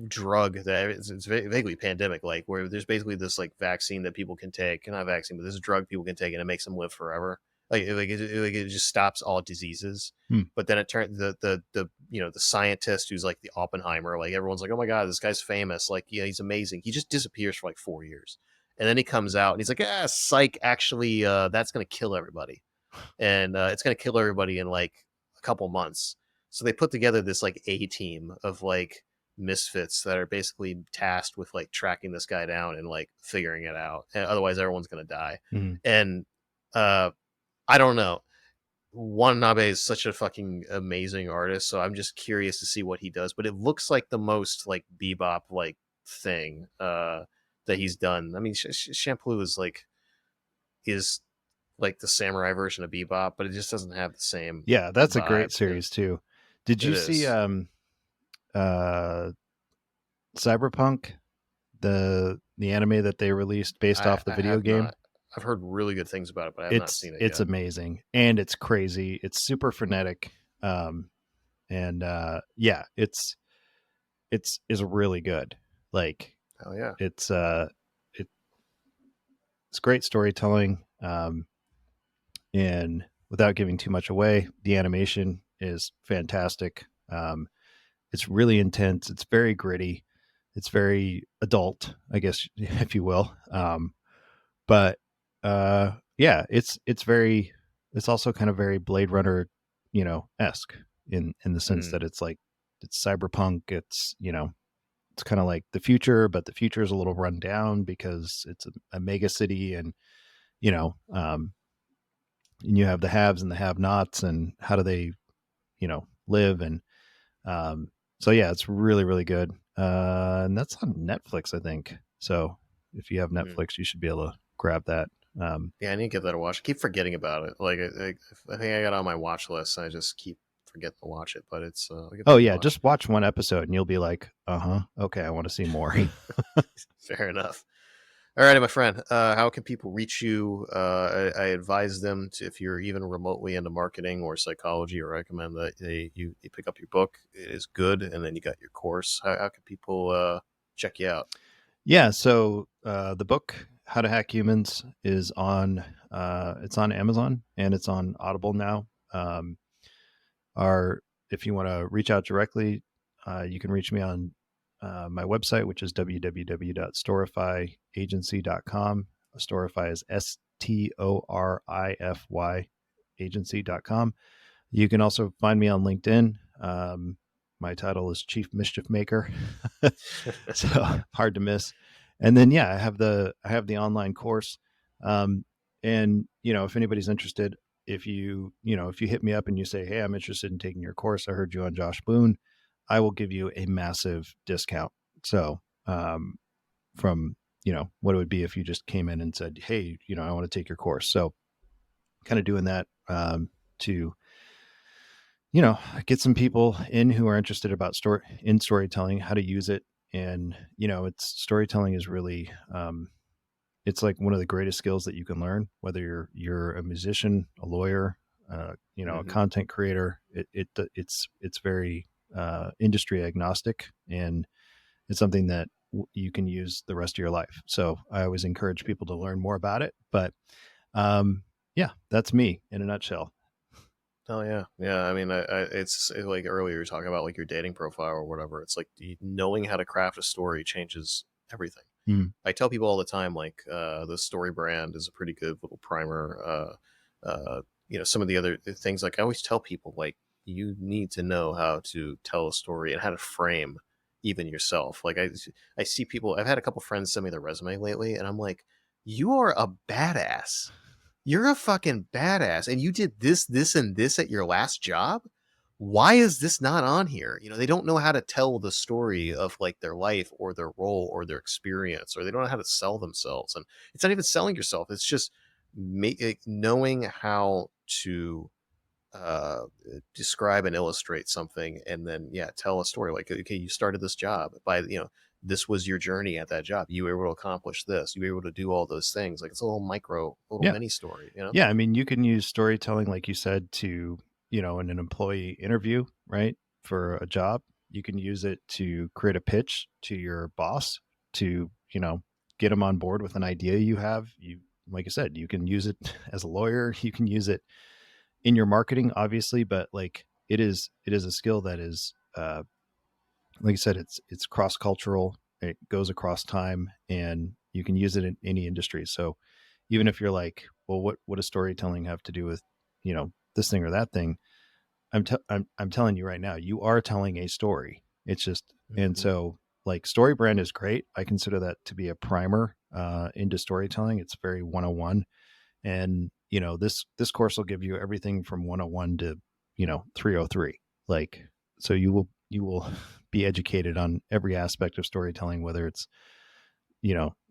Speaker 1: drug that it's vaguely pandemic like, where there's basically this like vaccine that people can take, not vaccine, but this drug people can take, and it makes them live forever. It just stops all diseases.
Speaker 2: Hmm.
Speaker 1: But then it turned the the scientist who's like the Oppenheimer, like everyone's like, oh my god, this guy's famous, like, yeah, he's amazing. He just disappears for like 4 years, and then he comes out and he's like, ah, psych, actually, that's gonna kill everybody, and it's going to kill everybody in like a couple months. So they put together this like A team of like misfits that are basically tasked with like tracking this guy down and like figuring it out. And otherwise, everyone's going to die.
Speaker 2: Mhm.
Speaker 1: And uh, I don't know. Watanabe is such a fucking amazing artist, so I'm just curious to see what he does. But it looks like the most like bebop like thing that he's done. I mean, Shampoo is like the samurai version of Bebop, but it just doesn't have the same
Speaker 2: Yeah, that's a great
Speaker 1: vibe.
Speaker 2: series too. Did
Speaker 1: It
Speaker 2: you see
Speaker 1: is.
Speaker 2: uh Cyberpunk, the anime that they released based off the
Speaker 1: I
Speaker 2: video
Speaker 1: have
Speaker 2: game?
Speaker 1: not. I've heard really good things about it, but I have not
Speaker 2: It's
Speaker 1: seen it
Speaker 2: it's
Speaker 1: yet.
Speaker 2: amazing and it's crazy. It's super frenetic. And yeah, it's is really good. Like
Speaker 1: Oh yeah.
Speaker 2: it's it, it's great storytelling. And without giving too much away, the animation is fantastic. It's really intense. It's very gritty. It's very adult, I guess, if you will. But yeah, it's very. It's also kind of very Blade Runner, esque in the sense
Speaker 1: Mm.
Speaker 2: that it's like it's cyberpunk. It's kind of like the future, but the future is a little run down because it's a mega city, and you know, um, and you have the haves and the have-nots, and how do they, live, and um, so yeah, it's really really good, and that's on Netflix, I think. So if you have
Speaker 1: Mm.
Speaker 2: Netflix, you should be able to grab that.
Speaker 1: Yeah, I need to give that a watch. I keep forgetting about it. Like, I think I got it on my watch list. And I just keep forgetting to watch it, but it's I'll give
Speaker 2: Oh
Speaker 1: that a
Speaker 2: yeah,
Speaker 1: watch.
Speaker 2: just watch one episode and you'll be like, uh-huh, okay, I want to see more.
Speaker 1: Fair enough. All right, my friend. How can people reach you? I advise them to, if you're even remotely into marketing or psychology, or recommend that you pick up your book. It is good, and then you got your course. How can people check you out?
Speaker 2: Yeah, so the book How to Hack Humans is on it's on Amazon and it's on Audible now. Our If you want to reach out directly, you can reach me on my website, which is www.storifyagency.com. Storify is Storify agency.com. You can also find me on LinkedIn. My title is Chief Mischief Maker, so hard to miss. And then yeah, I have the online course, and if anybody's interested, if you hit me up and you say, hey, I'm interested in taking your course, I heard you on Josh Boone, I will give you a massive discount. So from what it would be if you just came in and said, hey, I want to take your course. So kind of doing that to get some people in who are interested about storytelling, how to use it. And it's storytelling is really it's like one of the greatest skills that you can learn, whether you're a musician, a lawyer, a
Speaker 1: Hmm.
Speaker 2: content creator. It's very industry agnostic, and it's something that you can use the rest of your life. So I always encourage people to learn more about it. But yeah, that's me in a nutshell.
Speaker 1: Oh yeah, yeah. I mean, like earlier you were talking about like your dating profile or whatever. It's like knowing how to craft a story changes everything.
Speaker 2: Mm.
Speaker 1: I tell people all the time, like, the story brand is a pretty good little primer. Some of the other things, like, I always tell people, like, you need to know how to tell a story and how to frame even yourself. Like, I see people, I've had a couple friends send me their resume lately, and I'm like, you are a badass. You're a fucking badass. And you did this, this, and this at your last job. Why is this not on here? They don't know how to tell the story of like their life or their role or their experience, or they don't know how to sell themselves. And it's not even selling yourself. It's just knowing how to describe and illustrate something, and then tell a story. Like, okay, you started this job by this was your journey at that job. You were able to accomplish this. You were able to do all those things. Like, it's a little
Speaker 2: Yeah.
Speaker 1: mini story.
Speaker 2: Yeah. I mean, you can use storytelling, like you said, to, in an employee interview, right? For a job, you can use it to create a pitch to your boss to, get them on board with an idea you have. Like I said, you can use it as a lawyer. You can use it in your marketing, obviously, but like it is a skill that is, like I said, it's cross-cultural. It goes across time, and you can use it in any industry. So even if you're like, well, what does storytelling have to do with, this thing or that thing? I'm telling you right now, you are telling a story. It's just, and
Speaker 1: Mhm.
Speaker 2: so like story brand is great. I consider that to be a primer into storytelling. It's very 101. And, this course will give you everything from 101 to, 303. Like, so you will be educated on every aspect of storytelling, whether it's,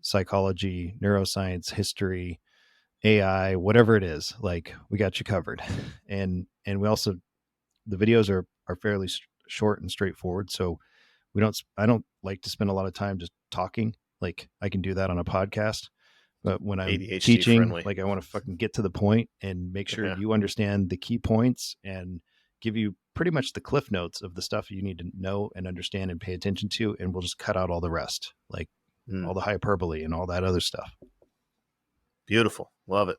Speaker 2: psychology, neuroscience, history, AI, whatever it is. Like, we got you covered. And we also, the videos are fairly short and straightforward. So I don't like to spend a lot of time just talking. Like, I can do that on a podcast, but when I'm
Speaker 1: ADHD
Speaker 2: teaching,
Speaker 1: friendly.
Speaker 2: like, I want to fucking get to the point and make sure
Speaker 1: Yeah.
Speaker 2: you understand the key points and give you pretty much the cliff notes of the stuff you need to know and understand and pay attention to. And we'll just cut out all the rest, like
Speaker 1: Mm.
Speaker 2: all the hyperbole and all that other stuff.
Speaker 1: Beautiful. Love it.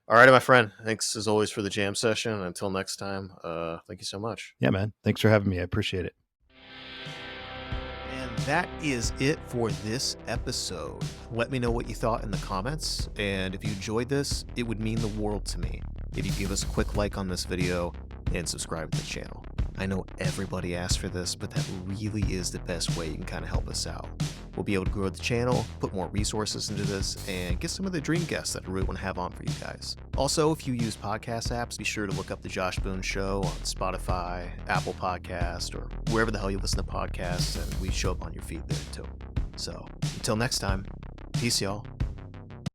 Speaker 1: All right, my friend. Thanks as always for the jam session. Until next time, thank you so much.
Speaker 2: Yeah, man. Thanks for having me. I appreciate it.
Speaker 1: And that is it for this episode. Let me know what you thought in the comments. And if you enjoyed this, it would mean the world to me if you give us a quick like on this video and subscribe to the channel. I know everybody asked for this, but that really is the best way you can kind of help us out. We'll be able to grow the channel, put more resources into this, and get some of the dream guests that I really want to have on for you guys. Also, if you use podcast apps, be sure to look up The Josh Boone Show on Spotify, Apple Podcast, or wherever the hell you listen to podcasts, and we show up on your feed there too. So, until next time, peace y'all.